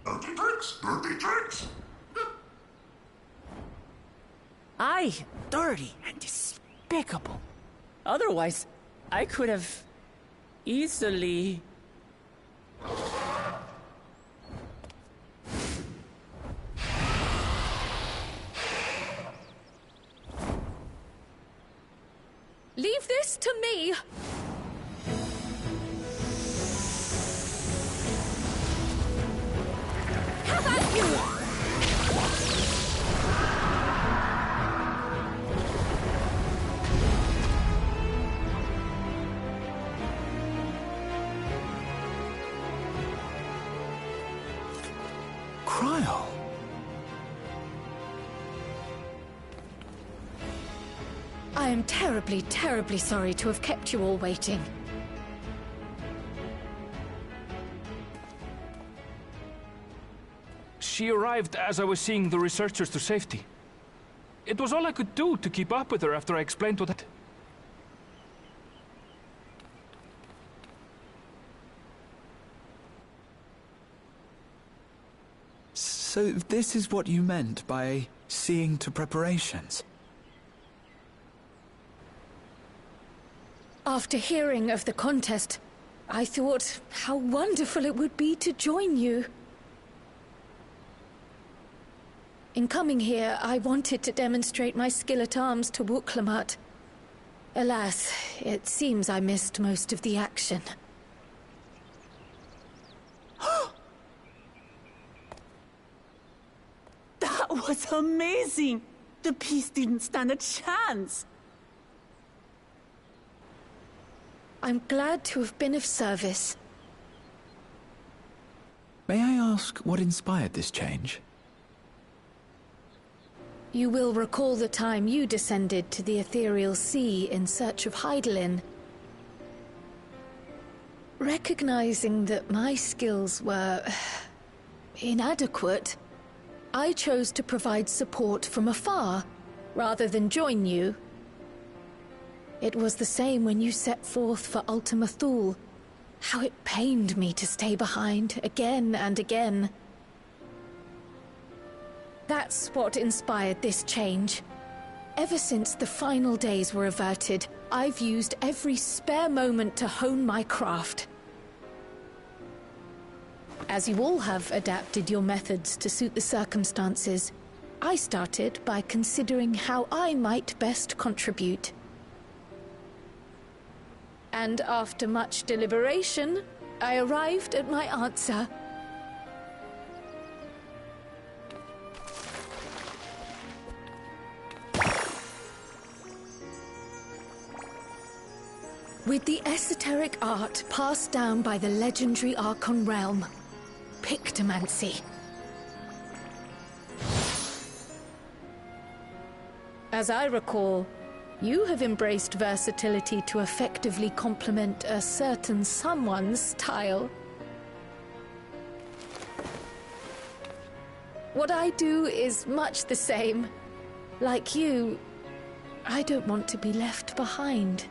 Dirty tricks? Dirty tricks? Aye, dirty and despicable. Otherwise, I could have easily... Leave this to me! Have at you! Cryle. I am terribly, terribly sorry to have kept you all waiting. She arrived as I was seeing the researchers to safety. It was all I could do to keep up with her after I explained what that. So this is what you meant by seeing to preparations? After hearing of the contest, I thought how wonderful it would be to join you. In coming here, I wanted to demonstrate my skill at arms to Wuklamut. Alas, it seems I missed most of the action. That was amazing! The piece didn't stand a chance! I'm glad to have been of service. May I ask what inspired this change? You will recall the time you descended to the ethereal sea in search of Hydaelyn. Recognizing that my skills were inadequate, I chose to provide support from afar, rather than join you. It was the same when you set forth for Ultima Thule. How it pained me to stay behind, again and again. That's what inspired this change. Ever since the final days were averted, I've used every spare moment to hone my craft. As you all have adapted your methods to suit the circumstances, I started by considering how I might best contribute. And after much deliberation, I arrived at my answer. With the esoteric art passed down by the legendary Archon realm, Pictomancy. As I recall, you have embraced versatility to effectively complement a certain someone's style. What I do is much the same. Like you, I don't want to be left behind.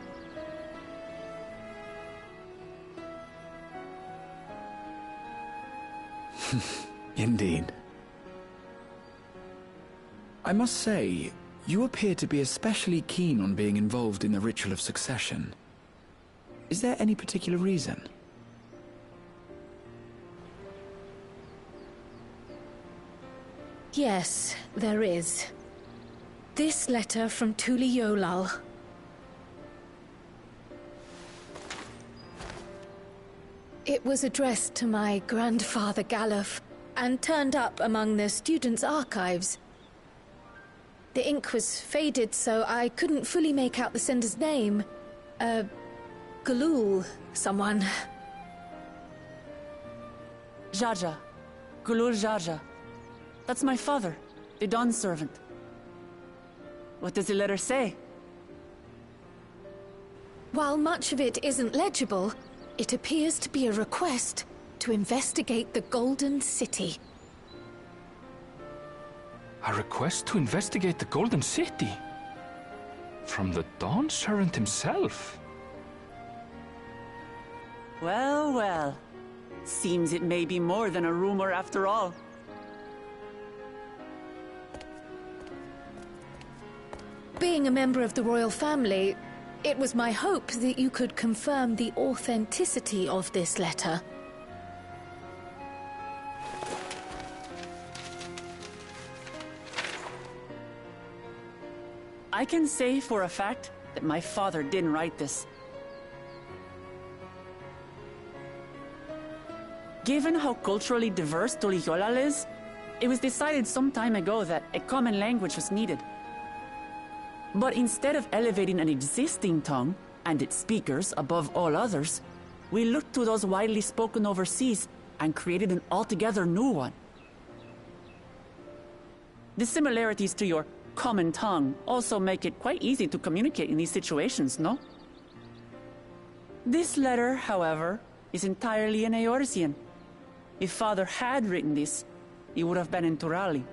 Indeed. I must say, you appear to be especially keen on being involved in the ritual of succession. Is there any particular reason? Yes, there is. This letter from Tuli Yolal. It was addressed to my grandfather Galuf, and turned up among the students' archives. The ink was faded, so I couldn't fully make out the sender's name. Galul, someone. Jaja. Gulul Jaja. That's my father, the Dawn servant. What does the letter say? While much of it isn't legible, it appears to be a request to investigate the Golden City. A request to investigate the Golden City? From the Dawn Servant himself? Well, well. Seems it may be more than a rumor after all. Being a member of the royal family, it was my hope that you could confirm the authenticity of this letter. I can say for a fact that my father didn't write this. Given how culturally diverse Tuli Yolal is, it was decided some time ago that a common language was needed. But instead of elevating an existing tongue and its speakers above all others, we looked to those widely spoken overseas and created an altogether new one. The similarities to your common tongue also make it quite easy to communicate in these situations, no? This letter, however, is entirely in Eorzean. If Father had written this, it would have been in Turali.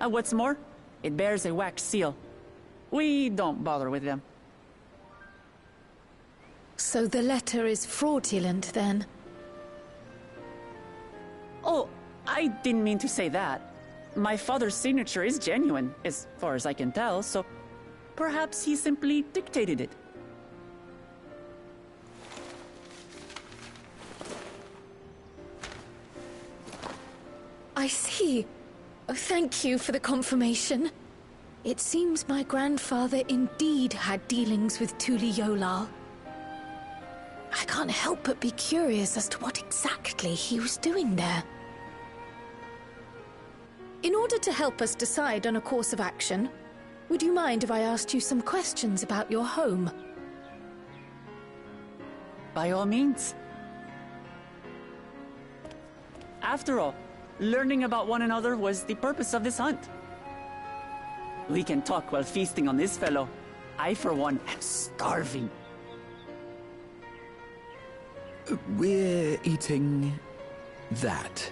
And what's more, it bears a wax seal. We don't bother with them. So the letter is fraudulent, then? Oh, I didn't mean to say that. My father's signature is genuine, as far as I can tell, so perhaps he simply dictated it. I see. Oh, thank you for the confirmation. It seems my grandfather indeed had dealings with Tuli Yolal. I can't help but be curious as to what exactly he was doing there. In order to help us decide on a course of action, would you mind if I asked you some questions about your home? By all means. After all, learning about one another was the purpose of this hunt. We can talk while feasting on this fellow. I, for one, am starving. We're eating that.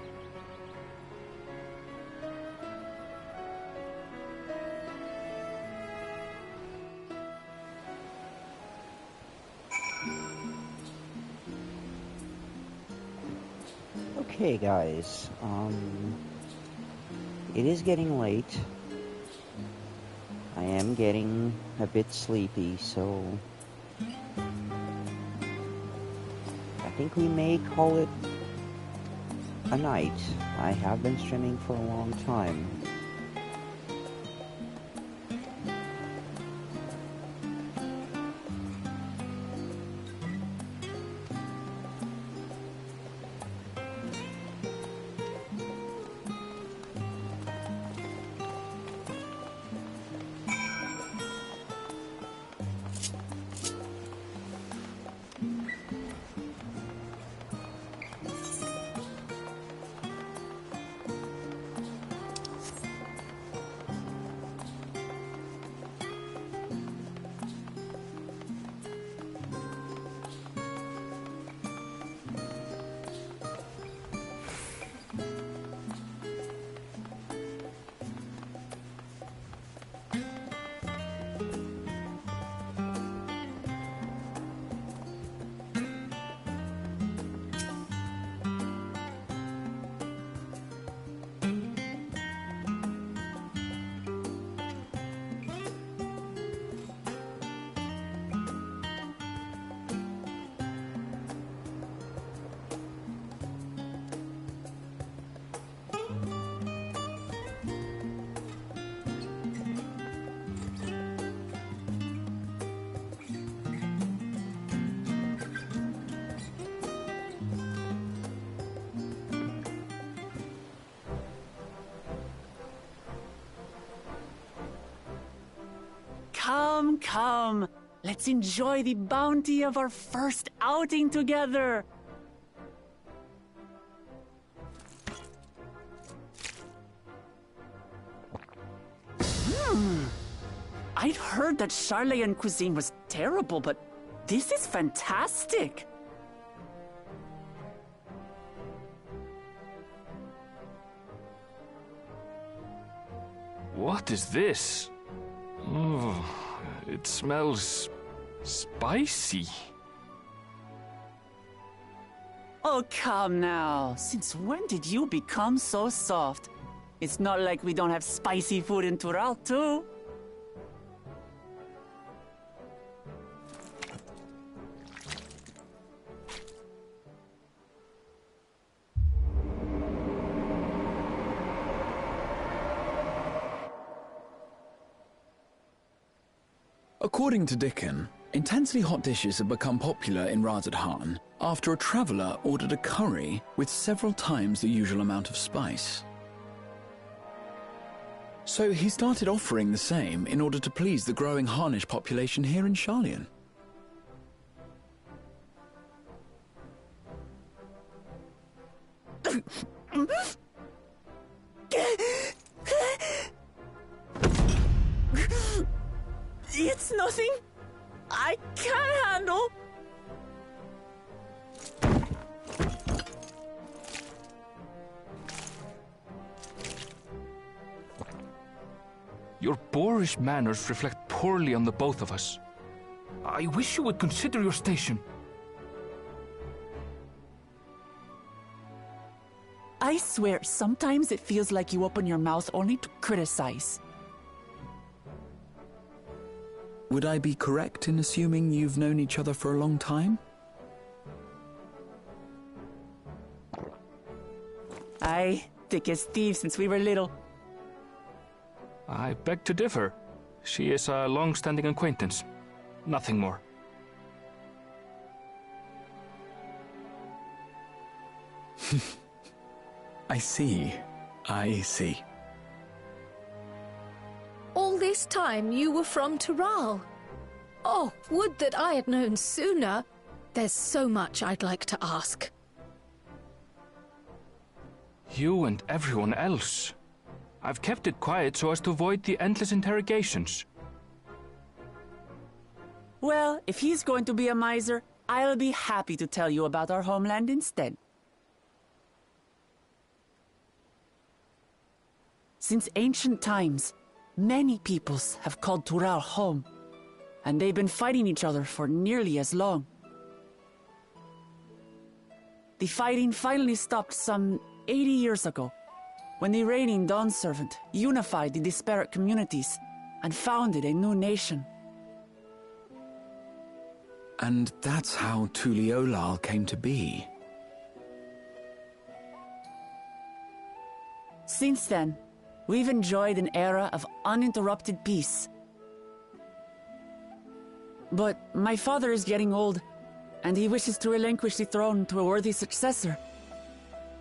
Okay, guys. It is getting late. I am getting a bit sleepy, so I think we may call it a night. I have been streaming for a long time. Come, come. Let's enjoy the bounty of our first outing together. I'd heard that Charlayan cuisine was terrible, but this is fantastic. What is this? Oh, it smells spicy. Oh, come now. Since when did you become so soft? It's not like we don't have spicy food in Tural, too. According to Dickon, intensely hot dishes have become popular in Razadhan after a traveller ordered a curry with several times the usual amount of spice. So he started offering the same in order to please the growing Harnish population here in Charlian. It's nothing I can't handle. Your boorish manners reflect poorly on the both of us. I wish you would consider your station. I swear, sometimes it feels like you open your mouth only to criticize. Would I be correct in assuming you've known each other for a long time? Aye, thick as thieves since we were little. I beg to differ. She is a long-standing acquaintance. Nothing more. I see. I see. All this time you were from Tural. Oh, would that I had known sooner. There's so much I'd like to ask. You and everyone else. I've kept it quiet so as to avoid the endless interrogations. Well, if he's going to be a miser, I'll be happy to tell you about our homeland instead. Since ancient times, many peoples have called Tural home, and they've been fighting each other for nearly as long. The fighting finally stopped some 80 years ago, when the reigning Dawn Servant unified the disparate communities and founded a new nation. And that's how Tuliolal came to be. Since then, we've enjoyed an era of uninterrupted peace. But my father is getting old, and he wishes to relinquish the throne to a worthy successor.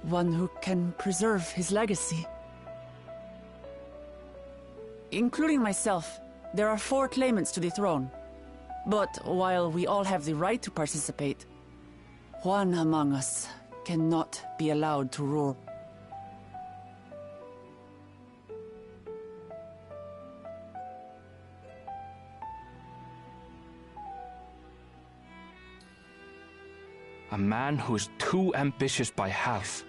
One who can preserve his legacy. Including myself, there are 4 claimants to the throne. But while we all have the right to participate, one among us cannot be allowed to rule. A man who is too ambitious by half.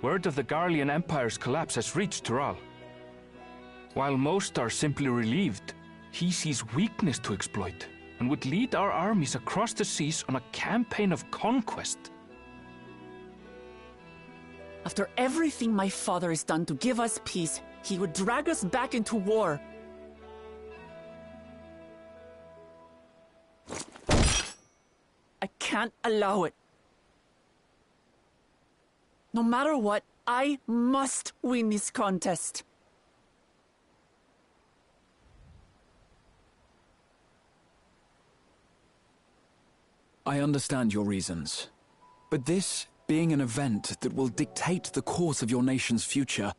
Word of the Garlean Empire's collapse has reached Tural. While most are simply relieved, he sees weakness to exploit and would lead our armies across the seas on a campaign of conquest. After everything my father has done to give us peace, he would drag us back into war. I can't allow it. No matter what, I must win this contest. I understand your reasons. But this being an event that will dictate the course of your nation's future,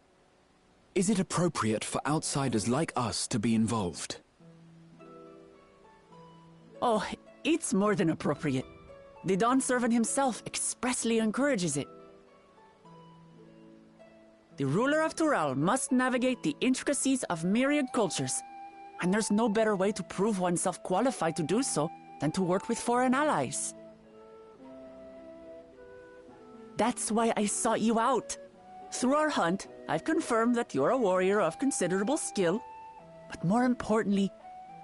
is it appropriate for outsiders like us to be involved? Oh, it's more than appropriate. The Dawn Servant himself expressly encourages it. The ruler of Tural must navigate the intricacies of myriad cultures, and there's no better way to prove oneself qualified to do so than to work with foreign allies. That's why I sought you out. Through our hunt, I've confirmed that you're a warrior of considerable skill, but more importantly,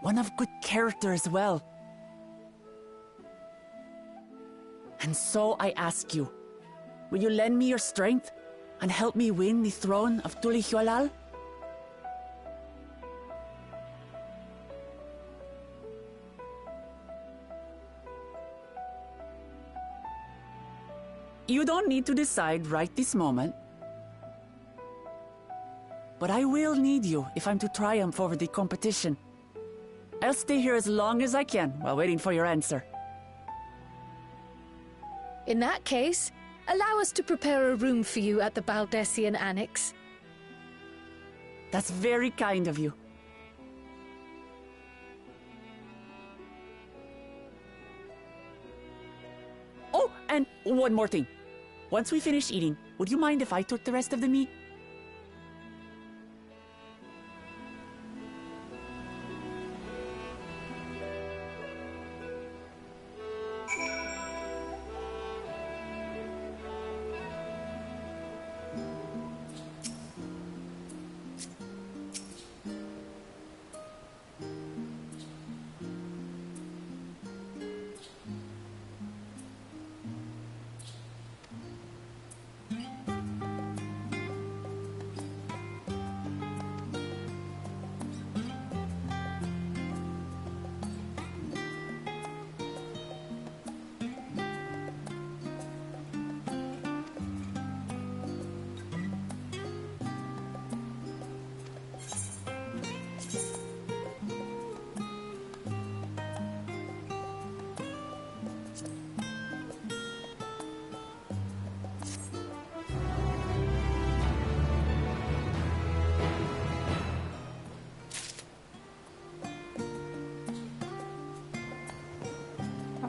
one of good character as well. And so I ask you, will you lend me your strength and help me win the throne of Tuliolal? You don't need to decide right this moment. But I will need you if I'm to triumph over the competition. I'll stay here as long as I can while waiting for your answer. In that case, allow us to prepare a room for you at the Baldessian Annex. That's very kind of you. Oh, and one more thing. Once we finish eating, would you mind if I took the rest of the meat?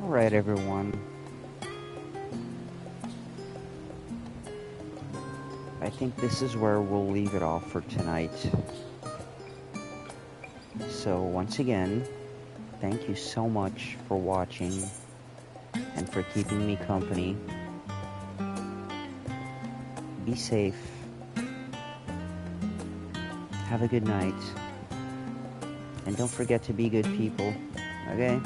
Alright, everyone. I think this is where we'll leave it off for tonight. So, once again, thank you so much for watching and for keeping me company. Be safe. Have a good night. And don't forget to be good people, okay?